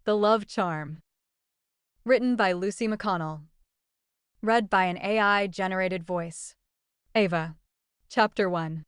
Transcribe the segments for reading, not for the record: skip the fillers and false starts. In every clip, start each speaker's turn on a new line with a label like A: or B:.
A: The Love Charm. Written by Lucy McConnell. Read by an AI-generated voice. Ava. Chapter 1.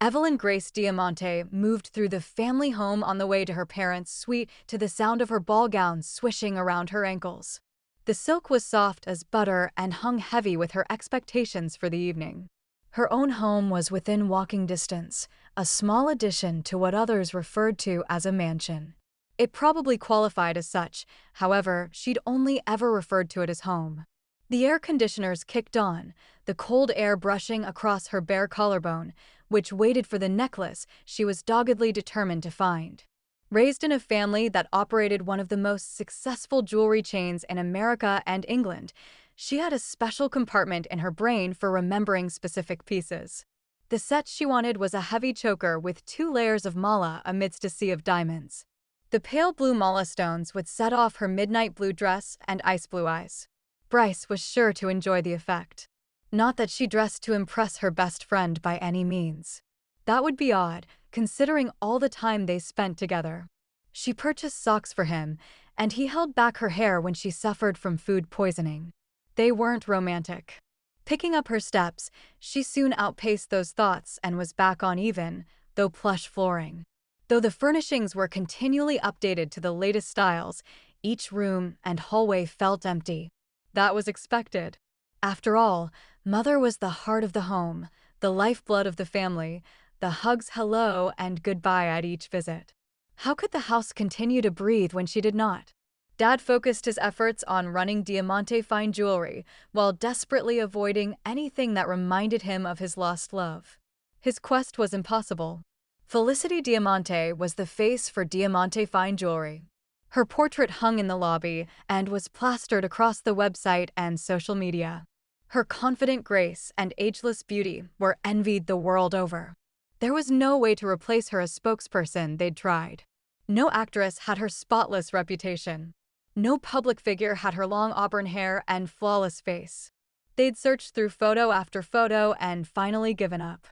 A: Evelyn Grace Diamante moved through the family home on the way to her parents' suite to the sound of her ball gown swishing around her ankles. The silk was soft as butter and hung heavy with her expectations for the evening. Her own home was within walking distance, a small addition to what others referred to as a mansion. It probably qualified as such, however, she'd only ever referred to it as home. The air conditioners kicked on, the cold air brushing across her bare collarbone, which waited for the necklace she was doggedly determined to find. Raised in a family that operated one of the most successful jewelry chains in America and England, she had a special compartment in her brain for remembering specific pieces. The set she wanted was a heavy choker with 2 layers of mala amidst a sea of diamonds. The pale blue mala stones would set off her midnight blue dress and ice blue eyes. Bryce was sure to enjoy the effect. Not that she dressed to impress her best friend by any means. That would be odd, considering all the time they spent together. She purchased socks for him, and he held back her hair when she suffered from food poisoning. They weren't romantic. Picking up her steps, she soon outpaced those thoughts and was back on even, though plush flooring. Though the furnishings were continually updated to the latest styles, each room and hallway felt empty. That was expected. After all, Mother was the heart of the home, the lifeblood of the family, the hugs hello and goodbye at each visit. How could the house continue to breathe when she did not? Dad focused his efforts on running Diamante fine jewelry while desperately avoiding anything that reminded him of his lost love. His quest was impossible. Felicity Diamante was the face for Diamante fine jewelry. Her portrait hung in the lobby and was plastered across the website and social media. Her confident grace and ageless beauty were envied the world over. There was no way to replace her as spokesperson they'd tried. No actress had her spotless reputation. No public figure had her long auburn hair and flawless face. They'd searched through photo after photo and finally given up.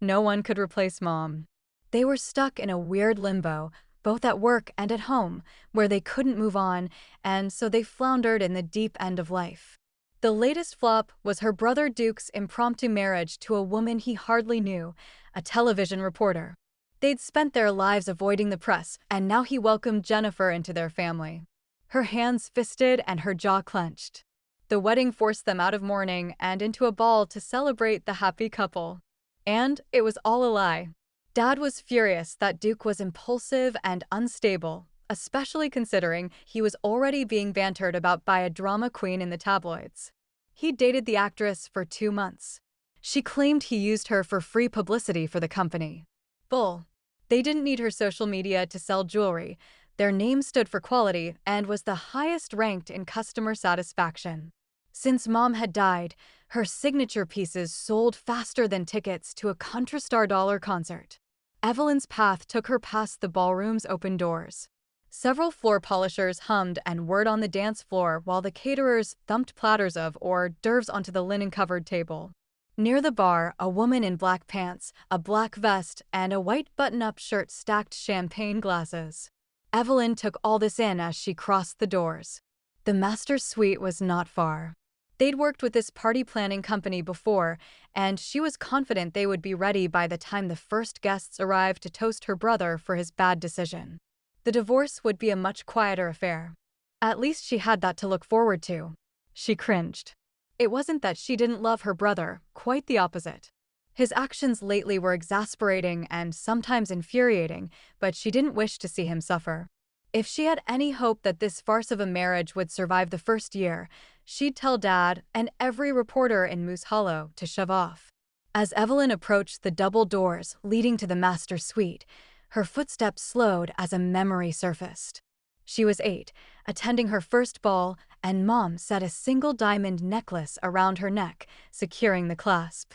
A: No one could replace Mom. They were stuck in a weird limbo, both at work and at home, where they couldn't move on, and so they floundered in the deep end of life. The latest flop was her brother Duke's impromptu marriage to a woman he hardly knew, a television reporter. They'd spent their lives avoiding the press, and now he welcomed Jennifer into their family. Her hands fisted and her jaw clenched. The wedding forced them out of mourning and into a ball to celebrate the happy couple. And it was all a lie. Dad was furious that Duke was impulsive and unstable, especially considering he was already being bantered about by a drama queen in the tabloids. He dated the actress for 2 months. She claimed he used her for free publicity for the company. Bull. They didn't need her social media to sell jewelry. Their name stood for quality and was the highest ranked in customer satisfaction. Since Mom had died, her signature pieces sold faster than tickets to a Contrastar Dollar concert. Evelyn's path took her past the ballroom's open doors. Several floor polishers hummed and whirred on the dance floor while the caterers thumped platters of hors d'oeuvres onto the linen-covered table. Near the bar, a woman in black pants, a black vest, and a white button-up shirt stacked champagne glasses. Evelyn took all this in as she crossed the doors. The master's suite was not far. They'd worked with this party planning company before, and she was confident they would be ready by the time the first guests arrived to toast her brother for his bad decision. The divorce would be a much quieter affair. At least she had that to look forward to. She cringed. It wasn't that she didn't love her brother, quite the opposite. His actions lately were exasperating and sometimes infuriating, but she didn't wish to see him suffer. If she had any hope that this farce of a marriage would survive the first year, she'd tell Dad and every reporter in Moose Hollow to shove off. As Evelyn approached the double doors leading to the master suite, her footsteps slowed as a memory surfaced. She was 8, attending her first ball, and Mom set a single diamond necklace around her neck, securing the clasp.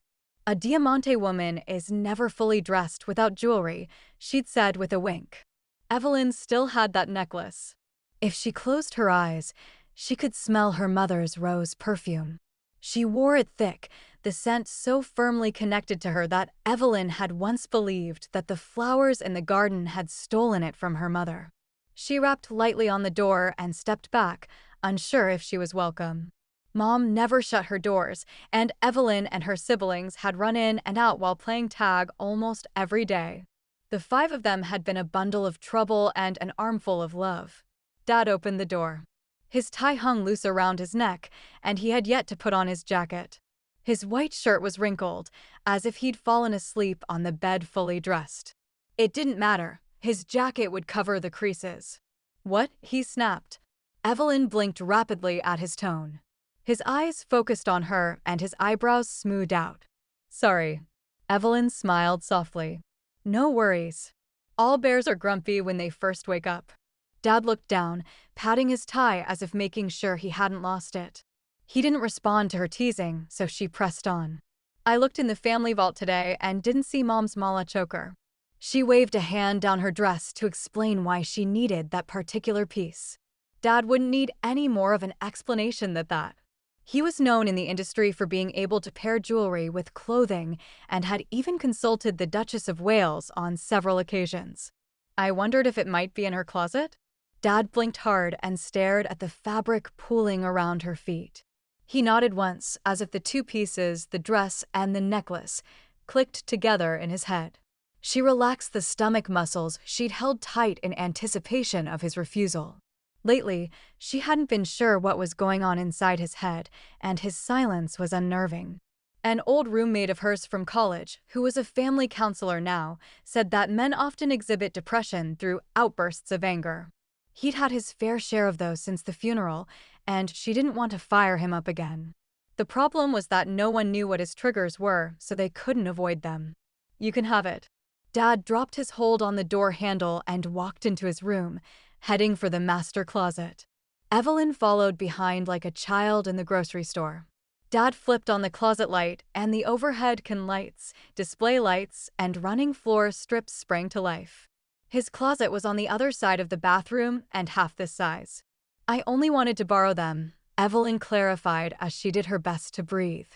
A: A Diamante woman is never fully dressed without jewelry, she'd said with a wink. Evelyn still had that necklace. If she closed her eyes, she could smell her mother's rose perfume. She wore it thick, the scent so firmly connected to her that Evelyn had once believed that the flowers in the garden had stolen it from her mother. She rapped lightly on the door and stepped back, unsure if she was welcome. Mom never shut her doors, and Evelyn and her siblings had run in and out while playing tag almost every day. The five of them had been a bundle of trouble and an armful of love. Dad opened the door. His tie hung loose around his neck, and he had yet to put on his jacket. His white shirt was wrinkled, as if he'd fallen asleep on the bed fully dressed. It didn't matter. His jacket would cover the creases. "What?" he snapped. Evelyn blinked rapidly at his tone. His eyes focused on her and his eyebrows smoothed out. "Sorry." Evelyn smiled softly. "No worries. All bears are grumpy when they first wake up." Dad looked down, patting his tie as if making sure he hadn't lost it. He didn't respond to her teasing, so she pressed on. "I looked in the family vault today and didn't see Mom's mala choker." She waved a hand down her dress to explain why she needed that particular piece. Dad wouldn't need any more of an explanation than that. He was known in the industry for being able to pair jewelry with clothing and had even consulted the Duchess of Wales on several occasions. "I wondered if it might be in her closet?" Dad blinked hard and stared at the fabric pooling around her feet. He nodded once, as if the two pieces, the dress and the necklace, clicked together in his head. She relaxed the stomach muscles she'd held tight in anticipation of his refusal. Lately, she hadn't been sure what was going on inside his head, and his silence was unnerving. An old roommate of hers from college, who was a family counselor now, said that men often exhibit depression through outbursts of anger. He'd had his fair share of those since the funeral, and she didn't want to fire him up again. The problem was that no one knew what his triggers were, so they couldn't avoid them. "You can have it." Dad dropped his hold on the door handle and walked into his room, heading for the master closet. Evelyn followed behind like a child in the grocery store. Dad flipped on the closet light, and the overhead can lights, display lights, and running floor strips sprang to life. His closet was on the other side of the bathroom and half this size. "I only wanted to borrow them," Evelyn clarified as she did her best to breathe.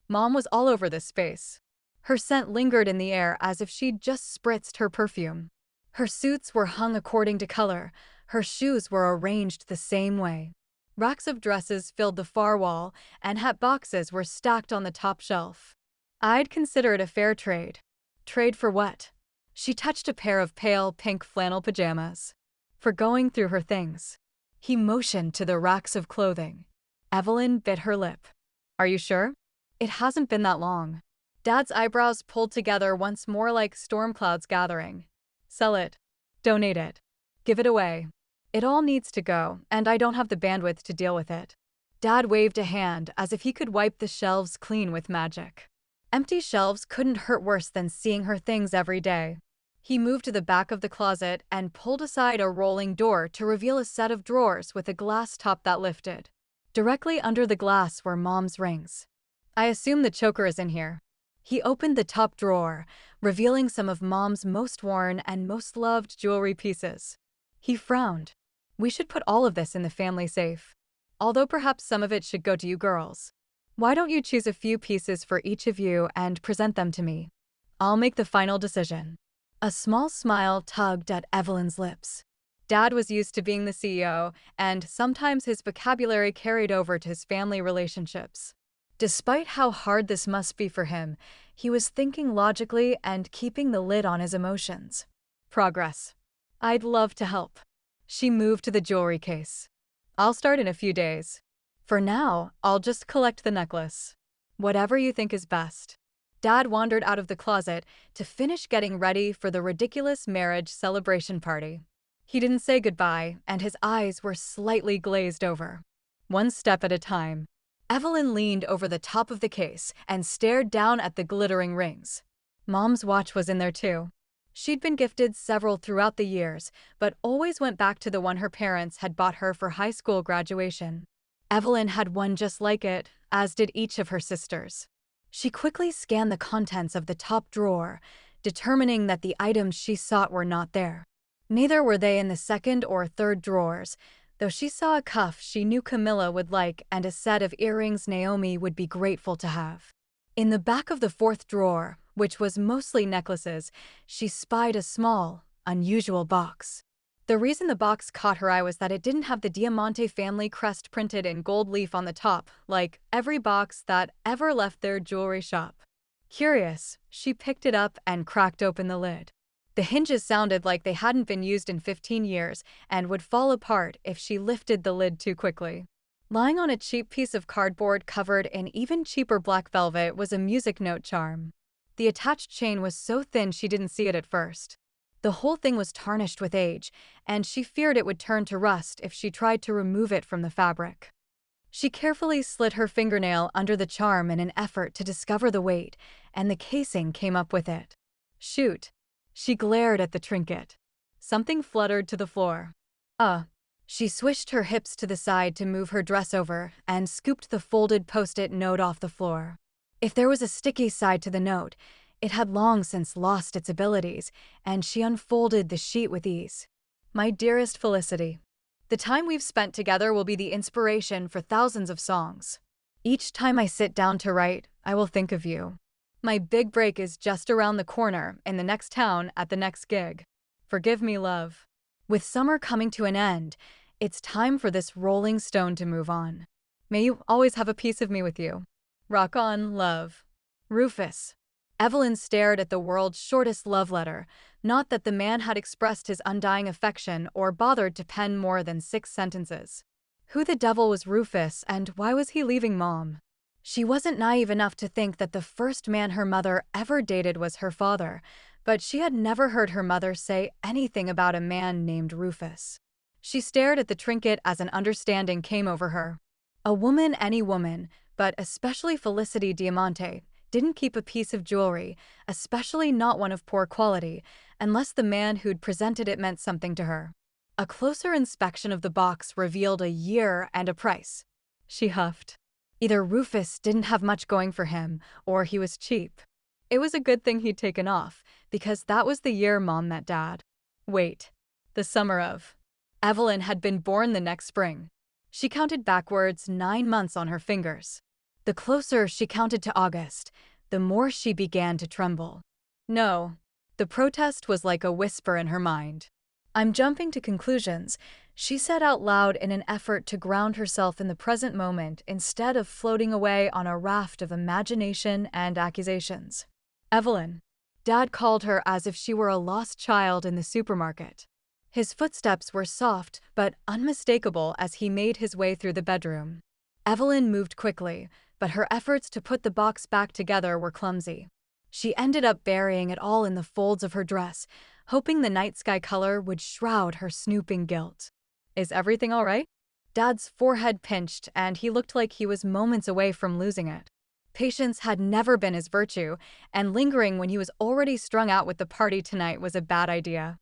A: Mom was all over this space. Her scent lingered in the air as if she'd just spritzed her perfume. Her suits were hung according to color. Her shoes were arranged the same way. Racks of dresses filled the far wall, and hat boxes were stacked on the top shelf. I'd consider it a fair trade. Trade for what? She touched a pair of pale pink flannel pajamas. For going through her things. He motioned to the racks of clothing. Evelyn bit her lip. "Are you sure? It hasn't been that long." Dad's eyebrows pulled together once more like storm clouds gathering. "Sell it. Donate it. Give it away. It all needs to go, and I don't have the bandwidth to deal with it." Dad waved a hand as if he could wipe the shelves clean with magic. Empty shelves couldn't hurt worse than seeing her things every day. He moved to the back of the closet and pulled aside a rolling door to reveal a set of drawers with a glass top that lifted. Directly under the glass were Mom's rings. "I assume the choker is in here." He opened the top drawer, revealing some of Mom's most worn and most loved jewelry pieces. He frowned. "We should put all of this in the family safe. Although perhaps some of it should go to you girls. Why don't you choose a few pieces for each of you and present them to me? I'll make the final decision." A small smile tugged at Evelyn's lips. Dad was used to being the CEO, and sometimes his vocabulary carried over to his family relationships. Despite how hard this must be for him, he was thinking logically and keeping the lid on his emotions. "Progress. I'd love to help." She moved to the jewelry case. "I'll start in a few days. For now, I'll just collect the necklace. Whatever you think is best." Dad wandered out of the closet to finish getting ready for the ridiculous marriage celebration party. He didn't say goodbye, and his eyes were slightly glazed over. One step at a time. Evelyn leaned over the top of the case and stared down at the glittering rings. Mom's watch was in there too. She'd been gifted several throughout the years, but always went back to the one her parents had bought her for high school graduation. Evelyn had one just like it, as did each of her sisters. She quickly scanned the contents of the top drawer, determining that the items she sought were not there. Neither were they in the second or third drawers, though she saw a cuff she knew Camilla would like and a set of earrings Naomi would be grateful to have. In the back of the fourth drawer, which was mostly necklaces, she spied a small, unusual box. The reason the box caught her eye was that it didn't have the Diamante family crest printed in gold leaf on the top, like every box that ever left their jewelry shop. Curious, she picked it up and cracked open the lid. The hinges sounded like they hadn't been used in 15 years and would fall apart if she lifted the lid too quickly. Lying on a cheap piece of cardboard covered in even cheaper black velvet was a music note charm. The attached chain was so thin she didn't see it at first. The whole thing was tarnished with age, and she feared it would turn to rust if she tried to remove it from the fabric. She carefully slid her fingernail under the charm in an effort to discover the weight, and the casing came up with it. Shoot! She glared at the trinket. Something fluttered to the floor. She swished her hips to the side to move her dress over and scooped the folded post-it note off the floor. If there was a sticky side to the note, it had long since lost its abilities, and she unfolded the sheet with ease. My dearest Felicity, the time we've spent together will be the inspiration for thousands of songs. Each time I sit down to write, I will think of you. My big break is just around the corner, in the next town, at the next gig. Forgive me, love. With summer coming to an end, it's time for this rolling stone to move on. May you always have a piece of me with you. Rock on, love. Rufus. Evelyn stared at the world's shortest love letter, not that the man had expressed his undying affection or bothered to pen more than 6 sentences. Who the devil was Rufus, and why was he leaving Mom? She wasn't naive enough to think that the first man her mother ever dated was her father, but she had never heard her mother say anything about a man named Rufus. She stared at the trinket as an understanding came over her. A woman, any woman, but especially Felicity Diamante, didn't keep a piece of jewelry, especially not one of poor quality, unless the man who'd presented it meant something to her. A closer inspection of the box revealed a year and a price. She huffed. Either Rufus didn't have much going for him, or he was cheap. It was a good thing he'd taken off, because that was the year Mom met Dad. Wait. The summer of. Evelyn had been born the next spring. She counted backwards 9 months on her fingers. The closer she counted to August, the more she began to tremble. No. The protest was like a whisper in her mind. I'm jumping to conclusions, she said out loud in an effort to ground herself in the present moment instead of floating away on a raft of imagination and accusations. Evelyn. Dad called her as if she were a lost child in the supermarket. His footsteps were soft but unmistakable as he made his way through the bedroom. Evelyn moved quickly, but her efforts to put the box back together were clumsy. She ended up burying it all in the folds of her dress, hoping the night sky color would shroud her snooping guilt. Is everything all right? Dad's forehead pinched, and he looked like he was moments away from losing it. Patience had never been his virtue, and lingering when he was already strung out with the party tonight was a bad idea.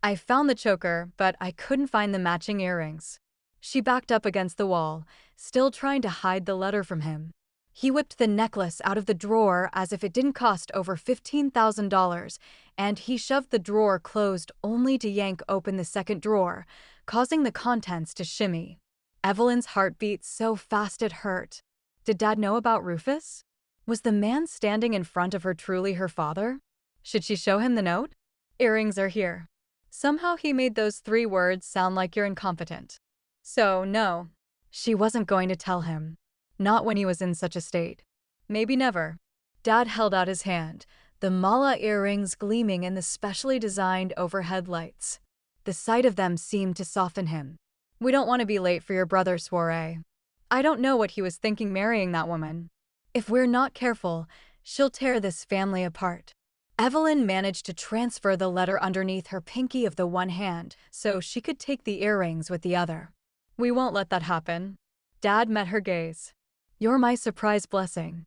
A: I found the choker, but I couldn't find the matching earrings. She backed up against the wall, still trying to hide the letter from him. He whipped the necklace out of the drawer as if it didn't cost over $15,000, and he shoved the drawer closed only to yank open the second drawer, causing the contents to shimmy. Evelyn's heart beat so fast it hurt. Did Dad know about Rufus? Was the man standing in front of her truly her father? Should she show him the note? Earrings are here. Somehow he made those 3 words sound like you're incompetent. So, no. She wasn't going to tell him. Not when he was in such a state. Maybe never. Dad held out his hand, the mala earrings gleaming in the specially designed overhead lights. The sight of them seemed to soften him. We don't want to be late for your brother's soiree. I don't know what he was thinking marrying that woman. If we're not careful, she'll tear this family apart. Evelyn managed to transfer the letter underneath her pinky of the one hand so she could take the earrings with the other. We won't let that happen. Dad met her gaze. You're my surprise blessing.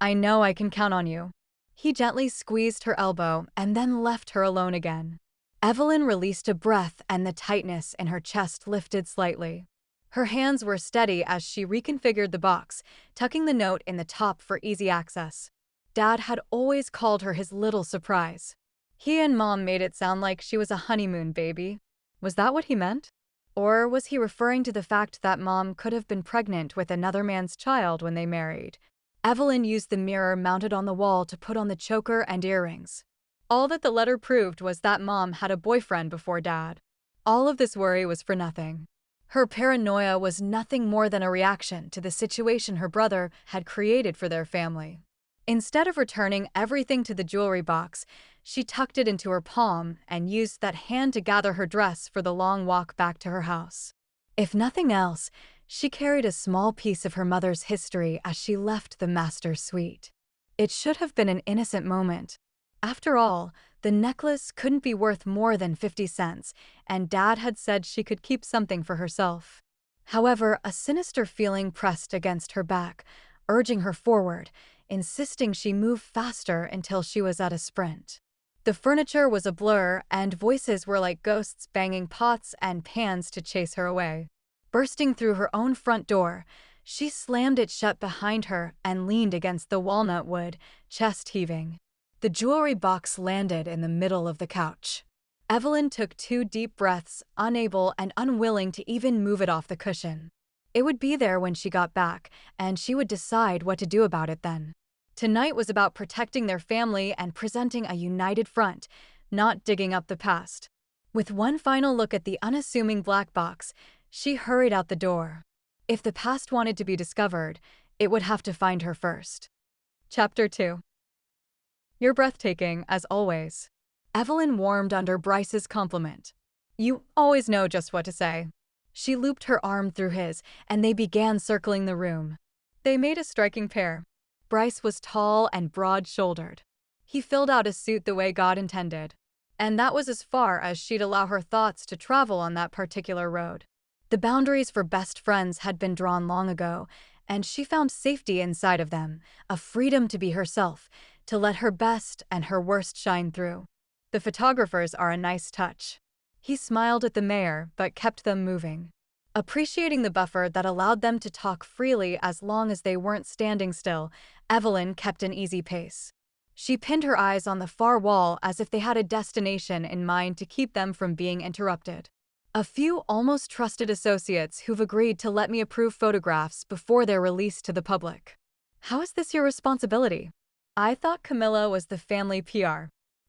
A: I know I can count on you. He gently squeezed her elbow and then left her alone again. Evelyn released a breath and the tightness in her chest lifted slightly. Her hands were steady as she reconfigured the box, tucking the note in the top for easy access. Dad had always called her his little surprise. He and Mom made it sound like she was a honeymoon baby. Was that what he meant? Or was he referring to the fact that Mom could have been pregnant with another man's child when they married? Evelyn used the mirror mounted on the wall to put on the choker and earrings. All that the letter proved was that Mom had a boyfriend before Dad. All of this worry was for nothing. Her paranoia was nothing more than a reaction to the situation her brother had created for their family. Instead of returning everything to the jewelry box, she tucked it into her palm and used that hand to gather her dress for the long walk back to her house. If nothing else, she carried a small piece of her mother's history as she left the master's suite. It should have been an innocent moment. After all, the necklace couldn't be worth more than 50 cents, and Dad had said she could keep something for herself. However, a sinister feeling pressed against her back, urging her forward, insisting she move faster until she was at a sprint. The furniture was a blur, and voices were like ghosts banging pots and pans to chase her away. Bursting through her own front door, she slammed it shut behind her and leaned against the walnut wood, chest heaving. The jewelry box landed in the middle of the couch. Evelyn took 2 deep breaths, unable and unwilling to even move it off the cushion. It would be there when she got back, and she would decide what to do about it then. Tonight was about protecting their family and presenting a united front, not digging up the past. With one final look at the unassuming black box, she hurried out the door. If the past wanted to be discovered, it would have to find her first. Chapter 2. You're breathtaking, as always. Evelyn warmed under Bryce's compliment. You always know just what to say. She looped her arm through his, and they began circling the room. They made a striking pair. Bryce was tall and broad-shouldered. He filled out a suit the way God intended. And that was as far as she'd allow her thoughts to travel on that particular road. The boundaries for best friends had been drawn long ago, and she found safety inside of them, a freedom to be herself, to let her best and her worst shine through. The photographers are a nice touch. He smiled at the mayor, but kept them moving. Appreciating the buffer that allowed them to talk freely as long as they weren't standing still, Evelyn kept an easy pace. She pinned her eyes on the far wall as if they had a destination in mind to keep them from being interrupted. A few almost trusted associates who've agreed to let me approve photographs before they're released to the public. How is this your responsibility? I thought Camilla was the family PR.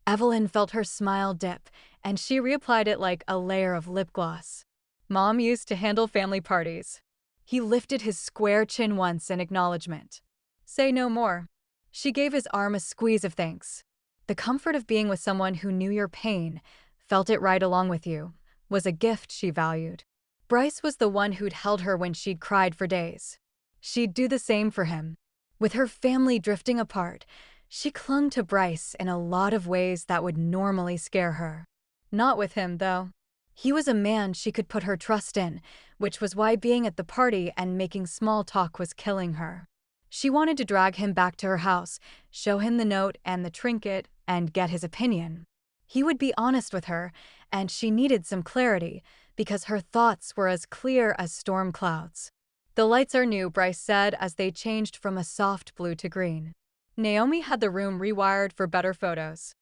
A: Evelyn felt her smile dip, and she reapplied it like a layer of lip gloss. Mom used to handle family parties. He lifted his square chin once in acknowledgement. Say no more. She gave his arm a squeeze of thanks. The comfort of being with someone who knew your pain, felt it right along with you, was a gift she valued. Bryce was the one who'd held her when she'd cried for days. She'd do the same for him. With her family drifting apart, she clung to Bryce in a lot of ways that would normally scare her. Not with him, though. He was a man she could put her trust in, which was why being at the party and making small talk was killing her. She wanted to drag him back to her house, show him the note and the trinket, and get his opinion. He would be honest with her, and she needed some clarity, because her thoughts were as clear as storm clouds. The lights are new, Bryce said as they changed from a soft blue to green. Naomi had the room rewired for better photos.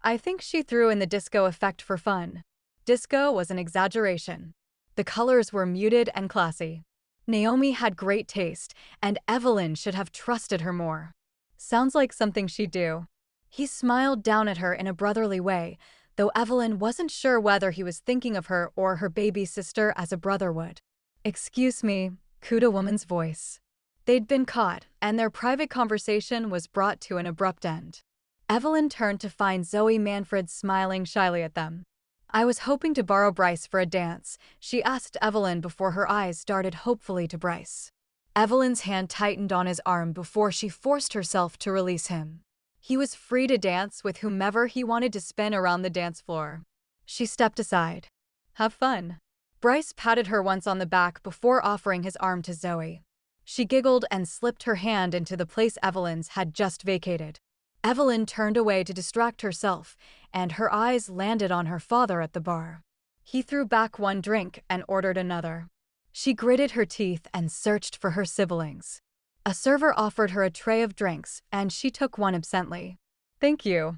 A: I think she threw in the disco effect for fun. Disco was an exaggeration. The colors were muted and classy. Naomi had great taste, and Evelyn should have trusted her more. Sounds like something she'd do. He smiled down at her in a brotherly way, though Evelyn wasn't sure whether he was thinking of her or her baby sister as a brother would. Excuse me, cooed a woman's voice. They'd been caught, and their private conversation was brought to an abrupt end. Evelyn turned to find Zoe Manfred smiling shyly at them. I was hoping to borrow Bryce for a dance, she asked Evelyn before her eyes darted hopefully to Bryce. Evelyn's hand tightened on his arm before she forced herself to release him. He was free to dance with whomever he wanted to spin around the dance floor. She stepped aside. Have fun. Bryce patted her once on the back before offering his arm to Zoe. She giggled and slipped her hand into the place Evelyn's had just vacated. Evelyn turned away to distract herself, and her eyes landed on her father at the bar. He threw back one drink and ordered another. She gritted her teeth and searched for her siblings. A server offered her a tray of drinks, and she took one absently. Thank you.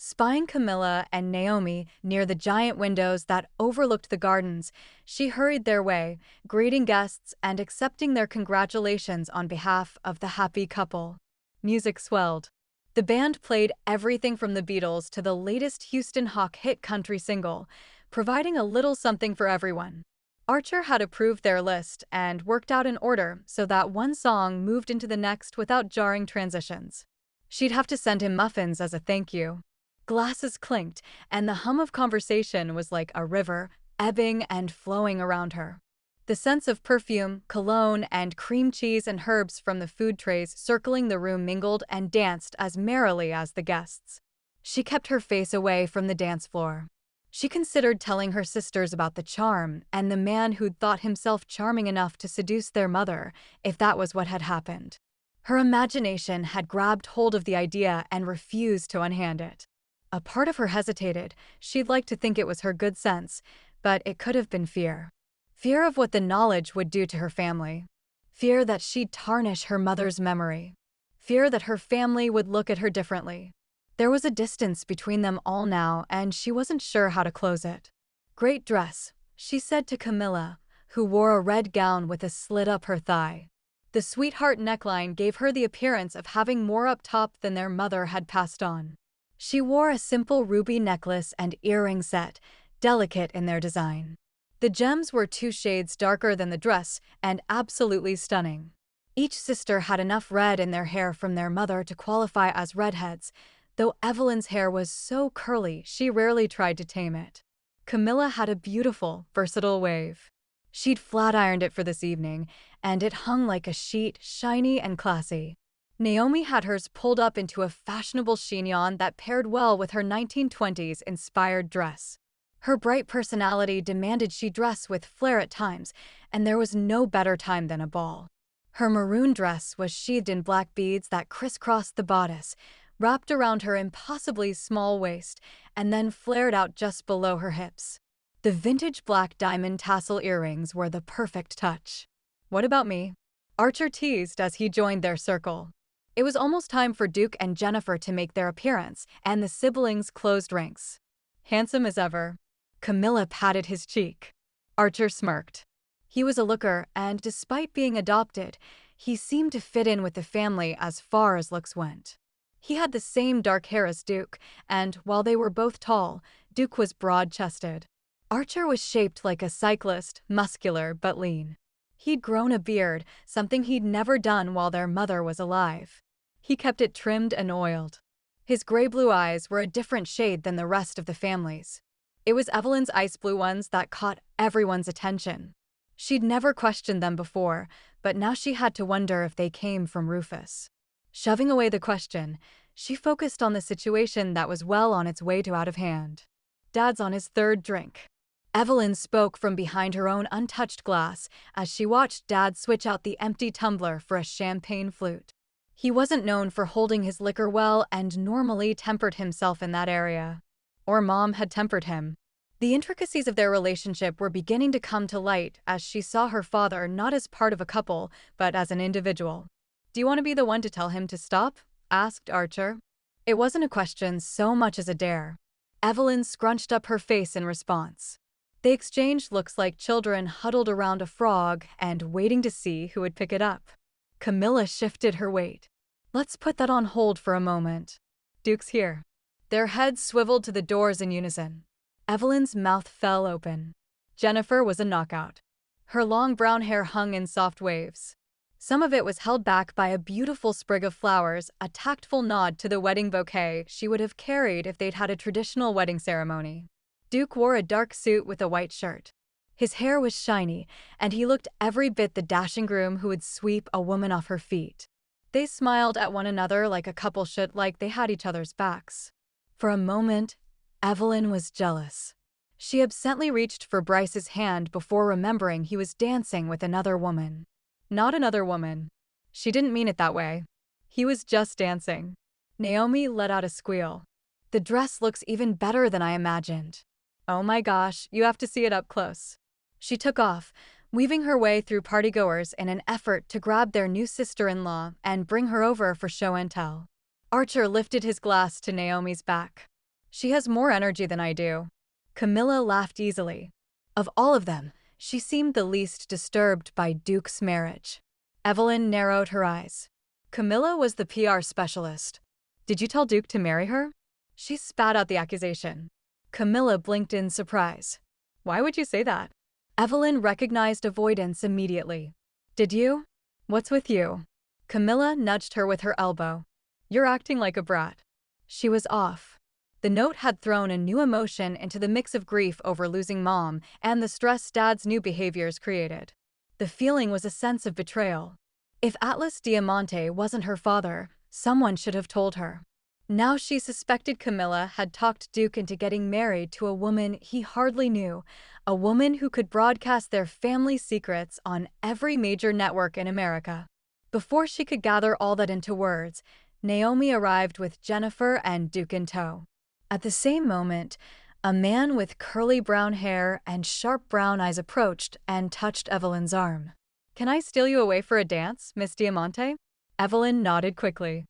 A: Spying Camilla and Naomi near the giant windows that overlooked the gardens, she hurried their way, greeting guests and accepting their congratulations on behalf of the happy couple. Music swelled. The band played everything from the Beatles to the latest Houston Hawk hit country single, providing a little something for everyone. Archer had approved their list and worked out an order so that one song moved into the next without jarring transitions. She'd have to send him muffins as a thank you. Glasses clinked, and the hum of conversation was like a river, ebbing and flowing around her. The scents of perfume, cologne, and cream cheese and herbs from the food trays circling the room mingled and danced as merrily as the guests. She kept her face away from the dance floor. She considered telling her sisters about the charm and the man who'd thought himself charming enough to seduce their mother, if that was what had happened. Her imagination had grabbed hold of the idea and refused to unhand it. A part of her hesitated. She'd like to think it was her good sense, but it could have been fear. Fear of what the knowledge would do to her family. Fear that she'd tarnish her mother's memory. Fear that her family would look at her differently. There was a distance between them all now, and she wasn't sure how to close it. "Great dress," she said to Camilla, who wore a red gown with a slit up her thigh. The sweetheart neckline gave her the appearance of having more up top than their mother had passed on. She wore a simple ruby necklace and earring set, delicate in their design. The gems were 2 shades darker than the dress and absolutely stunning. Each sister had enough red in their hair from their mother to qualify as redheads, though Evelyn's hair was so curly she rarely tried to tame it. Camilla had a beautiful, versatile wave. She'd flat-ironed it for this evening, and it hung like a sheet, shiny and classy. Naomi had hers pulled up into a fashionable chignon that paired well with her 1920s-inspired dress. Her bright personality demanded she dress with flair at times, and there was no better time than a ball. Her maroon dress was sheathed in black beads that crisscrossed the bodice, wrapped around her impossibly small waist, and then flared out just below her hips. The vintage black diamond tassel earrings were the perfect touch. "What about me?" Archer teased as he joined their circle. It was almost time for Duke and Jennifer to make their appearance, and the siblings closed ranks. "Handsome as ever." Camilla patted his cheek. Archer smirked. He was a looker, and despite being adopted, he seemed to fit in with the family as far as looks went. He had the same dark hair as Duke, and while they were both tall, Duke was broad-chested. Archer was shaped like a cyclist, muscular but lean. He'd grown a beard, something he'd never done while their mother was alive. He kept it trimmed and oiled. His gray-blue eyes were a different shade than the rest of the family's. It was Evelyn's ice blue ones that caught everyone's attention. She'd never questioned them before, but now she had to wonder if they came from Rufus. Shoving away the question, she focused on the situation that was well on its way to out of hand. "Dad's on his 3rd drink." Evelyn spoke from behind her own untouched glass as she watched Dad switch out the empty tumbler for a champagne flute. He wasn't known for holding his liquor well and normally tempered himself in that area. Or Mom had tempered him. The intricacies of their relationship were beginning to come to light as she saw her father not as part of a couple, but as an individual. "Do you want to be the one to tell him to stop?" asked Archer. It wasn't a question so much as a dare. Evelyn scrunched up her face in response. They exchanged looks like children huddled around a frog and waiting to see who would pick it up. Camilla shifted her weight. "Let's put that on hold for a moment. Duke's here." Their heads swiveled to the doors in unison. Evelyn's mouth fell open. Jennifer was a knockout. Her long brown hair hung in soft waves. Some of it was held back by a beautiful sprig of flowers, a tactful nod to the wedding bouquet she would have carried if they'd had a traditional wedding ceremony. Duke wore a dark suit with a white shirt. His hair was shiny, and he looked every bit the dashing groom who would sweep a woman off her feet. They smiled at one another like a couple should, like they had each other's backs. For a moment, Evelyn was jealous. She absently reached for Bryce's hand before remembering he was dancing with another woman. Not another woman. She didn't mean it that way. He was just dancing. Naomi let out a squeal. "The dress looks even better than I imagined." "Oh my gosh, you have to see it up close." She took off, weaving her way through partygoers in an effort to grab their new sister-in-law and bring her over for show and tell. Archer lifted his glass to Naomi's back. "She has more energy than I do." Camilla laughed easily. Of all of them, she seemed the least disturbed by Duke's marriage. Evelyn narrowed her eyes. Camilla was the PR specialist. "Did you tell Duke to marry her?" She spat out the accusation. Camilla blinked in surprise. Why would you say that? Evelyn recognized avoidance immediately. Did you? What's with you? Camilla nudged her with her elbow. You're acting like a brat. She was off. The note had thrown a new emotion into the mix of grief over losing Mom and the stress Dad's new behaviors created. The feeling was a sense of betrayal. If Atlas Diamante wasn't her father, someone should have told her. Now she suspected Camilla had talked Duke into getting married to a woman he hardly knew, a woman who could broadcast their family secrets on every major network in America. Before she could gather all that into words, Naomi arrived with Jennifer and Duke in tow. At the same moment, a man with curly brown hair and sharp brown eyes approached and touched Evelyn's arm. Can I steal you away for a dance, Miss Diamante? Evelyn nodded quickly.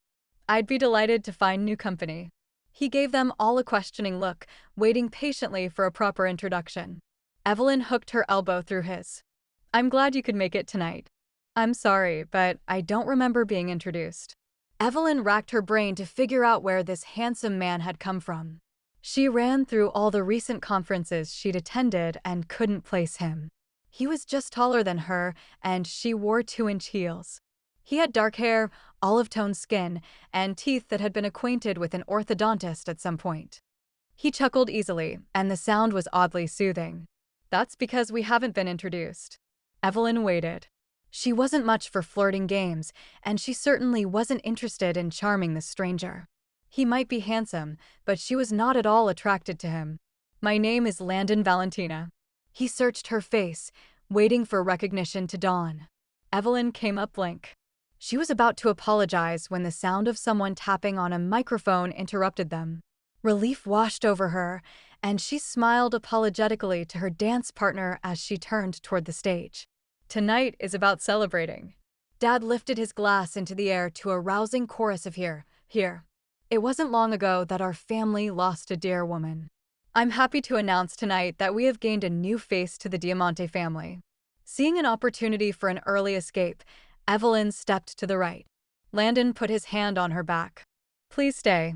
A: I'd be delighted to find new company. He gave them all a questioning look, waiting patiently for a proper introduction. Evelyn hooked her elbow through his. I'm glad you could make it tonight. I'm sorry, but I don't remember being introduced. Evelyn racked her brain to figure out where this handsome man had come from. She ran through all the recent conferences she'd attended and couldn't place him. He was just taller than her, and she wore 2-inch heels. He had dark hair, olive-toned skin, and teeth that had been acquainted with an orthodontist at some point. He chuckled easily, and the sound was oddly soothing. That's because we haven't been introduced. Evelyn waited. She wasn't much for flirting games, and she certainly wasn't interested in charming the stranger. He might be handsome, but she was not at all attracted to him. My name is Landon Valentina. He searched her face, waiting for recognition to dawn. Evelyn came up blank. She was about to apologize when the sound of someone tapping on a microphone interrupted them. Relief washed over her, and she smiled apologetically to her dance partner as she turned toward the stage. Tonight is about celebrating. Dad lifted his glass into the air to a rousing chorus of here, here. It wasn't long ago that our family lost a dear woman. I'm happy to announce tonight that we have gained a new face to the Diamante family. Seeing an opportunity for an early escape, Evelyn stepped to the right. Landon put his hand on her back. Please stay.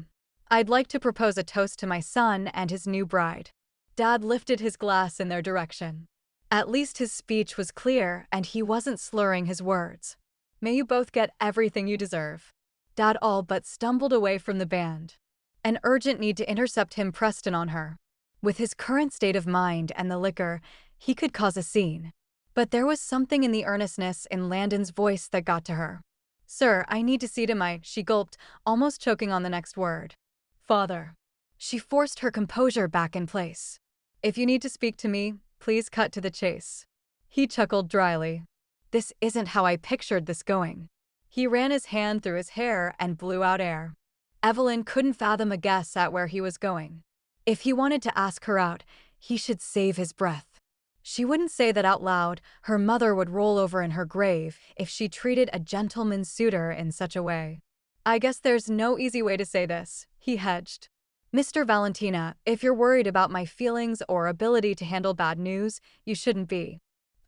A: I'd like to propose a toast to my son and his new bride. Dad lifted his glass in their direction. At least his speech was clear and he wasn't slurring his words. May you both get everything you deserve. Dad all but stumbled away from the band. An urgent need to intercept him pressed in on her. With his current state of mind and the liquor, he could cause a scene. But there was something in the earnestness in Landon's voice that got to her. Sir, I need to see to she gulped, almost choking on the next word. Father. She forced her composure back in place. If you need to speak to me, please cut to the chase. He chuckled dryly. This isn't how I pictured this going. He ran his hand through his hair and blew out air. Evelyn couldn't fathom a guess at where he was going. If he wanted to ask her out, he should save his breath. She wouldn't say that out loud. Her mother would roll over in her grave if she treated a gentleman's suitor in such a way. I guess there's no easy way to say this, he hedged. Mr. Valentina, if you're worried about my feelings or ability to handle bad news, you shouldn't be.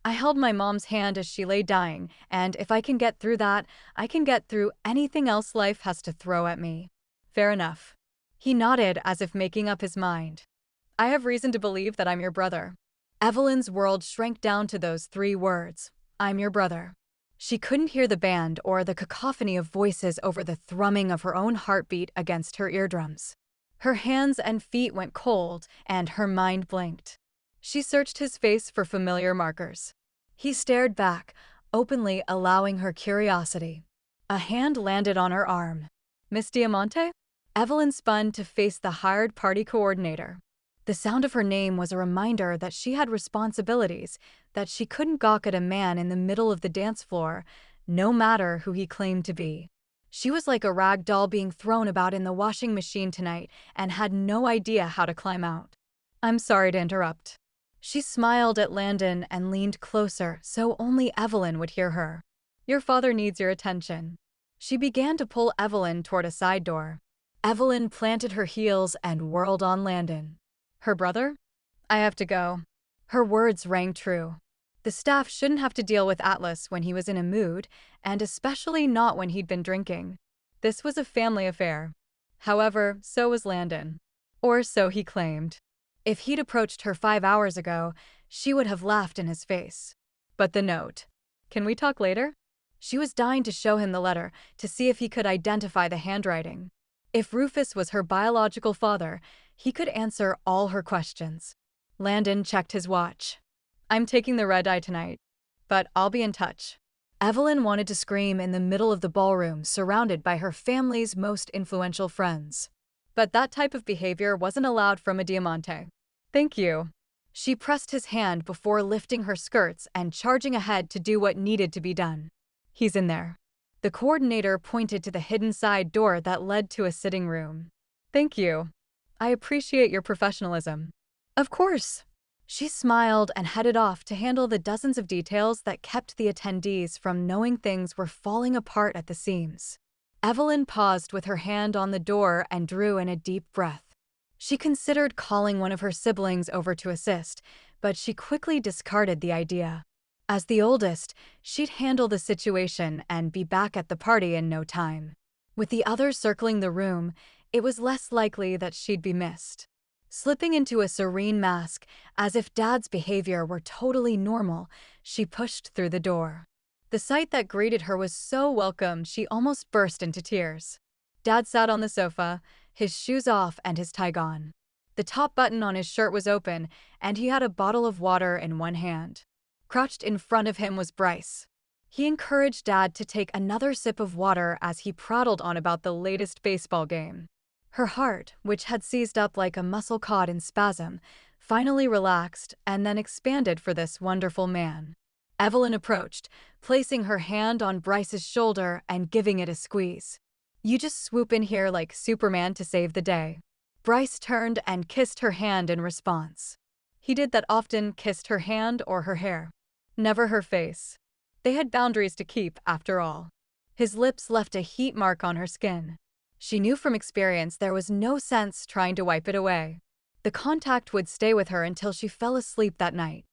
A: I held my mom's hand as she lay dying, and if I can get through that, I can get through anything else life has to throw at me. Fair enough. He nodded as if making up his mind. I have reason to believe that I'm your brother. Evelyn's world shrank down to those 3 words. I'm your brother. She couldn't hear the band or the cacophony of voices over the thrumming of her own heartbeat against her eardrums. Her hands and feet went cold, and her mind blanked. She searched his face for familiar markers. He stared back, openly allowing her curiosity. A hand landed on her arm. Miss Diamante? Evelyn spun to face the hired party coordinator. The sound of her name was a reminder that she had responsibilities, that she couldn't gawk at a man in the middle of the dance floor, no matter who he claimed to be. She was like a rag doll being thrown about in the washing machine tonight and had no idea how to climb out. I'm sorry to interrupt. She smiled at Landon and leaned closer so only Evelyn would hear her. Your father needs your attention. She began to pull Evelyn toward a side door. Evelyn planted her heels and whirled on Landon. Her brother? I have to go. Her words rang true. The staff shouldn't have to deal with Atlas when he was in a mood, and especially not when he'd been drinking. This was a family affair. However, so was Landon. Or so he claimed. If he'd approached her 5 hours ago, she would have laughed in his face. But the note. Can we talk later? She was dying to show him the letter, to see if he could identify the handwriting. If Rufus was her biological father, he could answer all her questions. Landon checked his watch. I'm taking the red-eye tonight, but I'll be in touch. Evelyn wanted to scream in the middle of the ballroom, surrounded by her family's most influential friends. But that type of behavior wasn't allowed from a Diamante. Thank you. She pressed his hand before lifting her skirts and charging ahead to do what needed to be done. He's in there. The coordinator pointed to the hidden side door that led to a sitting room. Thank you. I appreciate your professionalism. Of course. She smiled and headed off to handle the dozens of details that kept the attendees from knowing things were falling apart at the seams. Evelyn paused with her hand on the door and drew in a deep breath. She considered calling one of her siblings over to assist, but she quickly discarded the idea. As the oldest, she'd handle the situation and be back at the party in no time. With the others circling the room, it was less likely that she'd be missed. Slipping into a serene mask, as if Dad's behavior were totally normal, she pushed through the door. The sight that greeted her was so welcome she almost burst into tears. Dad sat on the sofa, his shoes off and his tie gone. The top button on his shirt was open, and he had a bottle of water in one hand. Crouched in front of him was Bryce. He encouraged Dad to take another sip of water as he prattled on about the latest baseball game. Her heart, which had seized up like a muscle caught in spasm, finally relaxed and then expanded for this wonderful man. Evelyn approached, placing her hand on Bryce's shoulder and giving it a squeeze. You just swoop in here like Superman to save the day. Bryce turned and kissed her hand in response. He did that often, kissed her hand or her hair. Never her face. They had boundaries to keep, after all. His lips left a heat mark on her skin. She knew from experience there was no sense trying to wipe it away. The contact would stay with her until she fell asleep that night.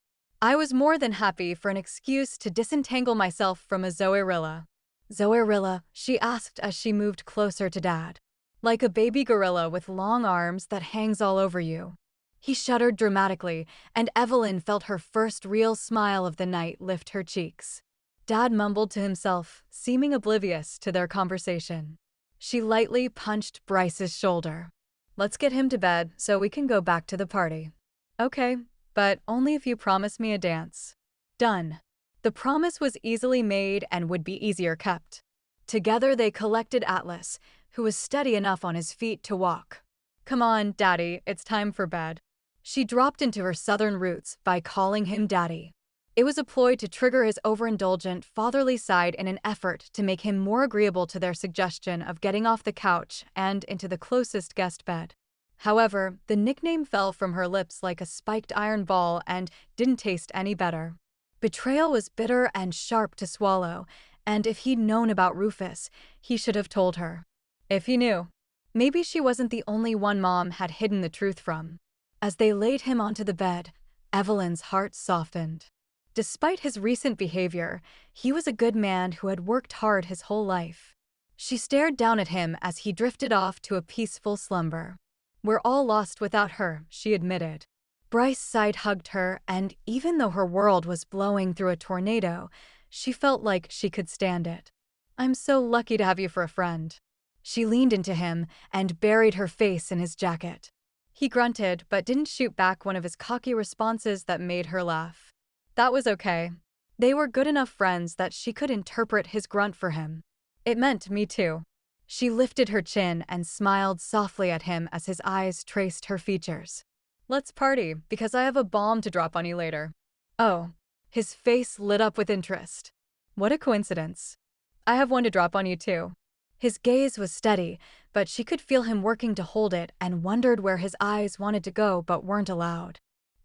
A: I was more than happy for an excuse to disentangle myself from a Zoerilla. Zoerilla, she asked as she moved closer to Dad. Like a baby gorilla with long arms that hangs all over you. He shuddered dramatically, and Evelyn felt her first real smile of the night lift her cheeks. Dad mumbled to himself, seeming oblivious to their conversation. She lightly punched Bryce's shoulder. Let's get him to bed so we can go back to the party. Okay, but only if you promise me a dance. Done. The promise was easily made and would be easier kept. Together they collected Atlas, who was steady enough on his feet to walk. Come on, Daddy, it's time for bed. She dropped into her southern roots by calling him Daddy. It was a ploy to trigger his overindulgent, fatherly side in an effort to make him more agreeable to their suggestion of getting off the couch and into the closest guest bed. However, the nickname fell from her lips like a spiked iron ball and didn't taste any better. Betrayal was bitter and sharp to swallow, and if he'd known about Rufus, he should have told her. If he knew. Maybe she wasn't the only one Mom had hidden the truth from. As they laid him onto the bed, Evelyn's heart softened. Despite his recent behavior, he was a good man who had worked hard his whole life. She stared down at him as he drifted off to a peaceful slumber. We're all lost without her, she admitted. Bryce side-hugged her, and even though her world was blowing through a tornado, she felt like she could stand it. I'm so lucky to have you for a friend. She leaned into him and buried her face in his jacket. He grunted, but didn't shoot back one of his cocky responses that made her laugh. That was okay. They were good enough friends that she could interpret his grunt for him. It meant me too. She lifted her chin and smiled softly at him as his eyes traced her features. Let's party, because I have a bomb to drop on you later. Oh. His face lit up with interest. What a coincidence. I have one to drop on you too. His gaze was steady, but she could feel him working to hold it and wondered where his eyes wanted to go but weren't allowed.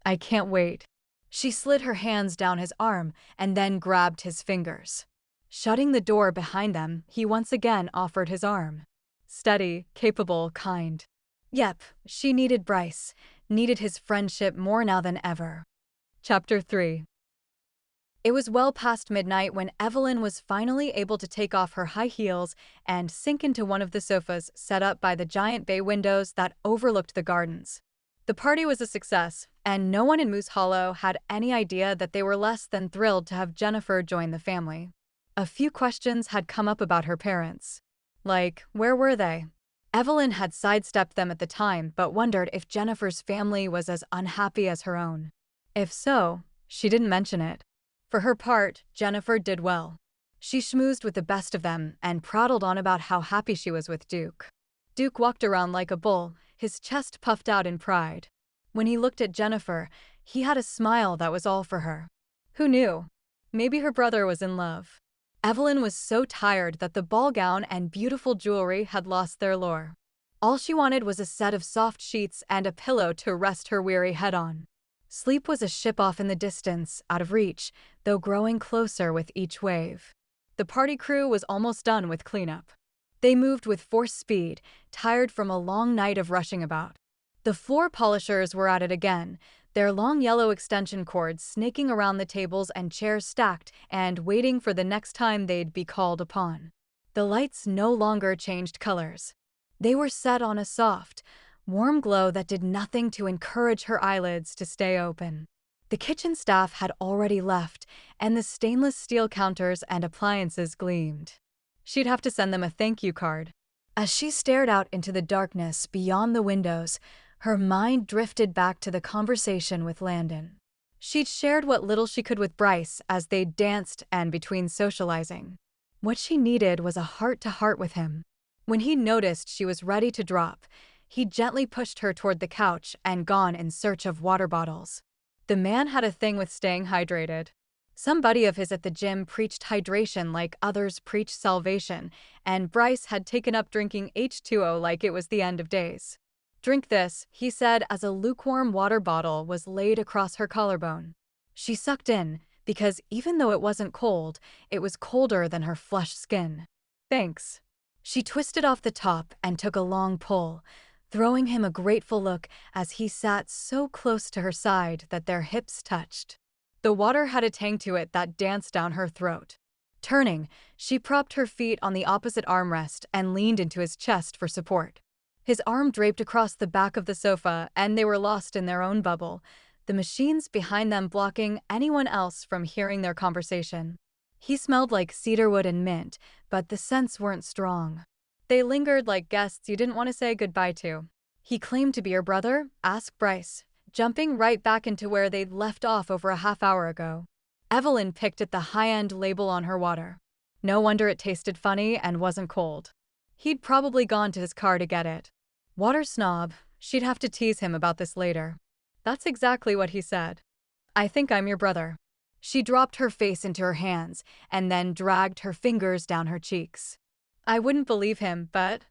A: I can't wait. She slid her hands down his arm and then grabbed his fingers. Shutting the door behind them, he once again offered his arm. Steady, capable, kind. Yep, she needed Bryce, needed his friendship more now than ever. Chapter 3. It was well past midnight when Evelyn was finally able to take off her high heels and sink into one of the sofas set up by the giant bay windows that overlooked the gardens. The party was a success, and no one in Moose Hollow had any idea that they were less than thrilled to have Jennifer join the family. A few questions had come up about her parents. Like, where were they? Evelyn had sidestepped them at the time but wondered if Jennifer's family was as unhappy as her own. If so, she didn't mention it. For her part, Jennifer did well. She schmoozed with the best of them and prattled on about how happy she was with Duke. Duke walked around like a bull, his chest puffed out in pride. When he looked at Jennifer, he had a smile that was all for her. Who knew? Maybe her brother was in love. Evelyn was so tired that the ball gown and beautiful jewelry had lost their lure. All she wanted was a set of soft sheets and a pillow to rest her weary head on. Sleep was a ship off in the distance, out of reach, though growing closer with each wave. The party crew was almost done with cleanup. They moved with forced speed, tired from a long night of rushing about. The floor polishers were at it again, their long yellow extension cords snaking around the tables and chairs stacked and waiting for the next time they'd be called upon. The lights no longer changed colors. They were set on a soft, warm glow that did nothing to encourage her eyelids to stay open. The kitchen staff had already left, and the stainless steel counters and appliances gleamed. She'd have to send them a thank you card. As she stared out into the darkness beyond the windows, her mind drifted back to the conversation with Landon. She'd shared what little she could with Bryce as they danced and between socializing. What she needed was a heart-to-heart with him. When he noticed she was ready to drop, he gently pushed her toward the couch and gone in search of water bottles. The man had a thing with staying hydrated. Some buddy of his at the gym preached hydration like others preach salvation, and Bryce had taken up drinking H2O like it was the end of days. "Drink this," he said as a lukewarm water bottle was laid across her collarbone. She sucked in, because even though it wasn't cold, it was colder than her flushed skin. "Thanks." She twisted off the top and took a long pull, throwing him a grateful look as he sat so close to her side that their hips touched. The water had a tang to it that danced down her throat. Turning, she propped her feet on the opposite armrest and leaned into his chest for support. His arm draped across the back of the sofa, and they were lost in their own bubble, the machines behind them blocking anyone else from hearing their conversation. He smelled like cedarwood and mint, but the scents weren't strong. They lingered like guests you didn't want to say goodbye to. "He claimed to be your brother?" asked Bryce, jumping right back into where they'd left off over a half hour ago. Evelyn picked at the high-end label on her water. No wonder it tasted funny and wasn't cold. He'd probably gone to his car to get it. Water snob, she'd have to tease him about this later. That's exactly what he said. "I think I'm your brother." She dropped her face into her hands and then dragged her fingers down her cheeks. "I wouldn't believe him, but—"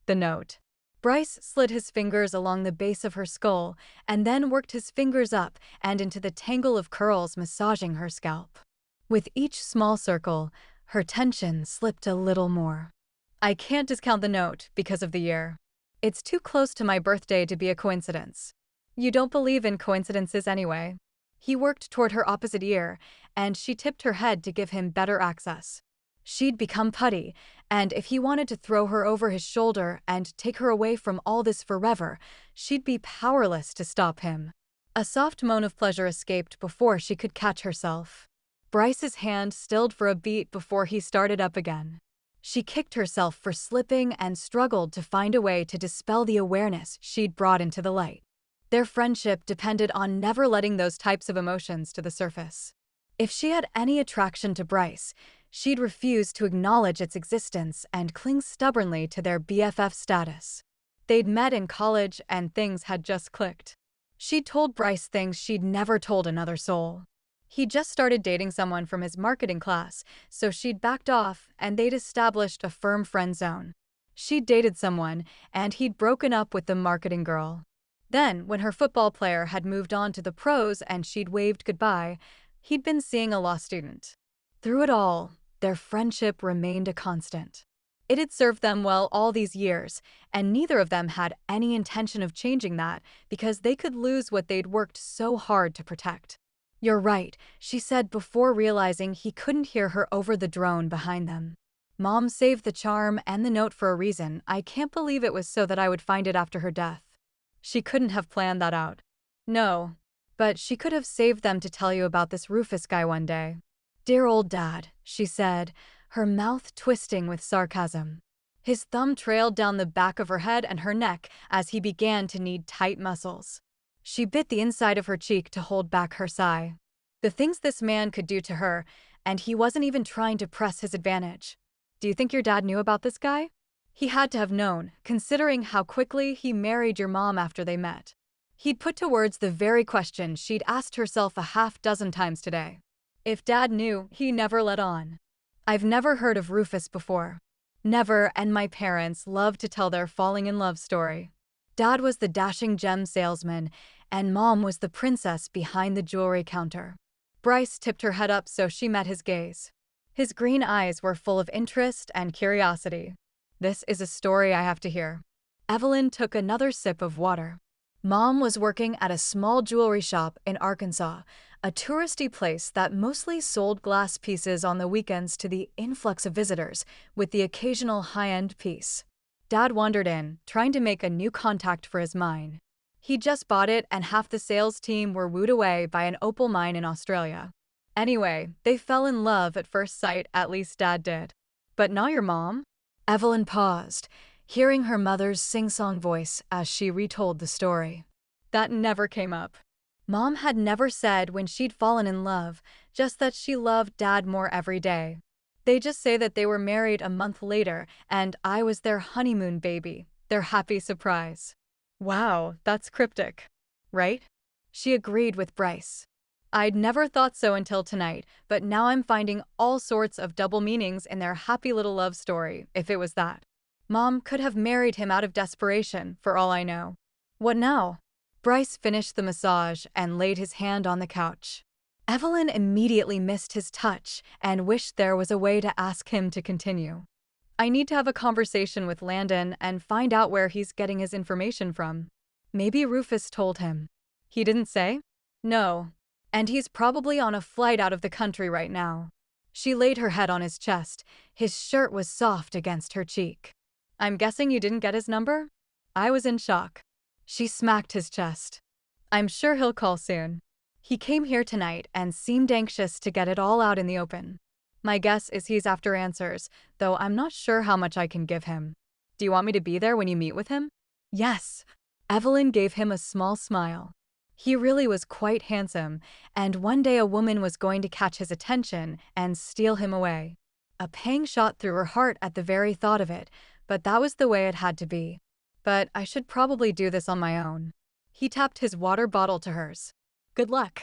A: The note. Bryce slid his fingers along the base of her skull and then worked his fingers up and into the tangle of curls massaging her scalp. With each small circle, her tension slipped a little more. "I can't discount the note because of the year. It's too close to my birthday to be a coincidence." "You don't believe in coincidences anyway." He worked toward her opposite ear, and she tipped her head to give him better access. She'd become putty, and if he wanted to throw her over his shoulder and take her away from all this forever, she'd be powerless to stop him. A soft moan of pleasure escaped before she could catch herself. Bryce's hand stilled for a beat before he started up again. She kicked herself for slipping and struggled to find a way to dispel the awareness she'd brought into the light. Their friendship depended on never letting those types of emotions to the surface. If she had any attraction to Bryce, she'd refuse to acknowledge its existence and cling stubbornly to their BFF status. They'd met in college and things had just clicked. She'd told Bryce things she'd never told another soul. He just started dating someone from his marketing class, so she'd backed off and they'd established a firm friend zone. She'd dated someone, and he'd broken up with the marketing girl. Then, when her football player had moved on to the pros and she'd waved goodbye, he'd been seeing a law student. Through it all, their friendship remained a constant. It had served them well all these years, and neither of them had any intention of changing that because they could lose what they'd worked so hard to protect. "You're right," she said before realizing he couldn't hear her over the drone behind them. "Mom saved the charm and the note for a reason. I can't believe it was so that I would find it after her death." She couldn't have planned that out. No. But she could have saved them to tell you about this Rufus guy one day. Dear old dad, she said, her mouth twisting with sarcasm. His thumb trailed down the back of her head and her neck as he began to knead tight muscles. She bit the inside of her cheek to hold back her sigh. The things this man could do to her, and he wasn't even trying to press his advantage. Do you think your dad knew about this guy? He had to have known, considering how quickly he married your mom after they met. He'd put to words the very question she'd asked herself a half-dozen times today. If Dad knew, he never let on. I've never heard of Rufus before. Never, and my parents love to tell their falling in love story. Dad was the dashing gem salesman, and Mom was the princess behind the jewelry counter. Bryce tipped her head up so she met his gaze. His green eyes were full of interest and curiosity. This is a story I have to hear. Evelyn took another sip of water. Mom was working at a small jewelry shop in Arkansas, a touristy place that mostly sold glass pieces on the weekends to the influx of visitors, with the occasional high-end piece. Dad wandered in, trying to make a new contact for his mine. He'd just bought it and half the sales team were wooed away by an opal mine in Australia. Anyway, they fell in love at first sight, at least Dad did. But not your mom? Evelyn paused, hearing her mother's sing-song voice as she retold the story. That never came up. Mom had never said when she'd fallen in love, just that she loved Dad more every day. They just say that they were married a month later, and I was their honeymoon baby, their happy surprise. Wow, that's cryptic. Right? She agreed with Bryce. I'd never thought so until tonight, but now I'm finding all sorts of double meanings in their happy little love story, if it was that. Mom could have married him out of desperation, for all I know. What now? Bryce finished the massage and laid his hand on the couch. Evelyn immediately missed his touch and wished there was a way to ask him to continue. I need to have a conversation with Landon and find out where he's getting his information from. Maybe Rufus told him. He didn't say? No. And he's probably on a flight out of the country right now. She laid her head on his chest. His shirt was soft against her cheek. I'm guessing you didn't get his number? I was in shock. She smacked his chest. I'm sure he'll call soon. He came here tonight and seemed anxious to get it all out in the open. My guess is he's after answers, though I'm not sure how much I can give him. Do you want me to be there when you meet with him? Yes. Evelyn gave him a small smile. He really was quite handsome, and one day a woman was going to catch his attention and steal him away. A pang shot through her heart at the very thought of it, but that was the way it had to be. But I should probably do this on my own. He tapped his water bottle to hers. Good luck.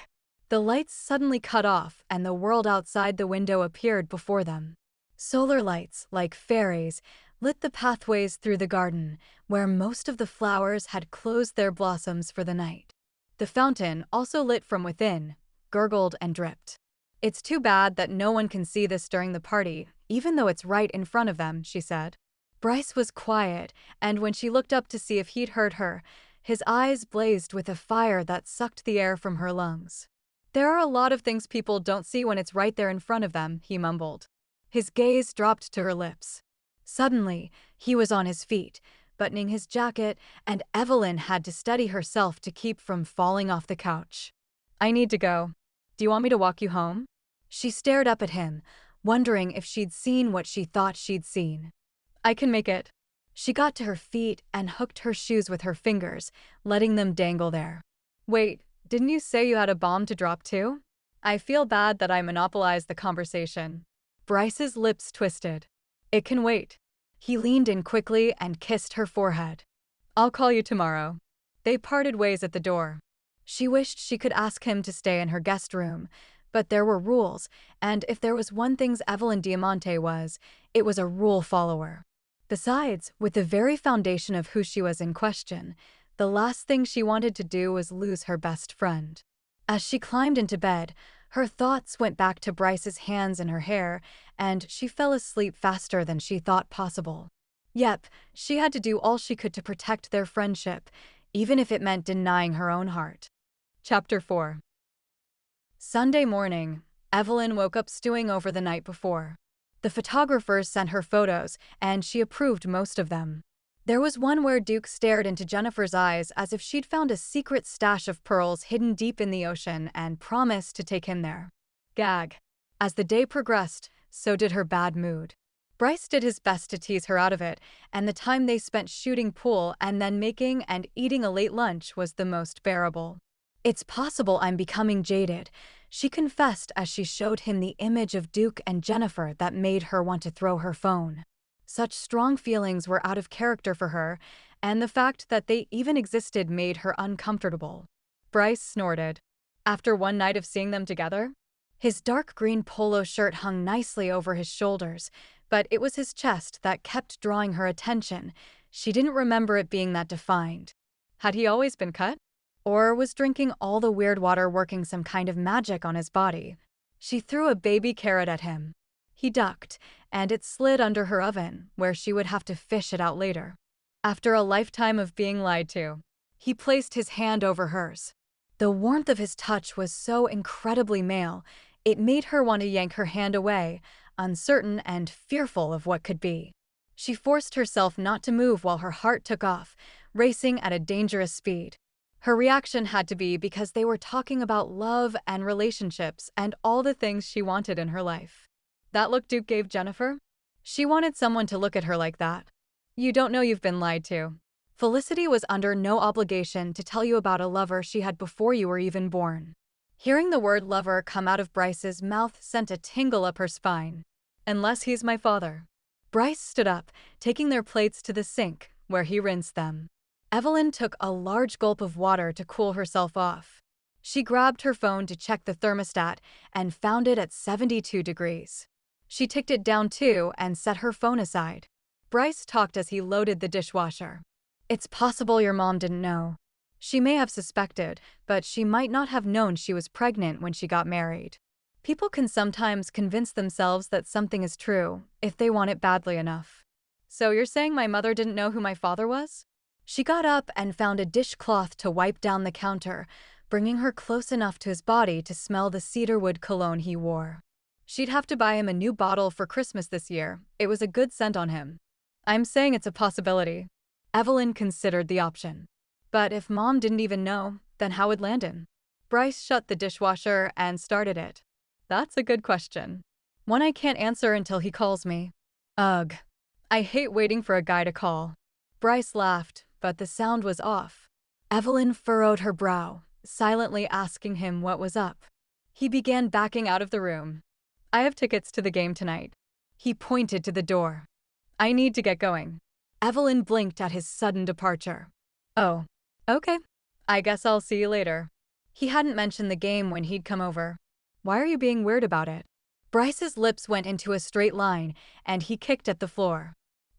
A: The lights suddenly cut off and the world outside the window appeared before them. Solar lights, like fairies, lit the pathways through the garden, where most of the flowers had closed their blossoms for the night. The fountain, also lit from within, gurgled and dripped. It's too bad that no one can see this during the party, even though it's right in front of them, she said. Bryce was quiet, and when she looked up to see if he'd heard her, his eyes blazed with a fire that sucked the air from her lungs. There are a lot of things people don't see when it's right there in front of them, he mumbled. His gaze dropped to her lips. Suddenly, he was on his feet, buttoning his jacket, and Evelyn had to steady herself to keep from falling off the couch. I need to go. Do you want me to walk you home? She stared up at him, wondering if she'd seen what she thought she'd seen. I can make it. She got to her feet and hooked her shoes with her fingers, letting them dangle there. Wait, didn't you say you had a bomb to drop too? I feel bad that I monopolized the conversation. Bryce's lips twisted. It can wait. He leaned in quickly and kissed her forehead. I'll call you tomorrow. They parted ways at the door. She wished she could ask him to stay in her guest room, but there were rules, and if there was one thing Evelyn Diamante was, it was a rule follower. Besides, with the very foundation of who she was in question, the last thing she wanted to do was lose her best friend. As she climbed into bed, her thoughts went back to Bryce's hands in her hair, and she fell asleep faster than she thought possible. Yep, she had to do all she could to protect their friendship, even if it meant denying her own heart. Chapter 4. Sunday morning, Evelyn woke up stewing over the night before. The photographers sent her photos, and she approved most of them. There was one where Duke stared into Jennifer's eyes as if she'd found a secret stash of pearls hidden deep in the ocean and promised to take him there. Gag. As the day progressed, so did her bad mood. Bryce did his best to tease her out of it, and the time they spent shooting pool and then making and eating a late lunch was the most bearable. "It's possible I'm becoming jaded," she confessed as she showed him the image of Duke and Jennifer that made her want to throw her phone. Such strong feelings were out of character for her, and the fact that they even existed made her uncomfortable. Bryce snorted. After one night of seeing them together? His dark green polo shirt hung nicely over his shoulders, but it was his chest that kept drawing her attention. She didn't remember it being that defined. Had he always been cut? Or was drinking all the weird water working some kind of magic on his body? She threw a baby carrot at him. He ducked, and it slid under her oven, where she would have to fish it out later. After a lifetime of being lied to, he placed his hand over hers. The warmth of his touch was so incredibly male, it made her want to yank her hand away, uncertain and fearful of what could be. She forced herself not to move while her heart took off, racing at a dangerous speed. Her reaction had to be because they were talking about love and relationships and all the things she wanted in her life. That look Duke gave Jennifer? She wanted someone to look at her like that. You don't know you've been lied to. Felicity was under no obligation to tell you about a lover she had before you were even born. Hearing the word lover come out of Bryce's mouth sent a tingle up her spine. Unless he's my father. Bryce stood up, taking their plates to the sink, where he rinsed them. Evelyn took a large gulp of water to cool herself off. She grabbed her phone to check the thermostat and found it at 72 degrees. She ticked it down too and set her phone aside. Bryce talked as he loaded the dishwasher. "It's possible your mom didn't know. She may have suspected, but she might not have known she was pregnant when she got married. People can sometimes convince themselves that something is true, if they want it badly enough. So you're saying my mother didn't know who my father was?" She got up and found a dishcloth to wipe down the counter, bringing her close enough to his body to smell the cedarwood cologne he wore. She'd have to buy him a new bottle for Christmas this year. It was a good scent on him. I'm saying it's a possibility. Evelyn considered the option. But if Mom didn't even know, then how would Landon? Bryce shut the dishwasher and started it. That's a good question. One I can't answer until he calls me. Ugh. I hate waiting for a guy to call. Bryce laughed, but the sound was off. Evelyn furrowed her brow, silently asking him what was up. He began backing out of the room. I have tickets to the game tonight. He pointed to the door. I need to get going. Evelyn blinked at his sudden departure. Oh, okay. I guess I'll see you later. He hadn't mentioned the game when he'd come over. Why are you being weird about it? Bryce's lips went into a straight line, and he kicked at the floor.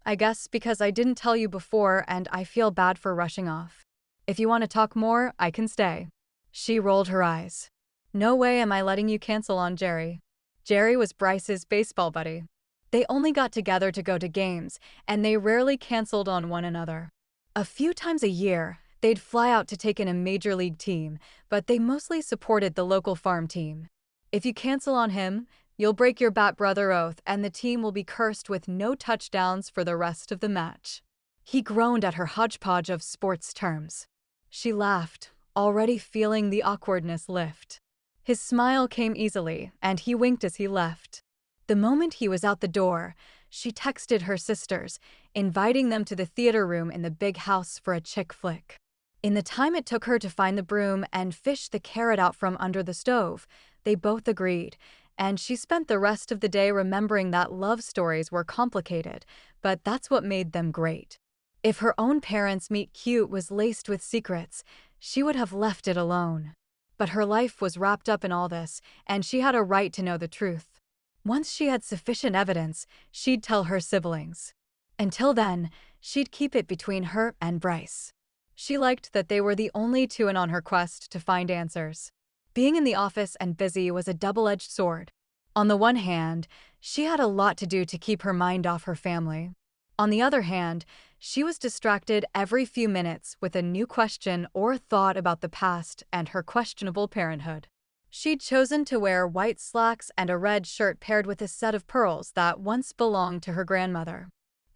A: I guess because I didn't tell you before and I feel bad for rushing off. If you want to talk more, I can stay. She rolled her eyes. No way am I letting you cancel on Jerry. Jerry was Bryce's baseball buddy. They only got together to go to games, and they rarely canceled on one another. A few times a year, they'd fly out to take in a major league team, but they mostly supported the local farm team. If you cancel on him, you'll break your bat brother oath and the team will be cursed with no touchdowns for the rest of the match. He groaned at her hodgepodge of sports terms. She laughed, already feeling the awkwardness lift. His smile came easily, and he winked as he left. The moment he was out the door, she texted her sisters, inviting them to the theater room in the big house for a chick flick. In the time it took her to find the broom and fish the carrot out from under the stove, they both agreed, and she spent the rest of the day remembering that love stories were complicated, but that's what made them great. If her own parents' meet cute was laced with secrets, she would have left it alone. But her life was wrapped up in all this, and she had a right to know the truth. Once she had sufficient evidence, she'd tell her siblings. Until then, she'd keep it between her and Bryce. She liked that they were the only two in on her quest to find answers. Being in the office and busy was a double-edged sword. On the one hand, she had a lot to do to keep her mind off her family. On the other hand, she was distracted every few minutes with a new question or thought about the past and her questionable parenthood. She'd chosen to wear white slacks and a red shirt paired with a set of pearls that once belonged to her grandmother.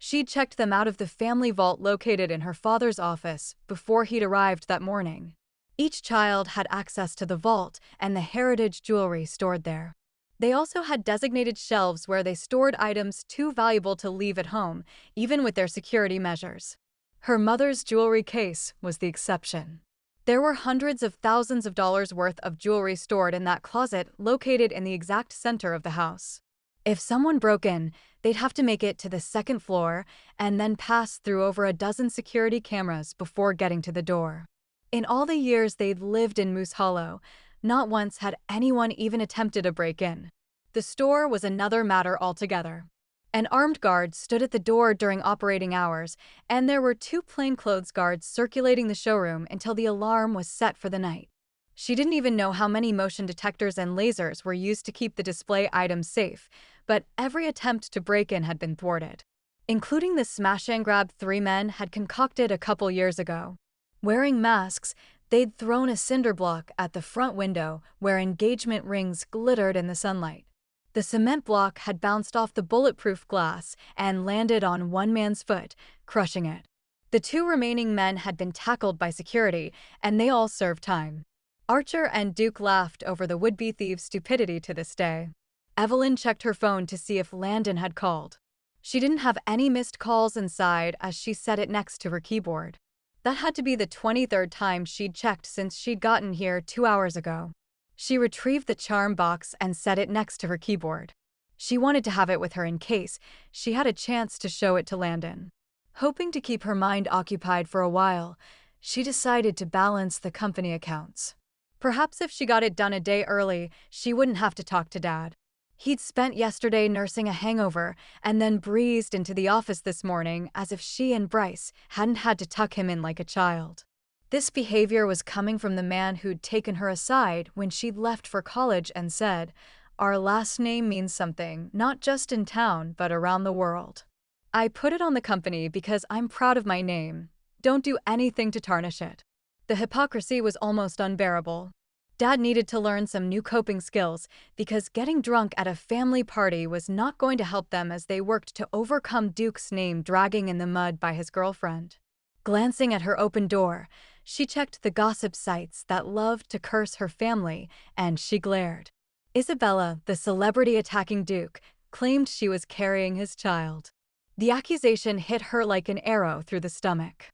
A: She'd checked them out of the family vault located in her father's office before he'd arrived that morning. Each child had access to the vault and the heritage jewelry stored there. They also had designated shelves where they stored items too valuable to leave at home, even with their security measures. Her mother's jewelry case was the exception. There were hundreds of thousands of dollars worth of jewelry stored in that closet located in the exact center of the house. If someone broke in, they'd have to make it to the second floor and then pass through over a dozen security cameras before getting to the door. In all the years they'd lived in Moose Hollow, not once had anyone even attempted a break-in. The store was another matter altogether. An armed guard stood at the door during operating hours, and there were 2 plainclothes guards circulating the showroom until the alarm was set for the night. She didn't even know how many motion detectors and lasers were used to keep the display items safe, but every attempt to break in had been thwarted, including the smash-and-grab 3 men had concocted a couple years ago. Wearing masks, they'd thrown a cinder block at the front window where engagement rings glittered in the sunlight. The cement block had bounced off the bulletproof glass and landed on one man's foot, crushing it. The 2 remaining men had been tackled by security, and they all served time. Archer and Duke laughed over the would-be thieves' stupidity to this day. Evelyn checked her phone to see if Landon had called. She didn't have any missed calls inside as she set it next to her keyboard. That had to be the 23rd time she'd checked since she'd gotten here 2 hours ago. She retrieved the charm box and set it next to her keyboard. She wanted to have it with her in case she had a chance to show it to Landon. Hoping to keep her mind occupied for a while, she decided to balance the company accounts. Perhaps if she got it done a day early, she wouldn't have to talk to Dad. He'd spent yesterday nursing a hangover and then breezed into the office this morning as if she and Bryce hadn't had to tuck him in like a child. This behavior was coming from the man who'd taken her aside when she'd left for college and said, "Our last name means something, not just in town, but around the world. I put it on the company because I'm proud of my name. Don't do anything to tarnish it." The hypocrisy was almost unbearable. Dad needed to learn some new coping skills because getting drunk at a family party was not going to help them as they worked to overcome Duke's name dragging in the mud by his girlfriend. Glancing at her open door, she checked the gossip sites that loved to curse her family, and she glared. Isabella, the celebrity attacking Duke, claimed she was carrying his child. The accusation hit her like an arrow through the stomach.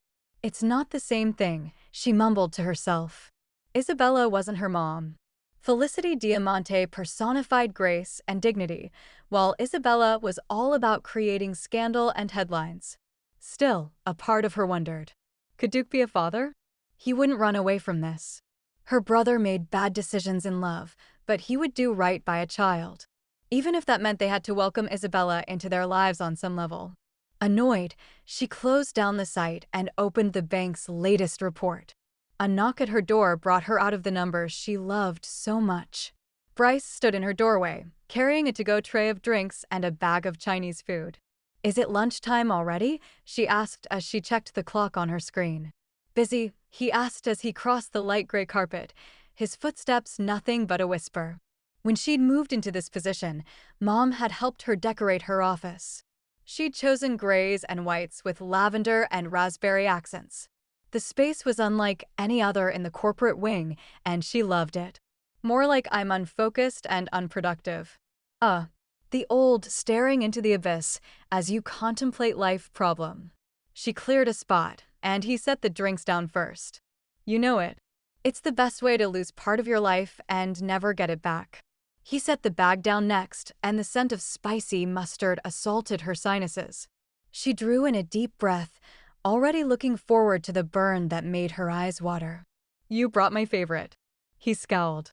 A: "It's not the same thing," she mumbled to herself. Isabella wasn't her mom. Felicity Diamante personified grace and dignity, while Isabella was all about creating scandal and headlines. Still, a part of her wondered, could Duke be a father? He wouldn't run away from this. Her brother made bad decisions in love, but he would do right by a child, even if that meant they had to welcome Isabella into their lives on some level. Annoyed, she closed down the site and opened the bank's latest report. A knock at her door brought her out of the number she loved so much. Bryce stood in her doorway, carrying a to-go tray of drinks and a bag of Chinese food. "Is it lunchtime already?" she asked as she checked the clock on her screen. "Busy?" he asked as he crossed the light gray carpet, his footsteps nothing but a whisper. When she'd moved into this position, Mom had helped her decorate her office. She'd chosen grays and whites with lavender and raspberry accents. The space was unlike any other in the corporate wing, and she loved it. More like I'm unfocused and unproductive. The old staring into the abyss as you contemplate life problem. She cleared a spot, and he set the drinks down first. You know it. It's the best way to lose part of your life and never get it back. He set the bag down next, and the scent of spicy mustard assaulted her sinuses. She drew in a deep breath, already looking forward to the burn that made her eyes water. "You brought my favorite." He scowled.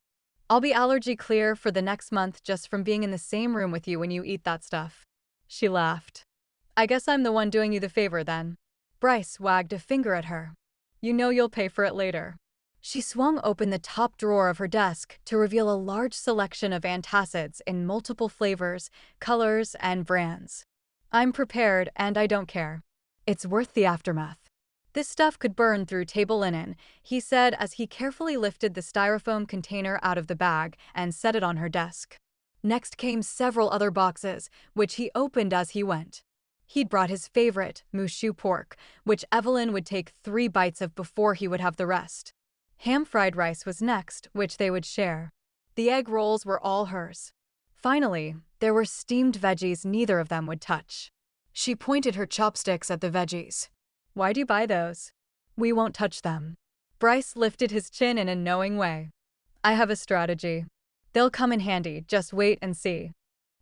A: "I'll be allergy clear for the next month just from being in the same room with you when you eat that stuff." She laughed. "I guess I'm the one doing you the favor then." Bryce wagged a finger at her. "You know you'll pay for it later." She swung open the top drawer of her desk to reveal a large selection of antacids in multiple flavors, colors, and brands. "I'm prepared, and I don't care. It's worth the aftermath." "This stuff could burn through table linen," he said as he carefully lifted the styrofoam container out of the bag and set it on her desk. Next came several other boxes, which he opened as he went. He'd brought his favorite, moushu pork, which Evelyn would take 3 bites of before he would have the rest. Ham-fried rice was next, which they would share. The egg rolls were all hers. Finally, there were steamed veggies neither of them would touch. She pointed her chopsticks at the veggies. "Why'd you buy those?" "We won't touch them." Bryce lifted his chin in a knowing way. "I have a strategy. They'll come in handy, just wait and see."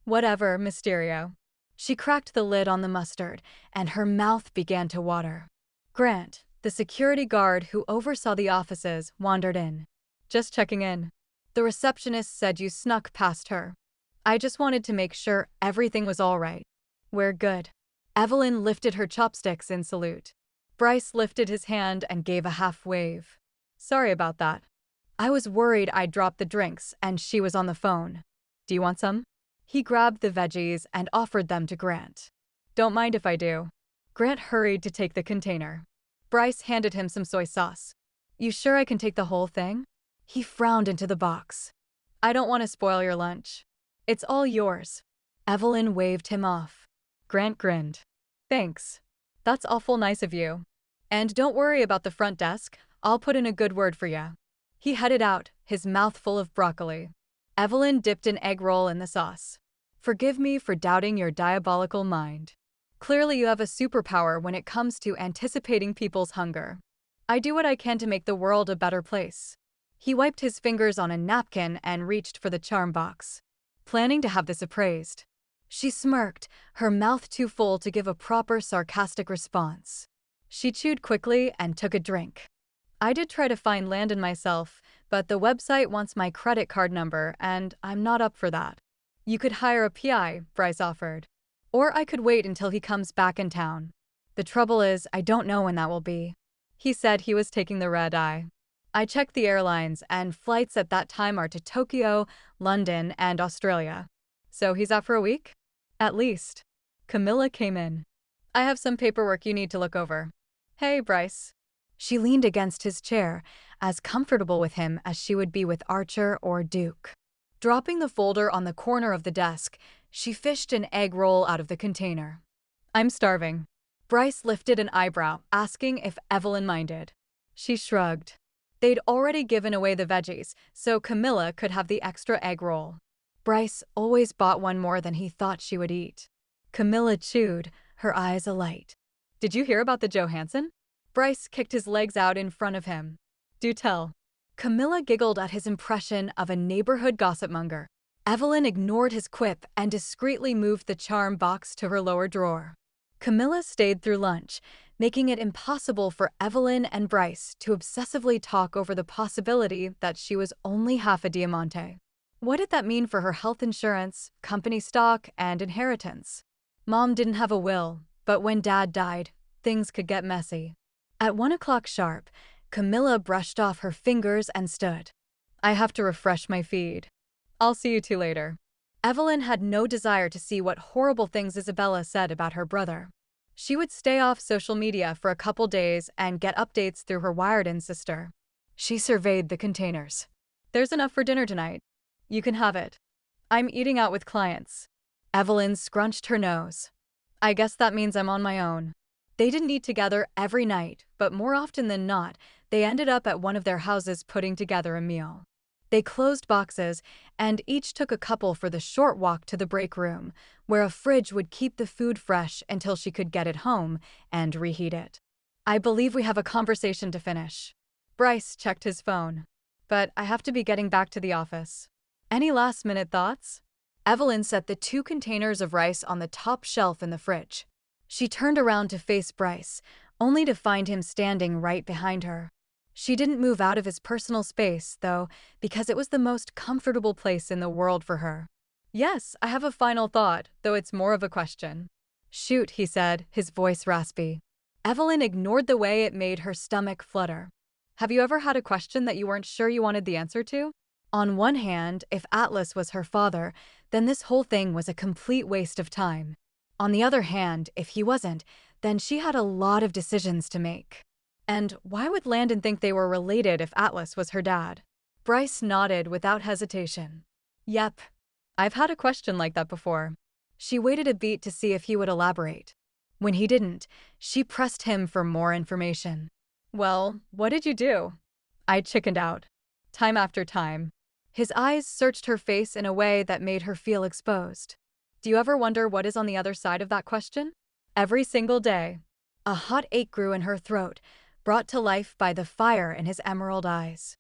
A: "Whatever, Mysterio." She cracked the lid on the mustard, and her mouth began to water. Grant, the security guard who oversaw the offices, wandered in. "Just checking in. The receptionist said you snuck past her. I just wanted to make sure everything was all right." "We're good." Evelyn lifted her chopsticks in salute. Bryce lifted his hand and gave a half wave. "Sorry about that. I was worried I'd dropped the drinks and she was on the phone. Do you want some?" He grabbed the veggies and offered them to Grant. "Don't mind if I do." Grant hurried to take the container. Bryce handed him some soy sauce. "You sure I can take the whole thing?" He frowned into the box. "I don't want to spoil your lunch. It's all yours." Evelyn waved him off. Grant grinned. "Thanks. That's awful nice of you. And don't worry about the front desk, I'll put in a good word for you." He headed out, his mouth full of broccoli. Evelyn dipped an egg roll in the sauce. "Forgive me for doubting your diabolical mind. Clearly you have a superpower when it comes to anticipating people's hunger. I do what I can to make the world a better place." He wiped his fingers on a napkin and reached for the charm box, planning to have this appraised. She smirked, her mouth too full to give a proper sarcastic response. She chewed quickly and took a drink. "I did try to find Landon myself, but the website wants my credit card number and I'm not up for that." "You could hire a PI, Bryce offered. Or I could wait until he comes back in town. The trouble is, I don't know when that will be." He said he was taking the red eye. "I checked the airlines and flights at that time are to Tokyo, London, and Australia. So he's out for a week? At least." Camilla came in. "I have some paperwork you need to look over." "Hey, Bryce." She leaned against his chair, as comfortable with him as she would be with Archer or Duke. Dropping the folder on the corner of the desk, she fished an egg roll out of the container. "I'm starving." Bryce lifted an eyebrow, asking if Evelyn minded. She shrugged. They'd already given away the veggies, so Camilla could have the extra egg roll. Bryce always bought one more than he thought she would eat. Camilla chewed, her eyes alight. "Did you hear about the Johansson?" Bryce kicked his legs out in front of him. "Do tell." Camilla giggled at his impression of a neighborhood gossipmonger. Evelyn ignored his quip and discreetly moved the charm box to her lower drawer. Camilla stayed through lunch, making it impossible for Evelyn and Bryce to obsessively talk over the possibility that she was only half a Diamante. What did that mean for her health insurance, company stock, and inheritance? Mom didn't have a will, but when Dad died, things could get messy. At 1 o'clock sharp, Camilla brushed off her fingers and stood. "I have to refresh my feed. I'll see you two later." Evelyn had no desire to see what horrible things Isabella said about her brother. She would stay off social media for a couple days and get updates through her wired-in sister. She surveyed the containers. "There's enough for dinner tonight. You can have it. I'm eating out with clients." Evelyn scrunched her nose. "I guess that means I'm on my own." They didn't eat together every night, but more often than not, they ended up at one of their houses putting together a meal. They closed boxes, and each took a couple for the short walk to the break room, where a fridge would keep the food fresh until she could get it home and reheat it. "I believe we have a conversation to finish." Bryce checked his phone. "But I have to be getting back to the office. Any last-minute thoughts?" Evelyn set the 2 containers of rice on the top shelf in the fridge. She turned around to face Bryce, only to find him standing right behind her. She didn't move out of his personal space, though, because it was the most comfortable place in the world for her. "Yes, I have a final thought, though it's more of a question." "Shoot," he said, his voice raspy. Evelyn ignored the way it made her stomach flutter. "Have you ever had a question that you weren't sure you wanted the answer to?" On one hand, if Atlas was her father, then this whole thing was a complete waste of time. On the other hand, if he wasn't, then she had a lot of decisions to make. And why would Landon think they were related if Atlas was her dad? Bryce nodded without hesitation. "Yep. I've had a question like that before." She waited a beat to see if he would elaborate. When he didn't, she pressed him for more information. "Well, what did you do?" I chickened out. Time after time. His eyes searched her face in a way that made her feel exposed. Do you ever wonder what is on the other side of that question? Every single day. A hot ache grew in her throat, brought to life by the fire in his emerald eyes.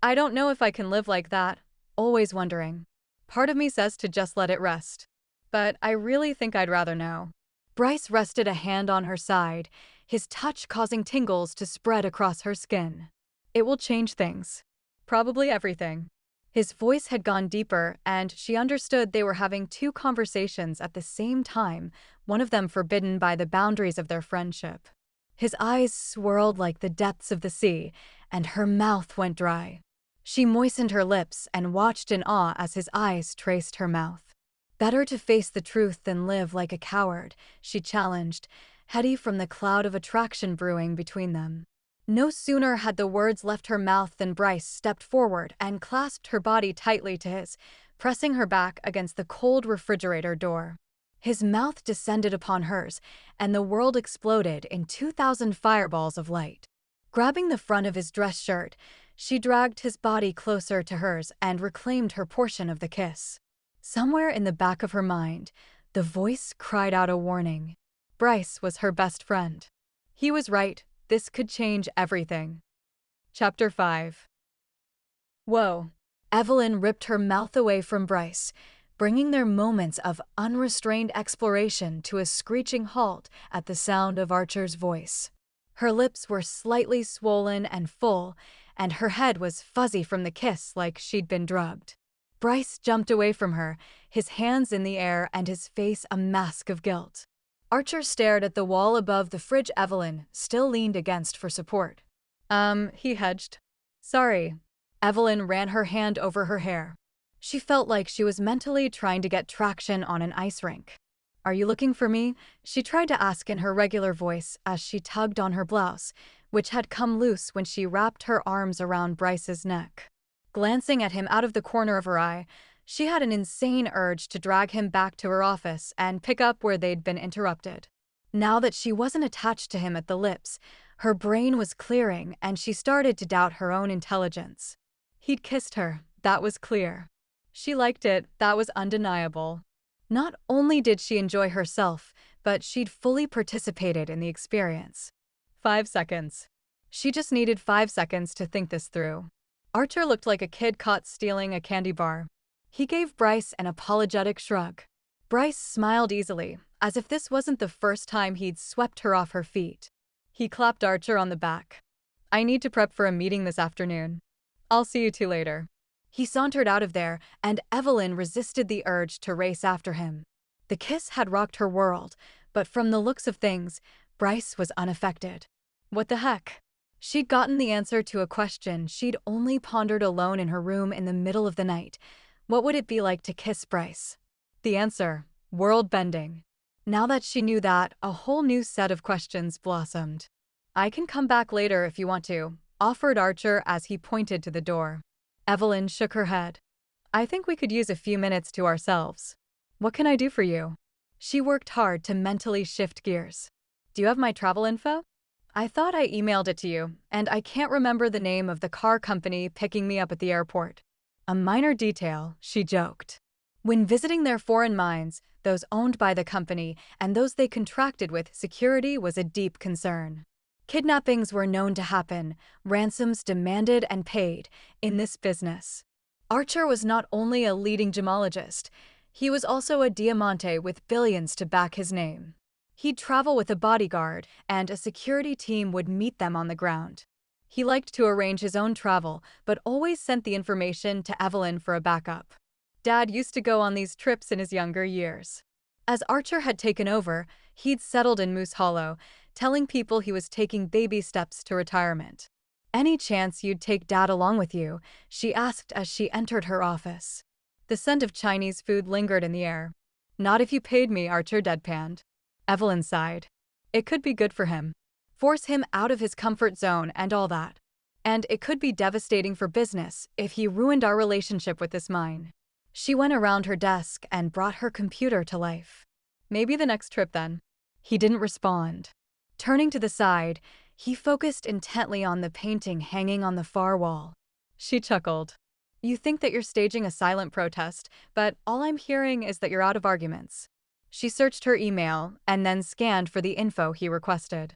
A: I don't know if I can live like that, always wondering. Part of me says to just let it rest. But I really think I'd rather know. Bryce rested a hand on her side, his touch causing tingles to spread across her skin. It will change things. Probably everything. His voice had gone deeper, and she understood they were having two conversations at the same time, one of them forbidden by the boundaries of their friendship. His eyes swirled like the depths of the sea, and her mouth went dry. She moistened her lips and watched in awe as his eyes traced her mouth. Better to face the truth than live like a coward, she challenged, heady from the cloud of attraction brewing between them. No sooner had the words left her mouth than Bryce stepped forward and clasped her body tightly to his, pressing her back against the cold refrigerator door. His mouth descended upon hers, and the world exploded in 2,000 fireballs of light. Grabbing the front of his dress shirt, she dragged his body closer to hers and reclaimed her portion of the kiss. Somewhere in the back of her mind, the voice cried out a warning. Bryce was her best friend. He was right. This could change everything. Chapter 5. Whoa. Evelyn ripped her mouth away from Bryce, bringing their moments of unrestrained exploration to a screeching halt at the sound of Archer's voice. Her lips were slightly swollen and full, and her head was fuzzy from the kiss like she'd been drugged. Bryce jumped away from her, his hands in the air and his face a mask of guilt. Archer stared at the wall above the fridge Evelyn still leaned against for support. He hedged. Sorry. Evelyn ran her hand over her hair. She felt like she was mentally trying to get traction on an ice rink. Are you looking for me? She tried to ask in her regular voice as she tugged on her blouse, which had come loose when she wrapped her arms around Bryce's neck. Glancing at him out of the corner of her eye, she had an insane urge to drag him back to her office and pick up where they'd been interrupted. Now that she wasn't attached to him at the lips, her brain was clearing and she started to doubt her own intelligence. He'd kissed her, that was clear. She liked it, that was undeniable. Not only did she enjoy herself, but she'd fully participated in the experience. 5 seconds. She just needed 5 seconds to think this through. Archer looked like a kid caught stealing a candy bar. He gave Bryce an apologetic shrug. Bryce smiled easily, as if this wasn't the first time he'd swept her off her feet. He clapped Archer on the back. I need to prep for a meeting this afternoon. I'll see you two later. He sauntered out of there, and Evelyn resisted the urge to race after him. The kiss had rocked her world, but from the looks of things, Bryce was unaffected. What the heck? She'd gotten the answer to a question she'd only pondered alone in her room in the middle of the night. What would it be like to kiss Bryce? The answer: world-bending. Now that she knew that, a whole new set of questions blossomed. I can come back later if you want to, offered Archer as he pointed to the door. Evelyn shook her head. I think we could use a few minutes to ourselves. What can I do for you? She worked hard to mentally shift gears. Do you have my travel info? I thought I emailed it to you, and I can't remember the name of the car company picking me up at the airport. A minor detail, she joked. When visiting their foreign mines, those owned by the company and those they contracted with, security was a deep concern. Kidnappings were known to happen, ransoms demanded and paid, in this business. Archer was not only a leading gemologist, he was also a Diamante with billions to back his name. He'd travel with a bodyguard, and a security team would meet them on the ground. He liked to arrange his own travel, but always sent the information to Evelyn for a backup. Dad used to go on these trips in his younger years. As Archer had taken over, he'd settled in Moose Hollow, telling people he was taking baby steps to retirement. Any chance you'd take Dad along with you? She asked as she entered her office. The scent of Chinese food lingered in the air. Not if you paid me, Archer deadpanned. Evelyn sighed. It could be good for him. Force him out of his comfort zone and all that. And it could be devastating for business if he ruined our relationship with this mine. She went around her desk and brought her computer to life. Maybe the next trip then. He didn't respond. Turning to the side, he focused intently on the painting hanging on the far wall. She chuckled. You think that you're staging a silent protest, but all I'm hearing is that you're out of arguments. She searched her email and then scanned for the info he requested.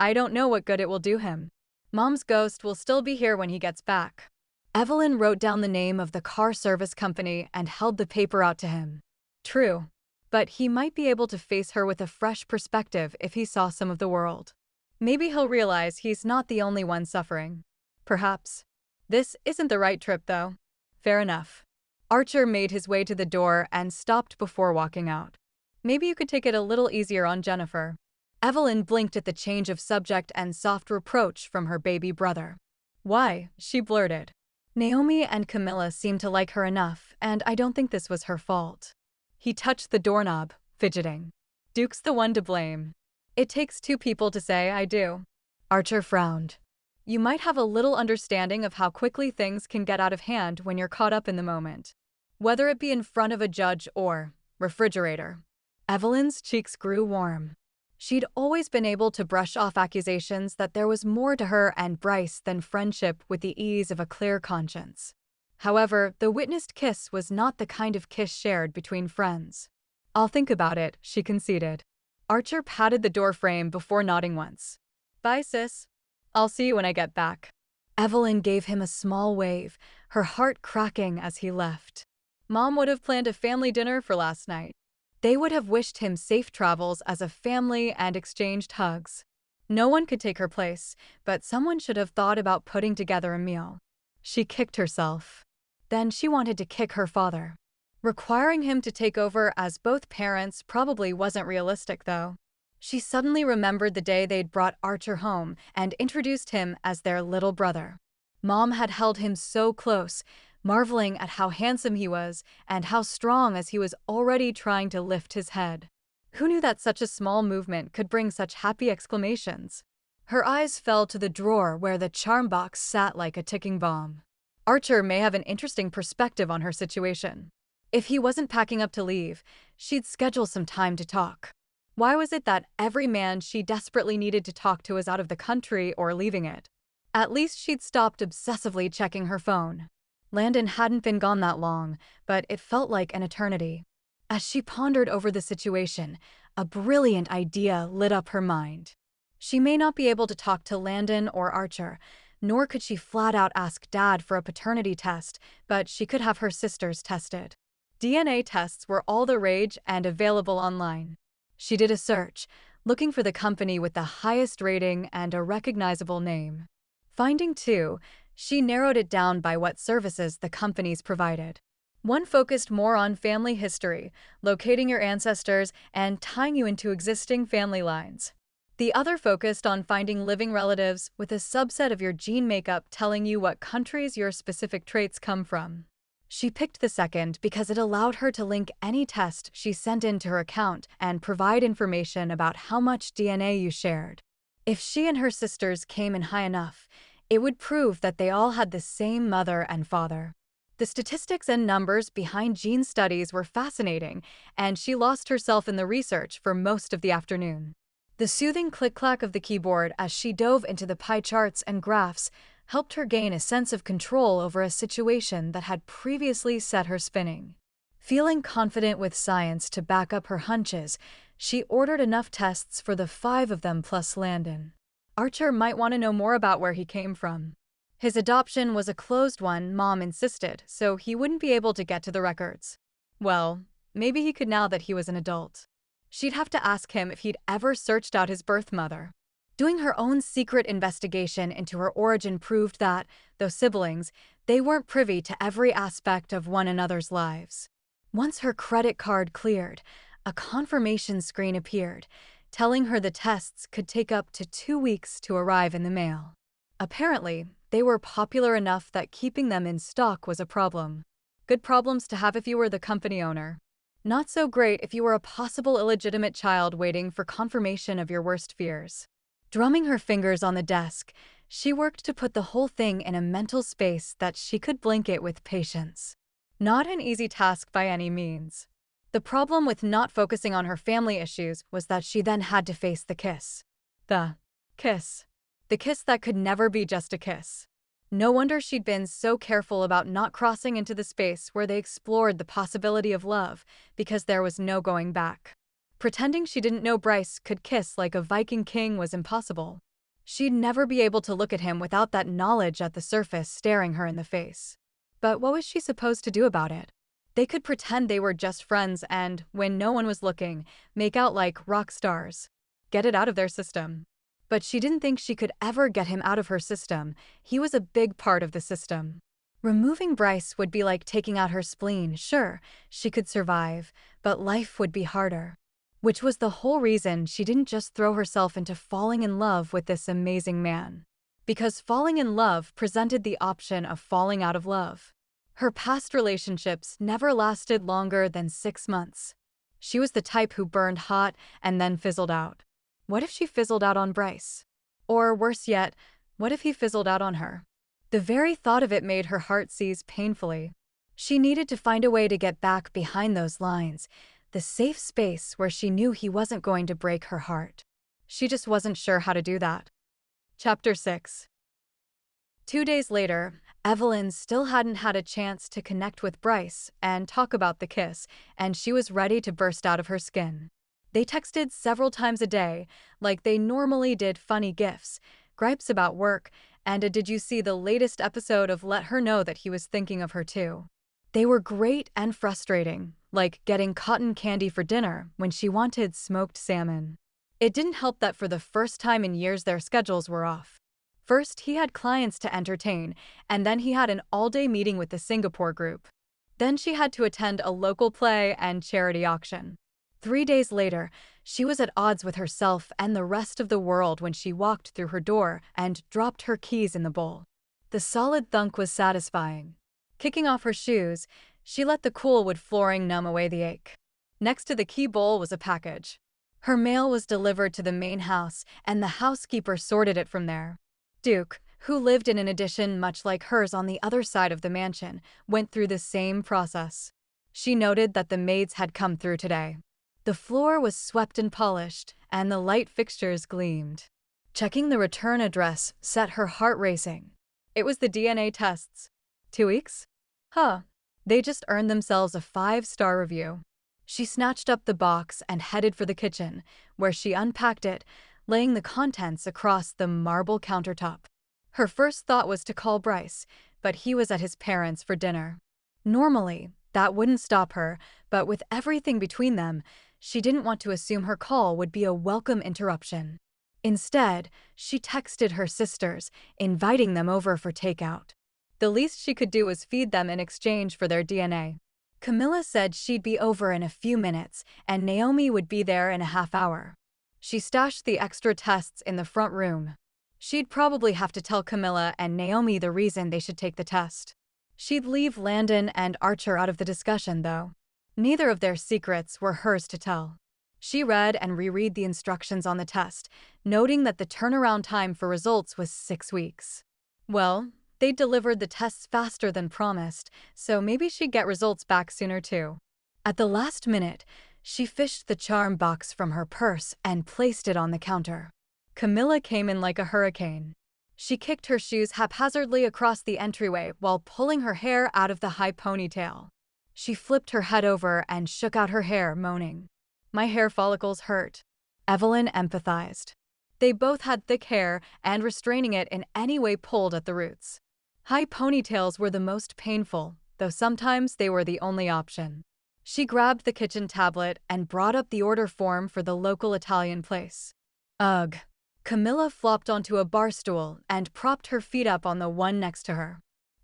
A: I don't know what good it will do him. Mom's ghost will still be here when he gets back. Evelyn wrote down the name of the car service company and held the paper out to him. True, but he might be able to face her with a fresh perspective if he saw some of the world. Maybe he'll realize he's not the only one suffering. Perhaps. This isn't the right trip, though. Fair enough. Archer made his way to the door and stopped before walking out. Maybe you could take it a little easier on Jennifer. Evelyn blinked at the change of subject and soft reproach from her baby brother. Why? She blurted. Naomi and Camilla seemed to like her enough, and I don't think this was her fault. He touched the doorknob, fidgeting. Duke's the one to blame. It takes two people to say I do. Archer frowned. You might have a little understanding of how quickly things can get out of hand when you're caught up in the moment. Whether it be in front of a judge or refrigerator. Evelyn's cheeks grew warm. She'd always been able to brush off accusations that there was more to her and Bryce than friendship with the ease of a clear conscience. However, the witnessed kiss was not the kind of kiss shared between friends. I'll think about it, she conceded. Archer patted the doorframe before nodding once. Bye, sis. I'll see you when I get back. Evelyn gave him a small wave, her heart cracking as he left. Mom would have planned a family dinner for last night. They would have wished him safe travels as a family and exchanged hugs. No one could take her place, but someone should have thought about putting together a meal. She kicked herself. Then she wanted to kick her father. Requiring him to take over as both parents probably wasn't realistic, though. She suddenly remembered the day they'd brought Archer home and introduced him as their little brother. Mom had held him so close, marveling at how handsome he was and how strong as he was already trying to lift his head. Who knew that such a small movement could bring such happy exclamations? Her eyes fell to the drawer where the charm box sat like a ticking bomb. Archer may have an interesting perspective on her situation. If he wasn't packing up to leave, she'd schedule some time to talk. Why was it that every man she desperately needed to talk to was out of the country or leaving it? At least she'd stopped obsessively checking her phone. Landon hadn't been gone that long, but it felt like an eternity. As she pondered over the situation, a brilliant idea lit up her mind. She may not be able to talk to Landon or Archer, nor could she flat out ask Dad for a paternity test, but she could have her sisters tested. DNA tests were all the rage and available online. She did a search, looking for the company with the highest rating and a recognizable name. Finding two, she narrowed it down by what services the companies provided. One focused more on family history, locating your ancestors and tying you into existing family lines. The other focused on finding living relatives with a subset of your gene makeup telling you what countries your specific traits come from. She picked the second because it allowed her to link any test she sent into her account and provide information about how much DNA you shared. If she and her sisters came in high enough, it would prove that they all had the same mother and father. The statistics and numbers behind gene studies were fascinating, and she lost herself in the research for most of the afternoon. The soothing click-clack of the keyboard as she dove into the pie charts and graphs helped her gain a sense of control over a situation that had previously set her spinning. Feeling confident with science to back up her hunches, she ordered enough tests for the 5 of them plus Landon. Archer might want to know more about where he came from. His adoption was a closed one, Mom insisted, so he wouldn't be able to get to the records. Well, maybe he could now that he was an adult. She'd have to ask him if he'd ever searched out his birth mother. Doing her own secret investigation into her origin proved that, though siblings, they weren't privy to every aspect of one another's lives. Once her credit card cleared, a confirmation screen appeared, telling her the tests could take up to 2 weeks to arrive in the mail. Apparently, they were popular enough that keeping them in stock was a problem. Good problems to have if you were the company owner. Not so great if you were a possible illegitimate child waiting for confirmation of your worst fears. Drumming her fingers on the desk, she worked to put the whole thing in a mental space that she could blink it with patience. Not an easy task by any means. The problem with not focusing on her family issues was that she then had to face the kiss. The kiss. The kiss that could never be just a kiss. No wonder she'd been so careful about not crossing into the space where they explored the possibility of love, because there was no going back. Pretending she didn't know Bryce could kiss like a Viking king was impossible. She'd never be able to look at him without that knowledge at the surface staring her in the face. But what was she supposed to do about it? They could pretend they were just friends and, when no one was looking, make out like rock stars. Get it out of their system. But she didn't think she could ever get him out of her system. He was a big part of the system. Removing Bryce would be like taking out her spleen. Sure, she could survive, but life would be harder. Which was the whole reason she didn't just throw herself into falling in love with this amazing man. Because falling in love presented the option of falling out of love. Her past relationships never lasted longer than 6 months. She was the type who burned hot and then fizzled out. What if she fizzled out on Bryce? Or worse yet, what if he fizzled out on her? The very thought of it made her heart seize painfully. She needed to find a way to get back behind those lines, the safe space where she knew he wasn't going to break her heart. She just wasn't sure how to do that. Chapter 6. 2 days later, Evelyn still hadn't had a chance to connect with Bryce and talk about the kiss, and she was ready to burst out of her skin. They texted several times a day, like they normally did, funny gifs, gripes about work, and a "did you see the latest episode" of let her know that he was thinking of her too. They were great and frustrating, like getting cotton candy for dinner when she wanted smoked salmon. It didn't help that for the first time in years their schedules were off. First, he had clients to entertain, and then he had an all-day meeting with the Singapore group. Then she had to attend a local play and charity auction. 3 days later, she was at odds with herself and the rest of the world when she walked through her door and dropped her keys in the bowl. The solid thunk was satisfying. Kicking off her shoes, she let the cool wood flooring numb away the ache. Next to the key bowl was a package. Her mail was delivered to the main house, and the housekeeper sorted it from there. Duke, who lived in an addition much like hers on the other side of the mansion, went through the same process. She noted that the maids had come through today. The floor was swept and polished, and the light fixtures gleamed. Checking the return address set her heart racing. It was the DNA tests. 2 weeks? Huh. They just earned themselves a 5-star review. She snatched up the box and headed for the kitchen, where she unpacked it, laying the contents across the marble countertop. Her first thought was to call Bryce, but he was at his parents' for dinner. Normally, that wouldn't stop her, but with everything between them, she didn't want to assume her call would be a welcome interruption. Instead, she texted her sisters, inviting them over for takeout. The least she could do was feed them in exchange for their DNA. Camilla said she'd be over in a few minutes, and Naomi would be there in a half hour. She stashed the extra tests in the front room. She'd probably have to tell Camilla and Naomi the reason they should take the test. She'd leave Landon and Archer out of the discussion, though. Neither of their secrets were hers to tell. She read and reread the instructions on the test, noting that the turnaround time for results was 6 weeks. Well, they delivered the tests faster than promised, so maybe she'd get results back sooner too. At the last minute, she fished the charm box from her purse and placed it on the counter. Camilla came in like a hurricane. She kicked her shoes haphazardly across the entryway while pulling her hair out of the high ponytail. She flipped her head over and shook out her hair, moaning. "My hair follicles hurt." Evelyn empathized. They both had thick hair, and restraining it in any way pulled at the roots. High ponytails were the most painful, though sometimes they were the only option. She grabbed the kitchen tablet and brought up the order form for the local Italian place. Ugh. Camilla flopped onto a bar stool and propped her feet up on the one next to her.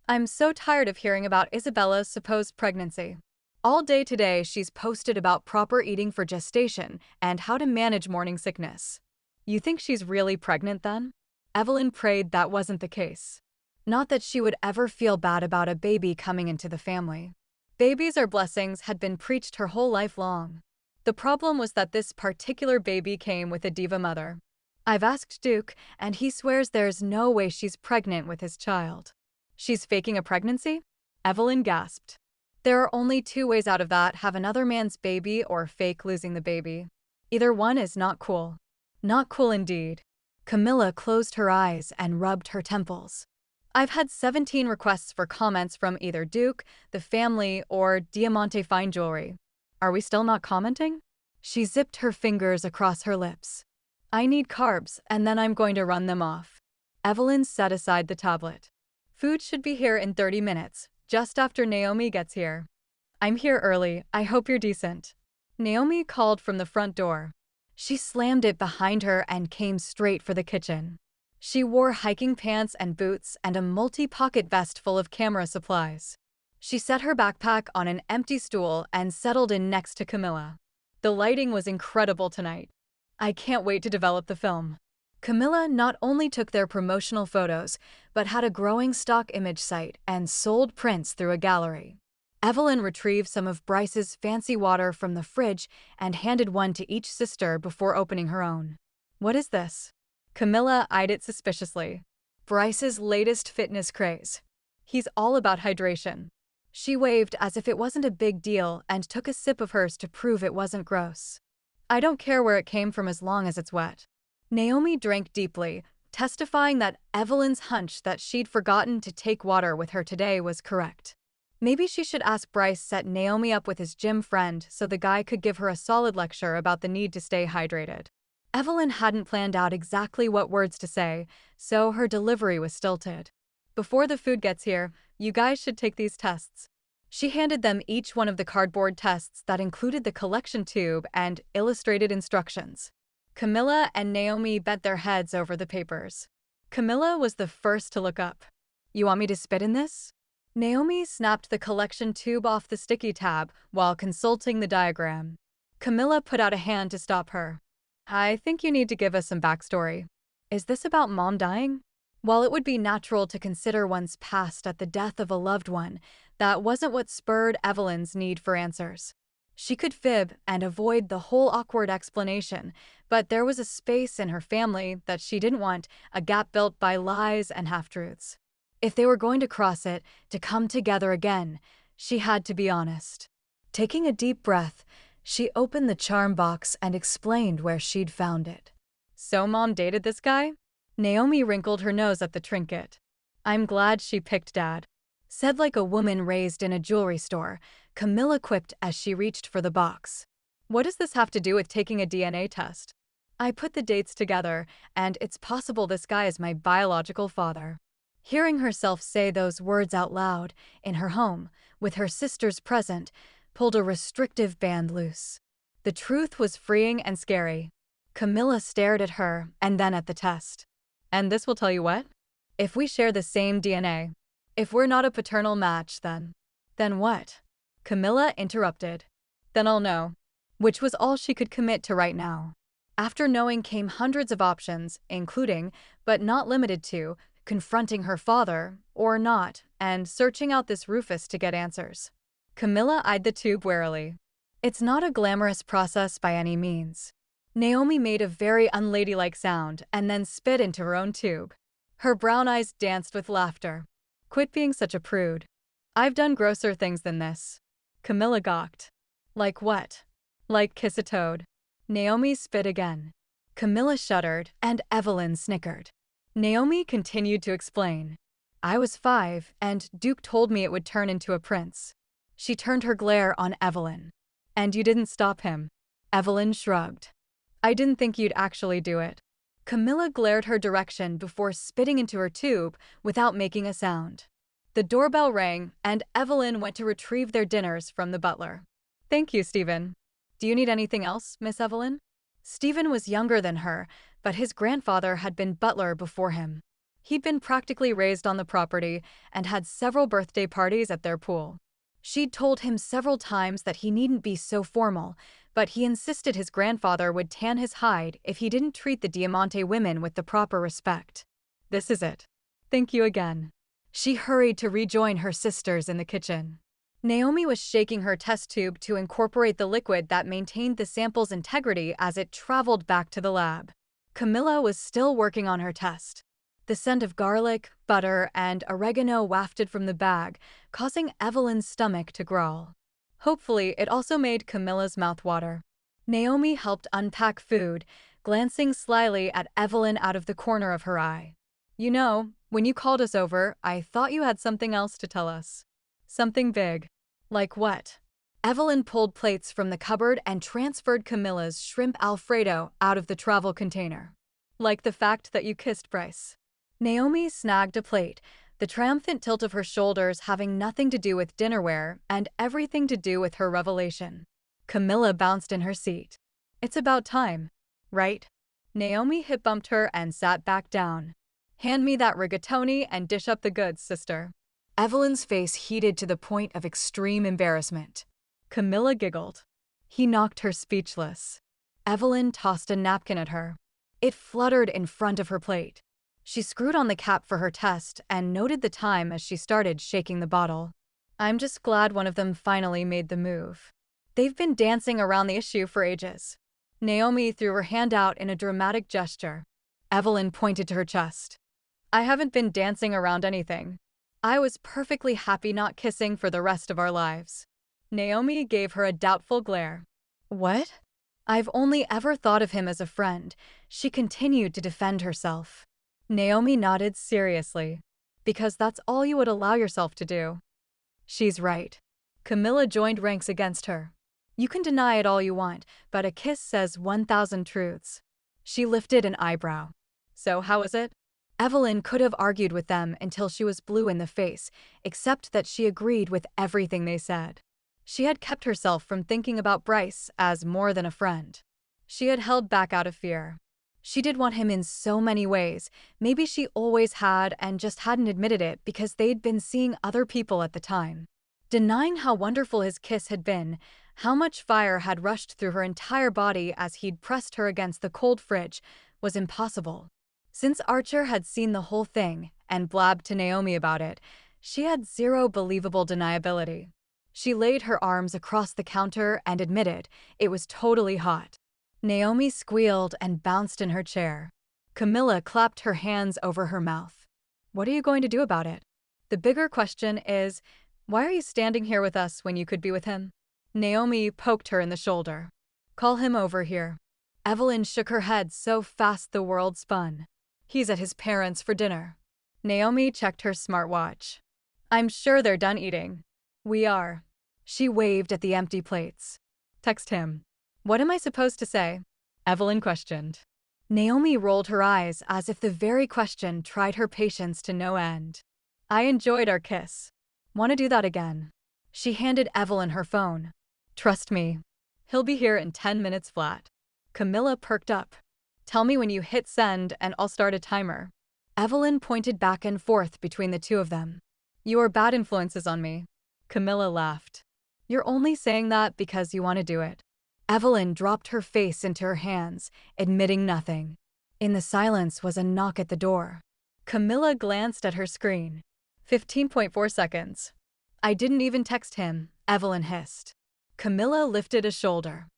A: "I'm so tired of hearing about Isabella's supposed pregnancy. All day today she's posted about proper eating for gestation and how to manage morning sickness. You think she's really pregnant then?" Evelyn prayed that wasn't the case. Not that she would ever feel bad about a baby coming into the family. Babies are blessings had been preached her whole life long. The problem was that this particular baby came with a diva mother. "I've asked Duke, and he swears there's no way she's pregnant with his child." "She's faking a pregnancy?" Evelyn gasped. There are only two ways out of that: have another man's baby or fake losing the baby. Either one is not cool. Not cool indeed. Camilla closed her eyes and rubbed her temples. I've had 17 requests for comments from either Duke, the family, or Diamante fine jewelry. Are we still not commenting? She zipped her fingers across her lips. I need carbs, and then I'm going to run them off. Evelyn set aside the tablet. Food should be here in 30 minutes, just after Naomi gets here. I'm here early, I hope you're decent. Naomi called from the front door. She slammed it behind her and came straight for the kitchen. She wore hiking pants and boots and a multi-pocket vest full of camera supplies. She set her backpack on an empty stool and settled in next to Camilla. The lighting was incredible tonight. I can't wait to develop the film. Camilla not only took their promotional photos, but had a growing stock image site and sold prints through a gallery. Evelyn retrieved some of Bryce's fancy water from the fridge and handed one to each sister before opening her own. What is this? Camilla eyed it suspiciously. Bryce's latest fitness craze. He's all about hydration. She waved as if it wasn't a big deal and took a sip of hers to prove it wasn't gross. I don't care where it came from as long as it's wet. Naomi drank deeply, testifying that Evelyn's hunch that she'd forgotten to take water with her today was correct. Maybe she should ask Bryce set Naomi up with his gym friend so the guy could give her a solid lecture about the need to stay hydrated. Evelyn hadn't planned out exactly what words to say, so her delivery was stilted. Before the food gets here, you guys should take these tests. She handed them each one of the cardboard tests that included the collection tube and illustrated instructions. Camilla and Naomi bent their heads over the papers. Camilla was the first to look up. You want me to spit in this? Naomi snapped the collection tube off the sticky tab while consulting the diagram. Camilla put out a hand to stop her. I think you need to give us some backstory. Is this about Mom dying? While it would be natural to consider one's past at the death of a loved one, that wasn't what spurred Evelyn's need for answers. She could fib and avoid the whole awkward explanation, but there was a space in her family that she didn't want, a gap built by lies and half-truths. If they were going to cross it, to come together again, she had to be honest. Taking a deep breath, she opened the charm box and explained where she'd found it. So Mom dated this guy? Naomi wrinkled her nose at the trinket. I'm glad she picked Dad. Said like a woman raised in a jewelry store, Camilla quipped as she reached for the box. What does this have to do with taking a DNA test? I put the dates together, and it's possible this guy is my biological father. Hearing herself say those words out loud, in her home, with her sisters present, pulled a restrictive band loose. The truth was freeing and scary. Camilla stared at her and then at the test. And this will tell you what? If we share the same DNA. If we're not a paternal match, then what? Camilla interrupted. Then I'll know. Which was all she could commit to right now. After knowing came hundreds of options, including, but not limited to, confronting her father, or not, and searching out this Rufus to get answers. Camilla eyed the tube warily. It's not a glamorous process by any means. Naomi made a very unladylike sound and then spit into her own tube. Her brown eyes danced with laughter. Quit being such a prude. I've done grosser things than this. Camilla gawked. Like what? Like kiss a toad. Naomi spit again. Camilla shuddered and Evelyn snickered. Naomi continued to explain. I was 5 and Duke told me it would turn into a prince. She turned her glare on Evelyn. And you didn't stop him. Evelyn shrugged. I didn't think you'd actually do it. Camilla glared her direction before spitting into her tube without making a sound. The doorbell rang and Evelyn went to retrieve their dinners from the butler. Thank you, Stephen. Do you need anything else, Miss Evelyn? Stephen was younger than her, but his grandfather had been butler before him. He'd been practically raised on the property and had several birthday parties at their pool. She'd told him several times that he needn't be so formal, but he insisted his grandfather would tan his hide if he didn't treat the Diamante women with the proper respect. This is it. Thank you again. She hurried to rejoin her sisters in the kitchen. Naomi was shaking her test tube to incorporate the liquid that maintained the sample's integrity as it traveled back to the lab. Camilla was still working on her test. The scent of garlic, butter, and oregano wafted from the bag, causing Evelyn's stomach to growl. Hopefully, it also made Camilla's mouth water. Naomi helped unpack food, glancing slyly at Evelyn out of the corner of her eye. You know, when you called us over, I thought you had something else to tell us. Something big. Like what? Evelyn pulled plates from the cupboard and transferred Camilla's shrimp Alfredo out of the travel container. Like the fact that you kissed Bryce. Naomi snagged a plate, the triumphant tilt of her shoulders having nothing to do with dinnerware and everything to do with her revelation. Camilla bounced in her seat. It's about time, right? Naomi hip-bumped her and sat back down. Hand me that rigatoni and dish up the goods, sister. Evelyn's face heated to the point of extreme embarrassment. Camilla giggled. He knocked her speechless. Evelyn tossed a napkin at her. It fluttered in front of her plate. She screwed on the cap for her test and noted the time as she started shaking the bottle. I'm just glad one of them finally made the move. They've been dancing around the issue for ages. Naomi threw her hand out in a dramatic gesture. Evelyn pointed to her chest. I haven't been dancing around anything. I was perfectly happy not kissing for the rest of our lives. Naomi gave her a doubtful glare. What? I've only ever thought of him as a friend. She continued to defend herself. Naomi nodded seriously. Because that's all you would allow yourself to do. She's right. Camilla joined ranks against her. You can deny it all you want, but a kiss says 1,000 truths. She lifted an eyebrow. So how is it? Evelyn could have argued with them until she was blue in the face, except that she agreed with everything they said. She had kept herself from thinking about Bryce as more than a friend. She had held back out of fear. She did want him in so many ways. Maybe she always had and just hadn't admitted it because they'd been seeing other people at the time. Denying how wonderful his kiss had been, how much fire had rushed through her entire body as he'd pressed her against the cold fridge, was impossible. Since Archer had seen the whole thing and blabbed to Naomi about it, she had zero believable deniability. She laid her arms across the counter and admitted it was totally hot. Naomi squealed and bounced in her chair. Camilla clapped her hands over her mouth. What are you going to do about it? The bigger question is, why are you standing here with us when you could be with him? Naomi poked her in the shoulder. Call him over here. Evelyn shook her head so fast the world spun. He's at his parents' for dinner. Naomi checked her smartwatch. I'm sure they're done eating. We are. She waved at the empty plates. Text him. What am I supposed to say? Evelyn questioned. Naomi rolled her eyes as if the very question tried her patience to no end. I enjoyed our kiss. Want to do that again? She handed Evelyn her phone. Trust me. He'll be here in 10 minutes flat. Camilla perked up. Tell me when you hit send and I'll start a timer. Evelyn pointed back and forth between the two of them. You are bad influences on me. Camilla laughed. You're only saying that because you want to do it. Evelyn dropped her face into her hands, admitting nothing. In the silence was a knock at the door. Camilla glanced at her screen. 15.4 seconds. I didn't even text him, Evelyn hissed. Camilla lifted a shoulder.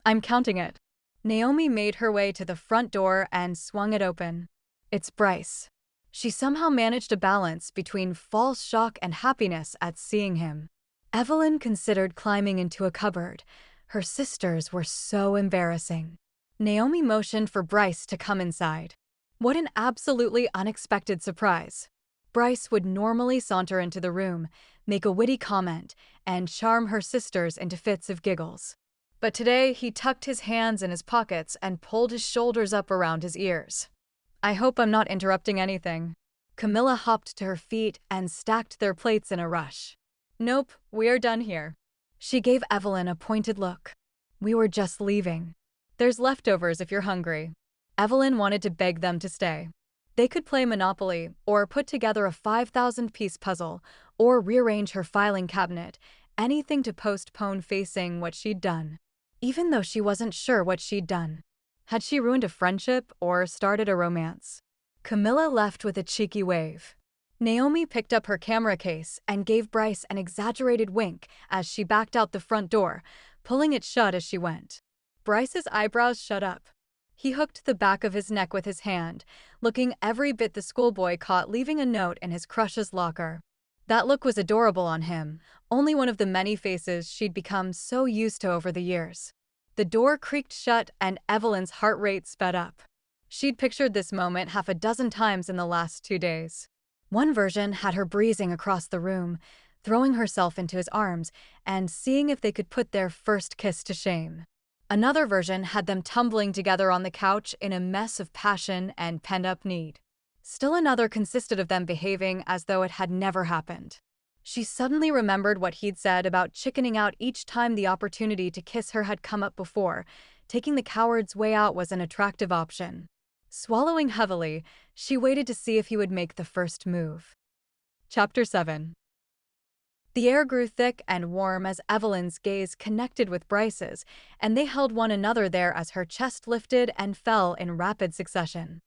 A: I'm counting it. Naomi made her way to the front door and swung it open. It's Bryce. She somehow managed a balance between false shock and happiness at seeing him. Evelyn considered climbing into a cupboard. Her sisters were so embarrassing. Naomi motioned for Bryce to come inside. What an absolutely unexpected surprise. Bryce would normally saunter into the room, make a witty comment, and charm her sisters into fits of giggles. But today he tucked his hands in his pockets and pulled his shoulders up around his ears. I hope I'm not interrupting anything. Camilla hopped to her feet and stacked their plates in a rush. Nope, we are done here. She gave Evelyn a pointed look. We were just leaving. There's leftovers if you're hungry. Evelyn wanted to beg them to stay. They could play Monopoly, or put together a 5,000-piece puzzle, or rearrange her filing cabinet, anything to postpone facing what she'd done. Even though she wasn't sure what she'd done. Had she ruined a friendship or started a romance? Camilla left with a cheeky wave. Naomi picked up her camera case and gave Bryce an exaggerated wink as she backed out the front door, pulling it shut as she went. Bryce's eyebrows shut up. He hooked the back of his neck with his hand, looking every bit the schoolboy caught leaving a note in his crush's locker. That look was adorable on him, only one of the many faces she'd become so used to over the years. The door creaked shut and Evelyn's heart rate sped up. She'd pictured this moment half a dozen times in the last 2 days. One version had her breezing across the room, throwing herself into his arms and seeing if they could put their first kiss to shame. Another version had them tumbling together on the couch in a mess of passion and pent-up need. Still another consisted of them behaving as though it had never happened. She suddenly remembered what he'd said about chickening out each time the opportunity to kiss her had come up before. Taking the coward's way out was an attractive option. Swallowing heavily, she waited to see if he would make the first move. Chapter 7. The air grew thick and warm as Evelyn's gaze connected with Bryce's, and they held one another there as her chest lifted and fell in rapid succession.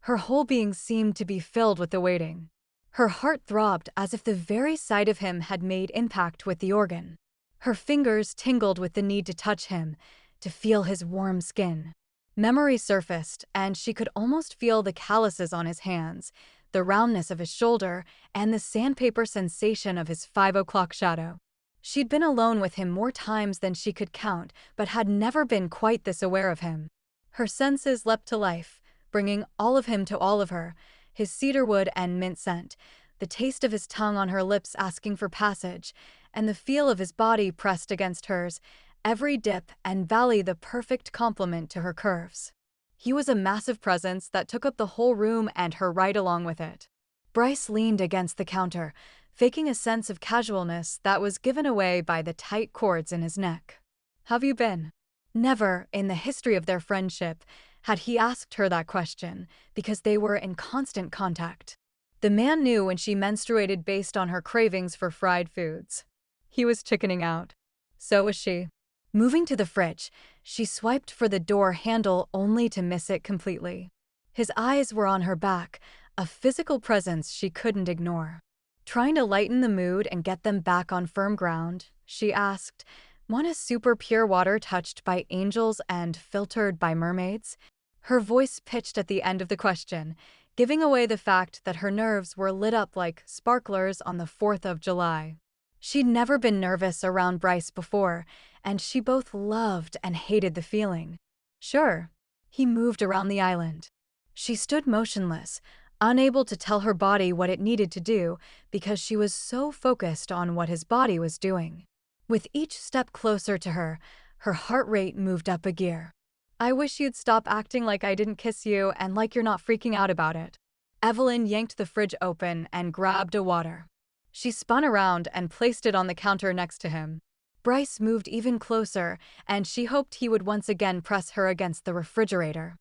A: Her whole being seemed to be filled with the waiting. Her heart throbbed as if the very sight of him had made impact with the organ. Her fingers tingled with the need to touch him, to feel his warm skin. Memory surfaced, and she could almost feel the calluses on his hands, the roundness of his shoulder, and the sandpaper sensation of his 5 o'clock shadow. She'd been alone with him more times than she could count, but had never been quite this aware of him. Her senses leapt to life, bringing all of him to all of her, his cedarwood and mint scent, the taste of his tongue on her lips asking for passage, and the feel of his body pressed against hers, every dip and valley the perfect complement to her curves. He was a massive presence that took up the whole room and her right along with it. Bryce leaned against the counter, faking a sense of casualness that was given away by the tight cords in his neck. "Have you been?" Never, in the history of their friendship, had he asked her that question, because they were in constant contact. The man knew when she menstruated based on her cravings for fried foods. He was chickening out. So was she. Moving to the fridge, she swiped for the door handle only to miss it completely. His eyes were on her back, a physical presence she couldn't ignore. Trying to lighten the mood and get them back on firm ground, she asked, "Want a super pure water touched by angels and filtered by mermaids?" Her voice pitched at the end of the question, giving away the fact that her nerves were lit up like sparklers on the 4th of July. She'd never been nervous around Bryce before, and she both loved and hated the feeling. Sure. He moved around the island. She stood motionless, unable to tell her body what it needed to do because she was so focused on what his body was doing. With each step closer to her, her heart rate moved up a gear. "I wish you'd stop acting like I didn't kiss you and like you're not freaking out about it." Evelyn yanked the fridge open and grabbed a water. She spun around and placed it on the counter next to him. Bryce moved even closer, and she hoped he would once again press her against the refrigerator.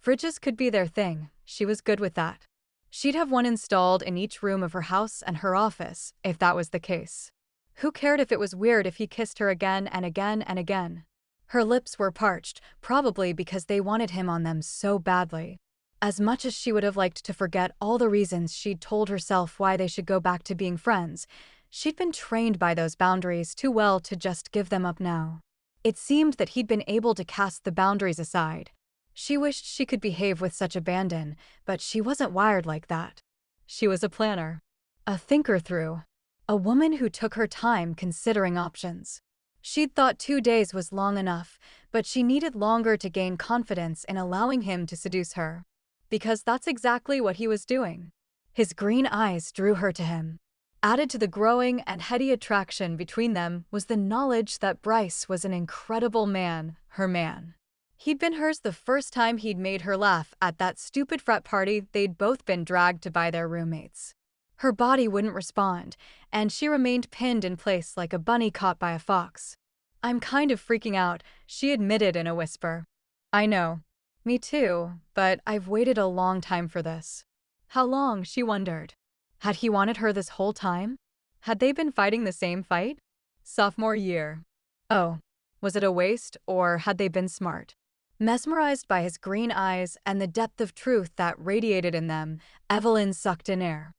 A: Fridges could be their thing. She was good with that. She'd have one installed in each room of her house and her office, if that was the case. Who cared if it was weird if he kissed her again and again and again? Her lips were parched, probably because they wanted him on them so badly. As much as she would have liked to forget all the reasons she'd told herself why they should go back to being friends, she'd been trained by those boundaries too well to just give them up now. It seemed that he'd been able to cast the boundaries aside. She wished she could behave with such abandon, but she wasn't wired like that. She was a planner, a thinker through, a woman who took her time considering options. She'd thought 2 days was long enough, but she needed longer to gain confidence in allowing him to seduce her. Because that's exactly what he was doing. His green eyes drew her to him. Added to the growing and heady attraction between them was the knowledge that Bryce was an incredible man, her man. He'd been hers the first time he'd made her laugh at that stupid frat party they'd both been dragged to by their roommates. Her body wouldn't respond, and she remained pinned in place like a bunny caught by a fox. "I'm kind of freaking out," she admitted in a whisper. "I know. Me too, but I've waited a long time for this." How long, she wondered. Had he wanted her this whole time? Had they been fighting the same fight? Sophomore year. Oh, was it a waste, or had they been smart? Mesmerized by his green eyes and the depth of truth that radiated in them, Evelyn sucked in air.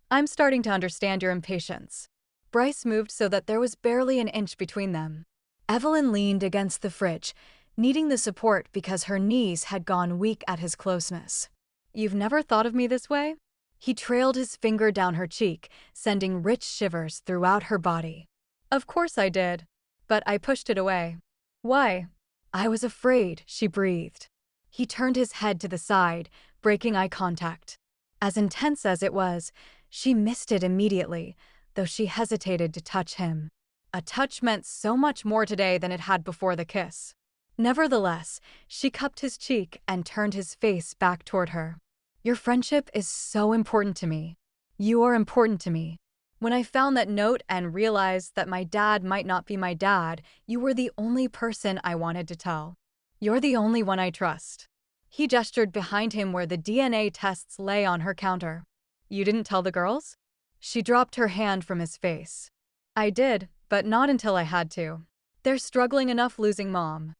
A: "I'm starting to understand your impatience." Bryce moved so that there was barely an inch between them. Evelyn leaned against the fridge, needing the support because her knees had gone weak at his closeness. "You've never thought of me this way?" He trailed his finger down her cheek, sending rich shivers throughout her body. "Of course I did, but I pushed it away." "Why?" "I was afraid," she breathed. He turned his head to the side, breaking eye contact. As intense as it was, she missed it immediately, though she hesitated to touch him. A touch meant so much more today than it had before the kiss. Nevertheless, she cupped his cheek and turned his face back toward her. "Your friendship is so important to me. You are important to me. When I found that note and realized that my dad might not be my dad, you were the only person I wanted to tell. You're the only one I trust." He gestured behind him where the DNA tests lay on her counter. "You didn't tell the girls?" She dropped her hand from his face. "I did, but not until I had to. They're struggling enough losing Mom.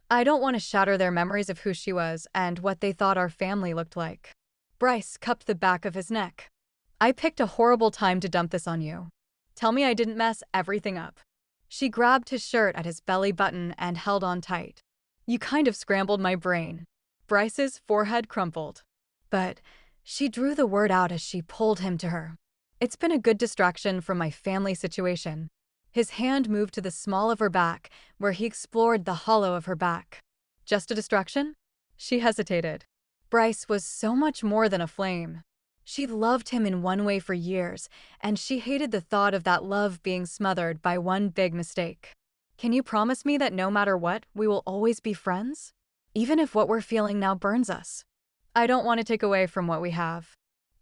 A: I don't want to shatter their memories of who she was and what they thought our family looked like." Bryce cupped the back of his neck. "I picked a horrible time to dump this on you. Tell me I didn't mess everything up." She grabbed his shirt at his belly button and held on tight. "You kind of scrambled my brain." Bryce's forehead crumpled. "But," she drew the word out as she pulled him to her, "it's been a good distraction from my family situation." His hand moved to the small of her back, where he explored the hollow of her back. "Just a distraction?" She hesitated. Bryce was so much more than a flame. She'd loved him in one way for years, and she hated the thought of that love being smothered by one big mistake. "Can you promise me that no matter what, we will always be friends? Even if what we're feeling now burns us?" "I don't want to take away from what we have.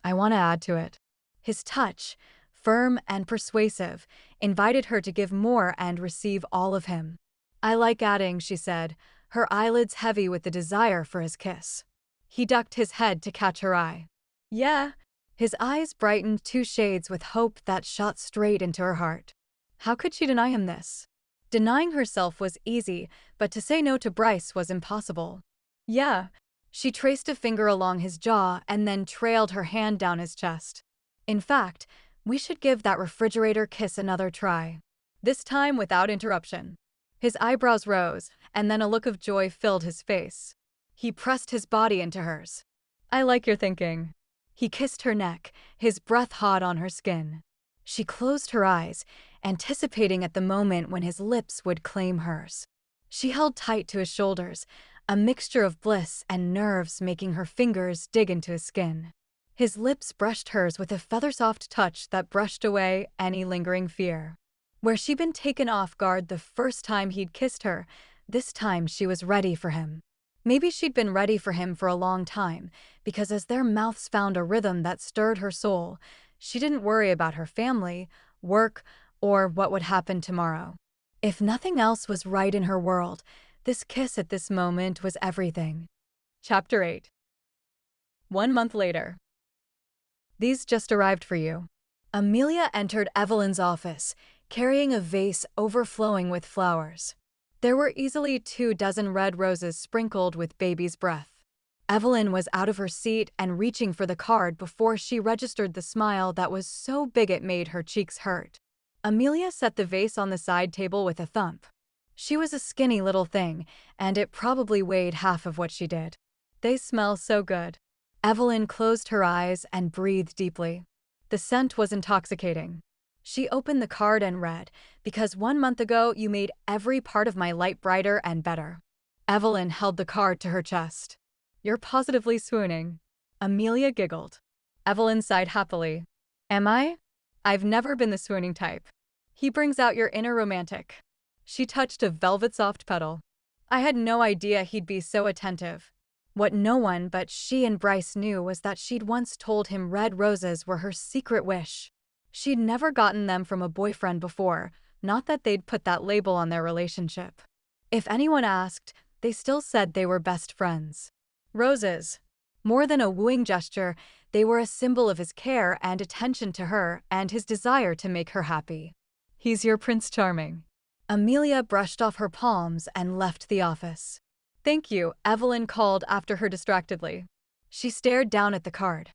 A: I want to add to it." His touch, firm and persuasive, invited her to give more and receive all of him. "I like adding," she said, her eyelids heavy with the desire for his kiss. He ducked his head to catch her eye. "Yeah." His eyes brightened 2 shades with hope that shot straight into her heart. How could she deny him this? Denying herself was easy, but to say no to Bryce was impossible. "Yeah." She traced a finger along his jaw and then trailed her hand down his chest. "In fact, we should give that refrigerator kiss another try. This time without interruption." His eyebrows rose, and then a look of joy filled his face. He pressed his body into hers. "I like your thinking." He kissed her neck, his breath hot on her skin. She closed her eyes, anticipating at the moment when his lips would claim hers. She held tight to his shoulders, a mixture of bliss and nerves making her fingers dig into his skin. His lips brushed hers with a feather-soft touch that brushed away any lingering fear. Where she'd been taken off guard the first time he'd kissed her, this time she was ready for him. Maybe she'd been ready for him for a long time, because as their mouths found a rhythm that stirred her soul, she didn't worry about her family, work, or what would happen tomorrow. If nothing else was right in her world, this kiss at this moment was everything. Chapter 8. 1 month later. "These just arrived for you." Amelia entered Evelyn's office, carrying a vase overflowing with flowers. There were easily 24 red roses sprinkled with baby's breath. Evelyn was out of her seat and reaching for the card before she registered the smile that was so big it made her cheeks hurt. Amelia set the vase on the side table with a thump. She was a skinny little thing, and it probably weighed half of what she did. "They smell so good." Evelyn closed her eyes and breathed deeply. The scent was intoxicating. She opened the card and read, "Because 1 month ago you made every part of my life brighter and better." Evelyn held the card to her chest. "You're positively swooning." Amelia giggled. Evelyn sighed happily. "Am I? I've never been the swooning type. He brings out your inner romantic." She touched a velvet-soft petal. "I had no idea he'd be so attentive." What no one but she and Bryce knew was that she'd once told him red roses were her secret wish. She'd never gotten them from a boyfriend before, not that they'd put that label on their relationship. If anyone asked, they still said they were best friends. Roses. More than a wooing gesture, they were a symbol of his care and attention to her and his desire to make her happy. "He's your Prince Charming." Amelia brushed off her palms and left the office. "Thank you," Evelyn called after her distractedly. She stared down at the card.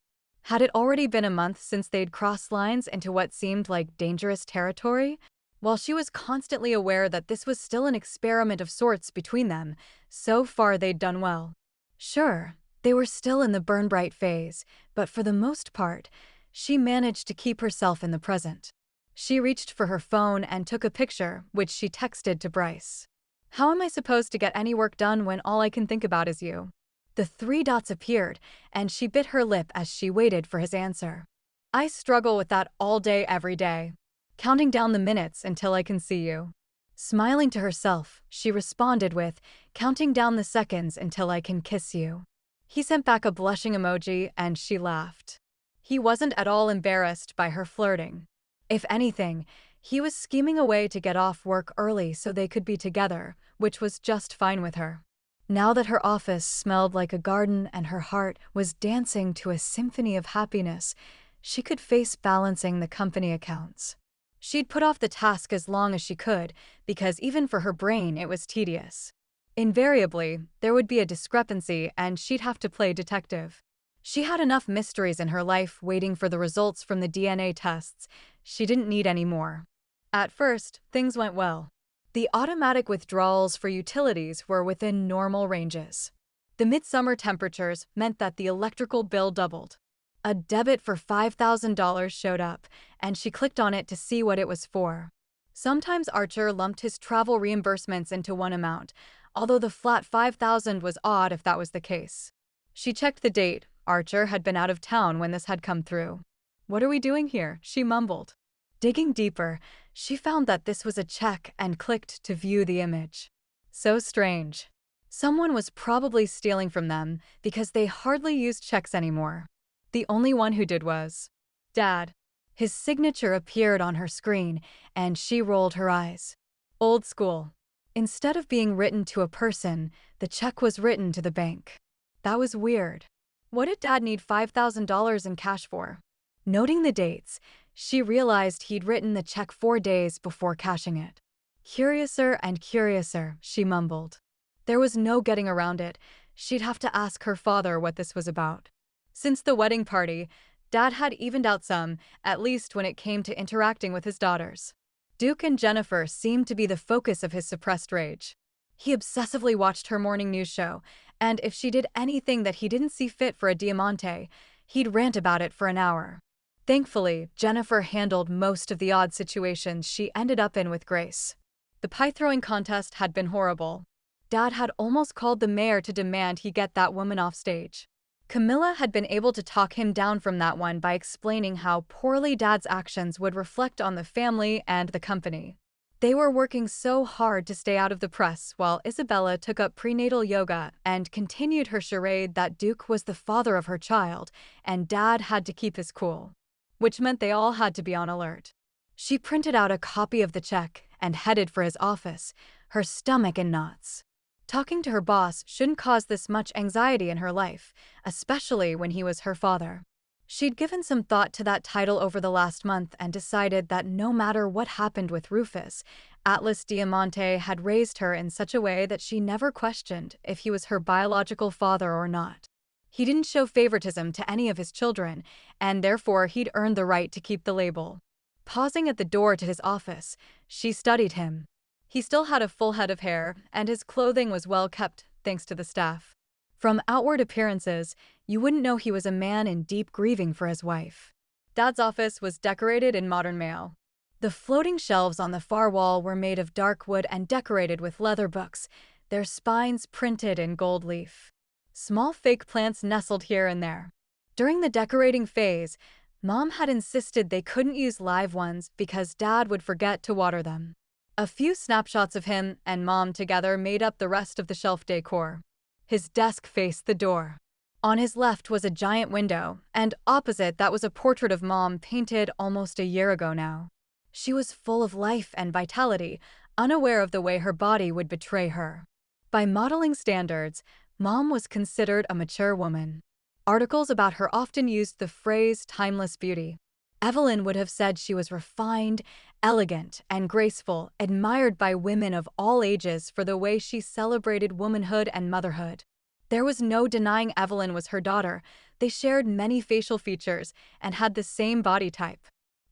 A: Had it already been a month since they'd crossed lines into what seemed like dangerous territory? While she was constantly aware that this was still an experiment of sorts between them, so far they'd done well. Sure, they were still in the burn bright phase, but for the most part, she managed to keep herself in the present. She reached for her phone and took a picture, which she texted to Bryce. How am I supposed to get any work done when all I can think about is you? The 3 dots appeared, and she bit her lip as she waited for his answer. I struggle with that all day, every day. Counting down the minutes until I can see you. Smiling to herself, she responded with, counting down the seconds until I can kiss you. He sent back a blushing emoji, and she laughed. He wasn't at all embarrassed by her flirting. If anything, he was scheming a way to get off work early so they could be together, which was just fine with her. Now that her office smelled like a garden and her heart was dancing to a symphony of happiness, she could face balancing the company accounts. She'd put off the task as long as she could, because even for her brain it was tedious. Invariably, there would be a discrepancy and she'd have to play detective. She had enough mysteries in her life waiting for the results from the DNA tests. She didn't need any more. At first, things went well. The automatic withdrawals for utilities were within normal ranges. The midsummer temperatures meant that the electrical bill doubled. A debit for $5,000 showed up, and she clicked on it to see what it was for. Sometimes Archer lumped his travel reimbursements into one amount, although the flat $5,000 was odd if that was the case. She checked the date. Archer had been out of town when this had come through. "What are we doing here?" she mumbled. Digging deeper, she found that this was a check and clicked to view the image. So strange. Someone was probably stealing from them because they hardly used checks anymore. The only one who did was Dad. His signature appeared on her screen, and she rolled her eyes. Old school. Instead of being written to a person, the check was written to the bank. That was weird. What did Dad need $5,000 in cash for? Noting the dates, she realized he'd written the check 4 days before cashing it. Curiouser and curiouser, she mumbled. There was no getting around it. She'd have to ask her father what this was about. Since the wedding party, Dad had evened out some, at least when it came to interacting with his daughters. Duke and Jennifer seemed to be the focus of his suppressed rage. He obsessively watched her morning news show, and if she did anything that he didn't see fit for a Diamante, he'd rant about it for an hour. Thankfully, Jennifer handled most of the odd situations she ended up in with grace. The pie-throwing contest had been horrible. Dad had almost called the mayor to demand he get that woman off stage. Camilla had been able to talk him down from that one by explaining how poorly Dad's actions would reflect on the family and the company. They were working so hard to stay out of the press while Isabella took up prenatal yoga and continued her charade that Duke was the father of her child and Dad had to keep his cool. Which meant they all had to be on alert. She printed out a copy of the check and headed for his office, her stomach in knots. Talking to her boss shouldn't cause this much anxiety in her life, especially when he was her father. She'd given some thought to that title over the last month and decided that no matter what happened with Rufus, Atlas Diamante had raised her in such a way that she never questioned if he was her biological father or not. He didn't show favoritism to any of his children, and therefore he'd earned the right to keep the label. Pausing at the door to his office, she studied him. He still had a full head of hair, and his clothing was well kept, thanks to the staff. From outward appearances, you wouldn't know he was a man in deep grieving for his wife. Dad's office was decorated in modern mail. The floating shelves on the far wall were made of dark wood and decorated with leather books, their spines printed in gold leaf. Small fake plants nestled here and there. During the decorating phase, Mom had insisted they couldn't use live ones because Dad would forget to water them. A few snapshots of him and Mom together made up the rest of the shelf decor. His desk faced the door. On his left was a giant window, and opposite that was a portrait of Mom painted almost a year ago now. She was full of life and vitality, unaware of the way her body would betray her. By modeling standards, Mom was considered a mature woman. Articles about her often used the phrase timeless beauty. Evelyn would have said she was refined, elegant, and graceful, admired by women of all ages for the way she celebrated womanhood and motherhood. There was no denying Evelyn was her daughter. They shared many facial features and had the same body type.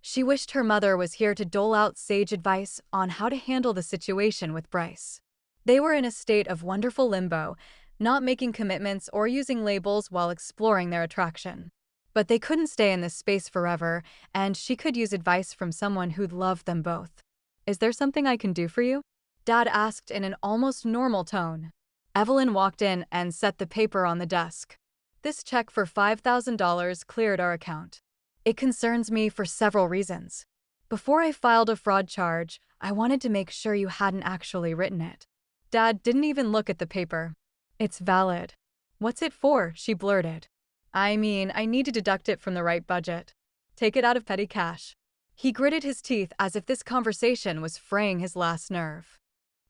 A: She wished her mother was here to dole out sage advice on how to handle the situation with Bryce. They were in a state of wonderful limbo, not making commitments or using labels while exploring their attraction. But they couldn't stay in this space forever, and she could use advice from someone who'd love them both. "Is there something I can do for you?" Dad asked in an almost normal tone. Evelyn walked in and set the paper on the desk. "This check for $5,000 cleared our account. It concerns me for several reasons. Before I filed a fraud charge, I wanted to make sure you hadn't actually written it." Dad didn't even look at the paper. "It's valid." "What's it for?" she blurted. "I mean, I need to deduct it from the right budget. Take it out of petty cash." He gritted his teeth as if this conversation was fraying his last nerve.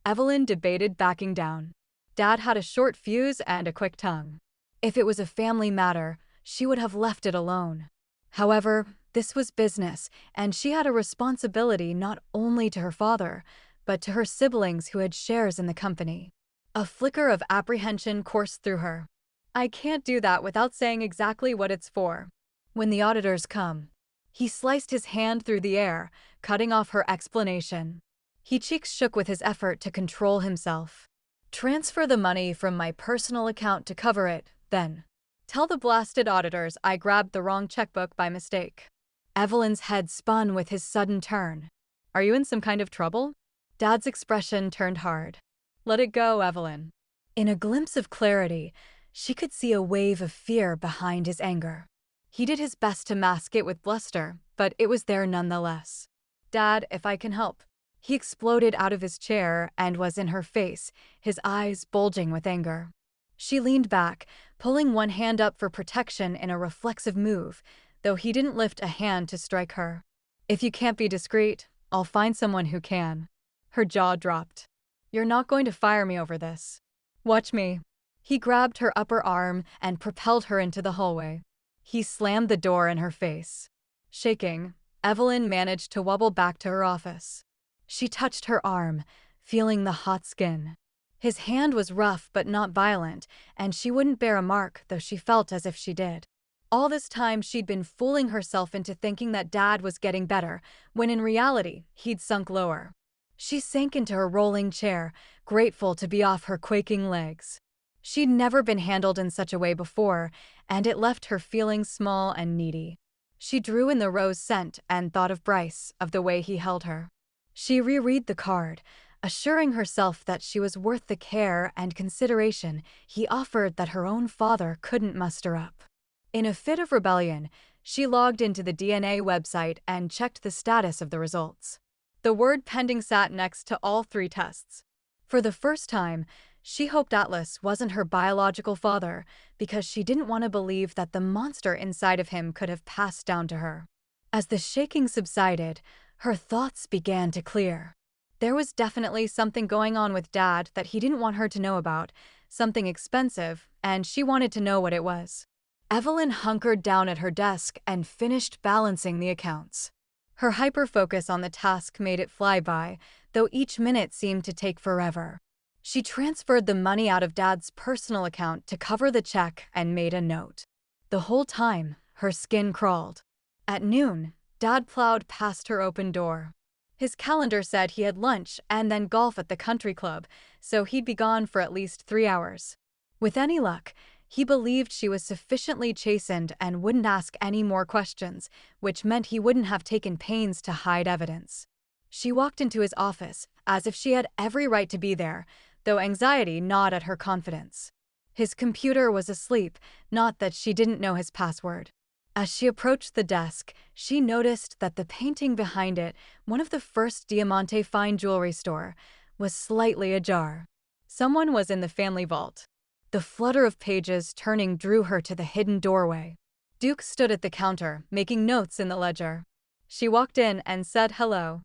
A: Evelyn debated backing down. Dad had a short fuse and a quick tongue. If it was a family matter, she would have left it alone. However, this was business, and she had a responsibility not only to her father, but to her siblings who had shares in the company. A flicker of apprehension coursed through her. "I can't do that without saying exactly what it's for. When the auditors come." He sliced his hand through the air, cutting off her explanation. His cheeks shook with his effort to control himself. "Transfer the money from my personal account to cover it, then. Tell the blasted auditors I grabbed the wrong checkbook by mistake." Evelyn's head spun with his sudden turn. "Are you in some kind of trouble?" Dad's expression turned hard. "Let it go, Evelyn." In a glimpse of clarity, she could see a wave of fear behind his anger. He did his best to mask it with bluster, but it was there nonetheless. "Dad, if I can help." He exploded out of his chair and was in her face, his eyes bulging with anger. She leaned back, pulling one hand up for protection in a reflexive move, though he didn't lift a hand to strike her. "If you can't be discreet, I'll find someone who can." Her jaw dropped. "You're not going to fire me over this. Watch me." He grabbed her upper arm and propelled her into the hallway. He slammed the door in her face. Shaking, Evelyn managed to wobble back to her office. She touched her arm, feeling the hot skin. His hand was rough but not violent, and she wouldn't bear a mark, though she felt as if she did. All this time she'd been fooling herself into thinking that Dad was getting better, when in reality, he'd sunk lower. She sank into her rolling chair, grateful to be off her quaking legs. She'd never been handled in such a way before, and it left her feeling small and needy. She drew in the rose scent and thought of Bryce, of the way he held her. She reread the card, assuring herself that she was worth the care and consideration he offered that her own father couldn't muster up. In a fit of rebellion, she logged into the DNA website and checked the status of the results. The word pending sat next to all 3 tests. For the first time, she hoped Atlas wasn't her biological father, because she didn't want to believe that the monster inside of him could have passed down to her. As the shaking subsided, her thoughts began to clear. There was definitely something going on with Dad that he didn't want her to know about, something expensive, and she wanted to know what it was. Evelyn hunkered down at her desk and finished balancing the accounts. Her hyper-focus on the task made it fly by, though each minute seemed to take forever. She transferred the money out of Dad's personal account to cover the check and made a note. The whole time, her skin crawled. At noon, Dad plowed past her open door. His calendar said he had lunch and then golf at the country club, so he'd be gone for at least 3 hours. With any luck, he believed she was sufficiently chastened and wouldn't ask any more questions, which meant he wouldn't have taken pains to hide evidence. She walked into his office, as if she had every right to be there, though anxiety gnawed at her confidence. His computer was asleep, not that she didn't know his password. As she approached the desk, she noticed that the painting behind it, one of the first Diamante fine jewelry store, was slightly ajar. Someone was in the family vault. The flutter of pages turning drew her to the hidden doorway. Duke stood at the counter, making notes in the ledger. She walked in and said hello.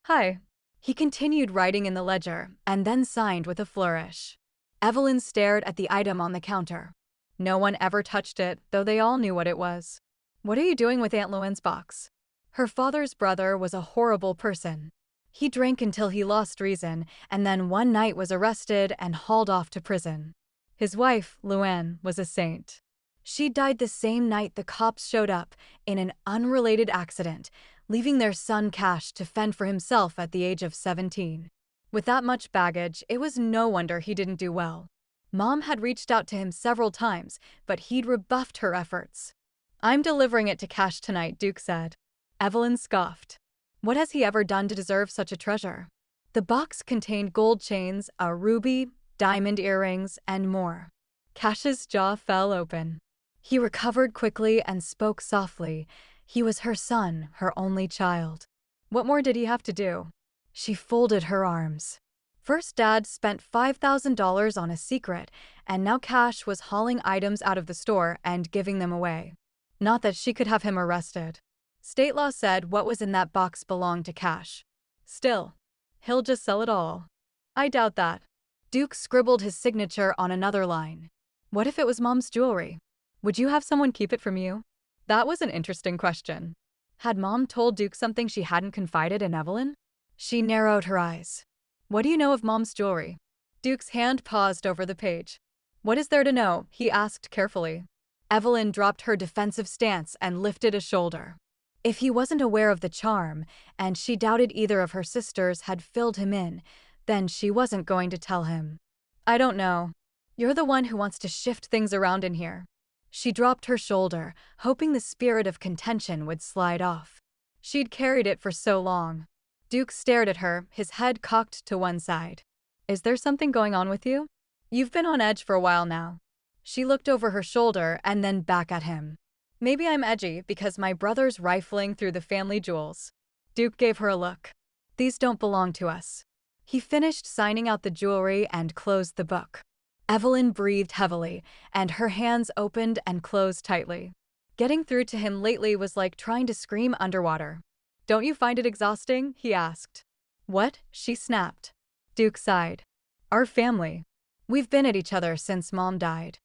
A: "Hi." He continued writing in the ledger, and then signed with a flourish. Evelyn stared at the item on the counter. No one ever touched it, though they all knew what it was. "What are you doing with Aunt Luann's box?" Her father's brother was a horrible person. He drank until he lost reason, and then one night was arrested and hauled off to prison. His wife, Luann, was a saint. She died the same night the cops showed up, in an unrelated accident, leaving their son Cash to fend for himself at the age of 17. With that much baggage, it was no wonder he didn't do well. Mom had reached out to him several times, but he'd rebuffed her efforts. "I'm delivering it to Cash tonight," Duke said. Evelyn scoffed. What has he ever done to deserve such a treasure? The box contained gold chains, a ruby, diamond earrings, and more. Cash's jaw fell open. He recovered quickly and spoke softly. He was her son, her only child. What more did he have to do? She folded her arms. First, Dad spent $5,000 on a secret, and now Cash was hauling items out of the store and giving them away. Not that she could have him arrested. State law said what was in that box belonged to Cash. Still, he'll just sell it all. I doubt that. Duke scribbled his signature on another line. What if it was Mom's jewelry? Would you have someone keep it from you? That was an interesting question. Had Mom told Duke something she hadn't confided in Evelyn? She narrowed her eyes. What do you know of Mom's jewelry? Duke's hand paused over the page. What is there to know? He asked carefully. Evelyn dropped her defensive stance and lifted a shoulder. If he wasn't aware of the charm, and she doubted either of her sisters had filled him in, then she wasn't going to tell him. I don't know. You're the one who wants to shift things around in here. She dropped her shoulder, hoping the spirit of contention would slide off. She'd carried it for so long. Duke stared at her, his head cocked to one side. Is there something going on with you? You've been on edge for a while now. She looked over her shoulder and then back at him. Maybe I'm edgy because my brother's rifling through the family jewels. Duke gave her a look. These don't belong to us. He finished signing out the jewelry and closed the book. Evelyn breathed heavily, and her hands opened and closed tightly. Getting through to him lately was like trying to scream underwater. Don't you find it exhausting? He asked. What? She snapped. Duke sighed. Our family. We've been at each other since Mom died.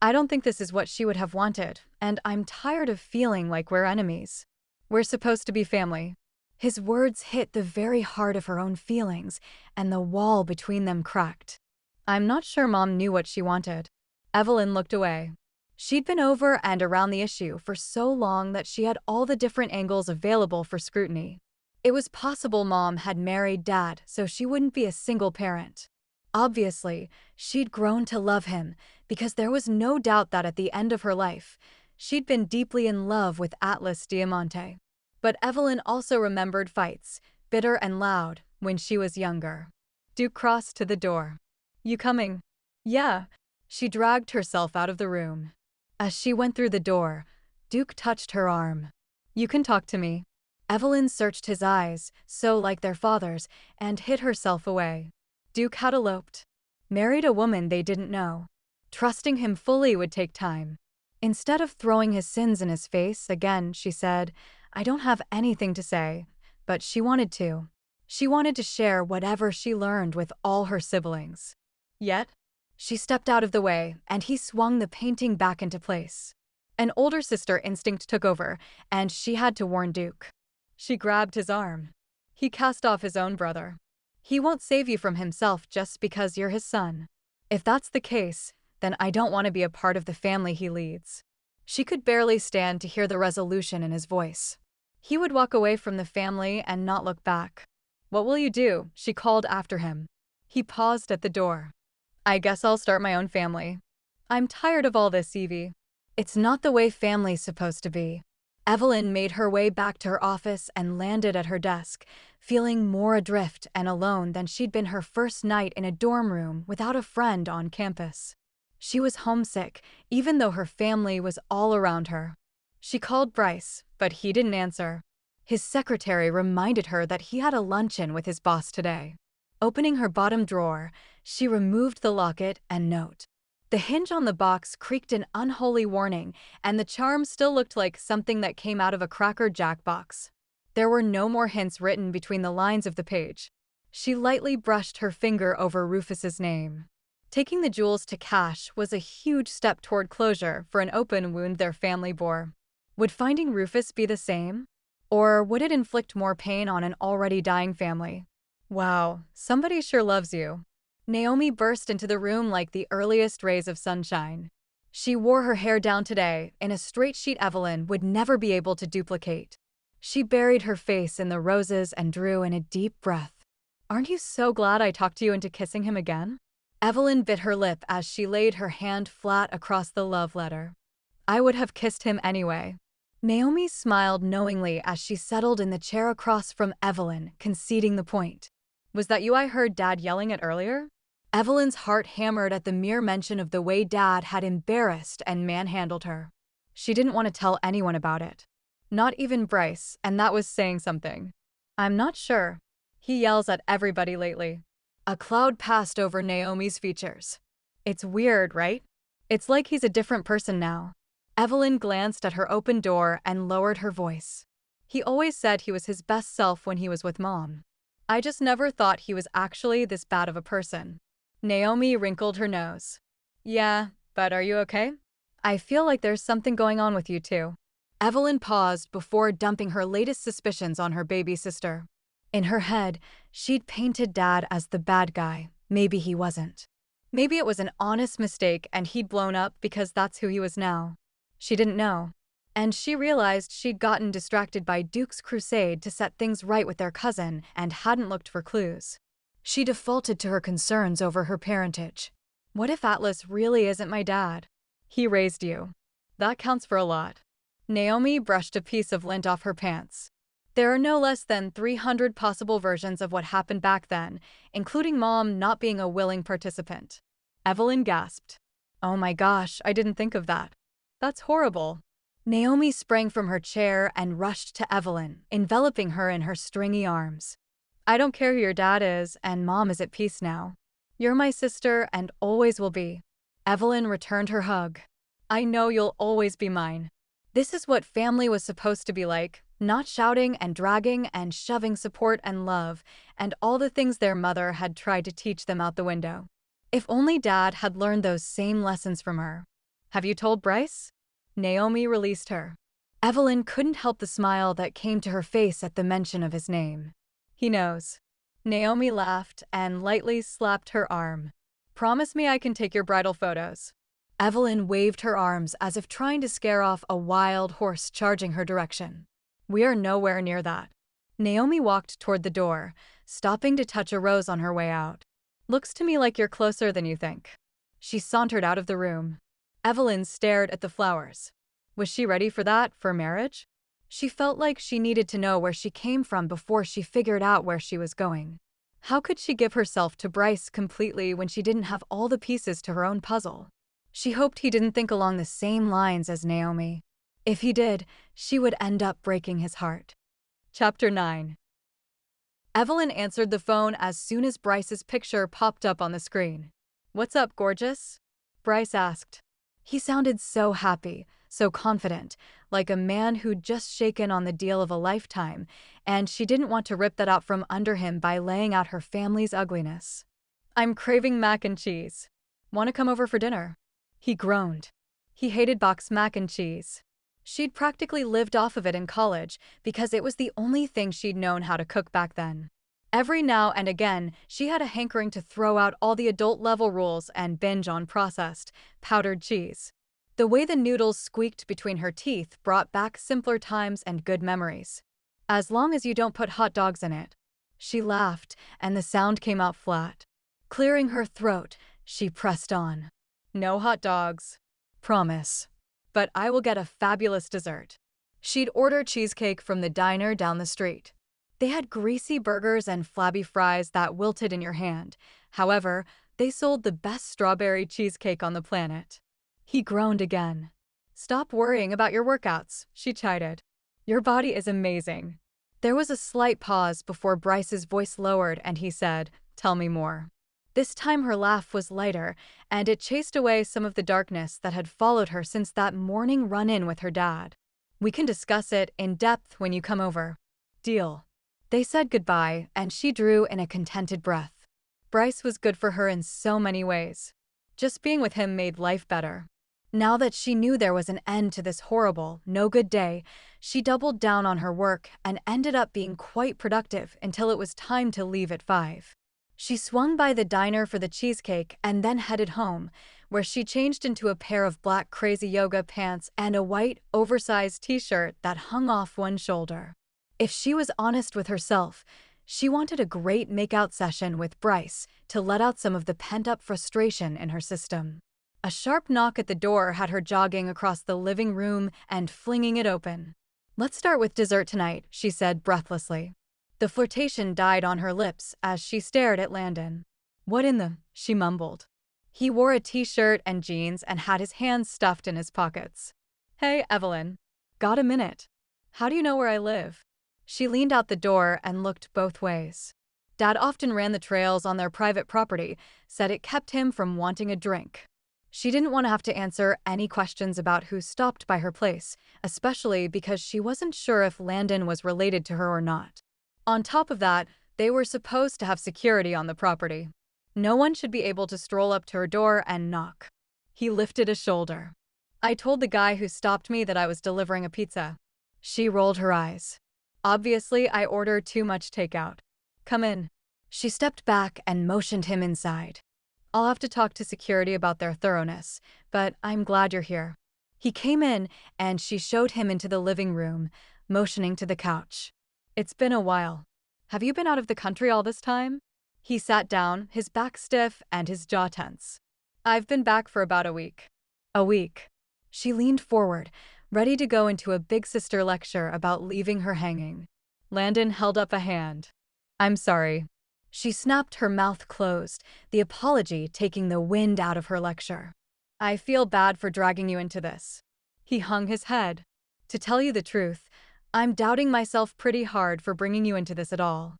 A: I don't think this is what she would have wanted, and I'm tired of feeling like we're enemies. We're supposed to be family. His words hit the very heart of her own feelings, and the wall between them cracked. I'm not sure Mom knew what she wanted. Evelyn looked away. She'd been over and around the issue for so long that she had all the different angles available for scrutiny. It was possible Mom had married Dad so she wouldn't be a single parent. Obviously, she'd grown to love him because there was no doubt that at the end of her life, she'd been deeply in love with Atlas Diamante. But Evelyn also remembered fights, bitter and loud, when she was younger. Duke crossed to the door. You coming? Yeah. She dragged herself out of the room. As she went through the door, Duke touched her arm. You can talk to me. Evelyn searched his eyes, so like their father's, and hid herself away. Duke had eloped. Married a woman they didn't know. Trusting him fully would take time. Instead of throwing his sins in his face again, she said, I don't have anything to say, but she wanted to. She wanted to share whatever she learned with all her siblings. Yet, she stepped out of the way, and he swung the painting back into place. An older sister instinct took over, and she had to warn Duke. She grabbed his arm. He cast off his own brother. He won't save you from himself just because you're his son. If that's the case, then I don't want to be a part of the family he leads. She could barely stand to hear the resolution in his voice. He would walk away from the family and not look back. What will you do? She called after him. He paused at the door. I guess I'll start my own family. I'm tired of all this, Evie. It's not the way family's supposed to be. Evelyn made her way back to her office and landed at her desk, feeling more adrift and alone than she'd been her first night in a dorm room without a friend on campus. She was homesick, even though her family was all around her. She called Bryce, but he didn't answer. His secretary reminded her that he had a luncheon with his boss today. Opening her bottom drawer, she removed the locket and note. The hinge on the box creaked an unholy warning, and the charm still looked like something that came out of a Cracker Jack box. There were no more hints written between the lines of the page. She lightly brushed her finger over Rufus's name. Taking the jewels to Cash was a huge step toward closure for an open wound their family bore. Would finding Rufus be the same? Or would it inflict more pain on an already dying family? Wow, somebody sure loves you. Naomi burst into the room like the earliest rays of sunshine. She wore her hair down today in a straight sheet Evelyn would never be able to duplicate. She buried her face in the roses and drew in a deep breath. "Aren't you so glad I talked you into kissing him again?" Evelyn bit her lip as she laid her hand flat across the love letter. "I would have kissed him anyway." Naomi smiled knowingly as she settled in the chair across from Evelyn, conceding the point. "Was that you I heard Dad yelling at earlier?" Evelyn's heart hammered at the mere mention of the way Dad had embarrassed and manhandled her. She didn't want to tell anyone about it. Not even Bryce, and that was saying something. "I'm not sure. He yells at everybody lately." A cloud passed over Naomi's features. "It's weird, right? It's like he's a different person now." Evelyn glanced at her open door and lowered her voice. "He always said he was his best self when he was with Mom. I just never thought he was actually this bad of a person." Naomi wrinkled her nose. "Yeah, but are you okay? I feel like there's something going on with you two." Evelyn paused before dumping her latest suspicions on her baby sister. In her head, she'd painted Dad as the bad guy. Maybe he wasn't. Maybe it was an honest mistake and he'd blown up because that's who he was now. She didn't know. And she realized she'd gotten distracted by Duke's crusade to set things right with their cousin and hadn't looked for clues. She defaulted to her concerns over her parentage. What if Atlas really isn't my dad? He raised you. That counts for a lot. Naomi brushed a piece of lint off her pants. There are no less than 300 possible versions of what happened back then, including Mom not being a willing participant. Evelyn gasped. "Oh my gosh, I didn't think of that. That's horrible." Naomi sprang from her chair and rushed to Evelyn, enveloping her in her stringy arms. "I don't care who your dad is, and Mom is at peace now. You're my sister and always will be." Evelyn returned her hug. "I know you'll always be mine." This is what family was supposed to be like, not shouting and dragging and shoving support and love, and all the things their mother had tried to teach them out the window. If only Dad had learned those same lessons from her. "Have you told Bryce?" Naomi released her. Evelyn couldn't help the smile that came to her face at the mention of his name. "He knows." Naomi laughed and lightly slapped her arm. "Promise me I can take your bridal photos." Evelyn waved her arms as if trying to scare off a wild horse charging her direction. "We are nowhere near that." Naomi walked toward the door, stopping to touch a rose on her way out. "Looks to me like you're closer than you think." She sauntered out of the room. Evelyn stared at the flowers. Was she ready for that, for marriage? She felt like she needed to know where she came from before she figured out where she was going. How could she give herself to Bryce completely when she didn't have all the pieces to her own puzzle? She hoped he didn't think along the same lines as Naomi. If he did, she would end up breaking his heart. Chapter 9. Evelyn answered the phone as soon as Bryce's picture popped up on the screen. "What's up, gorgeous?" Bryce asked. He sounded so happy, so confident, like a man who'd just shaken on the deal of a lifetime, and she didn't want to rip that out from under him by laying out her family's ugliness. "I'm craving mac and cheese. Want to come over for dinner?" He groaned. He hated boxed mac and cheese. She'd practically lived off of it in college because it was the only thing she'd known how to cook back then. Every now and again, she had a hankering to throw out all the adult-level rules and binge on processed, powdered cheese. The way the noodles squeaked between her teeth brought back simpler times and good memories. "As long as you don't put hot dogs in it." She laughed, and the sound came out flat. Clearing her throat, she pressed on. "No hot dogs. Promise. But I will get a fabulous dessert." She'd order cheesecake from the diner down the street. They had greasy burgers and flabby fries that wilted in your hand. However, they sold the best strawberry cheesecake on the planet. He groaned again. "Stop worrying about your workouts," she chided. "Your body is amazing." There was a slight pause before Bryce's voice lowered and he said, "Tell me more." This time her laugh was lighter, and it chased away some of the darkness that had followed her since that morning run-in with her dad. "We can discuss it in depth when you come over." "Deal." They said goodbye, and she drew in a contented breath. Bryce was good for her in so many ways. Just being with him made life better. Now that she knew there was an end to this horrible, no-good day, she doubled down on her work and ended up being quite productive until it was time to leave at 5. She swung by the diner for the cheesecake and then headed home, where she changed into a pair of black crazy yoga pants and a white, oversized t-shirt that hung off one shoulder. If she was honest with herself, she wanted a great makeout session with Bryce to let out some of the pent-up frustration in her system. A sharp knock at the door had her jogging across the living room and flinging it open. "Let's start with dessert tonight," she said breathlessly. The flirtation died on her lips as she stared at Landon. "What in the?" she mumbled. He wore a t-shirt and jeans and had his hands stuffed in his pockets. "Hey, Evelyn. Got a minute? How do you know where I live?" She leaned out the door and looked both ways. Dad often ran the trails on their private property, said it kept him from wanting a drink. She didn't want to have to answer any questions about who stopped by her place, especially because she wasn't sure if Landon was related to her or not. On top of that, they were supposed to have security on the property. No one should be able to stroll up to her door and knock. He lifted a shoulder. "I told the guy who stopped me that I was delivering a pizza." She rolled her eyes. "Obviously, I ordered too much takeout. Come in." She stepped back and motioned him inside. "I'll have to talk to security about their thoroughness, but I'm glad you're here." He came in, and she showed him into the living room, motioning to the couch. "It's been a while. Have you been out of the country all this time?" He sat down, his back stiff and his jaw tense. "I've been back for about a week." "A week." She leaned forward, ready to go into a big sister lecture about leaving her hanging. Landon held up a hand. "I'm sorry." She snapped, her mouth closed, the apology taking the wind out of her lecture. "I feel bad for dragging you into this." He hung his head. "To tell you the truth, I'm doubting myself pretty hard for bringing you into this at all.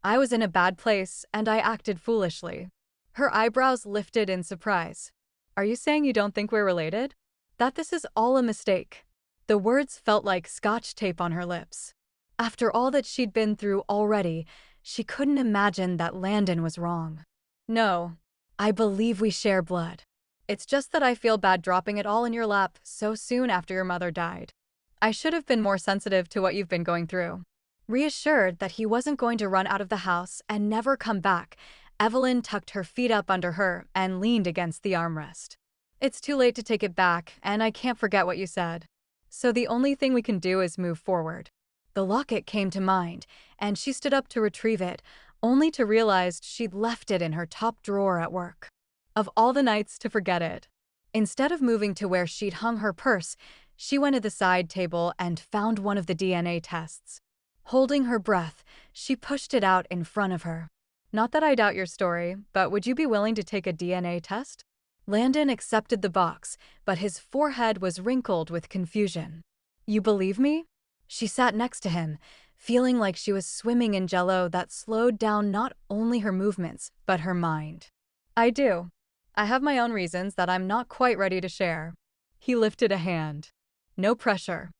A: I was in a bad place, and I acted foolishly." Her eyebrows lifted in surprise. "Are you saying you don't think we're related? That this is all a mistake?" The words felt like scotch tape on her lips. After all that she'd been through already, she couldn't imagine that Landon was wrong. "No, I believe we share blood. It's just that I feel bad dropping it all in your lap so soon after your mother died. I should have been more sensitive to what you've been going through." Reassured that he wasn't going to run out of the house and never come back, Evelyn tucked her feet up under her and leaned against the armrest. "It's too late to take it back, and I can't forget what you said. So the only thing we can do is move forward." The locket came to mind, and she stood up to retrieve it, only to realize she'd left it in her top drawer at work. Of all the nights to forget it. Instead of moving to where she'd hung her purse, she went to the side table and found one of the DNA tests. Holding her breath, she pushed it out in front of her. "Not that I doubt your story, but would you be willing to take a DNA test?" Landon accepted the box, but his forehead was wrinkled with confusion. "You believe me?" She sat next to him, feeling like she was swimming in jello that slowed down not only her movements, but her mind. "I do. I have my own reasons that I'm not quite ready to share." He lifted a hand. "No pressure.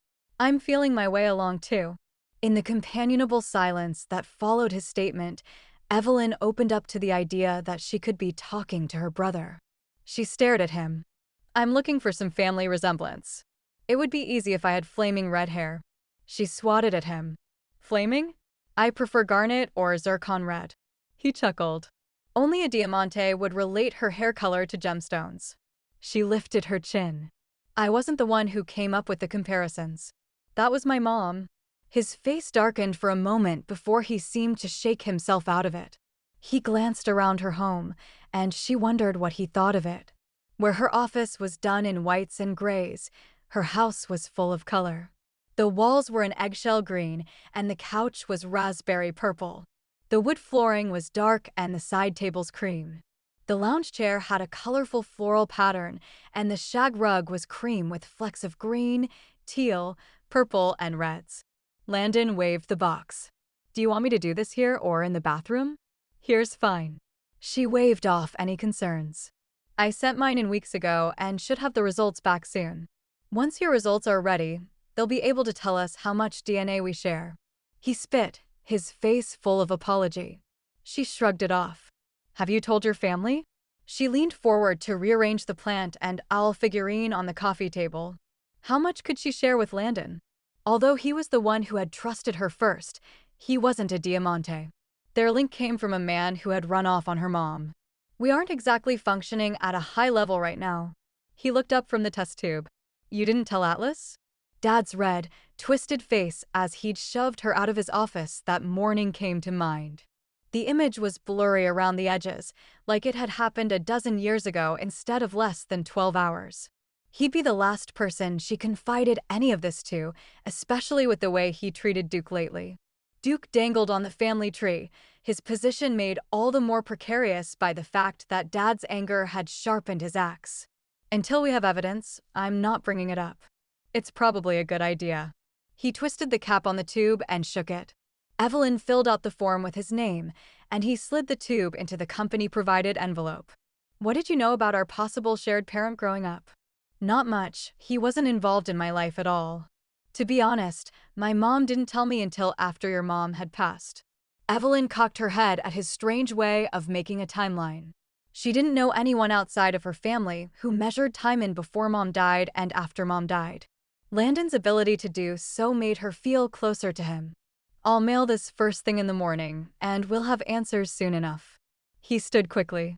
A: I'm feeling my way along too." In the companionable silence that followed his statement, Evelyn opened up to the idea that she could be talking to her brother. She stared at him. "I'm looking for some family resemblance. It would be easy if I had flaming red hair." She swatted at him. "Flaming? I prefer garnet or zircon red." He chuckled. "Only a Diamante would relate her hair color to gemstones." She lifted her chin. "I wasn't the one who came up with the comparisons. That was my mom." His face darkened for a moment before he seemed to shake himself out of it. He glanced around her home, and she wondered what he thought of it. Where her office was done in whites and grays, her house was full of color. The walls were an eggshell green, and the couch was raspberry purple. The wood flooring was dark and the side tables cream. The lounge chair had a colorful floral pattern, and the shag rug was cream with flecks of green, teal, purple, and reds. Landon waved the box. "Do you want me to do this here or in the bathroom?" "Here's fine." She waved off any concerns. "I sent mine in weeks ago and should have the results back soon. Once your results are ready, they'll be able to tell us how much DNA we share." He spit, his face full of apology. She shrugged it off. "Have you told your family?" She leaned forward to rearrange the plant and owl figurine on the coffee table. How much could she share with Landon? Although he was the one who had trusted her first, he wasn't a Diamante. Their link came from a man who had run off on her mom. "We aren't exactly functioning at a high level right now." He looked up from the test tube. "You didn't tell Atlas?" Dad's red, twisted face as he'd shoved her out of his office that morning came to mind. The image was blurry around the edges, like it had happened a dozen years ago instead of less than 12 hours. He'd be the last person she confided any of this to, especially with the way he treated Duke lately. Duke dangled on the family tree, his position made all the more precarious by the fact that Dad's anger had sharpened his axe. Until we have evidence, I'm not bringing it up. It's probably a good idea. He twisted the cap on the tube and shook it. Evelyn filled out the form with his name, and he slid the tube into the company-provided envelope. What did you know about our possible shared parent growing up? Not much. He wasn't involved in my life at all. To be honest, my mom didn't tell me until after your mom had passed. Evelyn cocked her head at his strange way of making a timeline. She didn't know anyone outside of her family who measured time in before Mom died and after Mom died. Landon's ability to do so made her feel closer to him. I'll mail this first thing in the morning, and we'll have answers soon enough. He stood quickly.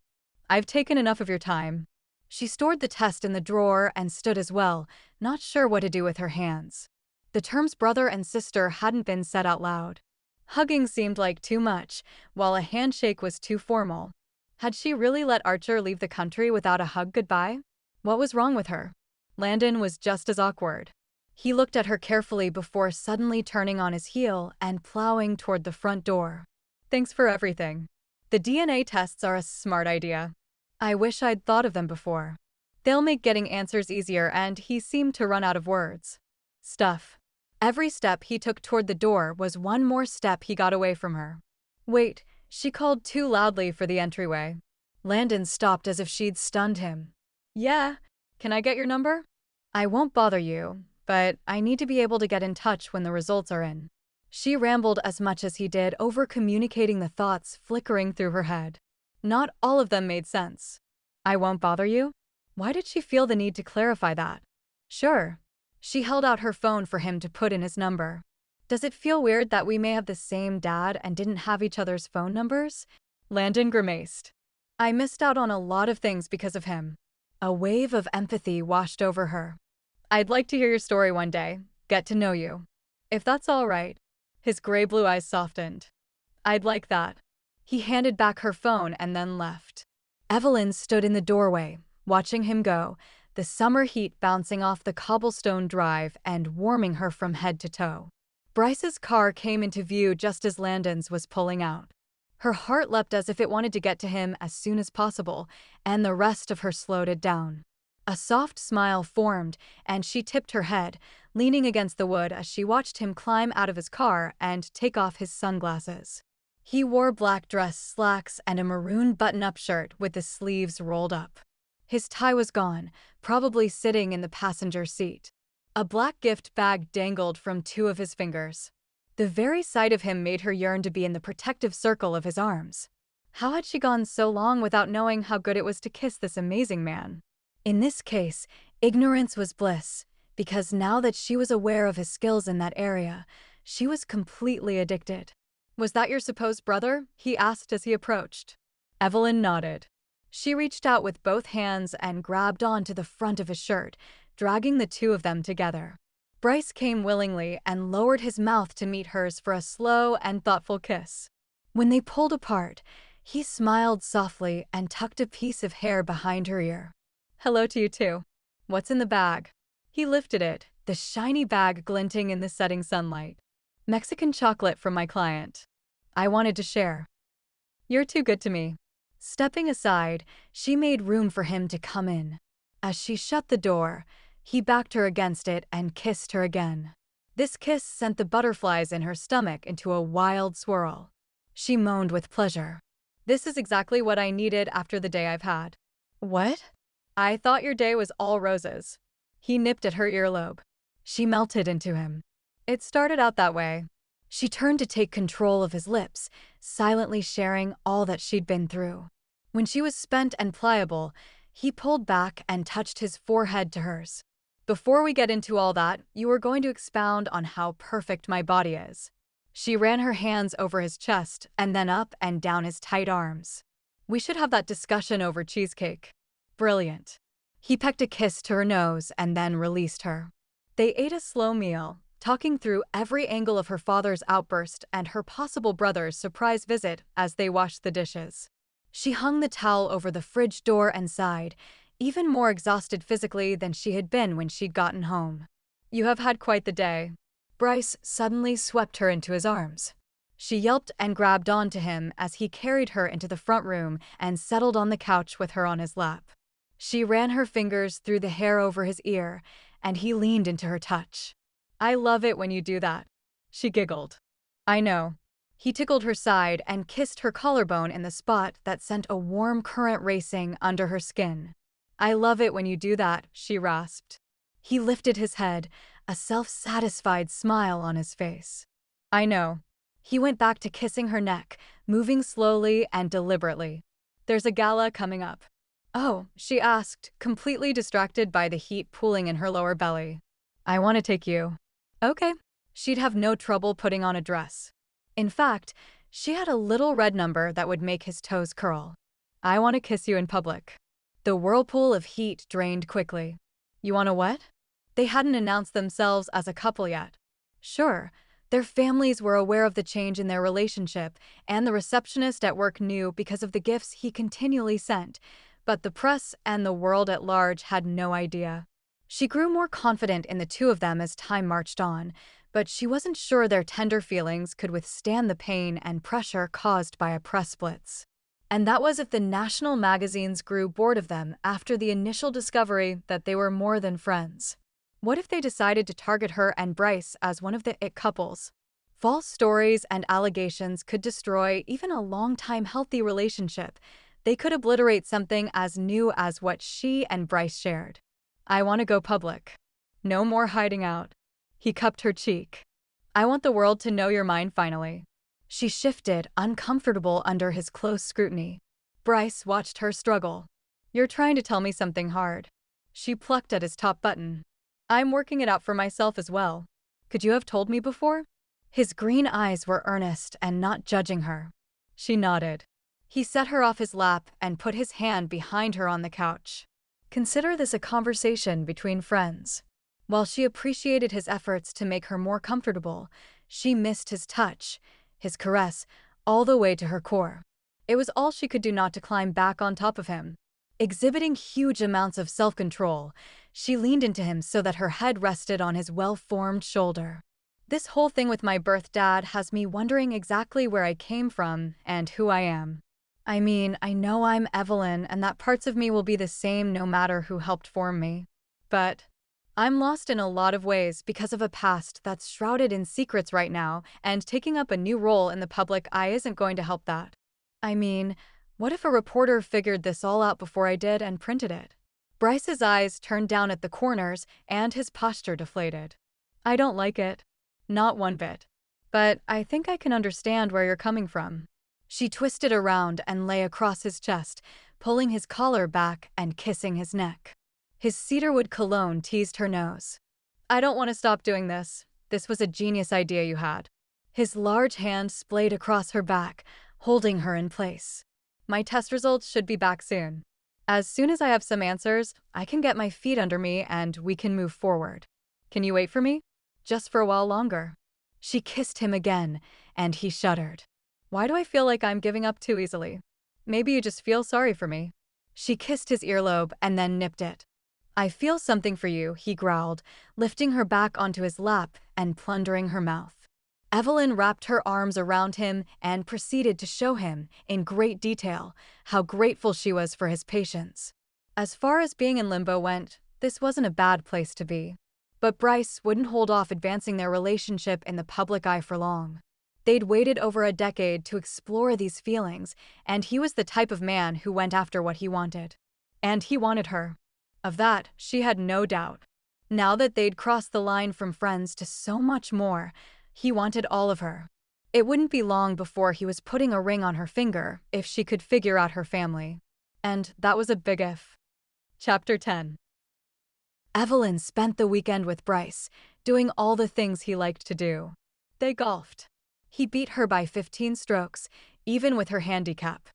A: I've taken enough of your time. She stored the test in the drawer and stood as well, not sure what to do with her hands. The terms brother and sister hadn't been said out loud. Hugging seemed like too much, while a handshake was too formal. Had she really let Archer leave the country without a hug goodbye? What was wrong with her? Landon was just as awkward. He looked at her carefully before suddenly turning on his heel and plowing toward the front door. Thanks for everything. The DNA tests are a smart idea. I wish I'd thought of them before. They'll make getting answers easier, and he seemed to run out of words. Stuff. Every step he took toward the door was one more step he got away from her. Wait, she called too loudly for the entryway. Landon stopped as if she'd stunned him. Yeah, can I get your number? I won't bother you, but I need to be able to get in touch when the results are in. She rambled as much as he did, over-communicating the thoughts flickering through her head. Not all of them made sense. I won't bother you? Why did she feel the need to clarify that? Sure. She held out her phone for him to put in his number. Does it feel weird that we may have the same dad and didn't have each other's phone numbers? Landon grimaced. I missed out on a lot of things because of him. A wave of empathy washed over her. I'd like to hear your story one day, get to know you. If that's all right. His gray-blue eyes softened. I'd like that. He handed back her phone and then left. Evelyn stood in the doorway, watching him go, the summer heat bouncing off the cobblestone drive and warming her from head to toe. Bryce's car came into view just as Landon's was pulling out. Her heart leapt as if it wanted to get to him as soon as possible, and the rest of her slowed it down. A soft smile formed, and she tipped her head, leaning against the wood as she watched him climb out of his car and take off his sunglasses. He wore black dress slacks and a maroon button-up shirt with the sleeves rolled up. His tie was gone, probably sitting in the passenger seat. A black gift bag dangled from two of his fingers. The very sight of him made her yearn to be in the protective circle of his arms. How had she gone so long without knowing how good it was to kiss this amazing man? In this case, ignorance was bliss, because now that she was aware of his skills in that area, she was completely addicted. Was that your supposed brother? He asked as he approached. Evelyn nodded. She reached out with both hands and grabbed onto the front of his shirt, dragging the two of them together. Bryce came willingly and lowered his mouth to meet hers for a slow and thoughtful kiss. When they pulled apart, he smiled softly and tucked a piece of hair behind her ear. Hello to you too. What's in the bag? He lifted it, the shiny bag glinting in the setting sunlight. Mexican chocolate from my client. I wanted to share. You're too good to me. Stepping aside, she made room for him to come in. As she shut the door, he backed her against it and kissed her again. This kiss sent the butterflies in her stomach into a wild swirl. She moaned with pleasure. This is exactly what I needed after the day I've had. What? I thought your day was all roses. He nipped at her earlobe. She melted into him. It started out that way. She turned to take control of his lips, silently sharing all that she'd been through. When she was spent and pliable, he pulled back and touched his forehead to hers. Before we get into all that, you are going to expound on how perfect my body is. She ran her hands over his chest and then up and down his tight arms. We should have that discussion over cheesecake. Brilliant. He pecked a kiss to her nose and then released her. They ate a slow meal, talking through every angle of her father's outburst and her possible brother's surprise visit as they washed the dishes. She hung the towel over the fridge door and sighed, even more exhausted physically than she had been when she'd gotten home. "You have had quite the day." Bryce suddenly swept her into his arms. She yelped and grabbed onto him as he carried her into the front room and settled on the couch with her on his lap. She ran her fingers through the hair over his ear, and he leaned into her touch. "I love it when you do that," she giggled. "I know." He tickled her side and kissed her collarbone in the spot that sent a warm current racing under her skin. "I love it when you do that," she rasped. He lifted his head, a self-satisfied smile on his face. "I know." He went back to kissing her neck, moving slowly and deliberately. "There's a gala coming up." "Oh," she asked, completely distracted by the heat pooling in her lower belly. "I want to take you." Okay. She'd have no trouble putting on a dress. In fact, she had a little red number that would make his toes curl. "I want to kiss you in public." The whirlpool of heat drained quickly. "You want to what?" They hadn't announced themselves as a couple yet. Sure, their families were aware of the change in their relationship, and the receptionist at work knew because of the gifts he continually sent, but the press and the world at large had no idea. She grew more confident in the two of them as time marched on, but she wasn't sure their tender feelings could withstand the pain and pressure caused by a press blitz. And that was if the national magazines grew bored of them after the initial discovery that they were more than friends. What if they decided to target her and Bryce as one of the it couples? False stories and allegations could destroy even a long-time healthy relationship. They could obliterate something as new as what she and Bryce shared. "I want to go public. No more hiding out." He cupped her cheek. "I want the world to know you're mine finally." She shifted, uncomfortable under his close scrutiny. Bryce watched her struggle. "You're trying to tell me something hard." She plucked at his top button. "I'm working it out for myself as well. Could you have told me before?" His green eyes were earnest and not judging her. She nodded. He set her off his lap and put his hand behind her on the couch. "Consider this a conversation between friends." While she appreciated his efforts to make her more comfortable, she missed his touch, his caress, all the way to her core. It was all she could do not to climb back on top of him. Exhibiting huge amounts of self-control, she leaned into him so that her head rested on his well-formed shoulder. "This whole thing with my birth dad has me wondering exactly where I came from and who I am. I mean, I know I'm Evelyn and that parts of me will be the same no matter who helped form me. But I'm lost in a lot of ways because of a past that's shrouded in secrets right now, and taking up a new role in the public eye isn't going to help that. I mean, what if a reporter figured this all out before I did and printed it?" Bryce's eyes turned down at the corners and his posture deflated. "I don't like it. Not one bit. But I think I can understand where you're coming from." She twisted around and lay across his chest, pulling his collar back and kissing his neck. His cedarwood cologne teased her nose. "I don't want to stop doing this. This was a genius idea you had." His large hand splayed across her back, holding her in place. "My test results should be back soon. As soon as I have some answers, I can get my feet under me and we can move forward. Can you wait for me? Just for a while longer." She kissed him again, and he shuddered. "Why do I feel like I'm giving up too easily? Maybe you just feel sorry for me." She kissed his earlobe and then nipped it. "I feel something for you," he growled, lifting her back onto his lap and plundering her mouth. Evelyn wrapped her arms around him and proceeded to show him, in great detail, how grateful she was for his patience. As far as being in limbo went, this wasn't a bad place to be. But Bryce wouldn't hold off advancing their relationship in the public eye for long. They'd waited over a decade to explore these feelings, and he was the type of man who went after what he wanted. And he wanted her. Of that, she had no doubt. Now that they'd crossed the line from friends to so much more, he wanted all of her. It wouldn't be long before he was putting a ring on her finger if she could figure out her family. And that was a big if. Chapter 10. Evelyn spent the weekend with Bryce, doing all the things he liked to do. They golfed. He beat her by 15 strokes, even with her handicap.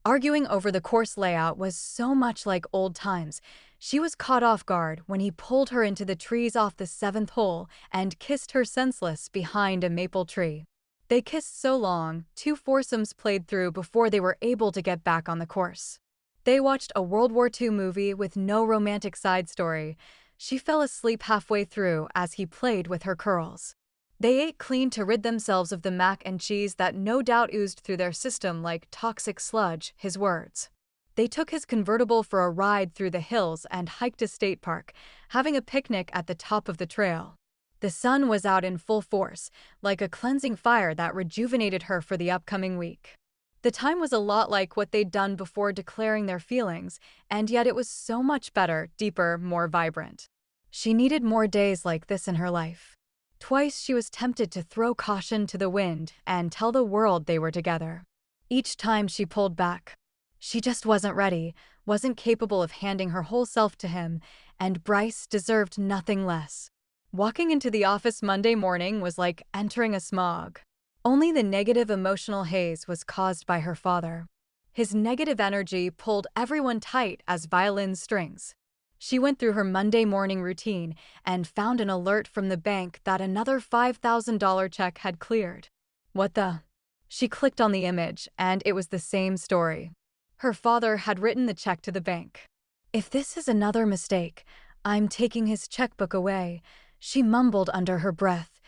A: Arguing over the course layout was so much like old times. She was caught off guard when he pulled her into the trees off the seventh hole and kissed her senseless behind a maple tree. They kissed so long, 2 foursomes played through before they were able to get back on the course. They watched a World War II movie with no romantic side story. She fell asleep halfway through as he played with her curls. They ate clean to rid themselves of the mac and cheese that no doubt oozed through their system like toxic sludge, his words. They took his convertible for a ride through the hills and hiked a state park, having a picnic at the top of the trail. The sun was out in full force, like a cleansing fire that rejuvenated her for the upcoming week. The time was a lot like what they'd done before declaring their feelings, and yet it was so much better, deeper, more vibrant. She needed more days like this in her life. Twice she was tempted to throw caution to the wind and tell the world they were together. Each time she pulled back. She just wasn't ready, wasn't capable of handing her whole self to him, and Bryce deserved nothing less. Walking into the office Monday morning was like entering a smog. Only the negative emotional haze was caused by her father. His negative energy pulled everyone tight as violin strings. She went through her Monday morning routine and found an alert from the bank that another $5,000 check had cleared. What the? She clicked on the image, and it was the same story. Her father had written the check to the bank. If this is another mistake, I'm taking his checkbook away, she mumbled under her breath,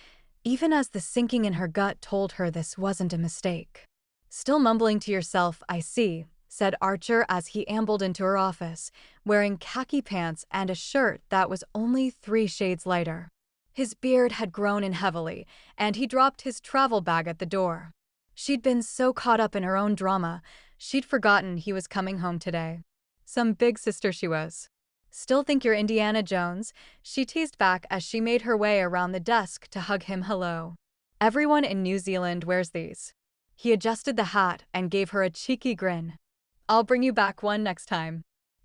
A: even as the sinking in her gut told her this wasn't a mistake. Still mumbling to yourself, I see, said Archer as he ambled into her office, wearing khaki pants and a shirt that was only 3 shades lighter. His beard had grown in heavily, and he dropped his travel bag at the door. She'd been so caught up in her own drama, she'd forgotten he was coming home today. Some big sister she was. Still think you're Indiana Jones? She teased back as she made her way around the desk to hug him hello. Everyone in New Zealand wears these. He adjusted the hat and gave her a cheeky grin. I'll bring you back one next time.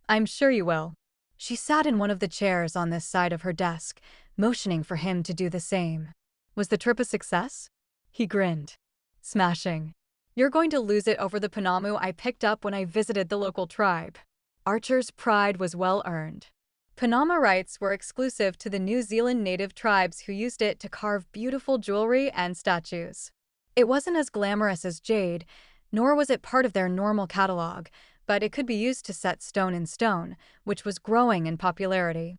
A: I'm sure you will. She sat in one of the chairs on this side of her desk, motioning for him to do the same. Was the trip a success? He grinned. Smashing. You're going to lose it over the panamu I picked up when I visited the local tribe. Archer's pride was well earned. Panama rights were exclusive to the New Zealand native tribes who used it to carve beautiful jewelry and statues. It wasn't as glamorous as jade, nor was it part of their normal catalog, but it could be used to set stone in stone, which was growing in popularity.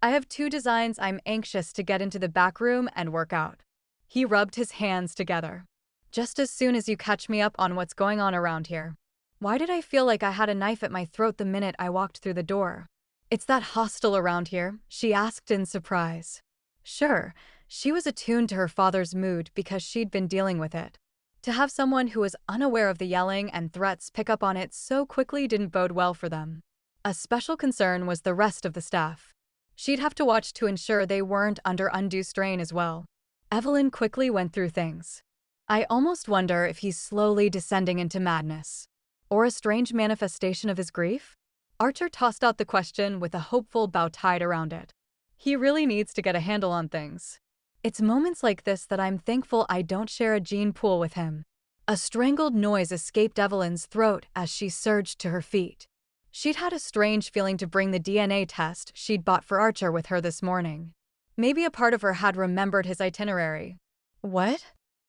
A: I have 2 designs I'm anxious to get into the back room and work out. He rubbed his hands together. Just as soon as you catch me up on what's going on around here. Why did I feel like I had a knife at my throat the minute I walked through the door? It's that hostile around here, she asked in surprise. Sure, she was attuned to her father's mood because she'd been dealing with it. To have someone who was unaware of the yelling and threats pick up on it so quickly didn't bode well for them. A special concern was the rest of the staff. She'd have to watch to ensure they weren't under undue strain as well. Evelyn quickly went through things. I almost wonder if he's slowly descending into madness. Or a strange manifestation of his grief? Archer tossed out the question with a hopeful bow tied around it. He really needs to get a handle on things. It's moments like this that I'm thankful I don't share a gene pool with him. A strangled noise escaped Evelyn's throat as she surged to her feet. She'd had a strange feeling to bring the DNA test she'd bought for Archer with her this morning. Maybe a part of her had remembered his itinerary. What?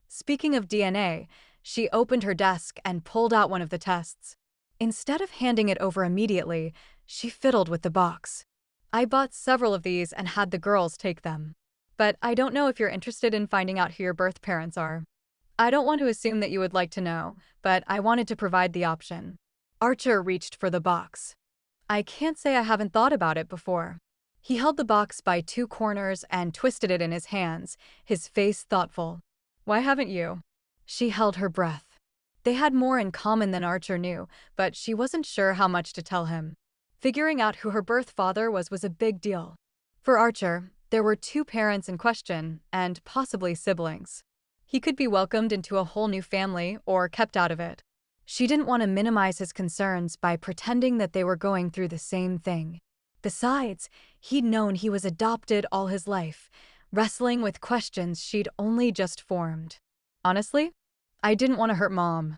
A: Speaking of DNA, she opened her desk and pulled out one of the tests. Instead of handing it over immediately, she fiddled with the box. I bought several of these and had the girls take them. But I don't know if you're interested in finding out who your birth parents are. I don't want to assume that you would like to know, but I wanted to provide the option. Archer reached for the box. I can't say I haven't thought about it before. He held the box by 2 corners and twisted it in his hands, his face thoughtful. Why haven't you? She held her breath. They had more in common than Archer knew, but she wasn't sure how much to tell him. Figuring out who her birth father was a big deal. For Archer, there were 2 parents in question, and possibly siblings. He could be welcomed into a whole new family or kept out of it. She didn't want to minimize his concerns by pretending that they were going through the same thing. Besides, he'd known he was adopted all his life, wrestling with questions she'd only just formed. Honestly, I didn't want to hurt Mom.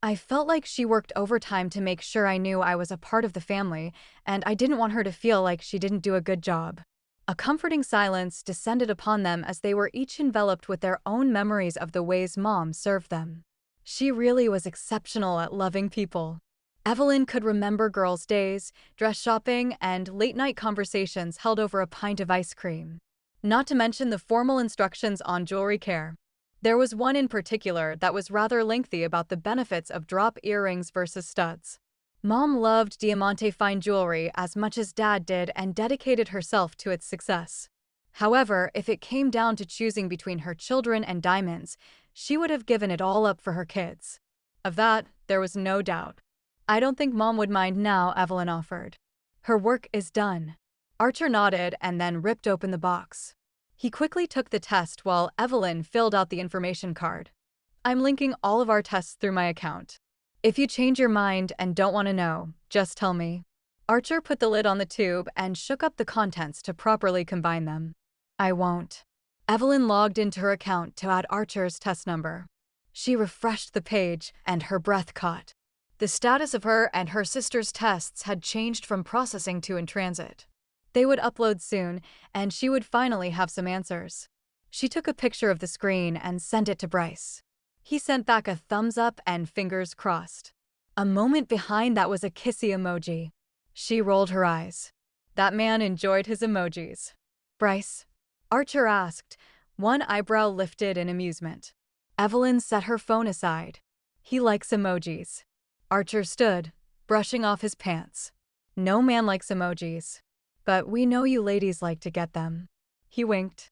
A: I felt like she worked overtime to make sure I knew I was a part of the family, and I didn't want her to feel like she didn't do a good job. A comforting silence descended upon them as they were each enveloped with their own memories of the ways Mom served them. She really was exceptional at loving people. Evelyn could remember girls' days, dress shopping, and late-night conversations held over a pint of ice cream. Not to mention the formal instructions on jewelry care. There was one in particular that was rather lengthy about the benefits of drop earrings versus studs. Mom loved Diamante fine jewelry as much as Dad did and dedicated herself to its success. However, if it came down to choosing between her children and diamonds, she would have given it all up for her kids. Of that, there was no doubt. I don't think Mom would mind now, Evelyn offered. Her work is done. Archer nodded and then ripped open the box. He quickly took the test while Evelyn filled out the information card. I'm linking all of our tests through my account. If you change your mind and don't want to know, just tell me. Archer put the lid on the tube and shook up the contents to properly combine them. I won't. Evelyn logged into her account to add Archer's test number. She refreshed the page and her breath caught. The status of her and her sister's tests had changed from processing to in transit. They would upload soon, and she would finally have some answers. She took a picture of the screen and sent it to Bryce. He sent back a thumbs up and fingers crossed. A moment behind that was a kissy emoji. She rolled her eyes. That man enjoyed his emojis. Bryce? Archer asked, one eyebrow lifted in amusement. Evelyn set her phone aside. He likes emojis. Archer stood, brushing off his pants. No man likes emojis. But we know you ladies like to get them. He winked.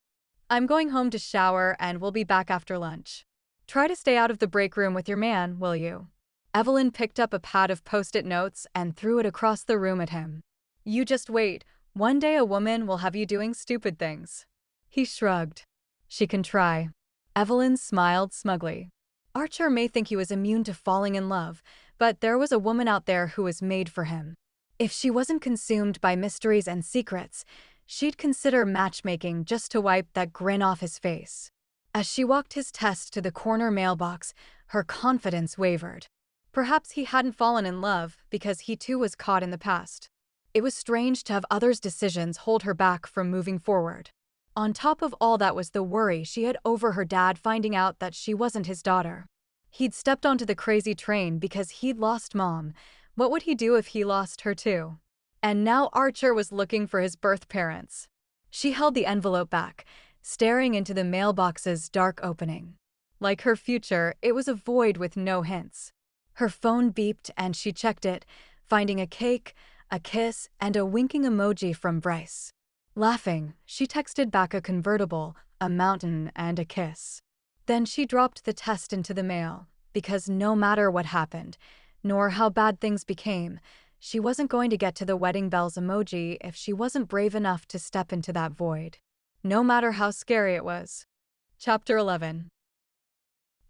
A: I'm going home to shower and we'll be back after lunch. Try to stay out of the break room with your man, will you? Evelyn picked up a pad of post-it notes and threw it across the room at him. You just wait. One day a woman will have you doing stupid things. He shrugged. She can try. Evelyn smiled smugly. Archer may think he was immune to falling in love, but there was a woman out there who was made for him. If she wasn't consumed by mysteries and secrets, she'd consider matchmaking just to wipe that grin off his face. As she walked his test to the corner mailbox, her confidence wavered. Perhaps he hadn't fallen in love because he too was caught in the past. It was strange to have others' decisions hold her back from moving forward. On top of all that was the worry she had over her dad finding out that she wasn't his daughter. He'd stepped onto the crazy train because he'd lost Mom. What would he do if he lost her too? And now Archer was looking for his birth parents. She held the envelope back, staring into the mailbox's dark opening. Like her future, it was a void with no hints. Her phone beeped and she checked it, finding a cake, a kiss, and a winking emoji from Bryce. Laughing, she texted back a convertible, a mountain, and a kiss. Then she dropped the test into the mail, because no matter what happened, nor how bad things became, she wasn't going to get to the wedding bells emoji if she wasn't brave enough to step into that void. No matter how scary it was. Chapter 11.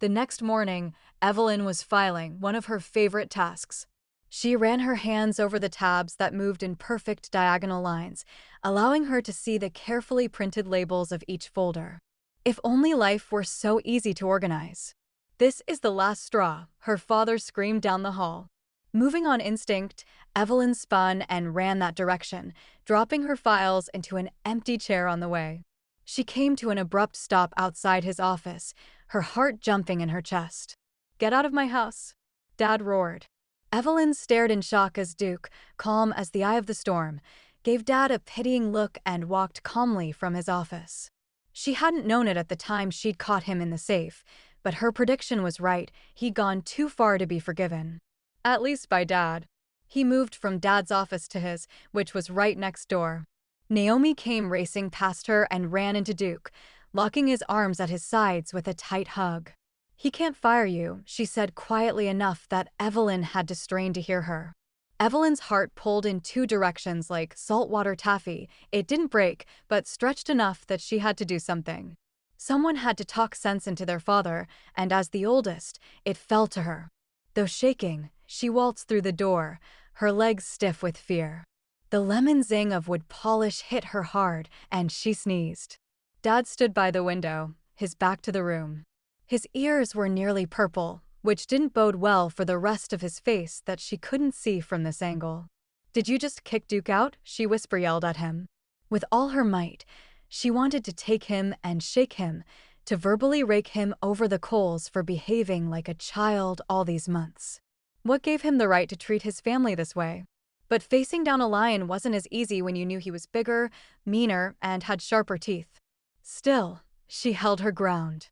A: The next morning, Evelyn was filing one of her favorite tasks. She ran her hands over the tabs that moved in perfect diagonal lines, allowing her to see the carefully printed labels of each folder. If only life were so easy to organize. This is the last straw, her father screamed down the hall. Moving on instinct, Evelyn spun and ran that direction, dropping her files into an empty chair on the way. She came to an abrupt stop outside his office, her heart jumping in her chest. Get out of my house, Dad roared. Evelyn stared in shock as Duke, calm as the eye of the storm, gave Dad a pitying look and walked calmly from his office. She hadn't known it at the time she'd caught him in the safe, but her prediction was right. He'd gone too far to be forgiven. At least by Dad. He moved from Dad's office to his, which was right next door. Naomi came racing past her and ran into Duke, locking his arms at his sides with a tight hug. He can't fire you, she said quietly enough that Evelyn had to strain to hear her. Evelyn's heart pulled in two directions like saltwater taffy. It didn't break, but stretched enough that she had to do something. Someone had to talk sense into their father, and as the oldest, it fell to her. Though shaking, she waltzed through the door, her legs stiff with fear. The lemon zing of wood polish hit her hard, and she sneezed. Dad stood by the window, his back to the room. His ears were nearly purple, which didn't bode well for the rest of his face that she couldn't see from this angle. "Did you just kick Duke out?" she yelled at him. With all her might, she wanted to take him and shake him, to verbally rake him over the coals for behaving like a child all these months. What gave him the right to treat his family this way? But facing down a lion wasn't as easy when you knew he was bigger, meaner, and had sharper teeth. Still, she held her ground.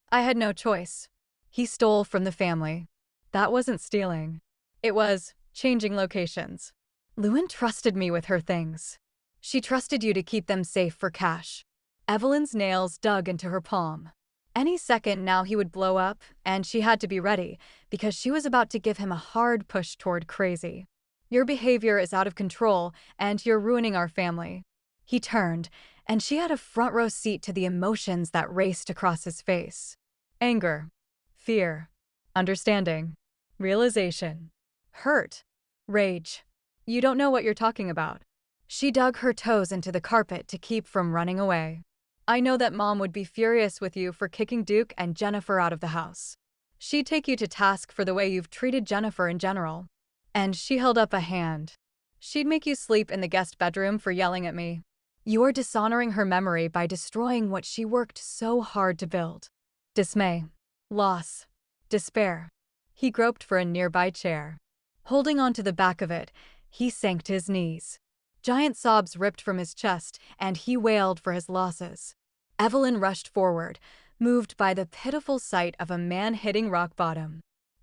A: "I had no choice. He stole from the family." That wasn't stealing. It was changing locations. "Lewin trusted me with her things." "She trusted you to keep them safe for cash." Evelyn's nails dug into her palm. Any second now he would blow up, and she had to be ready, because she was about to give him a hard push toward crazy. "Your behavior is out of control, and you're ruining our family." He turned, and she had a front-row seat to the emotions that raced across his face. Anger, fear, understanding, realization, hurt, rage. "You don't know what you're talking about." She dug her toes into the carpet to keep from running away. "I know that Mom would be furious with you for kicking Duke and Jennifer out of the house. She'd take you to task for the way you've treated Jennifer in general." And she held up a hand. "She'd make you sleep in the guest bedroom for yelling at me." You're dishonoring her memory by destroying what she worked so hard to build. Dismay, loss, despair. He groped for a nearby chair. Holding onto the back of it, he sank to his knees. Giant sobs ripped from his chest, and he wailed for his losses. Evelyn rushed forward, moved by the pitiful sight of a man hitting rock bottom.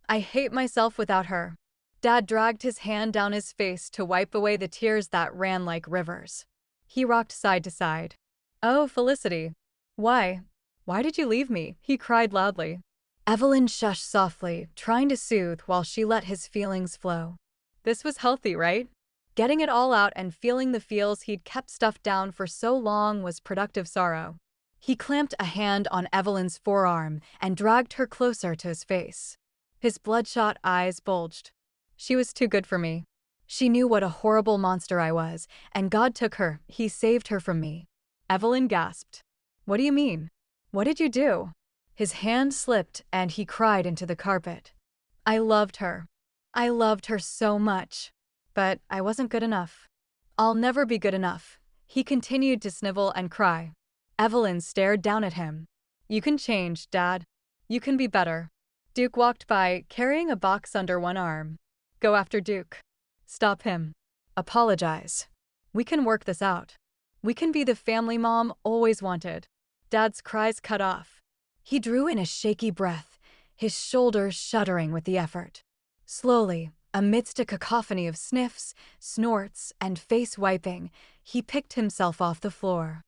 A: "I hate myself without her." Dad dragged his hand down his face to wipe away the tears that ran like rivers. He rocked side to side. "Oh, Felicity. Why? Why did you leave me?" he cried loudly. Evelyn shushed softly, trying to soothe while she let his feelings flow. This was healthy, right? Getting it all out and feeling the feels he'd kept stuffed down for so long was productive sorrow. He clamped a hand on Evelyn's forearm and dragged her closer to his face. His bloodshot eyes bulged. "She was too good for me. She knew what a horrible monster I was, and God took her. He saved her from me." Evelyn gasped. "What do you mean? What did you do?" His hand slipped and he cried into the carpet. "I loved her. I loved her so much. But I wasn't good enough. I'll never be good enough." He continued to snivel and cry. Evelyn stared down at him. "You can change, Dad. You can be better." Duke walked by, carrying a box under one arm. "Go after Duke. Stop him. Apologize. We can work this out. We can be the family Mom always wanted." Dad's cries cut off. He drew in a shaky breath, his shoulders shuddering with the effort. Slowly, amidst a cacophony of sniffs, snorts, and face wiping, he picked himself off the floor.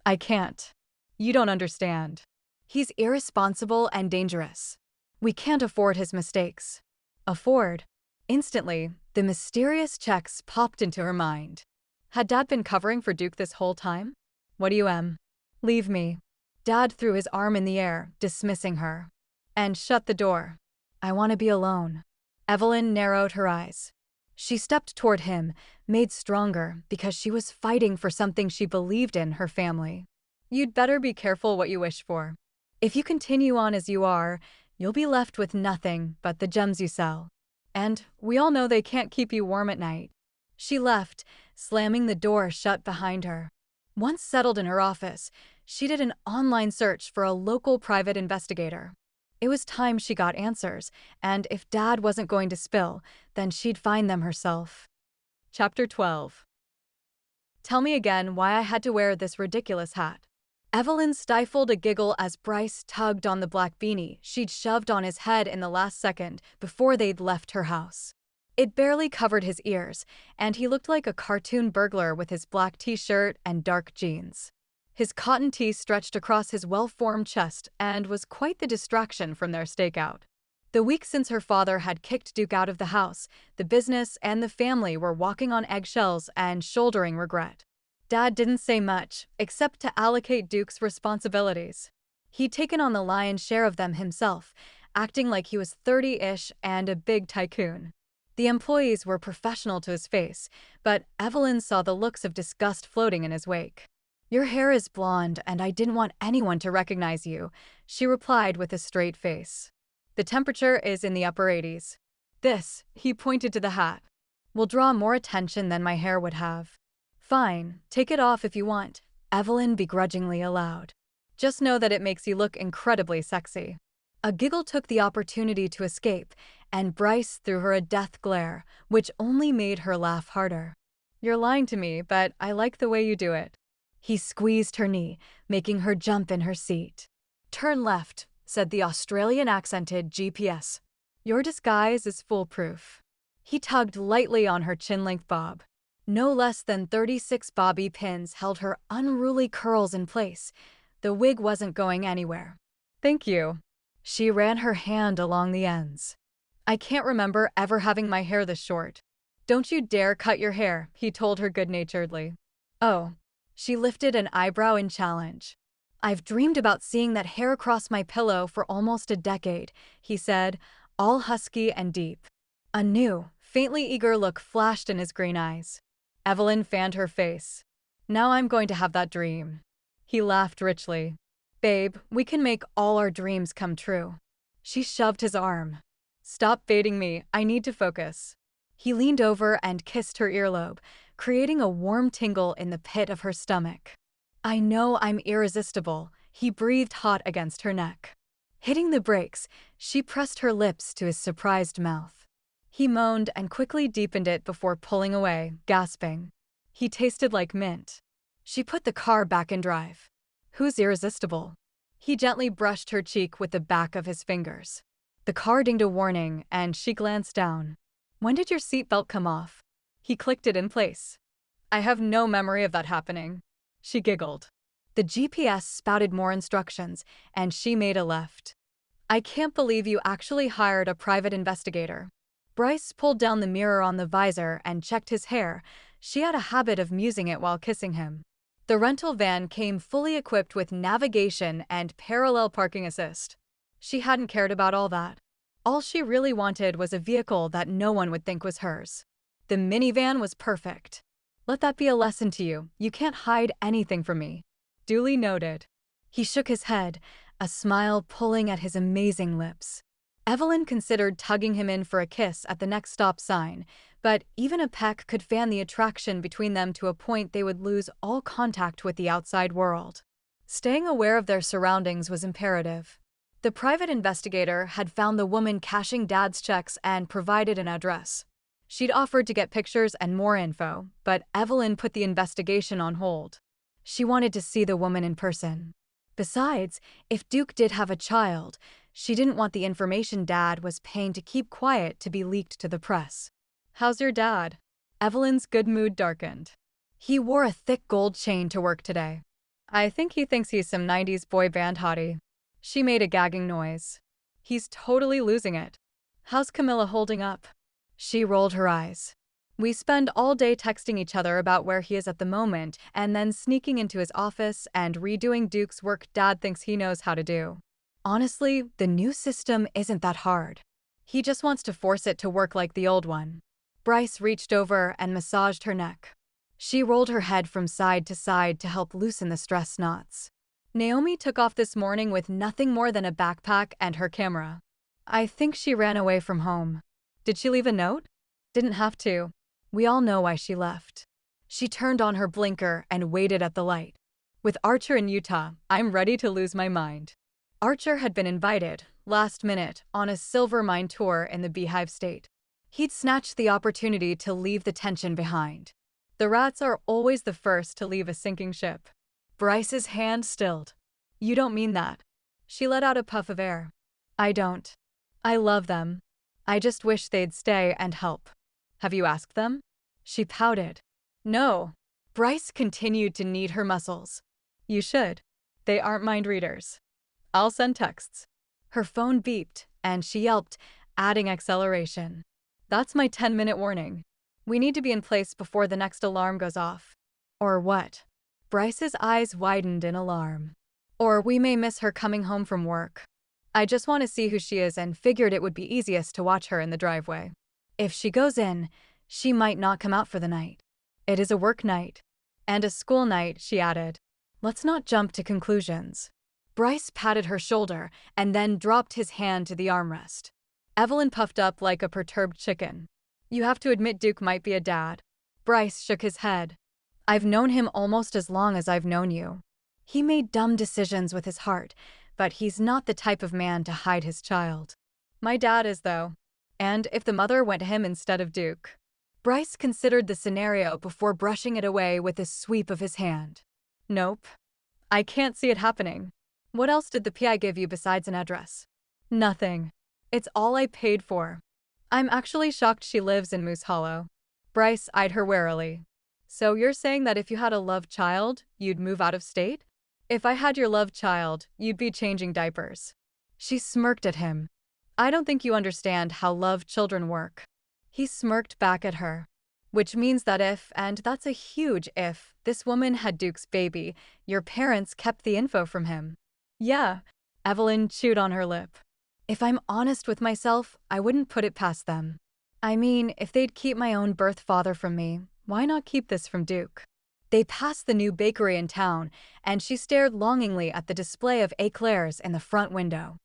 A: "I can't. You don't understand. He's irresponsible and dangerous. We can't afford his mistakes." Afford? Instantly, the mysterious checks popped into her mind. Had Dad been covering for Duke this whole time? "What do you Leave me." Dad threw his arm in the air, dismissing her. "And shut the door. I want to be alone." Evelyn narrowed her eyes. She stepped toward him, made stronger because she was fighting for something she believed in, her family. "You'd better be careful what you wish for. If you continue on as you are, you'll be left with nothing but the gems you sell. And we all know they can't keep you warm at night." She left, slamming the door shut behind her. Once settled in her office, she did an online search for a local private investigator. It was time she got answers, and if Dad wasn't going to spill, then she'd find them herself. Chapter 12. "Tell me again why I had to wear this ridiculous hat." Evelyn stifled a giggle as Bryce tugged on the black beanie she'd shoved on his head in the last second before they'd left her house. It barely covered his ears, and he looked like a cartoon burglar with his black t-shirt and dark jeans. His cotton tee stretched across his well-formed chest and was quite the distraction from their stakeout. The week since her father had kicked Duke out of the house, the business and the family were walking on eggshells and shouldering regret. Dad didn't say much, except to allocate Duke's responsibilities. He'd taken on the lion's share of them himself, acting like he was 30-ish and a big tycoon. The employees were professional to his face, but Evelyn saw the looks of disgust floating in his wake. "Your hair is blonde, and I didn't want anyone to recognize you," she replied with a straight face. The temperature is in the upper 80s. This, he pointed to the hat, will draw more attention than my hair would have. Fine, take it off if you want, Evelyn begrudgingly allowed. Just know that it makes you look incredibly sexy. A giggle took the opportunity to escape, and Bryce threw her a death glare, which only made her laugh harder. You're lying to me, but I like the way you do it. He squeezed her knee, making her jump in her seat. Turn left, said the Australian-accented GPS. Your disguise is foolproof. He tugged lightly on her chin-length bob. No less than 36 bobby pins held her unruly curls in place. The wig wasn't going anywhere. Thank you. She ran her hand along the ends. I can't remember ever having my hair this short. Don't you dare cut your hair, he told her good-naturedly. Oh. She lifted an eyebrow in challenge. I've dreamed about seeing that hair across my pillow for almost a decade, he said, all husky and deep. A new, faintly eager look flashed in his green eyes. Evelyn fanned her face. Now I'm going to have that dream. He laughed richly. Babe, we can make all our dreams come true. She shoved his arm. Stop baiting me, I need to focus. He leaned over and kissed her earlobe, creating a warm tingle in the pit of her stomach. I know I'm irresistible, he breathed hot against her neck. Hitting the brakes, she pressed her lips to his surprised mouth. He moaned and quickly deepened it before pulling away, gasping. He tasted like mint. She put the car back in drive. Who's irresistible? He gently brushed her cheek with the back of his fingers. The car dinged a warning, and she glanced down. When did your seatbelt come off? He clicked it in place. I have no memory of that happening. She giggled. The GPS spouted more instructions, and she made a left. I can't believe you actually hired a private investigator. Bryce pulled down the mirror on the visor and checked his hair. She had a habit of musing it while kissing him. The rental van came fully equipped with navigation and parallel parking assist. She hadn't cared about all that. All she really wanted was a vehicle that no one would think was hers. The minivan was perfect. Let that be a lesson to you. You can't hide anything from me. Duly noted. He shook his head, a smile pulling at his amazing lips. Evelyn considered tugging him in for a kiss at the next stop sign, but even a peck could fan the attraction between them to a point they would lose all contact with the outside world. Staying aware of their surroundings was imperative. The private investigator had found the woman cashing Dad's checks and provided an address. She'd offered to get pictures and more info, but Evelyn put the investigation on hold. She wanted to see the woman in person. Besides, if Duke did have a child, she didn't want the information Dad was paying to keep quiet to be leaked to the press. How's your dad? Evelyn's good mood darkened. He wore a thick gold chain to work today. I think he thinks he's some 90s boy band hottie. She made a gagging noise. He's totally losing it. How's Camilla holding up? She rolled her eyes. We spend all day texting each other about where he is at the moment and then sneaking into his office and redoing Duke's work Dad thinks he knows how to do. Honestly, the new system isn't that hard. He just wants to force it to work like the old one. Bryce reached over and massaged her neck. She rolled her head from side to help loosen the stress knots. Naomi took off this morning with nothing more than a backpack and her camera. I think she ran away from home. Did she leave a note? Didn't have to. We all know why she left. She turned on her blinker and waited at the light. With Archer in Utah, I'm ready to lose my mind. Archer had been invited, last minute, on a silver mine tour in the Beehive State. He'd snatched the opportunity to leave the tension behind. The rats are always the first to leave a sinking ship. Bryce's hand stilled. You don't mean that. She let out a puff of air. I don't. I love them. I just wish they'd stay and help. Have you asked them? She pouted. No. Bryce continued to knead her muscles. You should. They aren't mind readers. I'll send texts. Her phone beeped, and she yelped, adding acceleration. That's my 10-minute warning. We need to be in place before the next alarm goes off. Or what? Bryce's eyes widened in alarm. Or we may miss her coming home from work. I just want to see who she is and figured it would be easiest to watch her in the driveway. If she goes in, she might not come out for the night. It is a work night. And a school night, she added. Let's not jump to conclusions. Bryce patted her shoulder and then dropped his hand to the armrest. Evelyn puffed up like a perturbed chicken. You have to admit Duke might be a dad. Bryce shook his head. I've known him almost as long as I've known you. He made dumb decisions with his heart, but he's not the type of man to hide his child. My dad is, though. And if the mother went to him instead of Duke? Bryce considered the scenario before brushing it away with a sweep of his hand. Nope. I can't see it happening. What else did the PI give you besides an address? Nothing. It's all I paid for. I'm actually shocked she lives in Moose Hollow. Bryce eyed her warily. So you're saying that if you had a love child, you'd move out of state? If I had your love child, you'd be changing diapers. She smirked at him. I don't think you understand how love children work. He smirked back at her. Which means that if, and that's a huge if, this woman had Duke's baby, your parents kept the info from him. Yeah, Evelyn chewed on her lip. If I'm honest with myself, I wouldn't put it past them. I mean, if they'd keep my own birth father from me, why not keep this from Duke? They passed the new bakery in town, and she stared longingly at the display of eclairs in the front window.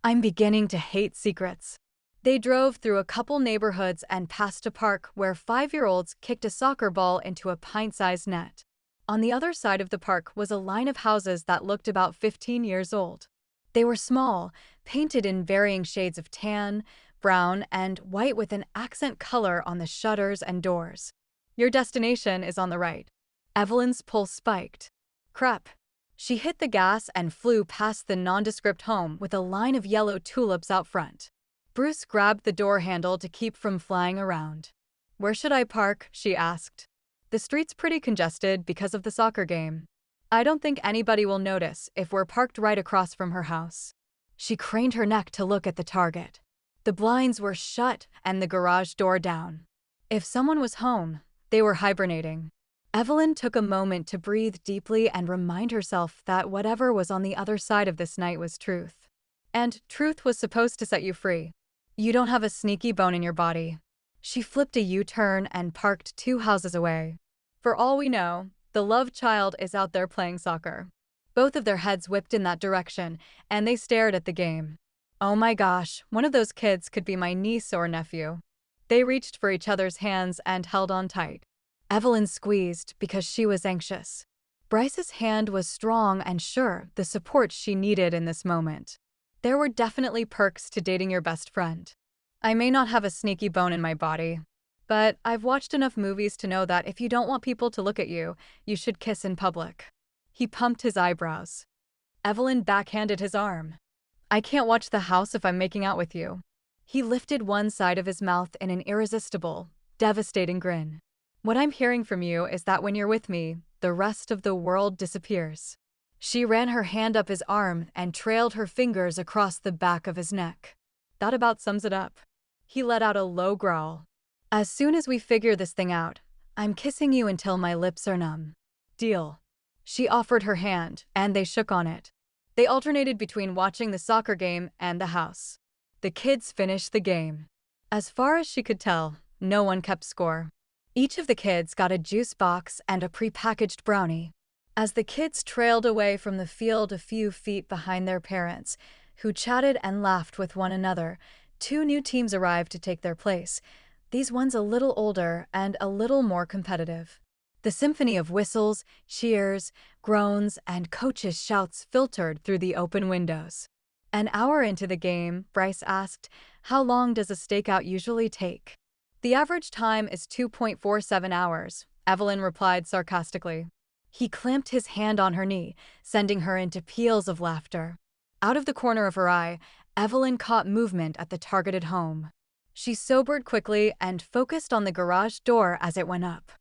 A: I'm beginning to hate secrets. They drove through a couple neighborhoods and past a park where 5-year-olds kicked a soccer ball into a pint-sized net. On the other side of the park was a line of houses that looked about 15 years old. They were small, painted in varying shades of tan, brown, and white with an accent color on the shutters and doors. Your destination is on the right. Evelyn's pulse spiked. Crap. She hit the gas and flew past the nondescript home with a line of yellow tulips out front. Bruce grabbed the door handle to keep from flying around. Where should I park? She asked. The street's pretty congested because of the soccer game. I don't think anybody will notice if we're parked right across from her house. She craned her neck to look at the target. The blinds were shut and the garage door down. If someone was home, they were hibernating. Evelyn took a moment to breathe deeply and remind herself that whatever was on the other side of this night was truth. And truth was supposed to set you free. You don't have a sneaky bone in your body. She flipped a U-turn and parked 2 houses away. For all we know, the love child is out there playing soccer. Both of their heads whipped in that direction, and they stared at the game. Oh my gosh, one of those kids could be my niece or nephew. They reached for each other's hands and held on tight. Evelyn squeezed because she was anxious. Bryce's hand was strong and sure, the support she needed in this moment. There were definitely perks to dating your best friend. I may not have a sneaky bone in my body, but I've watched enough movies to know that if you don't want people to look at you, you should kiss in public. He pumped his eyebrows. Evelyn backhanded his arm. I can't watch The House if I'm making out with you. He lifted one side of his mouth in an irresistible, devastating grin. What I'm hearing from you is that when you're with me, the rest of the world disappears. She ran her hand up his arm and trailed her fingers across the back of his neck. That about sums it up. He let out a low growl. As soon as we figure this thing out, I'm kissing you until my lips are numb. Deal. She offered her hand, and they shook on it. They alternated between watching the soccer game and the house. The kids finished the game. As far as she could tell, no one kept score. Each of the kids got a juice box and a prepackaged brownie. As the kids trailed away from the field a few feet behind their parents, who chatted and laughed with one another, 2 new teams arrived to take their place, these ones a little older and a little more competitive. The symphony of whistles, cheers, groans, and coaches' shouts filtered through the open windows. An hour into the game, Bryce asked, "How long does a stakeout usually take?" "The average time is 2.47 hours, Evelyn replied sarcastically. He clamped his hand on her knee, sending her into peals of laughter. Out of the corner of her eye, Evelyn caught movement at the targeted home. She sobered quickly and focused on the garage door as it went up.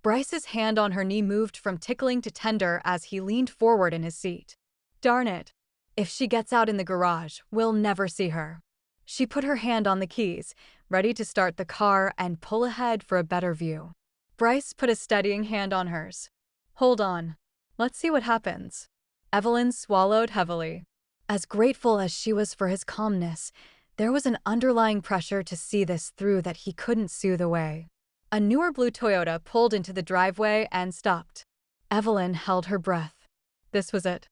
A: Bryce's hand on her knee moved from tickling to tender as he leaned forward in his seat. Darn it. If she gets out in the garage, we'll never see her. She put her hand on the keys, ready to start the car and pull ahead for a better view. Bryce put a steadying hand on hers. Hold on. Let's see what happens. Evelyn swallowed heavily. As grateful as she was for his calmness, there was an underlying pressure to see this through that he couldn't soothe away. A newer blue Toyota pulled into the driveway and stopped. Evelyn held her breath. This was it.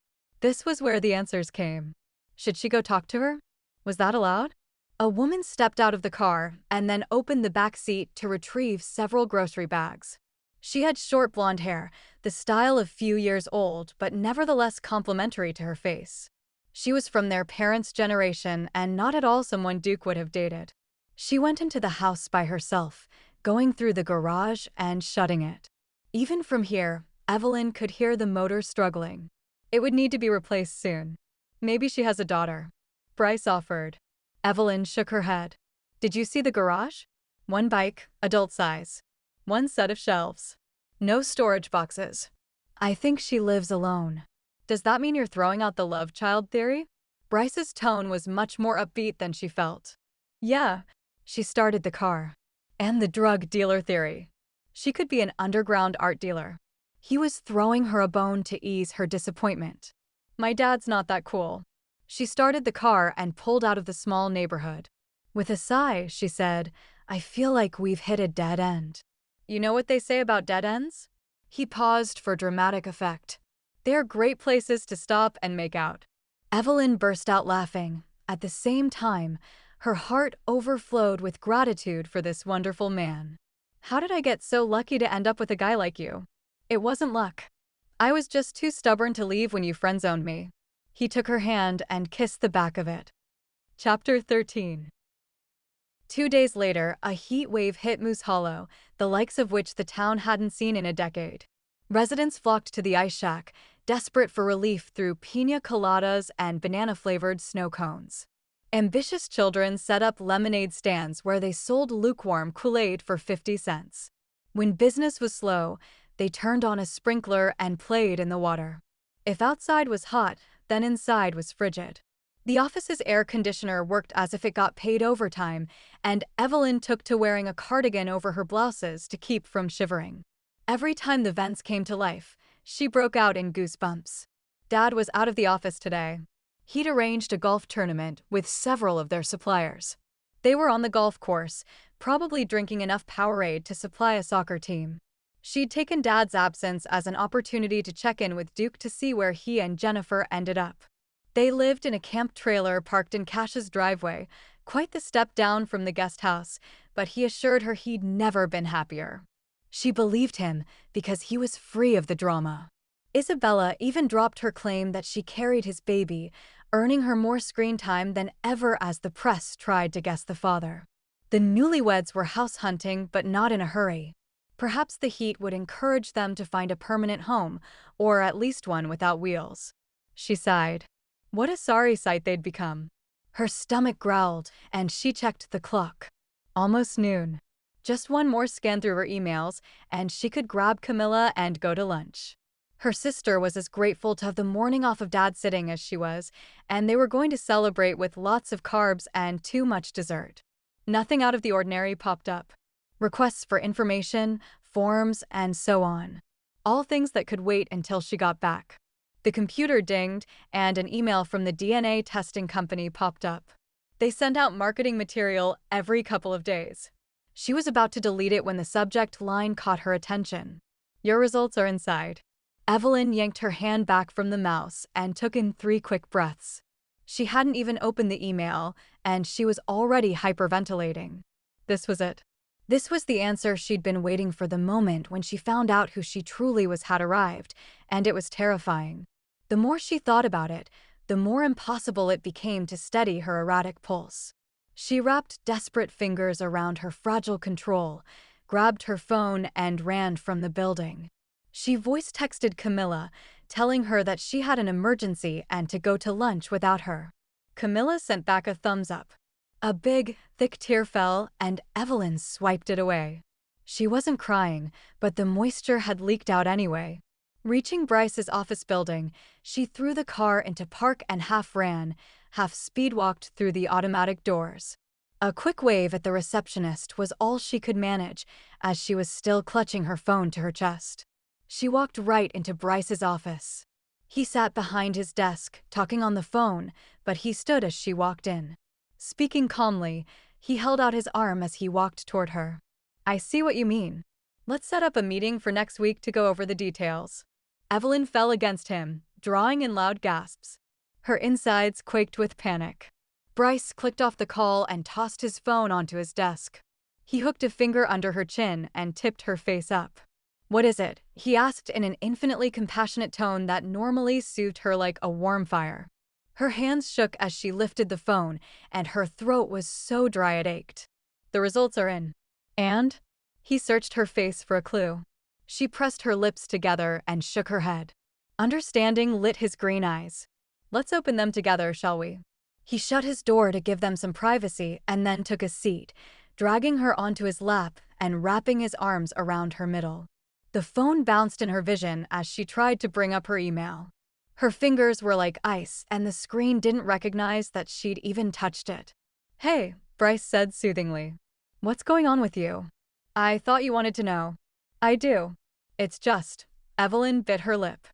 A: This was where the answers came. Should she go talk to her? Was that allowed? A woman stepped out of the car and then opened the back seat to retrieve several grocery bags. She had short blonde hair, the style of few years old, but nevertheless complimentary to her face. She was from their parents' generation and not at all someone Duke would have dated. She went into the house by herself, going through the garage and shutting it. Even from here, Evelyn could hear the motor struggling. It would need to be replaced soon. Maybe she has a daughter. Bryce offered. Evelyn shook her head. Did you see the garage? One bike, adult size. One set of shelves. No storage boxes. I think she lives alone. Does that mean you're throwing out the love child theory? Bryce's tone was much more upbeat than she felt. Yeah, she started the car. And the drug dealer theory. She could be an underground art dealer. He was throwing her a bone to ease her disappointment. My dad's not that cool. She started the car and pulled out of the small neighborhood. With a sigh, she said, I feel like we've hit a dead end. You know what they say about dead ends? He paused for dramatic effect. They're great places to stop and make out. Evelyn burst out laughing. At the same time, her heart overflowed with gratitude for this wonderful man. How did I get so lucky to end up with a guy like you? It wasn't luck. I was just too stubborn to leave when you friend-zoned me. He took her hand and kissed the back of it. Chapter 13. 2 days later, a heat wave hit Moose Hollow, the likes of which the town hadn't seen in a decade. Residents flocked to the ice shack, desperate for relief through piña coladas and banana-flavored snow cones. Ambitious children set up lemonade stands where they sold lukewarm Kool-Aid for 50 cents. When business was slow, they turned on a sprinkler and played in the water. If outside was hot, then inside was frigid. The office's air conditioner worked as if it got paid overtime, and Evelyn took to wearing a cardigan over her blouses to keep from shivering. Every time the vents came to life, she broke out in goosebumps. Dad was out of the office today. He'd arranged a golf tournament with several of their suppliers. They were on the golf course, probably drinking enough Powerade to supply a soccer team. She'd taken Dad's absence as an opportunity to check in with Duke to see where he and Jennifer ended up. They lived in a camp trailer parked in Cash's driveway, quite the step down from the guest house, but he assured her he'd never been happier. She believed him because he was free of the drama. Isabella even dropped her claim that she carried his baby, earning her more screen time than ever as the press tried to guess the father. The newlyweds were house hunting, but not in a hurry. Perhaps the heat would encourage them to find a permanent home, or at least one without wheels. She sighed. What a sorry sight they'd become. Her stomach growled, and she checked the clock. Almost noon. Just one more scan through her emails, and she could grab Camilla and go to lunch. Her sister was as grateful to have the morning off of Dad sitting as she was, and they were going to celebrate with lots of carbs and too much dessert. Nothing out of the ordinary popped up. Requests for information, forms, and so on. All things that could wait until she got back. The computer dinged, and an email from the DNA testing company popped up. They sent out marketing material every couple of days. She was about to delete it when the subject line caught her attention. Your results are inside. Evelyn yanked her hand back from the mouse and took in 3 quick breaths. She hadn't even opened the email, and she was already hyperventilating. This was it. This was the answer she'd been waiting for. The moment when she found out who she truly was had arrived, and it was terrifying. The more she thought about it, the more impossible it became to steady her erratic pulse. She wrapped desperate fingers around her fragile control, grabbed her phone, and ran from the building. She voice-texted Camilla, telling her that she had an emergency and to go to lunch without her. Camilla sent back a thumbs up. A big, thick tear fell, and Evelyn swiped it away. She wasn't crying, but the moisture had leaked out anyway. Reaching Bryce's office building, she threw the car into park and half ran, half speed-walked through the automatic doors. A quick wave at the receptionist was all she could manage, as she was still clutching her phone to her chest. She walked right into Bryce's office. He sat behind his desk, talking on the phone, but he stood as she walked in. Speaking calmly, he held out his arm as he walked toward her. I see what you mean. Let's set up a meeting for next week to go over the details. Evelyn fell against him, drawing in loud gasps. Her insides quaked with panic. Bryce clicked off the call and tossed his phone onto his desk. He hooked a finger under her chin and tipped her face up. "What is it?" he asked in an infinitely compassionate tone that normally soothed her like a warm fire. Her hands shook as she lifted the phone, and her throat was so dry it ached. "The results are in." "And?" He searched her face for a clue. She pressed her lips together and shook her head. Understanding lit his green eyes. "Let's open them together, shall we?" He shut his door to give them some privacy and then took a seat, dragging her onto his lap and wrapping his arms around her middle. The phone bounced in her vision as she tried to bring up her email. Her fingers were like ice, and the screen didn't recognize that she'd even touched it. "Hey," Bryce said soothingly. "What's going on with you?" "I thought you wanted to know." "I do. It's just," Evelyn bit her lip.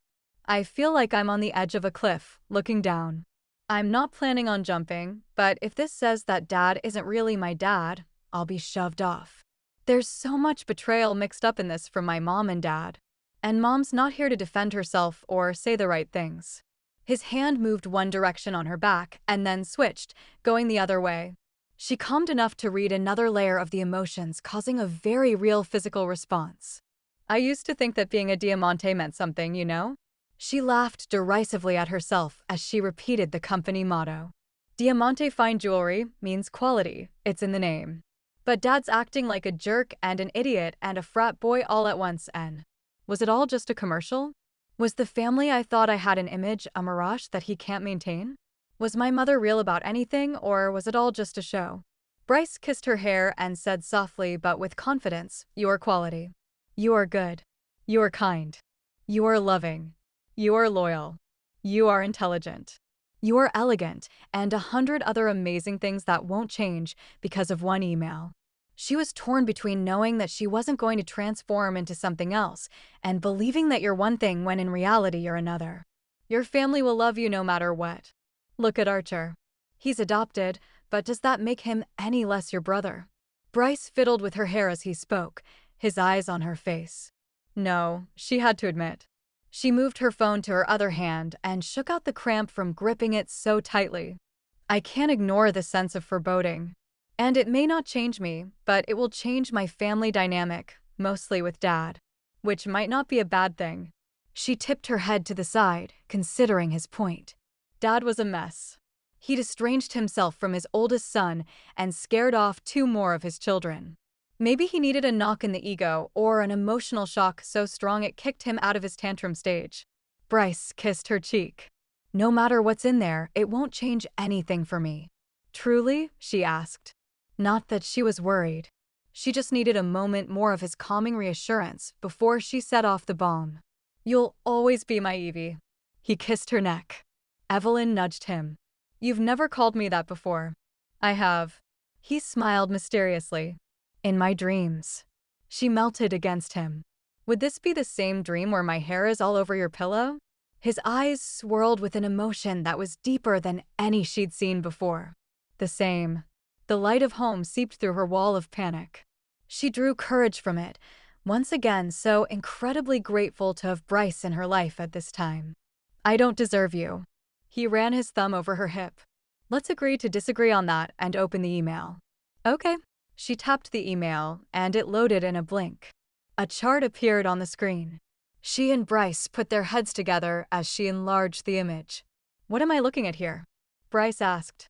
A: "I feel like I'm on the edge of a cliff, looking down. I'm not planning on jumping, but if this says that Dad isn't really my dad, I'll be shoved off. There's so much betrayal mixed up in this from my mom and Dad. And Mom's not here to defend herself or say the right things." His hand moved one direction on her back and then switched, going the other way. She calmed enough to read another layer of the emotions, causing a very real physical response. "I used to think that being a Diamante meant something, you know?" She laughed derisively at herself as she repeated the company motto. "Diamante fine jewelry means quality, it's in the name. But Dad's acting like a jerk and an idiot and a frat boy all at once, and was it all just a commercial? Was the family I thought I had an image a mirage that he can't maintain? Was my mother real about anything, or was it all just a show?" Bryce kissed her hair and said softly but with confidence, "You are quality. You are good. You are kind. You are loving. You are loyal. You are intelligent. You are elegant, and 100 other amazing things that won't change because of one email." She was torn between knowing that she wasn't going to transform into something else and believing that you're one thing when in reality you're another. Your family will love you no matter what. Look at Archer. He's adopted, but does that make him any less your brother? Bryce fiddled with her hair as he spoke, his eyes on her face. "No," she had to admit. She moved her phone to her other hand and shook out the cramp from gripping it so tightly. "I can't ignore the sense of foreboding. And it may not change me, but it will change my family dynamic, mostly with Dad. Which might not be a bad thing." She tipped her head to the side, considering his point. Dad was a mess. He'd estranged himself from his oldest son and scared off 2 more of his children. Maybe he needed a knock in the ego or an emotional shock so strong it kicked him out of his tantrum stage. Bryce kissed her cheek. "No matter what's in there, it won't change anything for me." "Truly?" she asked. Not that she was worried. She just needed a moment more of his calming reassurance before she set off the bomb. "You'll always be my Evie." He kissed her neck. Evelyn nudged him. "You've never called me that before." "I have." He smiled mysteriously. "In my dreams." She melted against him. "Would this be the same dream where my hair is all over your pillow?" His eyes swirled with an emotion that was deeper than any she'd seen before. "The same." The light of home seeped through her wall of panic. She drew courage from it, once again so incredibly grateful to have Bryce in her life at this time. "I don't deserve you." He ran his thumb over her hip. "Let's agree to disagree on that and open the email." "Okay." She tapped the email, and it loaded in a blink. A chart appeared on the screen. She and Bryce put their heads together as she enlarged the image. "What am I looking at here?" Bryce asked.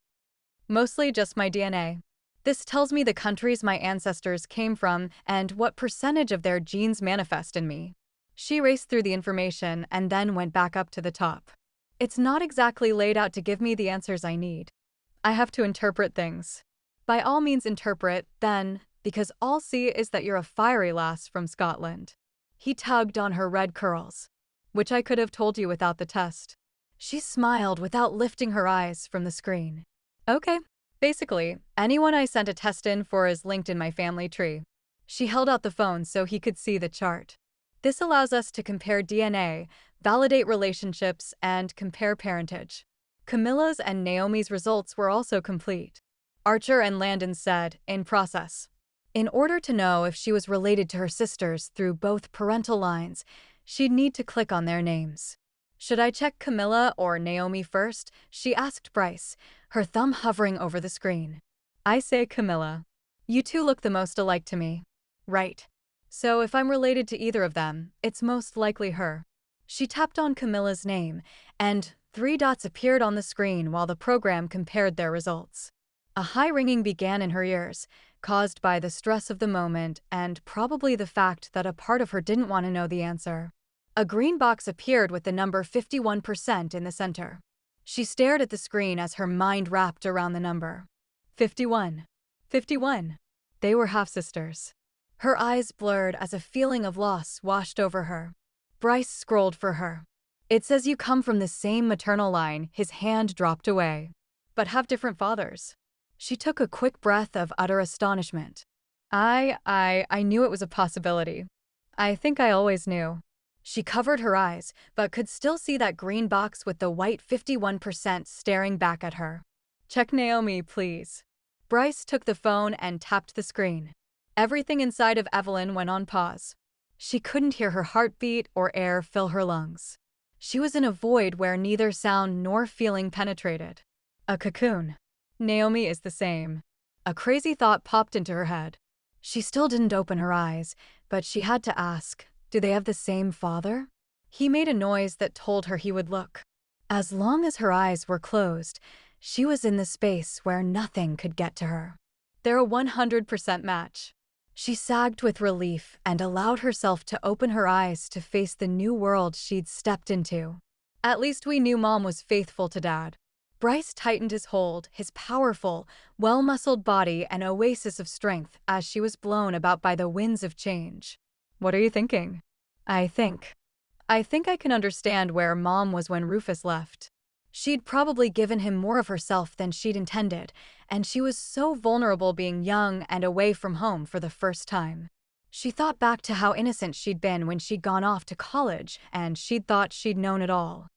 A: "Mostly just my DNA. This tells me the countries my ancestors came from and what percentage of their genes manifest in me." She raced through the information and then went back up to the top. "It's not exactly laid out to give me the answers I need. I have to interpret things." "By all means interpret, then, because all see is that you're a fiery lass from Scotland." He tugged on her red curls. "Which I could have told you without the test." She smiled without lifting her eyes from the screen. "Okay. Basically, anyone I sent a test in for is linked in my family tree." She held out the phone so he could see the chart. "This allows us to compare DNA, validate relationships, and compare parentage." Camilla's and Naomi's results were also complete. Archer and Landon said, "In process." In order to know if she was related to her sisters through both parental lines, she'd need to click on their names. Should I check Camilla or Naomi first? She asked Bryce, her thumb hovering over the screen. I say Camilla. You two look the most alike to me. Right. So if I'm related to either of them, it's most likely her. She tapped on Camilla's name, and 3 dots appeared on the screen while the program compared their results. A high ringing began in her ears, caused by the stress of the moment and probably the fact that a part of her didn't want to know the answer. A green box appeared with the number 51% in the center. She stared at the screen as her mind wrapped around the number. 51. 51. They were half-sisters. Her eyes blurred as a feeling of loss washed over her. Bryce scrolled for her. It says you come from the same maternal line. His hand dropped away. But have different fathers. She took a quick breath of utter astonishment. I knew it was a possibility. I think I always knew. She covered her eyes, but could still see that green box with the white 51% staring back at her. Check Naomi, please. Bryce took the phone and tapped the screen. Everything inside of Evelyn went on pause. She couldn't hear her heartbeat or air fill her lungs. She was in a void where neither sound nor feeling penetrated. A cocoon. Naomi is the same. A crazy thought popped into her head. She still didn't open her eyes, but she had to ask, do they have the same father? He made a noise that told her he would look. As long as her eyes were closed, she was in the space where nothing could get to her. They're a 100% match. She sagged with relief and allowed herself to open her eyes to face the new world she'd stepped into. At least we knew Mom was faithful to Dad. Bryce tightened his hold, his powerful, well-muscled body an oasis of strength as she was blown about by the winds of change. What are you thinking? I think I can understand where Mom was when Rufus left. She'd probably given him more of herself than she'd intended, and she was so vulnerable being young and away from home for the first time. She thought back to how innocent she'd been when she'd gone off to college, and she'd thought she'd known it all.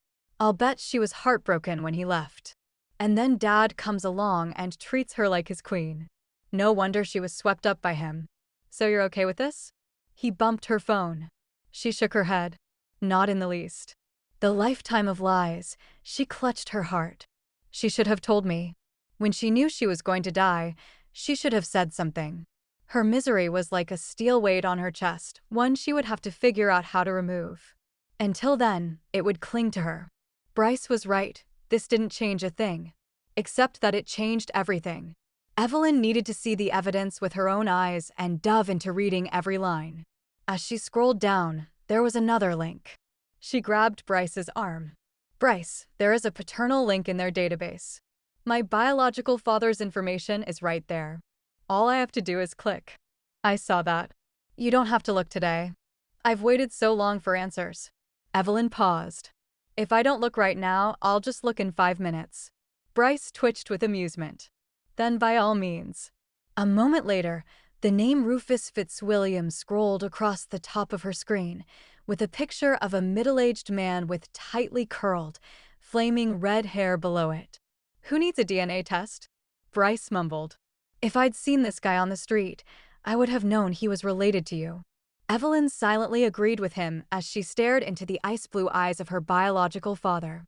A: I'll bet she was heartbroken when he left. And then Dad comes along and treats her like his queen. No wonder she was swept up by him. So you're okay with this? He bumped her phone. She shook her head. Not in the least. The lifetime of lies. She clutched her heart. She should have told me. When she knew she was going to die, she should have said something. Her misery was like a steel weight on her chest, one she would have to figure out how to remove. Until then, it would cling to her. Bryce was right. This didn't change a thing. Except that it changed everything. Evelyn needed to see the evidence with her own eyes and dove into reading every line. As she scrolled down, there was another link. She grabbed Bryce's arm. Bryce, there is a paternal link in their database. My biological father's information is right there. All I have to do is click. I saw that. You don't have to look today. I've waited so long for answers. Evelyn paused. If I don't look right now, I'll just look in 5 minutes. Bryce twitched with amusement. Then by all means. A moment later, the name Rufus Fitzwilliam scrolled across the top of her screen, with a picture of a middle-aged man with tightly curled, flaming red hair below it. Who needs a DNA test? Bryce mumbled. If I'd seen this guy on the street, I would have known he was related to you. Evelyn silently agreed with him as she stared into the ice-blue eyes of her biological father.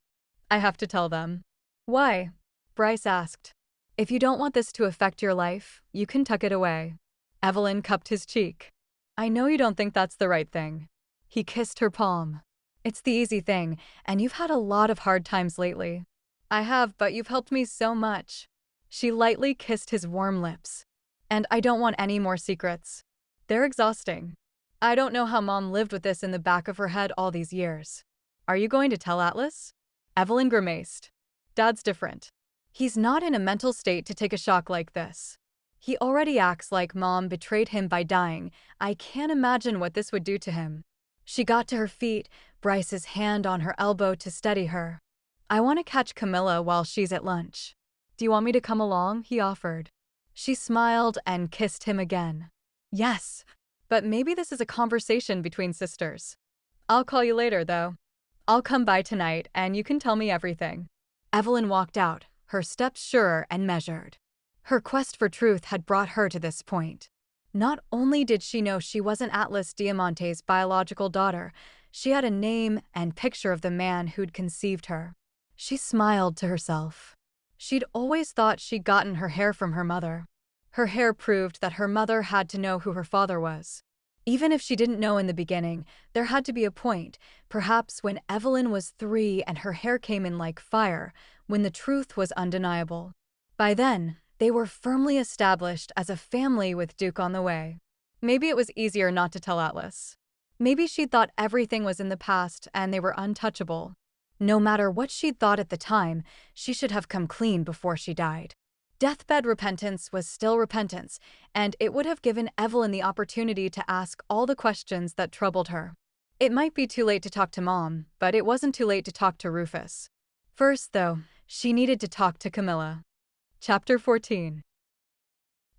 A: I have to tell them. Why? Bryce asked. If you don't want this to affect your life, you can tuck it away. Evelyn cupped his cheek. I know you don't think that's the right thing. He kissed her palm. It's the easy thing, and you've had a lot of hard times lately. I have, but you've helped me so much. She lightly kissed his warm lips. And I don't want any more secrets. They're exhausting. I don't know how Mom lived with this in the back of her head all these years. Are you going to tell Atlas? Evelyn grimaced. Dad's different. He's not in a mental state to take a shock like this. He already acts like Mom betrayed him by dying. I can't imagine what this would do to him. She got to her feet, Bryce's hand on her elbow to steady her. I want to catch Camilla while she's at lunch. Do you want me to come along? He offered. She smiled and kissed him again. Yes, but maybe this is a conversation between sisters. I'll call you later, though. I'll come by tonight and you can tell me everything. Evelyn walked out, her steps sure and measured. Her quest for truth had brought her to this point. Not only did she know she wasn't Atlas Diamante's biological daughter, She had a name and picture of the man who'd conceived her. She smiled to herself. She'd always thought she'd gotten her hair from her mother. Her hair proved that her mother had to know who her father was. Even if she didn't know in the beginning, there had to be a point, perhaps when Evelyn was 3 and her hair came in like fire, when the truth was undeniable. By then, they were firmly established as a family with Duke on the way. Maybe it was easier not to tell Atlas. Maybe she'd thought everything was in the past and they were untouchable. No matter what she'd thought at the time, she should have come clean before she died. Deathbed repentance was still repentance, and it would have given Evelyn the opportunity to ask all the questions that troubled her. It might be too late to talk to Mom, but it wasn't too late to talk to Rufus. First, though, she needed to talk to Camilla. Chapter 14.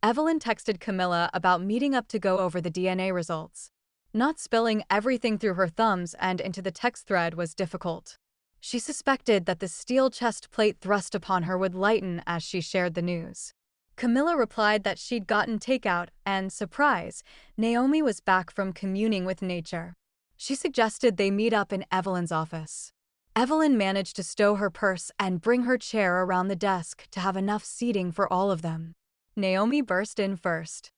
A: Evelyn texted Camilla about meeting up to go over the DNA results. Not spilling everything through her thumbs and into the text thread was difficult. She suspected that the steel chest plate thrust upon her would lighten as she shared the news. Camilla replied that she'd gotten takeout and, surprise, Naomi was back from communing with nature. She suggested they meet up in Evelyn's office. Evelyn managed to stow her purse and bring her chair around the desk to have enough seating for all of them. Naomi burst in first.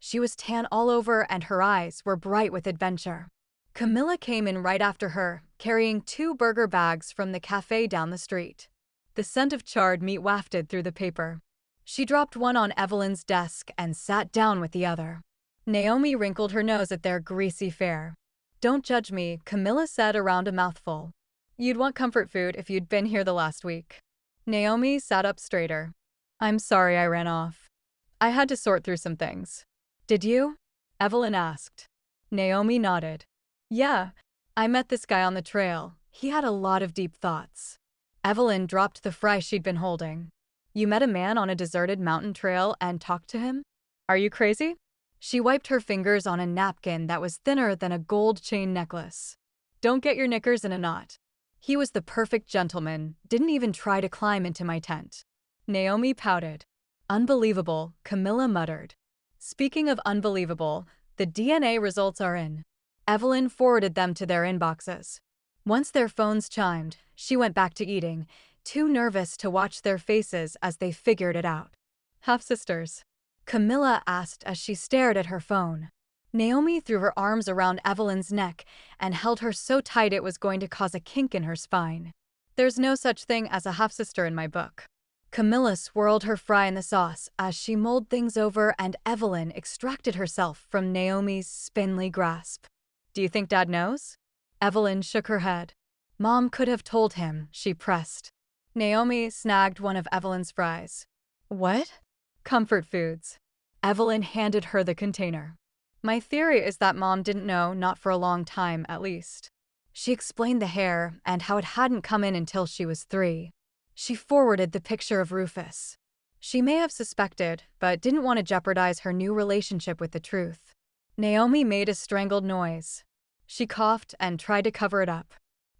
A: She was tan all over and her eyes were bright with adventure. Camilla came in right after her, carrying 2 burger bags from the cafe down the street. The scent of charred meat wafted through the paper. She dropped one on Evelyn's desk and sat down with the other. Naomi wrinkled her nose at their greasy fare. "Don't judge me," Camilla said around a mouthful. "You'd want comfort food if you'd been here the last week." Naomi sat up straighter. "I'm sorry I ran off. I had to sort through some things." "Did you?" Evelyn asked. Naomi nodded. "Yeah, I met this guy on the trail. He had a lot of deep thoughts." Evelyn dropped the fry she'd been holding. "You met a man on a deserted mountain trail and talked to him? Are you crazy?" She wiped her fingers on a napkin that was thinner than a gold chain necklace. "Don't get your knickers in a knot. He was the perfect gentleman, didn't even try to climb into my tent." Naomi pouted. "Unbelievable," Camilla muttered. "Speaking of unbelievable, the DNA results are in." Evelyn forwarded them to their inboxes. Once their phones chimed, she went back to eating, too nervous to watch their faces as they figured it out. "Half-sisters?" Camilla asked as she stared at her phone. Naomi threw her arms around Evelyn's neck and held her so tight it was going to cause a kink in her spine. "There's no such thing as a half-sister in my book." Camilla swirled her fry in the sauce as she mulled things over and Evelyn extracted herself from Naomi's spindly grasp. "Do you think Dad knows?" Evelyn shook her head. "Mom could have told him," she pressed. Naomi snagged one of Evelyn's fries. "What?" "Comfort foods." Evelyn handed her the container. "My theory is that Mom didn't know, not for a long time, at least." She explained the hair and how it hadn't come in until she was 3. She forwarded the picture of Rufus. She may have suspected, but didn't want to jeopardize her new relationship with the truth. Naomi made a strangled noise. She coughed and tried to cover it up.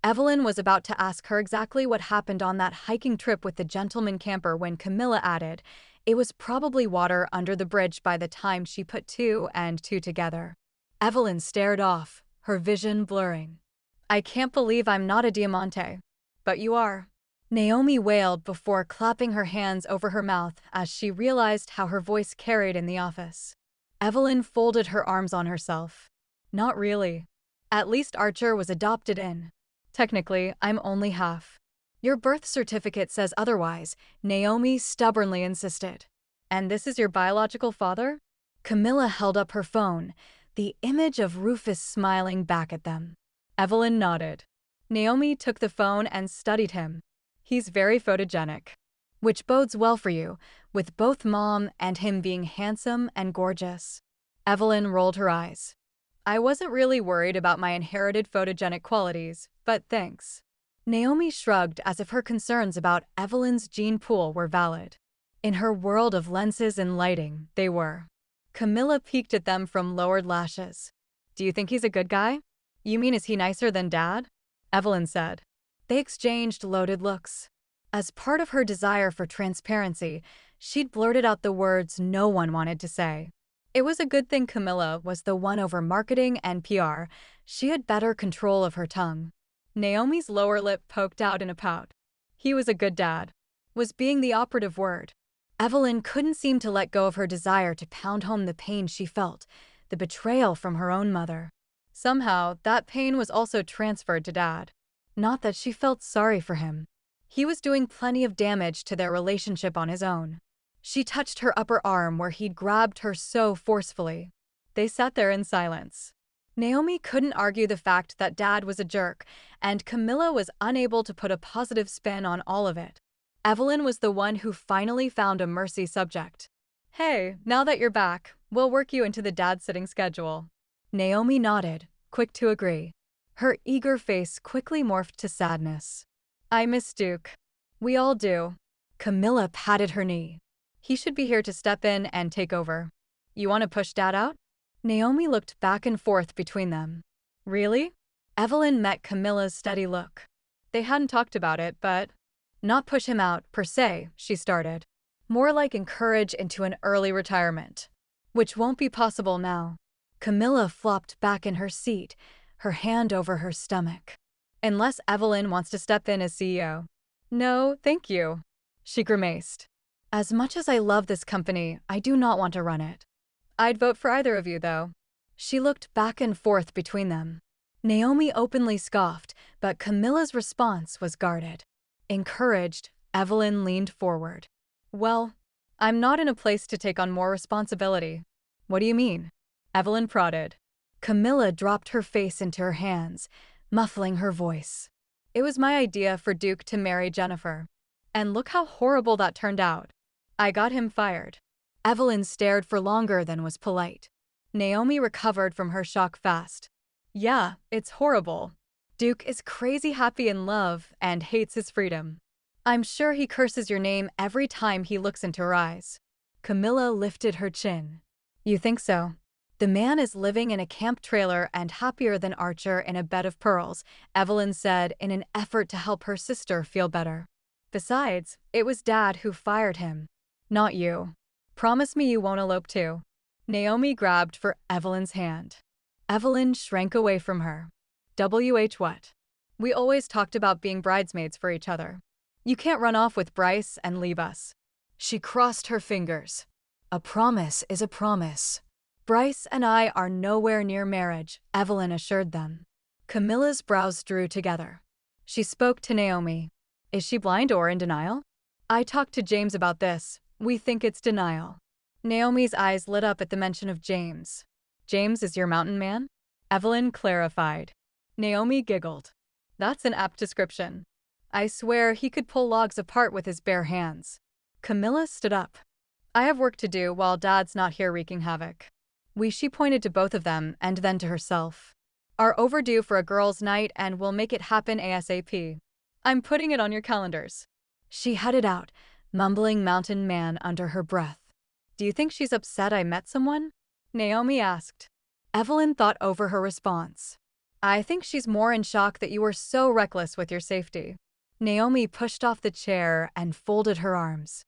A: Evelyn was about to ask her exactly what happened on that hiking trip with the gentleman camper when Camilla added, "It was probably water under the bridge by the time she put 2 and 2 together." Evelyn stared off, her vision blurring. "I can't believe I'm not a Diamante." "But you are." Naomi wailed before clapping her hands over her mouth as she realized how her voice carried in the office. Evelyn folded her arms on herself. "Not really. At least Archer was adopted in. Technically, I'm only half." "Your birth certificate says otherwise," Naomi stubbornly insisted. "And this is your biological father?" Camilla held up her phone, the image of Rufus smiling back at them. Evelyn nodded. Naomi took the phone and studied him. "He's very photogenic." "Which bodes well for you, with both Mom and him being handsome and gorgeous." Evelyn rolled her eyes. "I wasn't really worried about my inherited photogenic qualities, but thanks." Naomi shrugged as if her concerns about Evelyn's gene pool were valid. In her world of lenses and lighting, they were. Camilla peeked at them from lowered lashes. "Do you think he's a good guy?" "You mean is he nicer than Dad?" Evelyn said. They exchanged loaded looks. As part of her desire for transparency, she'd blurted out the words no one wanted to say. It was a good thing Camilla was the one over marketing and PR, She had better control of her tongue. Naomi's lower lip poked out in a pout. He was a good dad. Was being the operative word. Evelyn couldn't seem to let go of her desire to pound home the pain she felt, the betrayal from her own mother. Somehow, that pain was also transferred to Dad. Not that she felt sorry for him. He was doing plenty of damage to their relationship on his own. She touched her upper arm where he'd grabbed her so forcefully. They sat there in silence. Naomi couldn't argue the fact that Dad was a jerk, and Camilla was unable to put a positive spin on all of it. Evelyn was the one who finally found a mercy subject. "Hey, now that you're back, we'll work you into the dad-sitting schedule." Naomi nodded, quick to agree. Her eager face quickly morphed to sadness. "I miss Duke. We all do." Camilla patted her knee. "He should be here to step in and take over. You want to push Dad out?" Naomi looked back and forth between them. "Really?" Evelyn met Camilla's steady look. They hadn't talked about it, but… "Not push him out, per se," she started. "More like encourage into an early retirement. Which won't be possible now." Camilla flopped back in her seat, her hand over her stomach. "Unless Evelyn wants to step in as CEO." "No, thank you," she grimaced. "As much as I love this company, I do not want to run it." "I'd vote for either of you, though." She looked back and forth between them. Naomi openly scoffed, but Camilla's response was guarded. Encouraged, Evelyn leaned forward. "Well, I'm not in a place to take on more responsibility." "What do you mean?" Evelyn prodded. Camilla dropped her face into her hands, muffling her voice. "It was my idea for Duke to marry Jennifer. And look how horrible that turned out. I got him fired." Evelyn stared for longer than was polite. Naomi recovered from her shock fast. "Yeah, it's horrible. Duke is crazy happy in love and hates his freedom. I'm sure he curses your name every time he looks into her eyes." Camilla lifted her chin. "You think so?" "The man is living in a camp trailer and happier than Archer in a bed of pearls," Evelyn said in an effort to help her sister feel better. "Besides, it was Dad who fired him. Not you. Promise me you won't elope too." Naomi grabbed for Evelyn's hand. Evelyn shrank away from her. What? We always talked about being bridesmaids for each other. You can't run off with Bryce and leave us." She crossed her fingers. "A promise is a promise." "Bryce and I are nowhere near marriage," Evelyn assured them. Camilla's brows drew together. She spoke to Naomi. "Is she blind or in denial?" "I talked to James about this. We think it's denial." Naomi's eyes lit up at the mention of James. "James is your mountain man?" Evelyn clarified. Naomi giggled. "That's an apt description. I swear he could pull logs apart with his bare hands." Camilla stood up. "I have work to do while Dad's not here wreaking havoc." She pointed to both of them and then to herself. "Are overdue for a girls' night and we'll make it happen ASAP. I'm putting it on your calendars." She headed out, mumbling mountain man under her breath. "Do you think she's upset I met someone?" Naomi asked. Evelyn thought over her response. "I think she's more in shock that you were so reckless with your safety." Naomi pushed off the chair and folded her arms.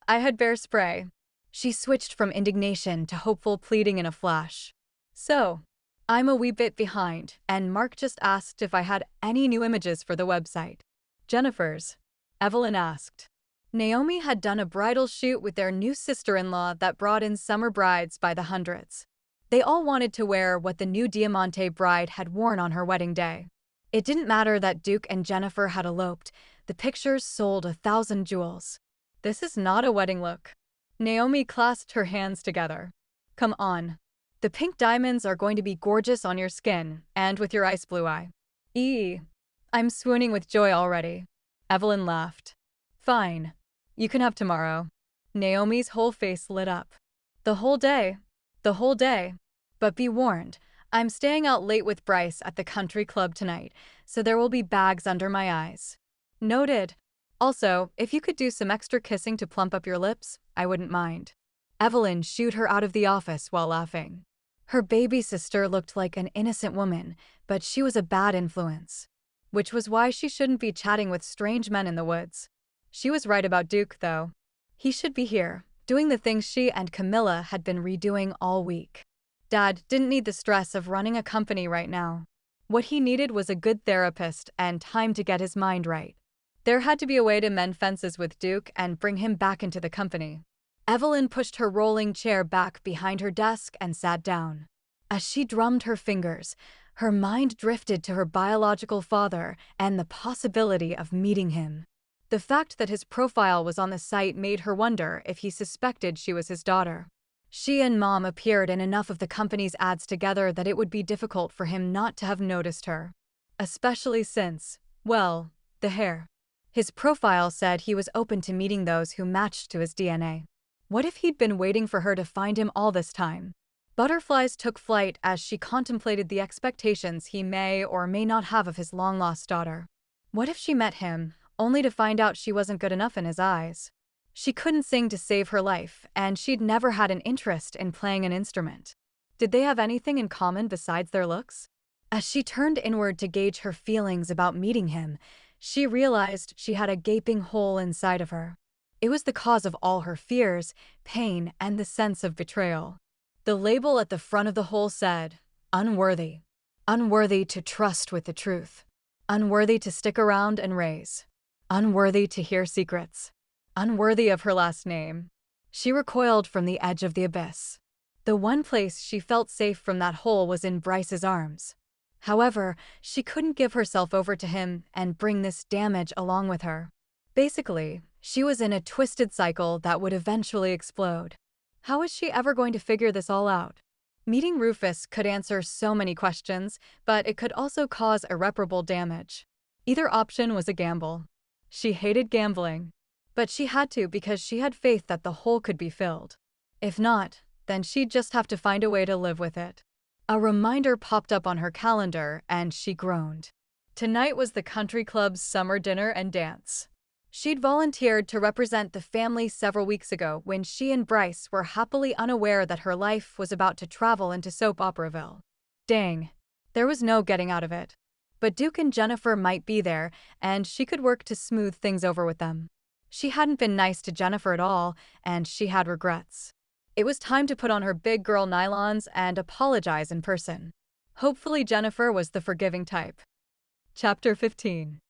A: "I had bear spray." She switched from indignation to hopeful pleading in a flash. "So, I'm a wee bit behind, and Mark just asked if I had any new images for the website." "Jennifer's?" Evelyn asked. Naomi had done a bridal shoot with their new sister-in-law that brought in summer brides by the hundreds. They all wanted to wear what the new Diamante bride had worn on her wedding day. It didn't matter that Duke and Jennifer had eloped. The pictures sold 1,000 jewels. "This is not a wedding look." Naomi clasped her hands together. "Come on. The pink diamonds are going to be gorgeous on your skin and with your ice blue eye." I'm swooning with joy already." Evelyn laughed. "Fine. You can have tomorrow." Naomi's whole face lit up. The whole day. The whole day. But be warned, I'm staying out late with Bryce at the country club tonight, so there will be bags under my eyes." "Noted. Also, if you could do some extra kissing to plump up your lips, I wouldn't mind." Evelyn shooed her out of the office while laughing. Her baby sister looked like an innocent woman, but she was a bad influence. Which was why she shouldn't be chatting with strange men in the woods. She was right about Duke, though. He should be here, doing the things she and Camilla had been redoing all week. Dad didn't need the stress of running a company right now. What he needed was a good therapist and time to get his mind right. There had to be a way to mend fences with Duke and bring him back into the company. Evelyn pushed her rolling chair back behind her desk and sat down. As she drummed her fingers, her mind drifted to her biological father and the possibility of meeting him. The fact that his profile was on the site made her wonder if he suspected she was his daughter. She and Mom appeared in enough of the company's ads together that it would be difficult for him not to have noticed her. Especially since, well, the hair. His profile said he was open to meeting those who matched to his DNA. What if he'd been waiting for her to find him all this time? Butterflies took flight as she contemplated the expectations he may or may not have of his long-lost daughter. What if she met him, only to find out she wasn't good enough in his eyes? She couldn't sing to save her life, and she'd never had an interest in playing an instrument. Did they have anything in common besides their looks? As she turned inward to gauge her feelings about meeting him, she realized she had a gaping hole inside of her. It was the cause of all her fears, pain, and the sense of betrayal. The label at the front of the hole said, "Unworthy. Unworthy to trust with the truth. Unworthy to stick around and raise. Unworthy to hear secrets. Unworthy of her last name." She recoiled from the edge of the abyss. The one place she felt safe from that hole was in Bryce's arms. However, she couldn't give herself over to him and bring this damage along with her. Basically, she was in a twisted cycle that would eventually explode. How was she ever going to figure this all out? Meeting Rufus could answer so many questions, but it could also cause irreparable damage. Either option was a gamble. She hated gambling, but she had to because she had faith that the hole could be filled. If not, then she'd just have to find a way to live with it. A reminder popped up on her calendar, and she groaned. Tonight was the country club's summer dinner and dance. She'd volunteered to represent the family several weeks ago when she and Bryce were happily unaware that her life was about to travel into soap operaville. Dang, there was no getting out of it. But Duke and Jennifer might be there, and she could work to smooth things over with them. She hadn't been nice to Jennifer at all, and she had regrets. It was time to put on her big girl nylons and apologize in person. Hopefully Jennifer was the forgiving type. Chapter 15.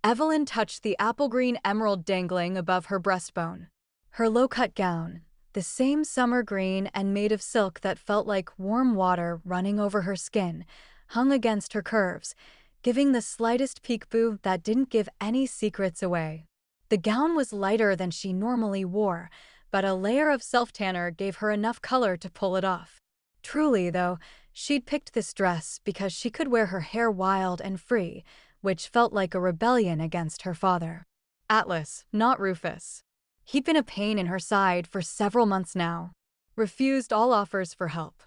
A: Evelyn touched the apple-green emerald dangling above her breastbone. Her low-cut gown, the same summer green and made of silk that felt like warm water running over her skin, hung against her curves, giving the slightest peekaboo that didn't give any secrets away. The gown was lighter than she normally wore, but a layer of self-tanner gave her enough color to pull it off. Truly, though, she'd picked this dress because she could wear her hair wild and free, which felt like a rebellion against her father. Atlas, not Rufus. He'd been a pain in her side for several months now. Refused all offers for help.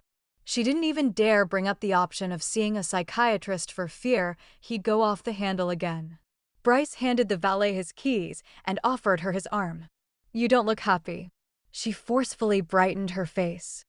A: She didn't even dare bring up the option of seeing a psychiatrist for fear he'd go off the handle again. Bryce handed the valet his keys and offered her his arm. "You don't look happy." She forcefully brightened her face.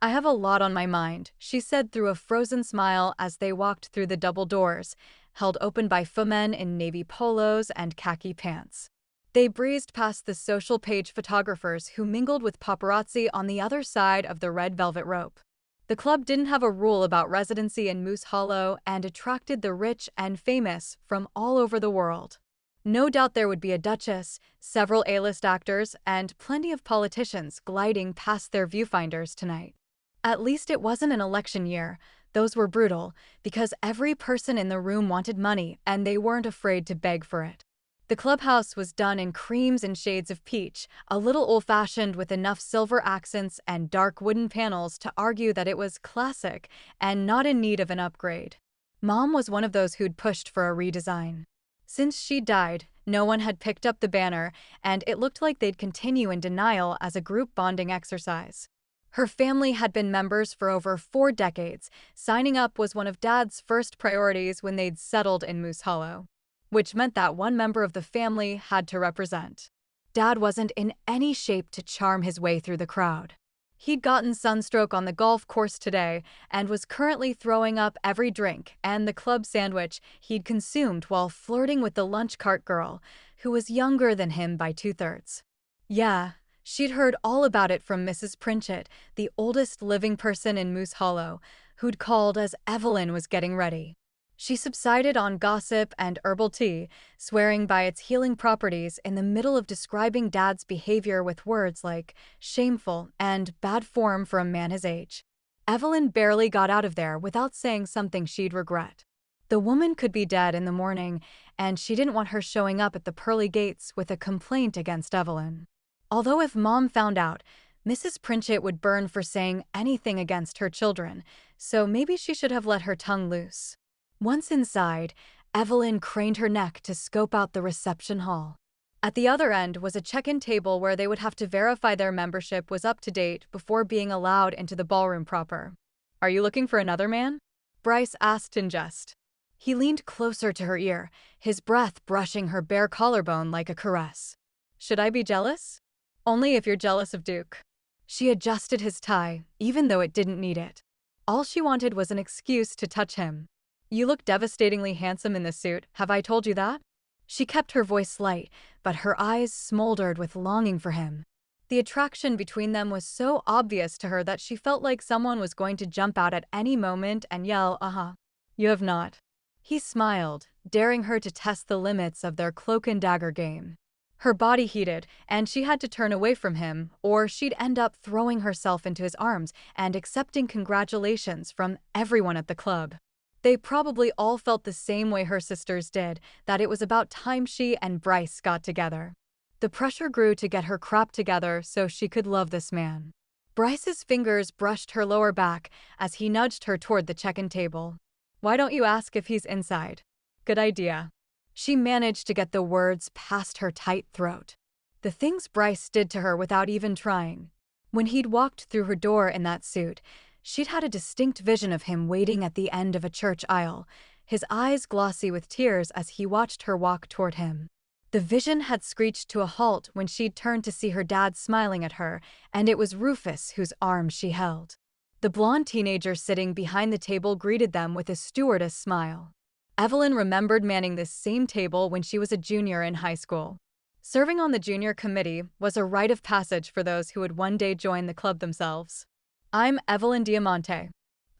A: "I have a lot on my mind," she said through a frozen smile as they walked through the double doors, held open by footmen in navy polos and khaki pants. They breezed past the social page photographers who mingled with paparazzi on the other side of the red velvet rope. The club didn't have a rule about residency in Moose Hollow and attracted the rich and famous from all over the world. No doubt there would be a duchess, several A-list actors, and plenty of politicians gliding past their viewfinders tonight. At least it wasn't an election year. Those were brutal, because every person in the room wanted money and they weren't afraid to beg for it. The clubhouse was done in creams and shades of peach, a little old-fashioned with enough silver accents and dark wooden panels to argue that it was classic and not in need of an upgrade. Mom was one of those who'd pushed for a redesign. Since she died, no one had picked up the banner, and it looked like they'd continue in denial as a group bonding exercise. Her family had been members for over 4 decades. Signing up was one of Dad's first priorities when they'd settled in Moose Hollow, which meant that one member of the family had to represent. Dad wasn't in any shape to charm his way through the crowd. He'd gotten sunstroke on the golf course today and was currently throwing up every drink and the club sandwich he'd consumed while flirting with the lunch cart girl, who was younger than him by 2/3. Yeah, She'd heard all about it from Mrs. Pritchett, the oldest living person in Moose Hollow, who'd called as Evelyn was getting ready. She subsided on gossip and herbal tea, swearing by its healing properties in the middle of describing Dad's behavior with words like shameful and bad form for a man his age. Evelyn barely got out of there without saying something she'd regret. The woman could be dead in the morning, and she didn't want her showing up at the pearly gates with a complaint against Evelyn. Although if Mom found out, Mrs. Pritchett would burn for saying anything against her children, so maybe she should have let her tongue loose. Once inside, Evelyn craned her neck to scope out the reception hall. At the other end was a check-in table where they would have to verify their membership was up to date before being allowed into the ballroom proper. "Are you looking for another man?" Bryce asked in jest. He leaned closer to her ear, his breath brushing her bare collarbone like a caress. "Should I be jealous?" "Only if you're jealous of Duke." She adjusted his tie, even though it didn't need it. All she wanted was an excuse to touch him. "You look devastatingly handsome in this suit, have I told you that?" She kept her voice light, but her eyes smoldered with longing for him. The attraction between them was so obvious to her that she felt like someone was going to jump out at any moment and yell, "Uh-huh." "You have not." He smiled, daring her to test the limits of their cloak and dagger game. Her body heated, and she had to turn away from him, or she'd end up throwing herself into his arms and accepting congratulations from everyone at the club. They probably all felt the same way her sisters did, that it was about time she and Bryce got together. The pressure grew to get her crap together so she could love this man. Bryce's fingers brushed her lower back as he nudged her toward the check-in table. "Why don't you ask if he's inside?" "Good idea." She managed to get the words past her tight throat. The things Bryce did to her without even trying. When he'd walked through her door in that suit, she'd had a distinct vision of him waiting at the end of a church aisle, his eyes glossy with tears as he watched her walk toward him. The vision had screeched to a halt when she'd turned to see her dad smiling at her, and it was Rufus whose arm she held. The blonde teenager sitting behind the table greeted them with a stewardess smile. Evelyn remembered manning this same table when she was a junior in high school. Serving on the junior committee was a rite of passage for those who would one day join the club themselves. "I'm Evelyn Diamante.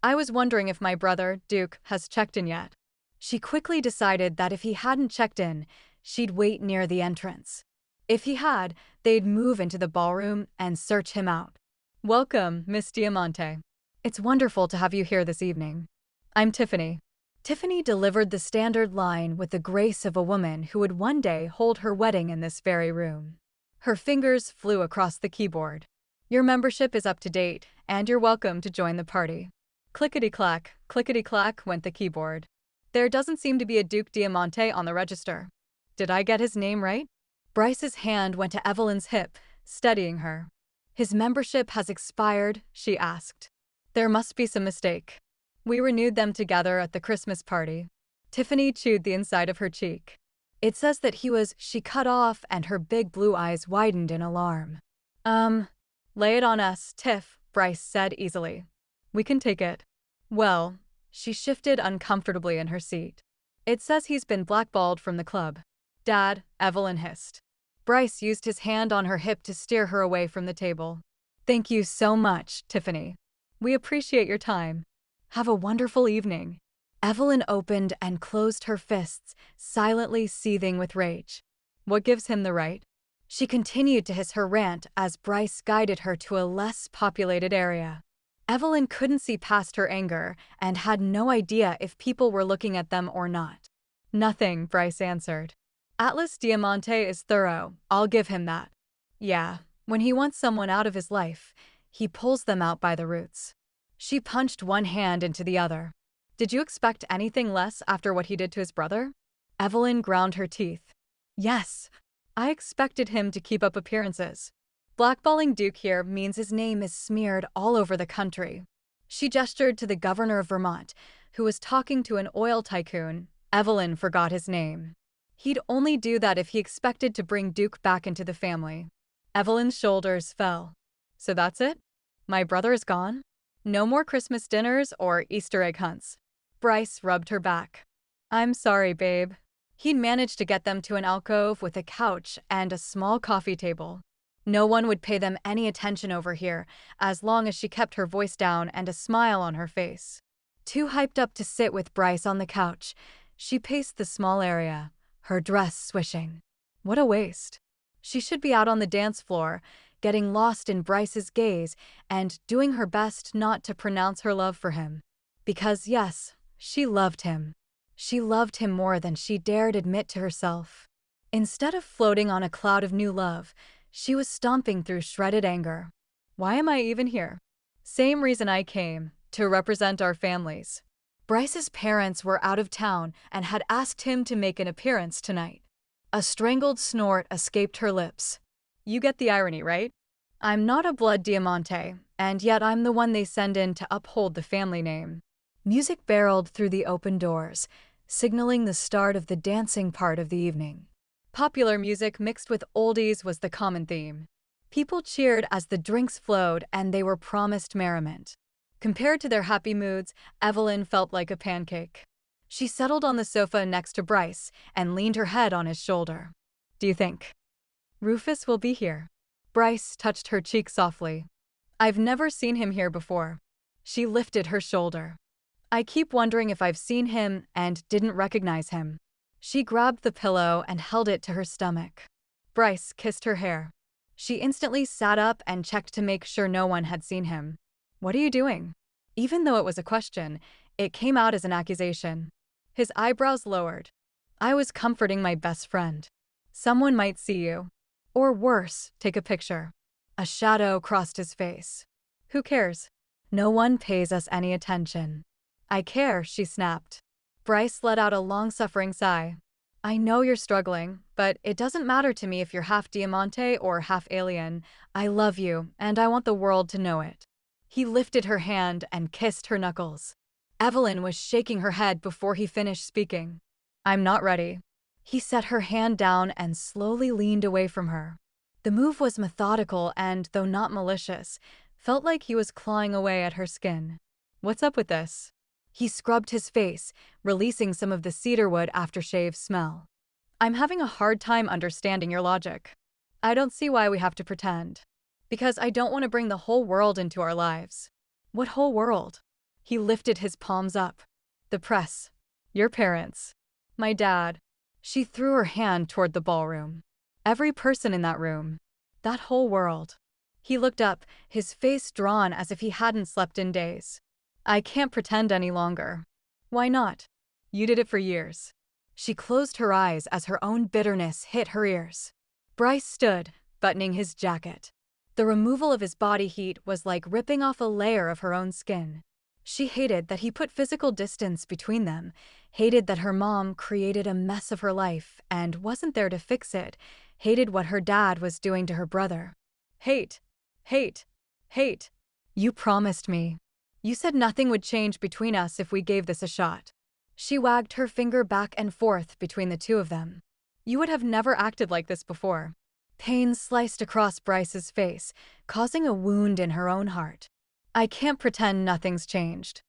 A: I was wondering if my brother, Duke, has checked in yet." She quickly decided that if he hadn't checked in, she'd wait near the entrance. If he had, they'd move into the ballroom and search him out. "Welcome, Miss Diamante. It's wonderful to have you here this evening. I'm Tiffany." Tiffany delivered the standard line with the grace of a woman who would one day hold her wedding in this very room. Her fingers flew across the keyboard. "Your membership is up to date, and you're welcome to join the party." Clickety-clack, clickety-clack went the keyboard. "There doesn't seem to be a Duke Diamante on the register. Did I get his name right?" Bryce's hand went to Evelyn's hip, steadying her. "His membership has expired?" she asked. "There must be some mistake. We renewed them together at the Christmas party." Tiffany chewed the inside of her cheek. "It says that he was—" She cut off and her big blue eyes widened in alarm. Lay it on us, Tiff," Bryce said easily. "We can take it." "Well," she shifted uncomfortably in her seat. "It says he's been blackballed from the club." "Dad," Evelyn hissed. Bryce used his hand on her hip to steer her away from the table. "Thank you so much, Tiffany. We appreciate your time. Have a wonderful evening." Evelyn opened and closed her fists, silently seething with rage. "What gives him the right?" She continued to hiss her rant as Bryce guided her to a less populated area. Evelyn couldn't see past her anger and had no idea if people were looking at them or not. "Nothing," Bryce answered. "Atlas Diamante is thorough, I'll give him that. Yeah, when he wants someone out of his life, he pulls them out by the roots." She punched one hand into the other. "Did you expect anything less after what he did to his brother?" Evelyn ground her teeth. "Yes. I expected him to keep up appearances. Blackballing Duke here means his name is smeared all over the country." She gestured to the governor of Vermont, who was talking to an oil tycoon. Evelyn forgot his name. He'd only do that if he expected to bring Duke back into the family. Evelyn's shoulders fell. "So that's it? My brother is gone? No more Christmas dinners or Easter egg hunts?" Bryce rubbed her back. "I'm sorry, babe." He'd managed to get them to an alcove with a couch and a small coffee table. No one would pay them any attention over here, as long as she kept her voice down and a smile on her face. Too hyped up to sit with Bryce on the couch, she paced the small area, her dress swishing. What a waste. She should be out on the dance floor, getting lost in Bryce's gaze and doing her best not to pronounce her love for him. Because yes, she loved him. She loved him more than she dared admit to herself. Instead of floating on a cloud of new love, she was stomping through shredded anger. Why am I even here? Same reason I came, to represent our families. Bryce's parents were out of town and had asked him to make an appearance tonight. A strangled snort escaped her lips. You get the irony, right? I'm not a blood Diamante, and yet I'm the one they send in to uphold the family name. Music barreled through the open doors, signaling the start of the dancing part of the evening. Popular music mixed with oldies was the common theme. People cheered as the drinks flowed and they were promised merriment. Compared to their happy moods, Evelyn felt like a pancake. She settled on the sofa next to Bryce and leaned her head on his shoulder. Do you think Rufus will be here? Bryce touched her cheek softly. I've never seen him here before. She lifted her shoulder. I keep wondering if I've seen him and didn't recognize him. She grabbed the pillow and held it to her stomach. Bryce kissed her hair. She instantly sat up and checked to make sure no one had seen him. What are you doing? Even though it was a question, it came out as an accusation. His eyebrows lowered. I was comforting my best friend. Someone might see you. Or worse, take a picture. A shadow crossed his face. Who cares? No one pays us any attention. I care, she snapped. Bryce let out a long-suffering sigh. I know you're struggling, but it doesn't matter to me if you're half Diamante or half alien. I love you, and I want the world to know it. He lifted her hand and kissed her knuckles. Evelyn was shaking her head before he finished speaking. I'm not ready. He set her hand down and slowly leaned away from her. The move was methodical and, though not malicious, felt like he was clawing away at her skin. What's up with this? He scrubbed his face, releasing some of the cedarwood aftershave smell. I'm having a hard time understanding your logic. I don't see why we have to pretend. Because I don't want to bring the whole world into our lives. What whole world? He lifted his palms up. The press. Your parents. My dad. She threw her hand toward the ballroom. Every person in that room. That whole world. He looked up, his face drawn as if he hadn't slept in days. I can't pretend any longer. Why not? You did it for years. She closed her eyes as her own bitterness hit her ears. Bryce stood, buttoning his jacket. The removal of his body heat was like ripping off a layer of her own skin. She hated that he put physical distance between them, hated that her mom created a mess of her life and wasn't there to fix it, hated what her dad was doing to her brother. Hate. Hate. Hate. You promised me. You said nothing would change between us if we gave this a shot. She wagged her finger back and forth between the two of them. You would have never acted like this before. Pain sliced across Bryce's face, causing a wound in her own heart. I can't pretend nothing's changed.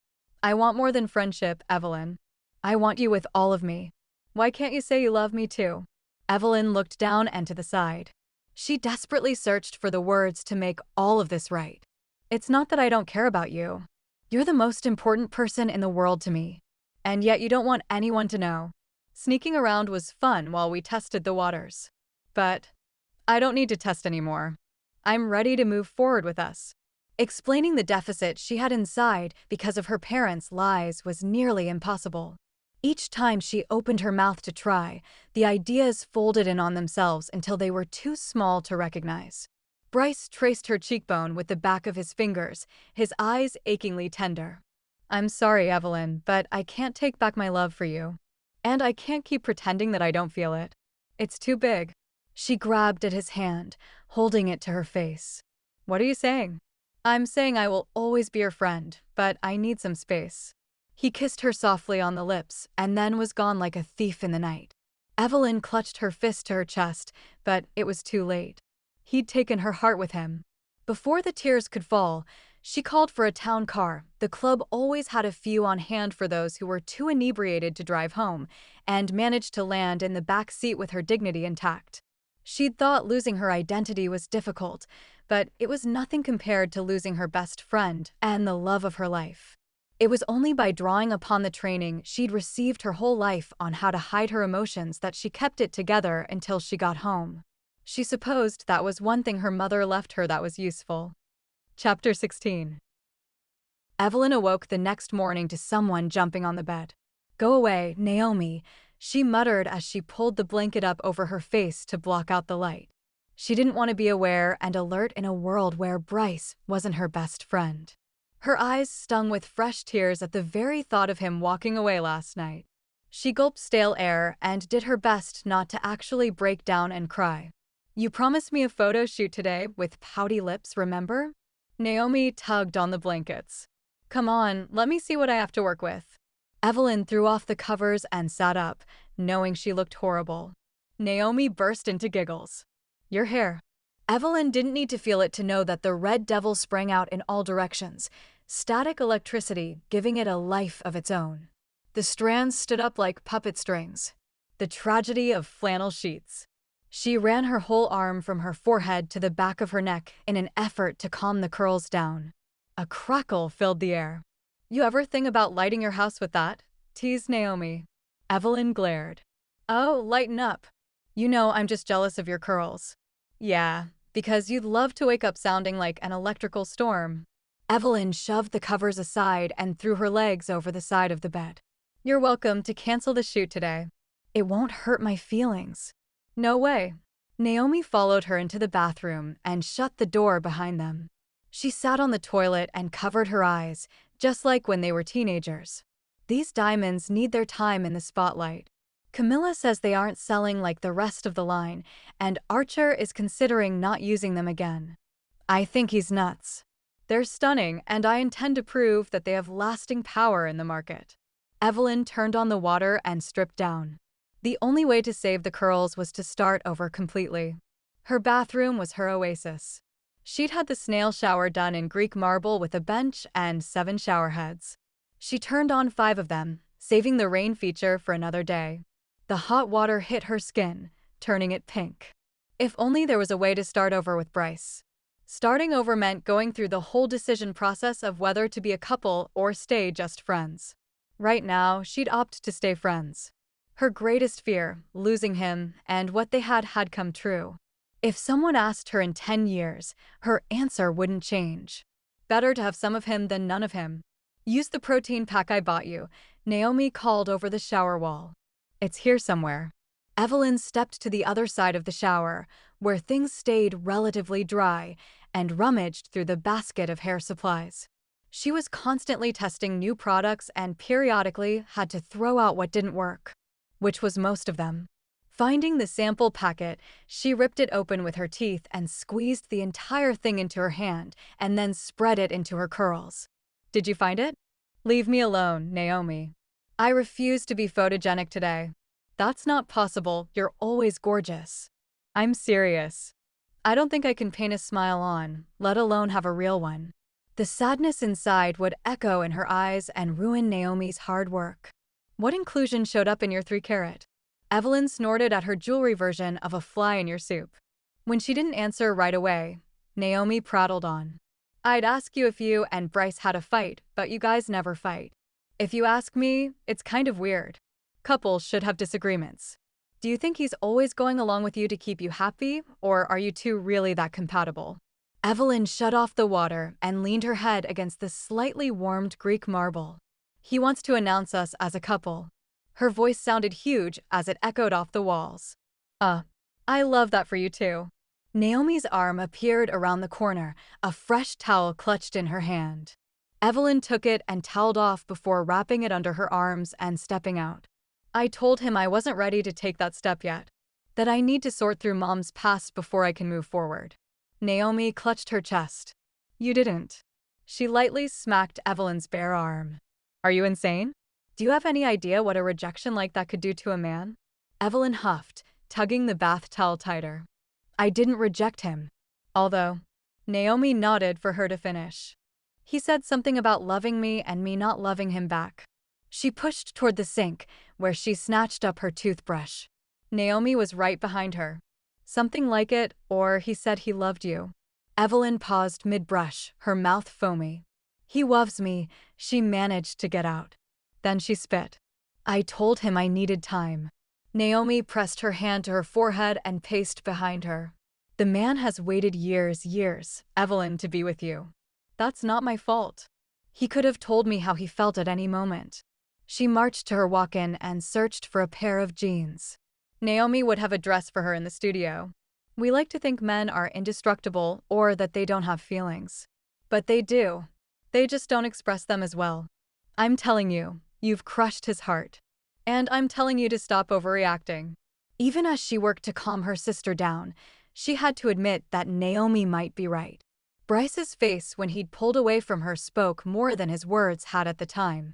A: I want more than friendship, Evelyn. I want you with all of me. Why can't you say you love me too? Evelyn looked down and to the side. She desperately searched for the words to make all of this right. It's not that I don't care about you. You're the most important person in the world to me. And yet you don't want anyone to know. Sneaking around was fun while we tested the waters. But I don't need to test anymore. I'm ready to move forward with us. Explaining the deficit she had inside because of her parents' lies was nearly impossible. Each time she opened her mouth to try, the ideas folded in on themselves until they were too small to recognize. Bryce traced her cheekbone with the back of his fingers, his eyes achingly tender. I'm sorry, Evelyn, but I can't take back my love for you. And I can't keep pretending that I don't feel it. It's too big. She grabbed at his hand, holding it to her face. What are you saying? I'm saying I will always be your friend, but I need some space. He kissed her softly on the lips and then was gone like a thief in the night. Evelyn clutched her fist to her chest, but it was too late. He'd taken her heart with him. Before the tears could fall, she called for a town car. The club always had a few on hand for those who were too inebriated to drive home, and managed to land in the back seat with her dignity intact. She'd thought losing her identity was difficult, but it was nothing compared to losing her best friend and the love of her life. It was only by drawing upon the training she'd received her whole life on how to hide her emotions that she kept it together until she got home. She supposed that was one thing her mother left her that was useful. Chapter 16. Evelyn awoke the next morning to someone jumping on the bed. "Go away, Naomi," she muttered as she pulled the blanket up over her face to block out the light. She didn't want to be aware and alert in a world where Bryce wasn't her best friend. Her eyes stung with fresh tears at the very thought of him walking away last night. She gulped stale air and did her best not to actually break down and cry. "You promised me a photo shoot today with pouty lips, remember?" Naomi tugged on the blankets. "Come on, let me see what I have to work with." Evelyn threw off the covers and sat up, knowing she looked horrible. Naomi burst into giggles. "Your hair." Evelyn didn't need to feel it to know that the red devil sprang out in all directions, static electricity giving it a life of its own. The strands stood up like puppet strings. The tragedy of flannel sheets. She ran her whole arm from her forehead to the back of her neck in an effort to calm the curls down. A crackle filled the air. "You ever think about lighting your house with that?" teased Naomi. Evelyn glared. "Oh, lighten up. You know I'm just jealous of your curls." "Yeah, because you'd love to wake up sounding like an electrical storm." Evelyn shoved the covers aside and threw her legs over the side of the bed. "You're welcome to cancel the shoot today. It won't hurt my feelings." "No way." Naomi followed her into the bathroom and shut the door behind them. She sat on the toilet and covered her eyes, just like when they were teenagers. These diamonds need their time in the spotlight. Camilla says they aren't selling like the rest of the line, and Archer is considering not using them again. I think he's nuts. They're stunning, and I intend to prove that they have lasting power in the market. Evelyn turned on the water and stripped down. The only way to save the curls was to start over completely. Her bathroom was her oasis. She'd had the snail shower done in Greek marble with a bench and 7 shower heads. She turned on 5 of them, saving the rain feature for another day. The hot water hit her skin, turning it pink. If only there was a way to start over with Bryce. Starting over meant going through the whole decision process of whether to be a couple or stay just friends. Right now, she'd opt to stay friends. Her greatest fear, losing him, and what they had come true. If someone asked her in 10 years, her answer wouldn't change. Better to have some of him than none of him. "Use the protein pack I bought you," Naomi called over the shower wall. "It's here somewhere." Evelyn stepped to the other side of the shower, where things stayed relatively dry, and rummaged through the basket of hair supplies. She was constantly testing new products and periodically had to throw out what didn't work, which was most of them. Finding the sample packet, she ripped it open with her teeth and squeezed the entire thing into her hand and then spread it into her curls. "Did you find it?" "Leave me alone, Naomi. I refuse to be photogenic today." "That's not possible, you're always gorgeous." "I'm serious. I don't think I can paint a smile on, let alone have a real one." The sadness inside would echo in her eyes and ruin Naomi's hard work. "What inclusion showed up in your 3-carat?" Evelyn snorted at her jewelry version of a fly in your soup. When she didn't answer right away, Naomi prattled on. "I'd ask you if you and Bryce had a fight, but you guys never fight. If you ask me, it's kind of weird. Couples should have disagreements. Do you think he's always going along with you to keep you happy, or are you two really that compatible?" Evelyn shut off the water and leaned her head against the slightly warmed Greek marble. "He wants to announce us as a couple." Her voice sounded huge as it echoed off the walls. I love that for you too." Naomi's arm appeared around the corner, a fresh towel clutched in her hand. Evelyn took it and toweled off before wrapping it under her arms and stepping out. "I told him I wasn't ready to take that step yet. That I need to sort through Mom's past before I can move forward." Naomi clutched her chest. "You didn't." She lightly smacked Evelyn's bare arm. "Are you insane? Do you have any idea what a rejection like that could do to a man?" Evelyn huffed, tugging the bath towel tighter. "I didn't reject him. Although," Naomi nodded for her to finish. "He said something about loving me and me not loving him back." She pushed toward the sink, where she snatched up her toothbrush. Naomi was right behind her. Something like it, or he said he loved you. Evelyn paused mid-brush, her mouth foamy. He loves me, she managed to get out. Then she spit. I told him I needed time. Naomi pressed her hand to her forehead and paced behind her. The man has waited years, Evelyn, to be with you. That's not my fault. He could have told me how he felt at any moment. She marched to her walk-in and searched for a pair of jeans. Naomi would have a dress for her in the studio. We like to think men are indestructible or that they don't have feelings. But they do. They just don't express them as well. I'm telling you, you've crushed his heart. And I'm telling you to stop overreacting. Even as she worked to calm her sister down, she had to admit that Naomi might be right. Bryce's face when he'd pulled away from her spoke more than his words had at the time.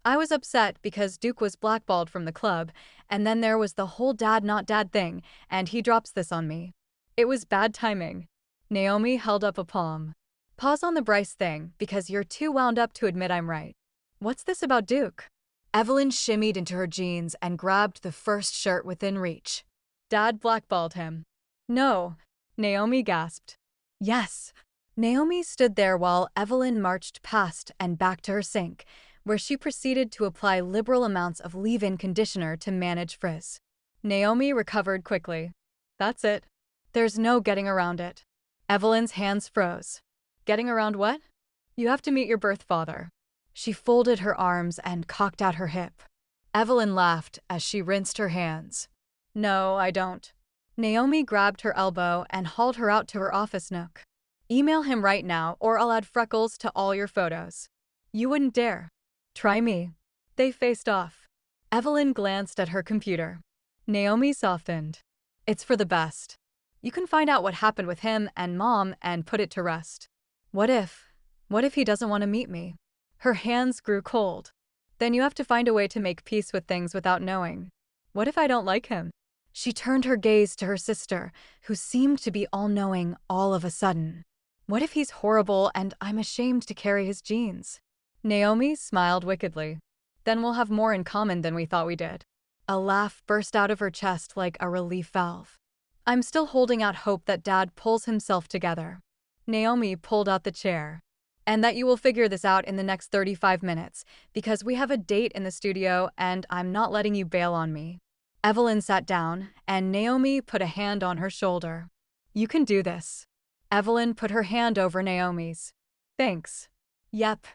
A: I was upset because Duke was blackballed from the club, and then there was the whole dad not dad thing, and he drops this on me. It was bad timing. Naomi held up a palm. Pause on the Bryce thing, because you're too wound up to admit I'm right. What's this about Duke? Evelyn shimmied into her jeans and grabbed the first shirt within reach. Dad blackballed him. No, Naomi gasped. Yes. Naomi stood there while Evelyn marched past and back to her sink, where she proceeded to apply liberal amounts of leave-in conditioner to manage frizz. Naomi recovered quickly. That's it. There's no getting around it. Evelyn's hands froze. Getting around what? You have to meet your birth father. She folded her arms and cocked out her hip. Evelyn laughed as she rinsed her hands. No, I don't. Naomi grabbed her elbow and hauled her out to her office nook. Email him right now or I'll add freckles to all your photos. You wouldn't dare. Try me. They faced off. Evelyn glanced at her computer. Naomi softened. It's for the best. You can find out what happened with him and Mom and put it to rest. What if he doesn't want to meet me? Her hands grew cold. Then you have to find a way to make peace with things without knowing. What if I don't like him? She turned her gaze to her sister, who seemed to be all-knowing all of a sudden. What if he's horrible and I'm ashamed to carry his genes? Naomi smiled wickedly. Then we'll have more in common than we thought we did. A laugh burst out of her chest like a relief valve. I'm still holding out hope that Dad pulls himself together. Naomi pulled out the chair. And that you will figure this out in the next 35 minutes, because we have a date in the studio and I'm not letting you bail on me. Evelyn sat down, and Naomi put a hand on her shoulder. You can do this. Evelyn put her hand over Naomi's. Thanks. Yep.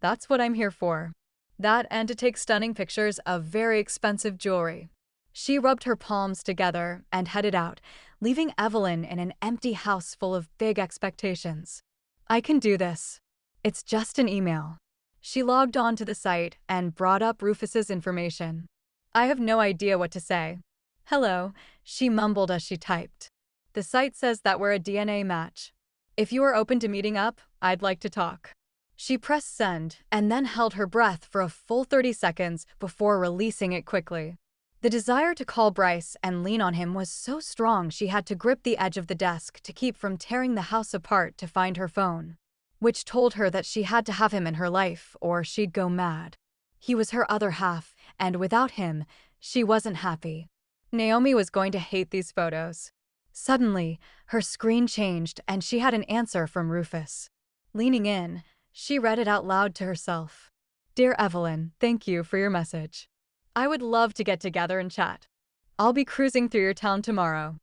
A: That's what I'm here for. That and to take stunning pictures of very expensive jewelry. She rubbed her palms together and headed out, leaving Evelyn in an empty house full of big expectations. I can do this. It's just an email. She logged on to the site and brought up Rufus's information. I have no idea what to say. Hello, she mumbled as she typed. The site says that we're a DNA match. If you are open to meeting up, I'd like to talk. She pressed send and then held her breath for a full 30 seconds before releasing it quickly. The desire to call Bryce and lean on him was so strong she had to grip the edge of the desk to keep from tearing the house apart to find her phone, which told her that she had to have him in her life or she'd go mad. He was her other half, and without him, she wasn't happy. Naomi was going to hate these photos. Suddenly, her screen changed and she had an answer from Rufus. Leaning in, she read it out loud to herself. Dear Evelyn, thank you for your message. I would love to get together and chat. I'll be cruising through your town tomorrow.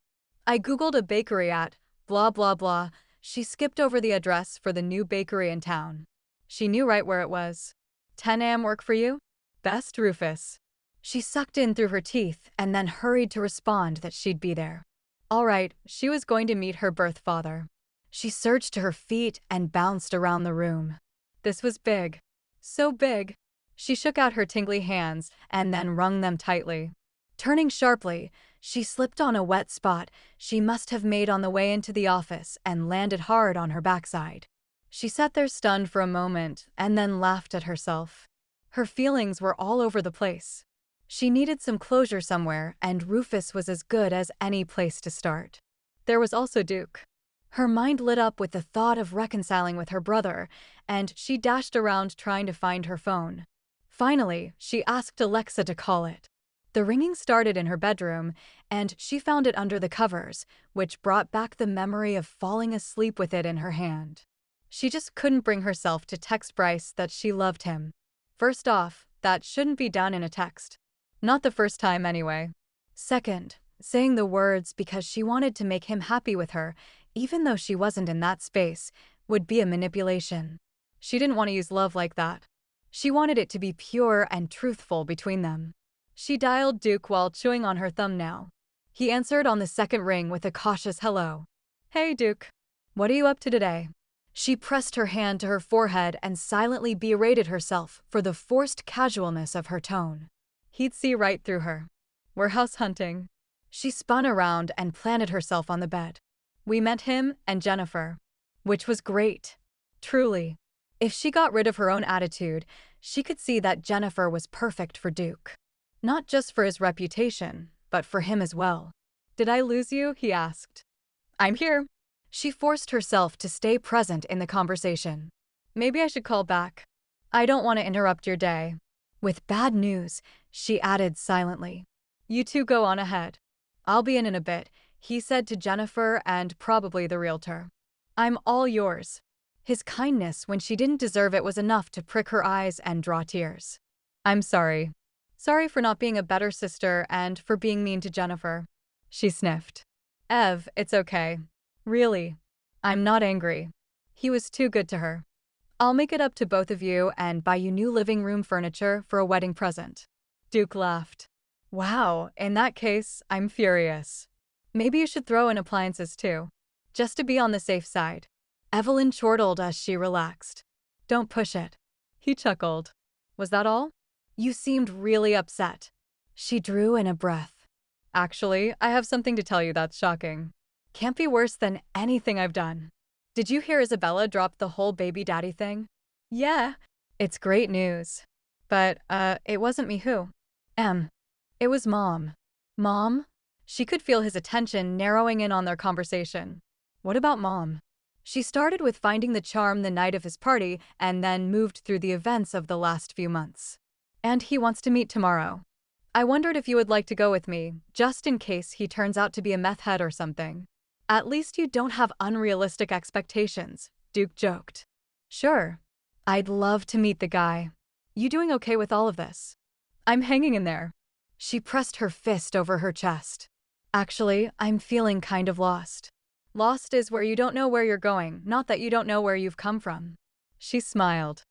A: I googled a bakery at blah blah blah. She skipped over the address for the new bakery in town. She knew right where it was. 10 a.m. work for you? Best, Rufus. She sucked in through her teeth and then hurried to respond that she'd be there. All right, she was going to meet her birth father. She surged to her feet and bounced around the room. This was big. So big. She shook out her tingly hands and then wrung them tightly. Turning sharply, she slipped on a wet spot she must have made on the way into the office and landed hard on her backside. She sat there stunned for a moment and then laughed at herself. Her feelings were all over the place. She needed some closure somewhere, and Rufus was as good as any place to start. There was also Duke. Her mind lit up with the thought of reconciling with her brother, and she dashed around trying to find her phone. Finally, she asked Alexa to call it. The ringing started in her bedroom, and she found it under the covers, which brought back the memory of falling asleep with it in her hand. She just couldn't bring herself to text Bryce that she loved him. First off, that shouldn't be done in a text. Not the first time anyway. Second, saying the words because she wanted to make him happy with her, even though she wasn't in that space, would be a manipulation. She didn't want to use love like that. She wanted it to be pure and truthful between them. She dialed Duke while chewing on her thumbnail. He answered on the second ring with a cautious hello. "Hey, Duke. What are you up to today?" She pressed her hand to her forehead and silently berated herself for the forced casualness of her tone. He'd see right through her. "We're house hunting." She spun around and planted herself on the bed. "We met him and Jennifer." Which was great. Truly. If she got rid of her own attitude, she could see that Jennifer was perfect for Duke. Not just for his reputation, but for him as well. "Did I lose you?" he asked. "I'm here." She forced herself to stay present in the conversation. "Maybe I should call back. I don't want to interrupt your day." With bad news, she added silently. "You two go on ahead. I'll be in a bit," he said to Jennifer and probably the realtor. "I'm all yours." His kindness when she didn't deserve it was enough to prick her eyes and draw tears. "I'm sorry. Sorry for not being a better sister and for being mean to Jennifer." She sniffed. "Ev, it's okay. Really. I'm not angry." He was too good to her. "I'll make it up to both of you and buy you new living room furniture for a wedding present." Duke laughed. "Wow, in that case, I'm furious. Maybe you should throw in appliances too, just to be on the safe side." Evelyn chortled as she relaxed. "Don't push it." He chuckled. "Was that all? You seemed really upset." She drew in a breath. "Actually, I have something to tell you that's shocking. Can't be worse than anything I've done." "Did you hear Isabella drop the whole baby daddy thing?" "Yeah." "It's great news. But, it wasn't me who?" It was Mom." "Mom?" She could feel his attention narrowing in on their conversation. "What about Mom?" She started with finding the charm the night of his party and then moved through the events of the last few months. "And he wants to meet tomorrow. I wondered if you would like to go with me, just in case he turns out to be a meth head or something. At least you don't have unrealistic expectations," Duke joked. "Sure. I'd love to meet the guy. You doing okay with all of this?" "I'm hanging in there." She pressed her fist over her chest. "Actually, I'm feeling kind of lost." "Lost is where you don't know where you're going, not that you don't know where you've come from." She smiled.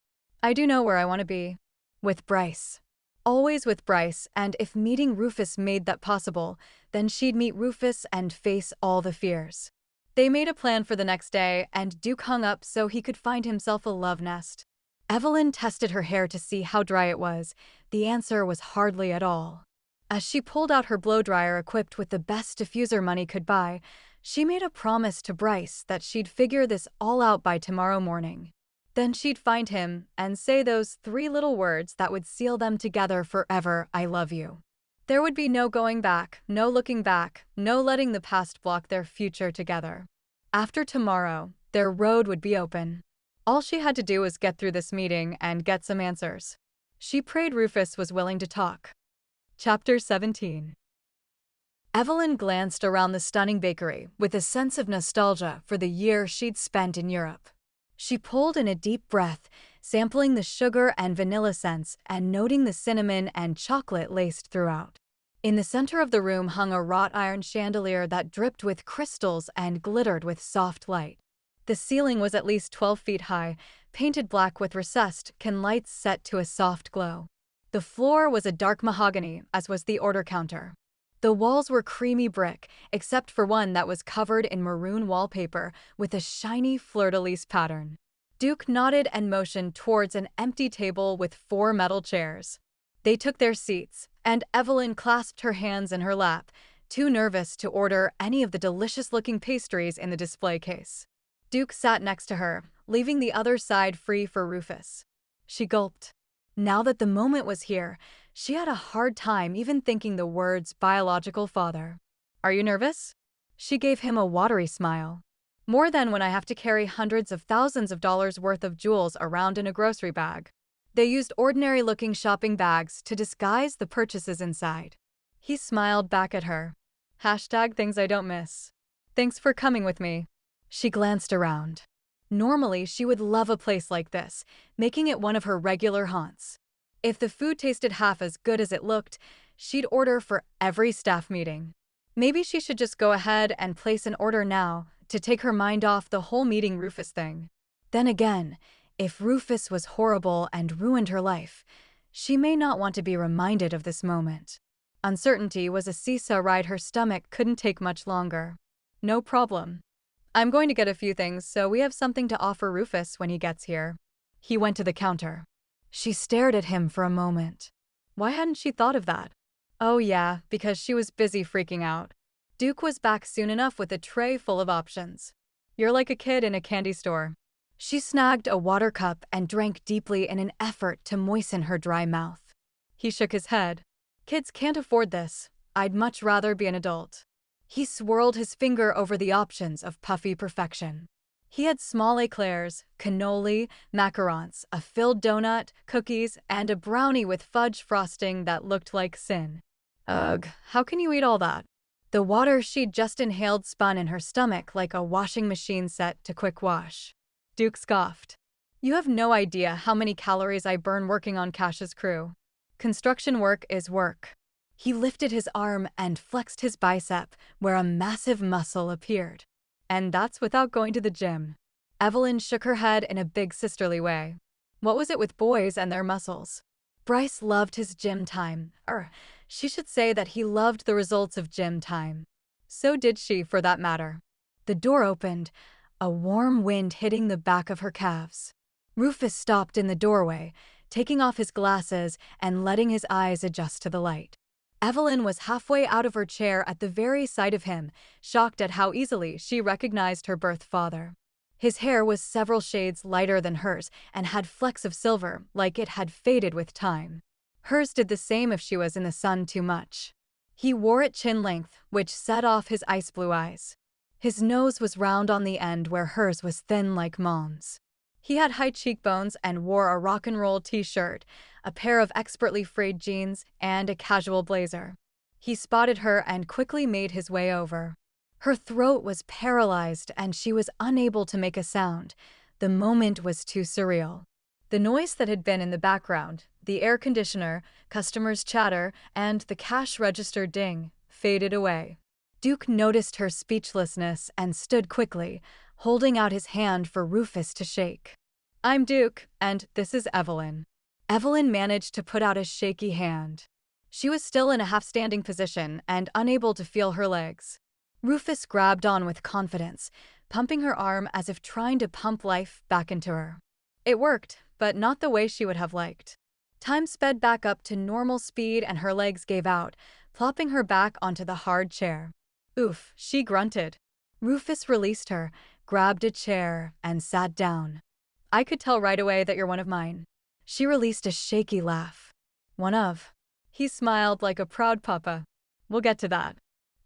A: "I do know where I want to be. With Bryce. Always with Bryce, and if meeting Rufus made that possible, then she'd meet Rufus and face all the fears." They made a plan for the next day, and Duke hung up so he could find himself a love nest. Evelyn tested her hair to see how dry it was. The answer was hardly at all. As she pulled out her blow-dryer equipped with the best diffuser money could buy, she made a promise to Bryce that she'd figure this all out by tomorrow morning. Then she'd find him and say those 3 little words that would seal them together forever: "I love you." There would be no going back, no looking back, no letting the past block their future together. After tomorrow, their road would be open. All she had to do was get through this meeting and get some answers. She prayed Rufus was willing to talk. Chapter 17. Evelyn glanced around the stunning bakery with a sense of nostalgia for the year she'd spent in Europe. She pulled in a deep breath, sampling the sugar and vanilla scents and noting the cinnamon and chocolate laced throughout. In the center of the room hung a wrought iron chandelier that dripped with crystals and glittered with soft light. The ceiling was at least 12 feet high, painted black with recessed can lights set to a soft glow. The floor was a dark mahogany, as was the order counter. The walls were creamy brick, except for one that was covered in maroon wallpaper with a shiny fleur-de-lis pattern. Duke nodded and motioned towards an empty table with 4 metal chairs. They took their seats, and Evelyn clasped her hands in her lap, too nervous to order any of the delicious-looking pastries in the display case. Duke sat next to her, leaving the other side free for Rufus. She gulped. Now that the moment was here, she had a hard time even thinking the words biological father. "Are you nervous?" She gave him a watery smile. "More than when I have to carry hundreds of thousands of dollars worth of jewels around in a grocery bag." They used ordinary-looking shopping bags to disguise the purchases inside. He smiled back at her. Hashtag things I don't miss. Thanks for coming with me. She glanced around. Normally, she would love a place like this, making it one of her regular haunts. If the food tasted half as good as it looked, she'd order for every staff meeting. Maybe she should just go ahead and place an order now to take her mind off the whole meeting Rufus thing. Then again, if Rufus was horrible and ruined her life, she may not want to be reminded of this moment. Uncertainty was a seesaw ride her stomach couldn't take much longer. No problem. I'm going to get a few things so we have something to offer Rufus when he gets here. He went to the counter. She stared at him for a moment. Why hadn't she thought of that? Oh yeah, because she was busy freaking out. Duke was back soon enough with a tray full of options. You're like a kid in a candy store. She snagged a water cup and drank deeply in an effort to moisten her dry mouth. He shook his head. Kids can't afford this. I'd much rather be an adult. He swirled his finger over the options of puffy perfection. He had small eclairs, cannoli, macarons, a filled donut, cookies, and a brownie with fudge frosting that looked like sin. Ugh, how can you eat all that? The water she'd just inhaled spun in her stomach like a washing machine set to quick wash. Duke scoffed. You have no idea how many calories I burn working on Cash's crew. Construction work is work. He lifted his arm and flexed his bicep, where a massive muscle appeared. And that's without going to the gym. Evelyn shook her head in a big sisterly way. What was it with boys and their muscles? Bryce loved his gym time. She should say that he loved the results of gym time. So did she, for that matter. The door opened, a warm wind hitting the back of her calves. Rufus stopped in the doorway, taking off his glasses and letting his eyes adjust to the light. Evelyn was halfway out of her chair at the very sight of him, shocked at how easily she recognized her birth father. His hair was several shades lighter than hers and had flecks of silver, like it had faded with time. Hers did the same if she was in the sun too much. He wore it chin length, which set off his ice blue eyes. His nose was round on the end where hers was thin like Mom's. He had high cheekbones and wore a rock and roll t-shirt, a pair of expertly frayed jeans, and a casual blazer. He spotted her and quickly made his way over. Her throat was paralyzed and she was unable to make a sound. The moment was too surreal. The noise that had been in the background, the air conditioner, customers' chatter, and the cash register ding, faded away. Duke noticed her speechlessness and stood quickly, holding out his hand for Rufus to shake. I'm Duke, and this is Evelyn. Evelyn managed to put out a shaky hand. She was still in a half-standing position and unable to feel her legs. Rufus grabbed on with confidence, pumping her arm as if trying to pump life back into her. It worked, but not the way she would have liked. Time sped back up to normal speed and her legs gave out, plopping her back onto the hard chair. Oof, she grunted. Rufus released her, grabbed a chair, and sat down. I could tell right away that you're one of mine. She released a shaky laugh. One of. He smiled like a proud papa. We'll get to that.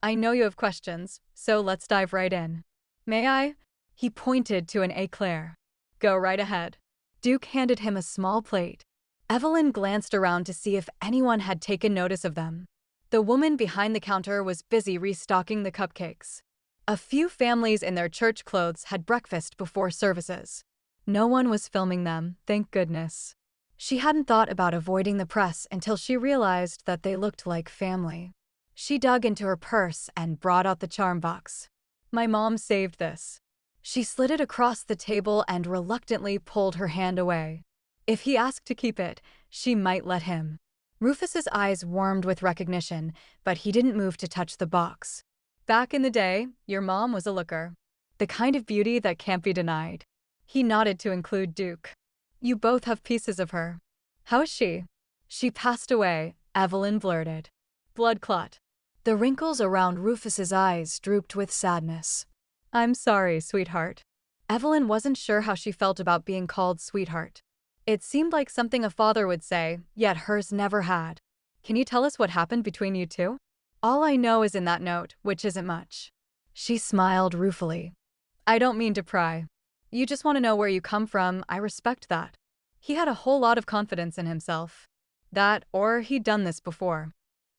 A: I know you have questions, so let's dive right in. May I? He pointed to an éclair. Go right ahead. Duke handed him a small plate. Evelyn glanced around to see if anyone had taken notice of them. The woman behind the counter was busy restocking the cupcakes. A few families in their church clothes had breakfast before services. No one was filming them, thank goodness. She hadn't thought about avoiding the press until she realized that they looked like family. She dug into her purse and brought out the charm box. My mom saved this. She slid it across the table and reluctantly pulled her hand away. If he asked to keep it, she might let him. Rufus's eyes warmed with recognition, but he didn't move to touch the box. Back in the day, your mom was a looker. The kind of beauty that can't be denied. He nodded to include Duke. You both have pieces of her. How is she? She passed away, Evelyn blurted. Blood clot. The wrinkles around Rufus's eyes drooped with sadness. I'm sorry, sweetheart. Evelyn wasn't sure how she felt about being called sweetheart. It seemed like something a father would say, yet hers never had. Can you tell us what happened between you two? All I know is in that note, which isn't much. She smiled ruefully. I don't mean to pry. You just want to know where you come from, I respect that. He had a whole lot of confidence in himself. That, or he'd done this before.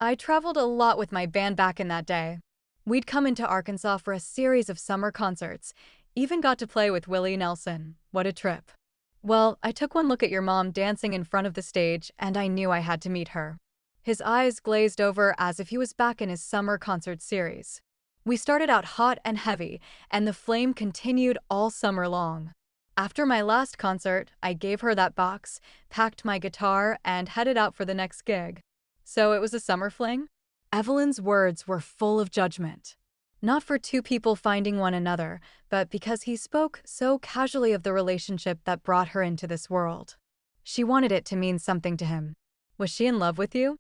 A: I traveled a lot with my band back in that day. We'd come into Arkansas for a series of summer concerts, even got to play with Willie Nelson. What a trip. Well, I took one look at your mom dancing in front of the stage, and I knew I had to meet her. His eyes glazed over as if he was back in his summer concert series. We started out hot and heavy, and the flame continued all summer long. After my last concert, I gave her that box, packed my guitar, and headed out for the next gig. So it was a summer fling? Evelyn's words were full of judgment. Not for two people finding one another, but because he spoke so casually of the relationship that brought her into this world. She wanted it to mean something to him. Was she in love with you?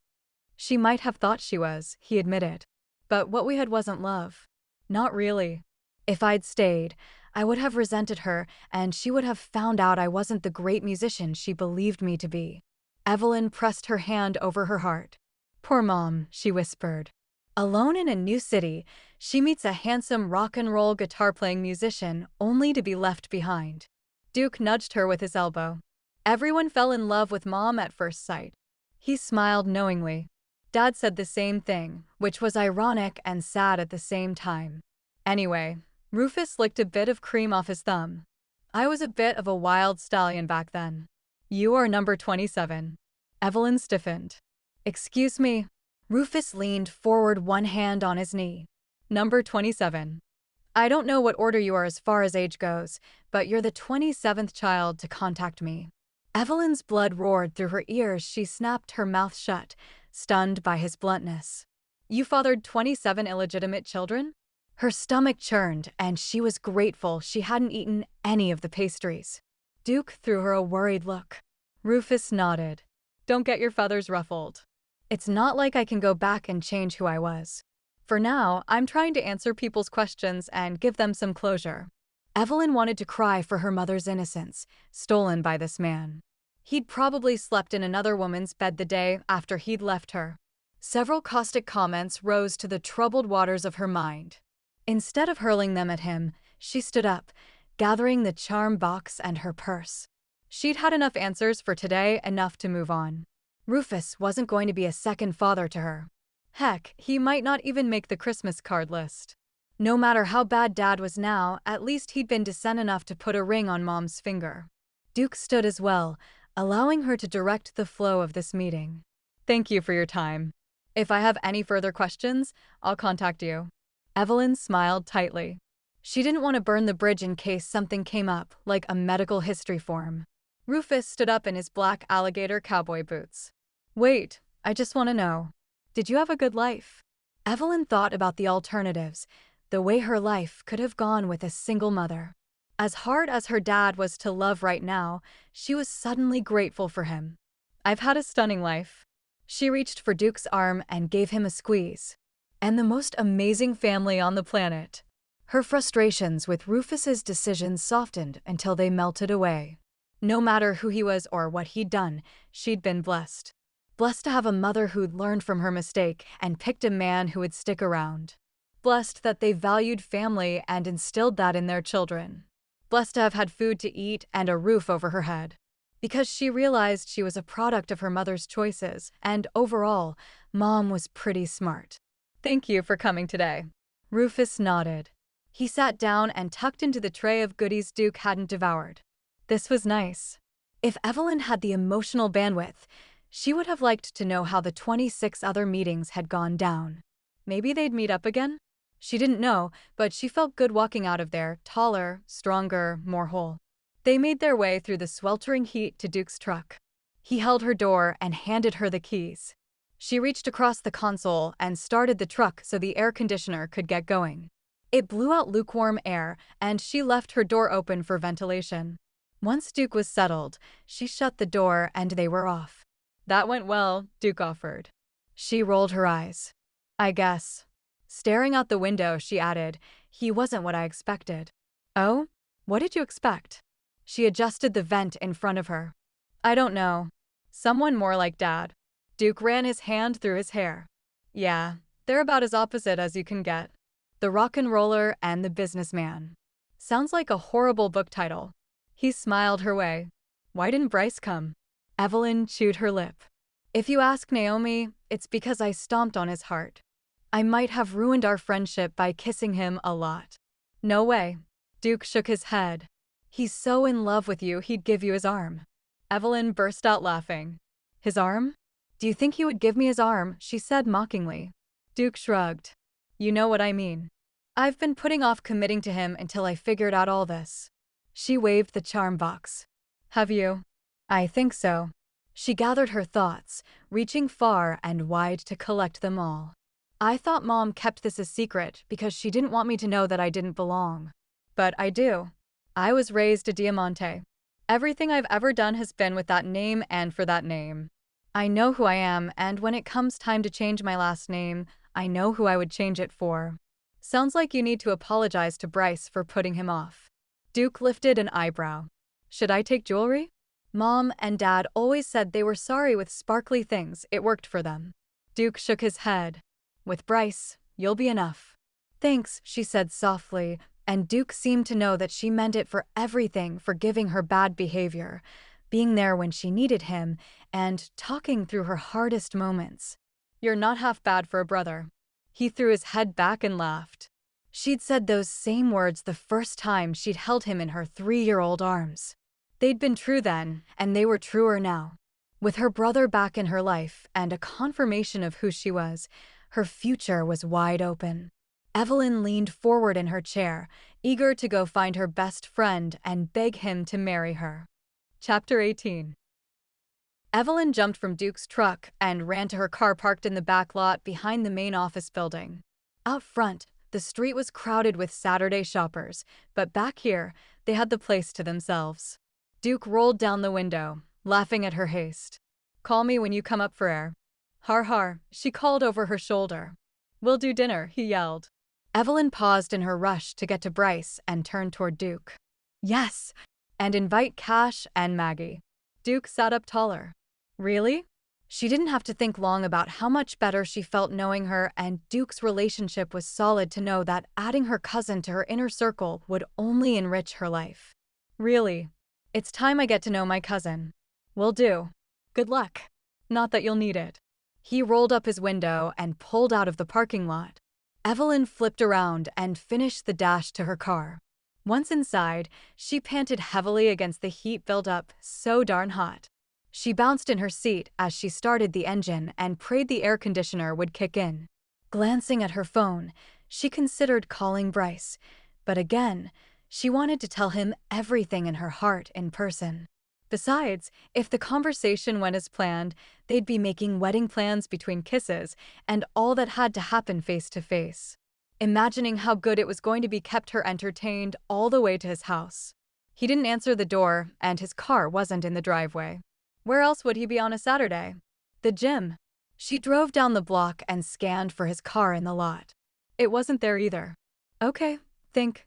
A: She might have thought she was, he admitted. But what we had wasn't love. Not really. If I'd stayed, I would have resented her, and she would have found out I wasn't the great musician she believed me to be. Evelyn pressed her hand over her heart. Poor Mom, she whispered. Alone in a new city, she meets a handsome rock and roll guitar-playing musician only to be left behind. Duke nudged her with his elbow. Everyone fell in love with Mom at first sight. He smiled knowingly. Dad said the same thing, which was ironic and sad at the same time. Anyway, Rufus licked a bit of cream off his thumb. I was a bit of a wild stallion back then. You are number 27. Evelyn stiffened. Excuse me. Rufus leaned forward, one hand on his knee. Number 27. I don't know what order you are as far as age goes, but you're the 27th child to contact me. Evelyn's blood roared through her ears. She snapped her mouth shut, stunned by his bluntness. You fathered 27 illegitimate children? Her stomach churned, and she was grateful she hadn't eaten any of the pastries. Duke threw her a worried look. Rufus nodded. Don't get your feathers ruffled. It's not like I can go back and change who I was. For now, I'm trying to answer people's questions and give them some closure. Evelyn wanted to cry for her mother's innocence, stolen by this man. He'd probably slept in another woman's bed the day after he'd left her. Several caustic comments rose to the troubled waters of her mind. Instead of hurling them at him, she stood up, gathering the charm box and her purse. She'd had enough answers for today, enough to move on. Rufus wasn't going to be a second father to her. Heck, he might not even make the Christmas card list. No matter how bad Dad was now, at least he'd been decent enough to put a ring on Mom's finger. Duke stood as well, allowing her to direct the flow of this meeting. Thank you for your time. If I have any further questions, I'll contact you. Evelyn smiled tightly. She didn't want to burn the bridge in case something came up, like a medical history form. Rufus stood up in his black alligator cowboy boots. Wait, I just want to know. Did you have a good life? Evelyn thought about the alternatives, the way her life could have gone with a single mother. As hard as her dad was to love right now, she was suddenly grateful for him. I've had a stunning life. She reached for Duke's arm and gave him a squeeze. And the most amazing family on the planet. Her frustrations with Rufus's decisions softened until they melted away. No matter who he was or what he'd done, she'd been blessed. Blessed to have a mother who'd learned from her mistake and picked a man who would stick around. Blessed that they valued family and instilled that in their children. Blessed to have had food to eat and a roof over her head. Because she realized she was a product of her mother's choices, and overall, Mom was pretty smart. Thank you for coming today. Rufus nodded. He sat down and tucked into the tray of goodies Duke hadn't devoured. This was nice. If Evelyn had the emotional bandwidth, she would have liked to know how the 26 other meetings had gone down. Maybe they'd meet up again? She didn't know, but she felt good walking out of there, taller, stronger, more whole. They made their way through the sweltering heat to Duke's truck. He held her door and handed her the keys. She reached across the console and started the truck so the air conditioner could get going. It blew out lukewarm air, and she left her door open for ventilation. Once Duke was settled, she shut the door and they were off. That went well, Duke offered. She rolled her eyes. I guess. Staring out the window, she added, he wasn't what I expected. Oh? What did you expect? She adjusted the vent in front of her. I don't know. Someone more like Dad. Duke ran his hand through his hair. Yeah, they're about as opposite as you can get. The rock and roller and the businessman. Sounds like a horrible book title. He smiled her way. Why didn't Bryce come? Evelyn chewed her lip. If you ask Naomi, it's because I stomped on his heart. I might have ruined our friendship by kissing him a lot. No way. Duke shook his head. He's so in love with you he'd give you his arm. Evelyn burst out laughing. His arm? Do you think he would give me his arm? She said mockingly. Duke shrugged. You know what I mean. I've been putting off committing to him until I figured out all this. She waved the charm box. Have you? I think so. She gathered her thoughts, reaching far and wide to collect them all. I thought Mom kept this a secret because she didn't want me to know that I didn't belong. But I do. I was raised a Diamante. Everything I've ever done has been with that name and for that name. I know who I am, and when it comes time to change my last name, I know who I would change it for. Sounds like you need to apologize to Bryce for putting him off. Duke lifted an eyebrow. Should I take jewelry? Mom and Dad always said they were sorry with sparkly things. It worked for them. Duke shook his head. With Bryce, you'll be enough. Thanks, she said softly, and Duke seemed to know that she meant it for everything, forgiving her bad behavior, being there when she needed him, and talking through her hardest moments. You're not half bad for a brother. He threw his head back and laughed. She'd said those same words the first time she'd held him in her 3-year-old arms. They'd been true then, and they were truer now. With her brother back in her life and a confirmation of who she was, her future was wide open. Evelyn leaned forward in her chair, eager to go find her best friend and beg him to marry her. Chapter 18. Evelyn jumped from Duke's truck and ran to her car parked in the back lot behind the main office building. Out front, the street was crowded with Saturday shoppers, but back here, they had the place to themselves. Duke rolled down the window, laughing at her haste. Call me when you come up for air. Har har, she called over her shoulder. We'll do dinner, he yelled. Evelyn paused in her rush to get to Bryce and turned toward Duke. Yes, and invite Cash and Maggie. Duke sat up taller. Really? She didn't have to think long about how much better she felt knowing her, and Duke's relationship was solid to know that adding her cousin to her inner circle would only enrich her life. Really? It's time I get to know my cousin. Will do. Good luck. Not that you'll need it. He rolled up his window and pulled out of the parking lot. Evelyn flipped around and finished the dash to her car. Once inside, she panted heavily against the heat buildup, so darn hot. She bounced in her seat as she started the engine and prayed the air conditioner would kick in. Glancing at her phone, she considered calling Bryce, but again, she wanted to tell him everything in her heart in person. Besides, if the conversation went as planned, they'd be making wedding plans between kisses, and all that had to happen face to face. Imagining how good it was going to be kept her entertained all the way to his house. He didn't answer the door, and his car wasn't in the driveway. Where else would he be on a Saturday? The gym. She drove down the block and scanned for his car in the lot. It wasn't there either. Okay, think.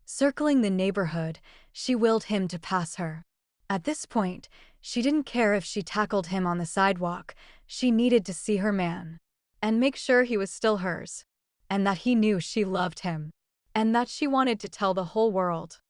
A: Circling the neighborhood, she willed him to pass her. At this point, she didn't care if she tackled him on the sidewalk. She needed to see her man. And make sure he was still hers. And that he knew she loved him. And that she wanted to tell the whole world.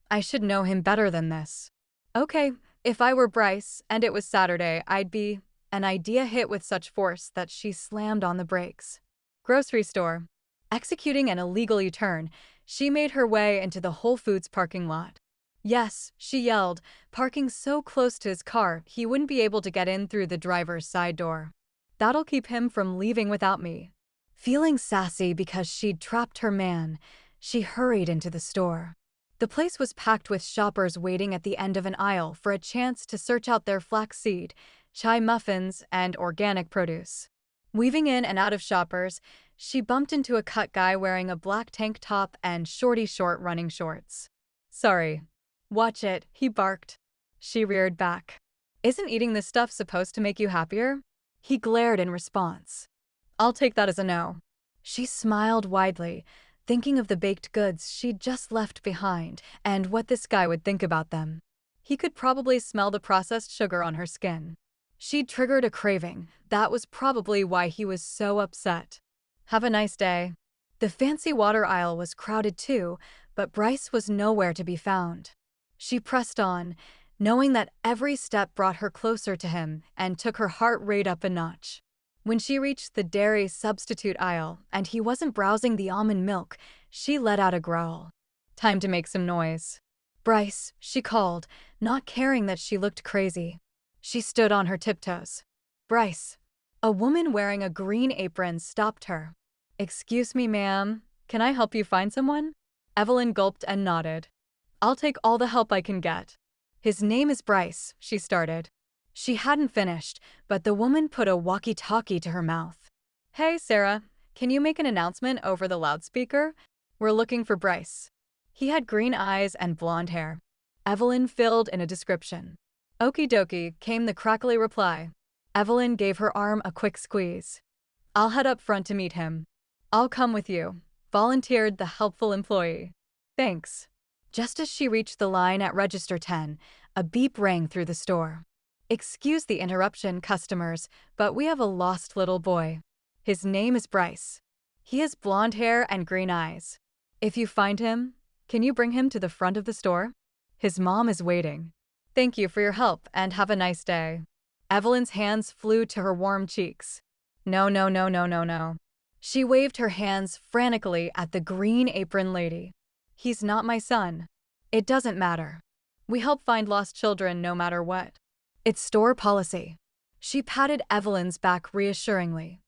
A: I should know him better than this. Okay, if I were Bryce and it was Saturday, I'd be... An idea hit with such force that she slammed on the brakes. Grocery store. Executing an illegal U-turn, she made her way into the Whole Foods parking lot. Yes, she yelled, parking so close to his car he wouldn't be able to get in through the driver's side door. That'll keep him from leaving without me. Feeling sassy because she'd trapped her man, she hurried into the store. The place was packed with shoppers waiting at the end of an aisle for a chance to search out their flaxseed, chai muffins, and organic produce. Weaving in and out of shoppers, she bumped into a cut guy wearing a black tank top and shorty short running shorts. Sorry. Watch it, he barked. She reared back. Isn't eating this stuff supposed to make you happier? He glared in response. I'll take that as a no. She smiled widely, thinking of the baked goods she'd just left behind and what this guy would think about them. He could probably smell the processed sugar on her skin. She'd triggered a craving. That was probably why he was so upset. Have a nice day. The fancy water aisle was crowded too, but Bryce was nowhere to be found. She pressed on, knowing that every step brought her closer to him and took her heart rate up a notch. When she reached the dairy substitute aisle and he wasn't browsing the almond milk, she let out a growl. Time to make some noise. Bryce, she called, not caring that she looked crazy. She stood on her tiptoes. Bryce. A woman wearing a green apron stopped her. Excuse me, ma'am. Can I help you find someone? Evelyn gulped and nodded. I'll take all the help I can get. His name is Bryce, she started. She hadn't finished, but the woman put a walkie-talkie to her mouth. Hey, Sarah, can you make an announcement over the loudspeaker? We're looking for Bryce. He had green eyes and blonde hair. Evelyn filled in a description. Okie dokie, came the crackly reply. Evelyn gave her arm a quick squeeze. I'll head up front to meet him. I'll come with you, volunteered the helpful employee. Thanks. Just as she reached the line at Register 10, a beep rang through the store. Excuse the interruption, customers, but we have a lost little boy. His name is Bryce. He has blonde hair and green eyes. If you find him, can you bring him to the front of the store? His mom is waiting. Thank you for your help and have a nice day. Evelyn's hands flew to her warm cheeks. No, no, no, no, no, no. She waved her hands frantically at the green apron lady. He's not my son. It doesn't matter. We help find lost children no matter what. It's store policy. She patted Evelyn's back reassuringly.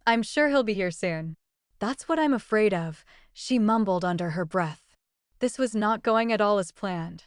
A: I'm sure he'll be here soon. That's what I'm afraid of, she mumbled under her breath. This was not going at all as planned.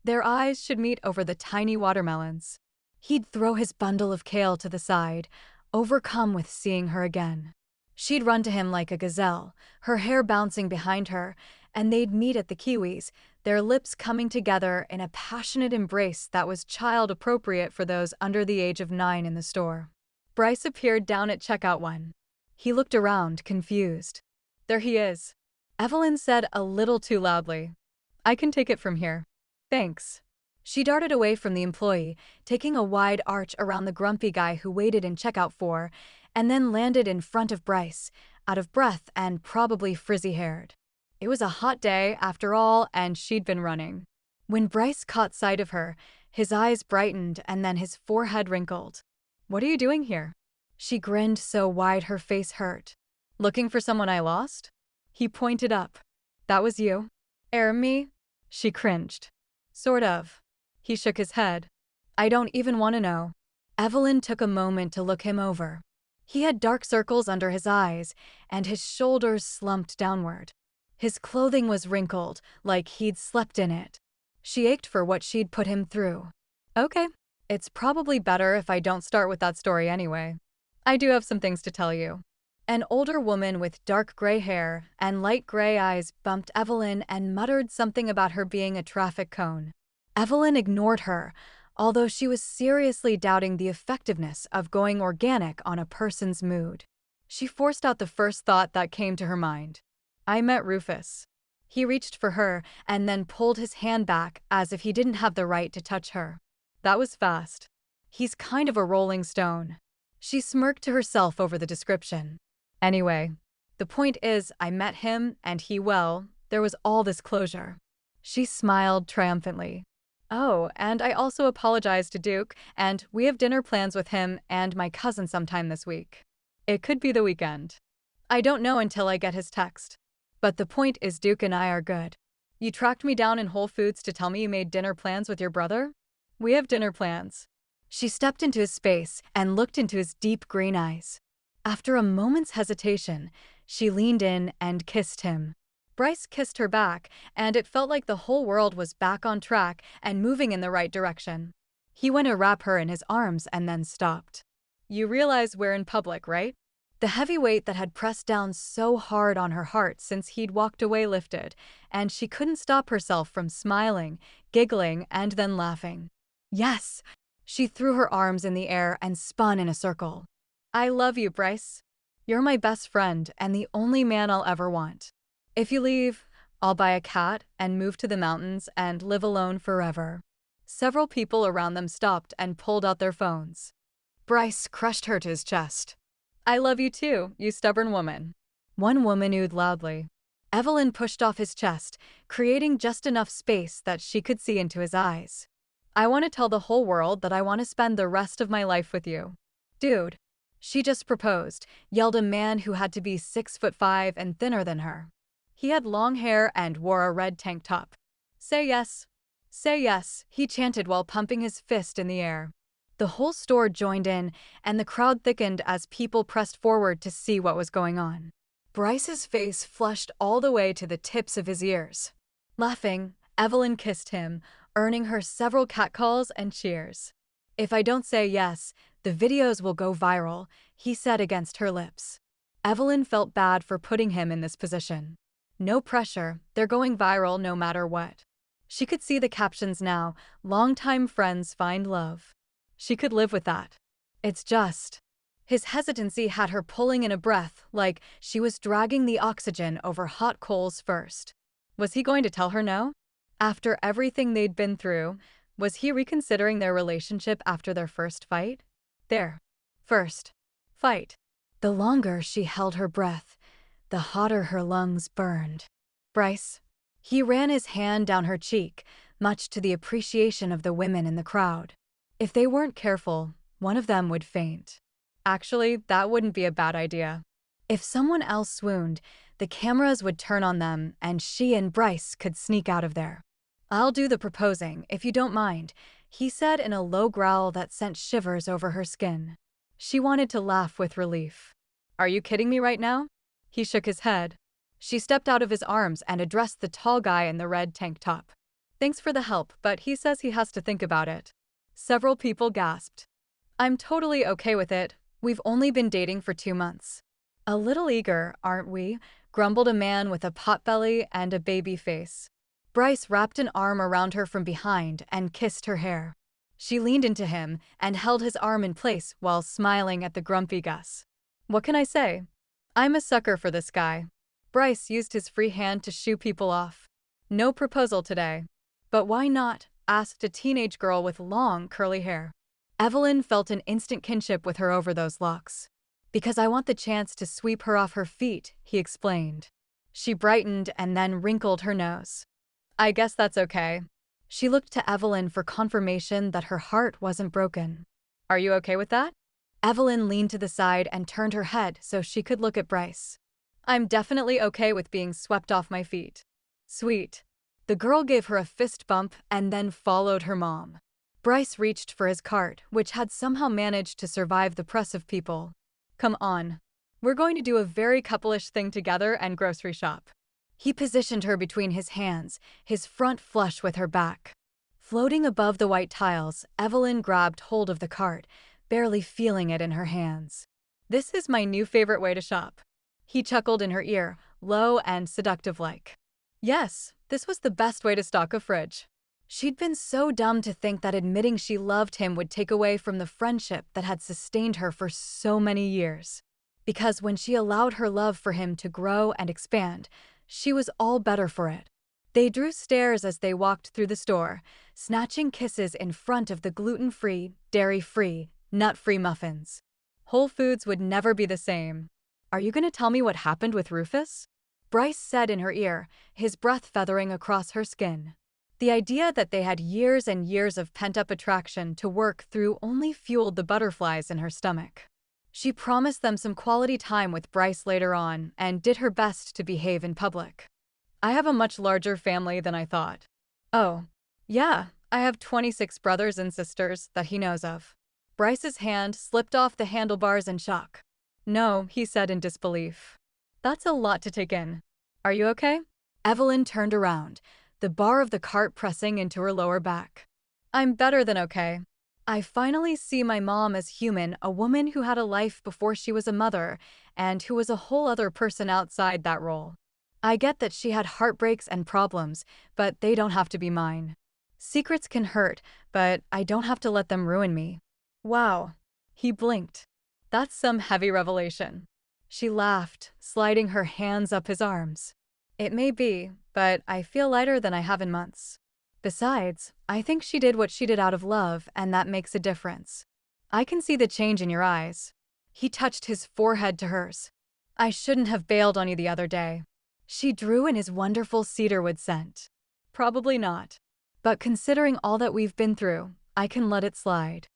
A: Their eyes should meet over the tiny watermelons. He'd throw his bundle of kale to the side, overcome with seeing her again. She'd run to him like a gazelle, her hair bouncing behind her, and they'd meet at the kiwis, their lips coming together in a passionate embrace that was child-appropriate for those under the age of 9 in the store. Bryce appeared down at checkout 1. He looked around, confused. There he is. Evelyn said a little too loudly. I can take it from here. Thanks. She darted away from the employee, taking a wide arch around the grumpy guy who waited in checkout 4, and then landed in front of Bryce, out of breath and probably frizzy-haired. It was a hot day, after all, and she'd been running. When Bryce caught sight of her, his eyes brightened and then his forehead wrinkled. What are you doing here? She grinned so wide her face hurt. Looking for someone I lost? He pointed up. That was you? Me? She cringed. Sort of. He shook his head. I don't even want to know. Evelyn took a moment to look him over. He had dark circles under his eyes, and his shoulders slumped downward. His clothing was wrinkled, like he'd slept in it. She ached for what she'd put him through. Okay, it's probably better if I don't start with that story anyway. I do have some things to tell you. An older woman with dark gray hair and light gray eyes bumped Evelyn and muttered something about her being a traffic cone. Evelyn ignored her, although she was seriously doubting the effectiveness of going organic on a person's mood. She forced out the first thought that came to her mind. I met Rufus. He reached for her and then pulled his hand back as if he didn't have the right to touch her. That was fast. He's kind of a rolling stone. She smirked to herself over the description. Anyway, the point is I met him and there was all this closure. She smiled triumphantly. Oh, and I also apologized to Duke, and we have dinner plans with him and my cousin sometime this week. It could be the weekend. I don't know until I get his text. But the point is Duke and I are good. You tracked me down in Whole Foods to tell me you made dinner plans with your brother? We have dinner plans. She stepped into his space and looked into his deep green eyes. After a moment's hesitation, she leaned in and kissed him. Bryce kissed her back, and it felt like the whole world was back on track and moving in the right direction. He went to wrap her in his arms and then stopped. You realize we're in public, right? The heavy weight that had pressed down so hard on her heart since he'd walked away lifted, and she couldn't stop herself from smiling, giggling, and then laughing. Yes! She threw her arms in the air and spun in a circle. I love you, Bryce. You're my best friend and the only man I'll ever want. If you leave, I'll buy a cat and move to the mountains and live alone forever. Several people around them stopped and pulled out their phones. Bryce crushed her to his chest. I love you too, you stubborn woman. One woman oohed loudly. Evelyn pushed off his chest, creating just enough space that she could see into his eyes. I want to tell the whole world that I want to spend the rest of my life with you. Dude. She just proposed, yelled a man who had to be 6'5" and thinner than her. He had long hair and wore a red tank top. Say yes. Say yes, he chanted while pumping his fist in the air. The whole store joined in, and the crowd thickened as people pressed forward to see what was going on. Bryce's face flushed all the way to the tips of his ears. Laughing, Evelyn kissed him, earning her several catcalls and cheers. "If I don't say yes, the videos will go viral," he said against her lips. Evelyn felt bad for putting him in this position. No pressure, they're going viral no matter what. She could see the captions now, "Longtime friends find love." She could live with that. It's just. His hesitancy had her pulling in a breath, like she was dragging the oxygen over hot coals first. Was he going to tell her no? After everything they'd been through, was he reconsidering their relationship after their first fight? Their first fight. The longer she held her breath, the hotter her lungs burned. "Bryce." He ran his hand down her cheek, much to the appreciation of the women in the crowd. If they weren't careful, one of them would faint. Actually, that wouldn't be a bad idea. If someone else swooned, the cameras would turn on them and she and Bryce could sneak out of there. "I'll do the proposing, if you don't mind," he said in a low growl that sent shivers over her skin. She wanted to laugh with relief. "Are you kidding me right now?" He shook his head. She stepped out of his arms and addressed the tall guy in the red tank top. "Thanks for the help, but he says he has to think about it." Several people gasped. "I'm totally okay with it. We've only been dating for 2 months." "A little eager, aren't we?" grumbled a man with a potbelly and a baby face. Bryce wrapped an arm around her from behind and kissed her hair. She leaned into him and held his arm in place while smiling at the grumpy Gus. "What can I say? I'm a sucker for this guy." Bryce used his free hand to shoo people off. "No proposal today." "But why not?" asked a teenage girl with long, curly hair. Evelyn felt an instant kinship with her over those locks. "Because I want the chance to sweep her off her feet," he explained. She brightened and then wrinkled her nose. "I guess that's okay." She looked to Evelyn for confirmation that her heart wasn't broken. "Are you okay with that?" Evelyn leaned to the side and turned her head so she could look at Bryce. "I'm definitely okay with being swept off my feet." "Sweet." The girl gave her a fist bump and then followed her mom. Bryce reached for his cart, which had somehow managed to survive the press of people. "Come on. We're going to do a very couple-ish thing together and grocery shop." He positioned her between his hands, his front flush with her back. Floating above the white tiles, Evelyn grabbed hold of the cart, barely feeling it in her hands. "This is my new favorite way to shop." He chuckled in her ear, low and seductive-like. Yes, this was the best way to stock a fridge. She'd been so dumb to think that admitting she loved him would take away from the friendship that had sustained her for so many years. Because when she allowed her love for him to grow and expand, she was all better for it. They drew stares as they walked through the store, snatching kisses in front of the gluten-free, dairy-free, nut-free muffins. Whole Foods would never be the same. "Are you going to tell me what happened with Rufus?" Bryce said in her ear, his breath feathering across her skin. The idea that they had years and years of pent-up attraction to work through only fueled the butterflies in her stomach. She promised them some quality time with Bryce later on and did her best to behave in public. "I have a much larger family than I thought." "Oh, yeah, I have 26 brothers and sisters that he knows of." Bryce's hand slipped off the handlebars in shock. "No," he said in disbelief. "That's a lot to take in. Are you okay?" Evelyn turned around, the bar of the cart pressing into her lower back. "I'm better than okay. I finally see my mom as human, a woman who had a life before she was a mother, and who was a whole other person outside that role. I get that she had heartbreaks and problems, but they don't have to be mine. Secrets can hurt, but I don't have to let them ruin me." "Wow." He blinked. "That's some heavy revelation." She laughed, sliding her hands up his arms. "It may be, but I feel lighter than I have in months. Besides, I think she did what she did out of love, and that makes a difference. I can see the change in your eyes." He touched his forehead to hers. "I shouldn't have bailed on you the other day." She drew in his wonderful cedarwood scent. "Probably not. But considering all that we've been through, I can let it slide."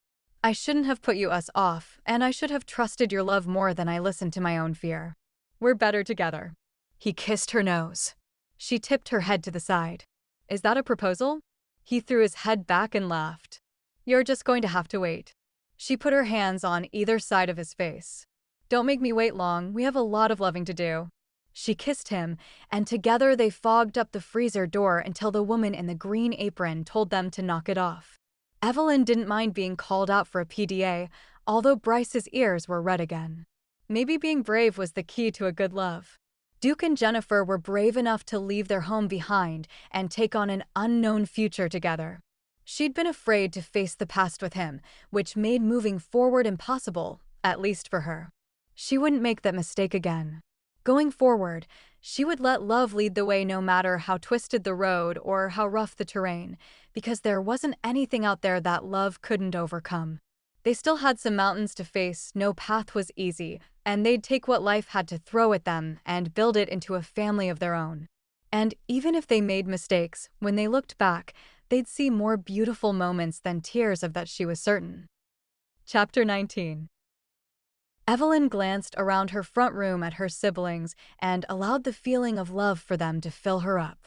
A: I shouldn't have put us off, and I should have trusted your love more than I listened to my own fear. We're better together. He kissed her nose. She tipped her head to the side. Is that a proposal? He threw his head back and laughed. You're just going to have to wait. She put her hands on either side of his face. Don't make me wait long, we have a lot of loving to do. She kissed him, and together they fogged up the freezer door until the woman in the green apron told them to knock it off. Evelyn didn't mind being called out for a PDA, although Bryce's ears were red again. Maybe being brave was the key to a good love. Duke and Jennifer were brave enough to leave their home behind and take on an unknown future together. She'd been afraid to face the past with him, which made moving forward impossible, at least for her. She wouldn't make that mistake again. Going forward, she would let love lead the way no matter how twisted the road or how rough the terrain, because there wasn't anything out there that love couldn't overcome. They still had some mountains to face, no path was easy, and they'd take what life had to throw at them and build it into a family of their own. And even if they made mistakes, when they looked back, they'd see more beautiful moments than tears, of that she was certain. Chapter 19. Evelyn glanced around her front room at her siblings and allowed the feeling of love for them to fill her up.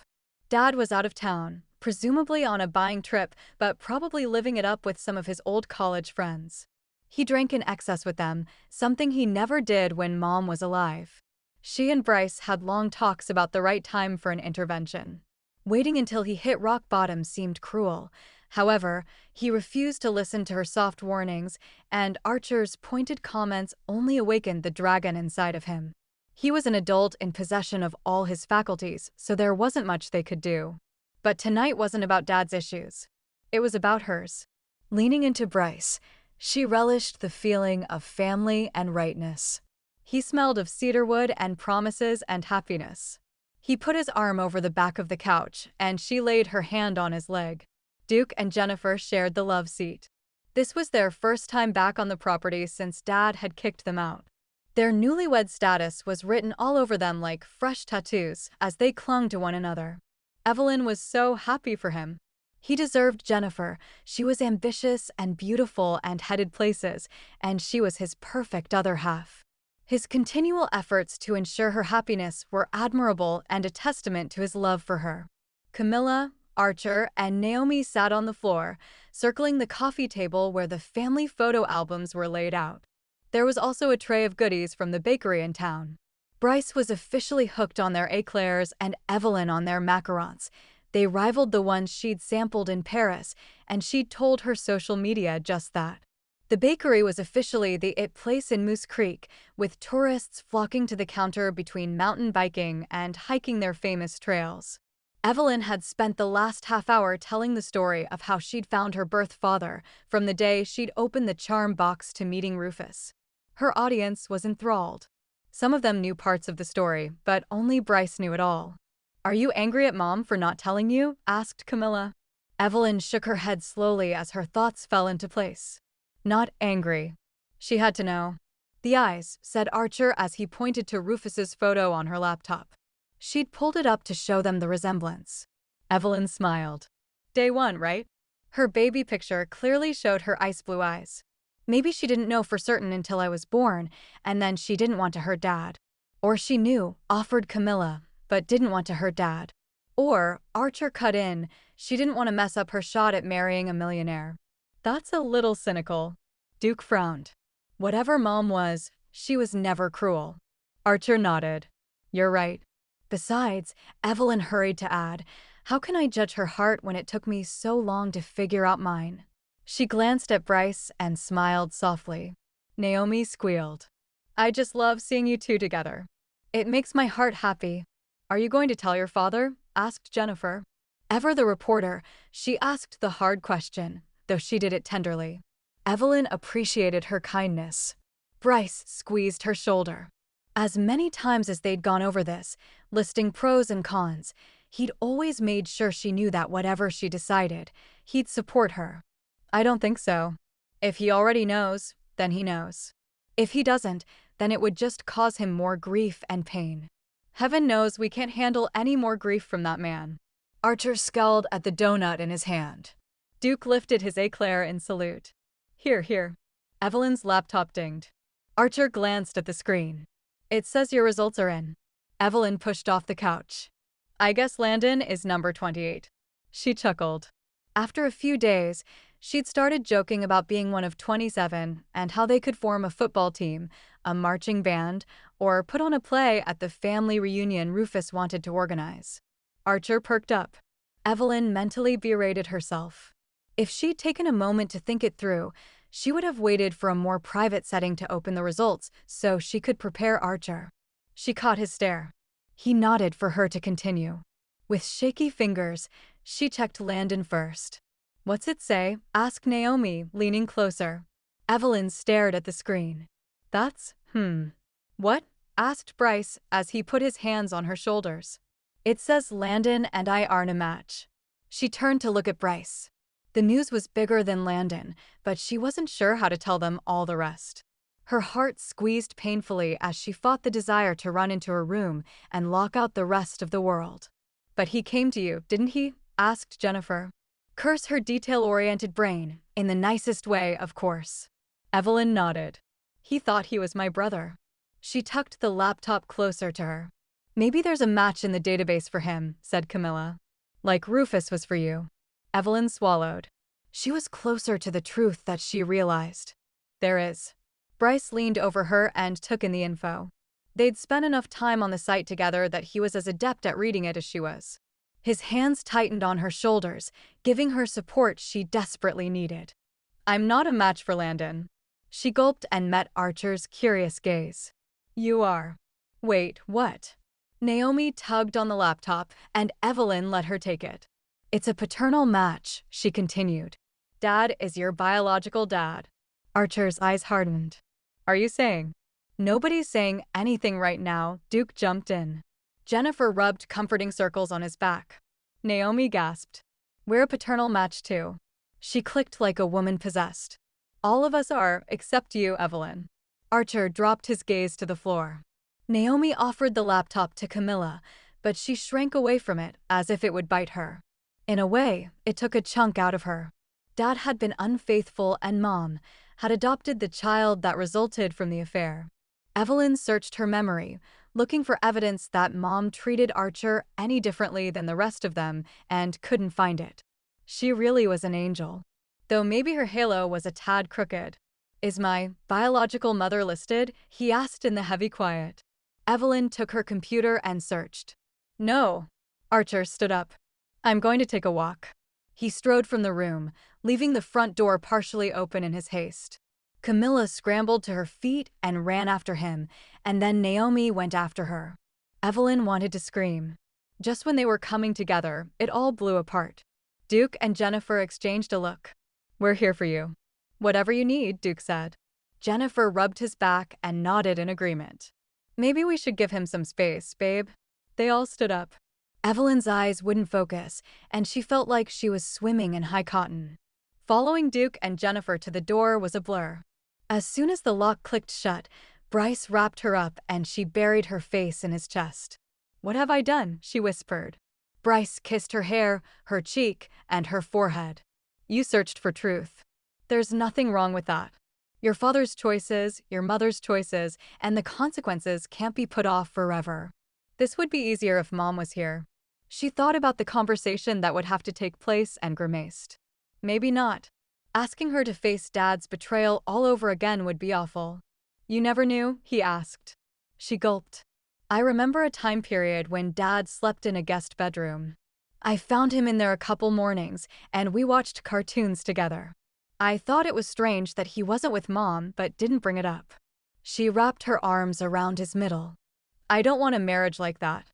A: Dad was out of town, presumably on a buying trip, but probably living it up with some of his old college friends. He drank in excess with them, something he never did when Mom was alive. She and Bryce had long talks about the right time for an intervention. Waiting until he hit rock bottom seemed cruel. However, he refused to listen to her soft warnings, and Archer's pointed comments only awakened the dragon inside of him. He was an adult in possession of all his faculties, so there wasn't much they could do. But tonight wasn't about Dad's issues. It was about hers. Leaning into Bryce, she relished the feeling of family and rightness. He smelled of cedarwood and promises and happiness. He put his arm over the back of the couch, and she laid her hand on his leg. Duke and Jennifer shared the love seat. This was their first time back on the property since Dad had kicked them out. Their newlywed status was written all over them like fresh tattoos as they clung to one another. Evelyn was so happy for him. He deserved Jennifer. She was ambitious and beautiful and headed places, and she was his perfect other half. His continual efforts to ensure her happiness were admirable and a testament to his love for her. Camilla, Archer, and Naomi sat on the floor, circling the coffee table where the family photo albums were laid out. There was also a tray of goodies from the bakery in town. Bryce was officially hooked on their eclairs and Evelyn on their macarons. They rivaled the ones she'd sampled in Paris, and she'd told her social media just that. The bakery was officially the it place in Moose Creek, with tourists flocking to the counter between mountain biking and hiking their famous trails. Evelyn had spent the last half hour telling the story of how she'd found her birth father, from the day she'd opened the charm box to meeting Rufus. Her audience was enthralled. Some of them knew parts of the story, but only Bryce knew it all. "Are you angry at Mom for not telling you?" asked Camilla. Evelyn shook her head slowly as her thoughts fell into place. Not angry. She had to know. "The eyes," said Archer as he pointed to Rufus's photo on her laptop. She'd pulled it up to show them the resemblance. Evelyn smiled. Day one, right? Her baby picture clearly showed her ice blue eyes. Maybe she didn't know for certain until I was born, and then she didn't want to hurt Dad. Or she knew, offered Camilla, but didn't want to hurt Dad. Or, Archer cut in, she didn't want to mess up her shot at marrying a millionaire. That's a little cynical. Duke frowned. Whatever Mom was, she was never cruel. Archer nodded. You're right. Besides, Evelyn hurried to add, how can I judge her heart when it took me so long to figure out mine? She glanced at Bryce and smiled softly. Naomi squealed. I just love seeing you two together. It makes my heart happy. Are you going to tell your father? Asked Jennifer. Ever the reporter, she asked the hard question, though she did it tenderly. Evelyn appreciated her kindness. Bryce squeezed her shoulder. As many times as they'd gone over this, listing pros and cons, he'd always made sure she knew that whatever she decided, he'd support her. I don't think so. If he already knows, then he knows. If he doesn't, then it would just cause him more grief and pain. Heaven knows we can't handle any more grief from that man. Archer scowled at the donut in his hand. Duke lifted his eclair in salute. Here, here. Evelyn's laptop dinged. Archer glanced at the screen. It says your results are in. Evelyn pushed off the couch. I guess Landon is number 28. She chuckled. After a few days, she'd started joking about being one of 27 and how they could form a football team, a marching band, or put on a play at the family reunion Rufus wanted to organize. Archer perked up. Evelyn mentally berated herself. If she'd taken a moment to think it through, she would have waited for a more private setting to open the results so she could prepare Archer. She caught his stare. He nodded for her to continue. With shaky fingers, she checked Landon first. What's it say? Asked Naomi, leaning closer. Evelyn stared at the screen. That's, What? Asked Bryce as he put his hands on her shoulders. It says Landon and I aren't a match. She turned to look at Bryce. The news was bigger than Landon, but she wasn't sure how to tell them all the rest. Her heart squeezed painfully as she fought the desire to run into her room and lock out the rest of the world. But he came to you, didn't he? Asked Jennifer. Curse her detail-oriented brain, in the nicest way, of course. Evelyn nodded. He thought he was my brother. She tucked the laptop closer to her. Maybe there's a match in the database for him, said Camilla. Like Rufus was for you. Evelyn swallowed. She was closer to the truth that she realized. There is. Bryce leaned over her and took in the info. They'd spent enough time on the site together that he was as adept at reading it as she was. His hands tightened on her shoulders, giving her support she desperately needed. I'm not a match for Landon. She gulped and met Archer's curious gaze. You are. Wait, what? Naomi tugged on the laptop, and Evelyn let her take it. It's a paternal match, she continued. Dad is your biological dad. Archer's eyes hardened. Are you saying? Nobody's saying anything right now, Duke jumped in. Jennifer rubbed comforting circles on his back. Naomi gasped. We're a paternal match too. She clicked like a woman possessed. All of us are, except you, Evelyn. Archer dropped his gaze to the floor. Naomi offered the laptop to Camilla, but she shrank away from it as if it would bite her. In a way, it took a chunk out of her. Dad had been unfaithful and Mom had adopted the child that resulted from the affair. Evelyn searched her memory, looking for evidence that Mom treated Archer any differently than the rest of them, and couldn't find it. She really was an angel. Though maybe her halo was a tad crooked. Is my biological mother listed? He asked in the heavy quiet. Evelyn took her computer and searched. No. Archer stood up. I'm going to take a walk. He strode from the room, leaving the front door partially open in his haste. Camilla scrambled to her feet and ran after him, and then Naomi went after her. Evelyn wanted to scream. Just when they were coming together, it all blew apart. Duke and Jennifer exchanged a look. We're here for you. Whatever you need, Duke said. Jennifer rubbed his back and nodded in agreement. Maybe we should give him some space, babe. They all stood up. Evelyn's eyes wouldn't focus, and she felt like she was swimming in high cotton. Following Duke and Jennifer to the door was a blur. As soon as the lock clicked shut, Bryce wrapped her up and she buried her face in his chest. What have I done? She whispered. Bryce kissed her hair, her cheek, and her forehead. You searched for truth. There's nothing wrong with that. Your father's choices, your mother's choices, and the consequences can't be put off forever. This would be easier if Mom was here. She thought about the conversation that would have to take place and grimaced. Maybe not. Asking her to face Dad's betrayal all over again would be awful. You never knew? He asked. She gulped. I remember a time period when Dad slept in a guest bedroom. I found him in there a couple mornings, and we watched cartoons together. I thought it was strange that he wasn't with Mom, but didn't bring it up. She wrapped her arms around his middle. I don't want a marriage like that.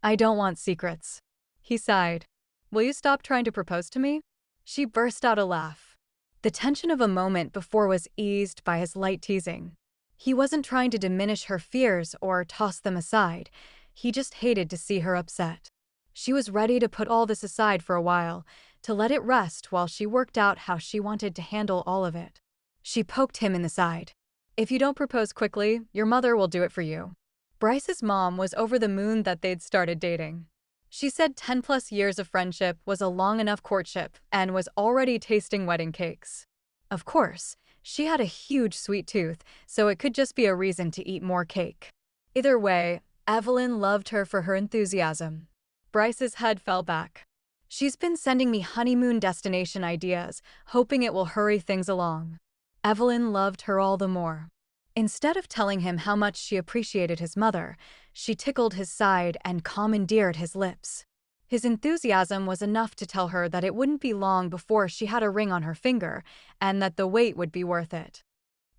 A: I don't want secrets. He sighed. Will you stop trying to propose to me? She burst out a laugh. The tension of a moment before was eased by his light teasing. He wasn't trying to diminish her fears or toss them aside. He just hated to see her upset. She was ready to put all this aside for a while, to let it rest while she worked out how she wanted to handle all of it. She poked him in the side. If you don't propose quickly, your mother will do it for you. Bryce's mom was over the moon that they'd started dating. She said 10+ years of friendship was a long enough courtship and was already tasting wedding cakes. Of course, She had a huge sweet tooth, so it could just be a reason to eat more cake. Either way, Evelyn loved her for her enthusiasm. Bryce's head fell back. She's been sending me honeymoon destination ideas, hoping it will hurry things along. Evelyn loved her all the more. Instead of telling him how much she appreciated his mother, she tickled his side and commandeered his lips. His enthusiasm was enough to tell her that it wouldn't be long before she had a ring on her finger, and that the wait would be worth it.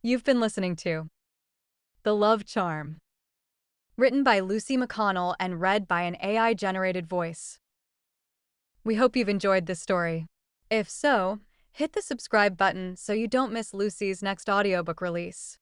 A: You've been listening to The Love Charm, written by Lucy McConnell and read by an AI-generated voice. We hope you've enjoyed this story. If so, hit the subscribe button so you don't miss Lucy's next audiobook release.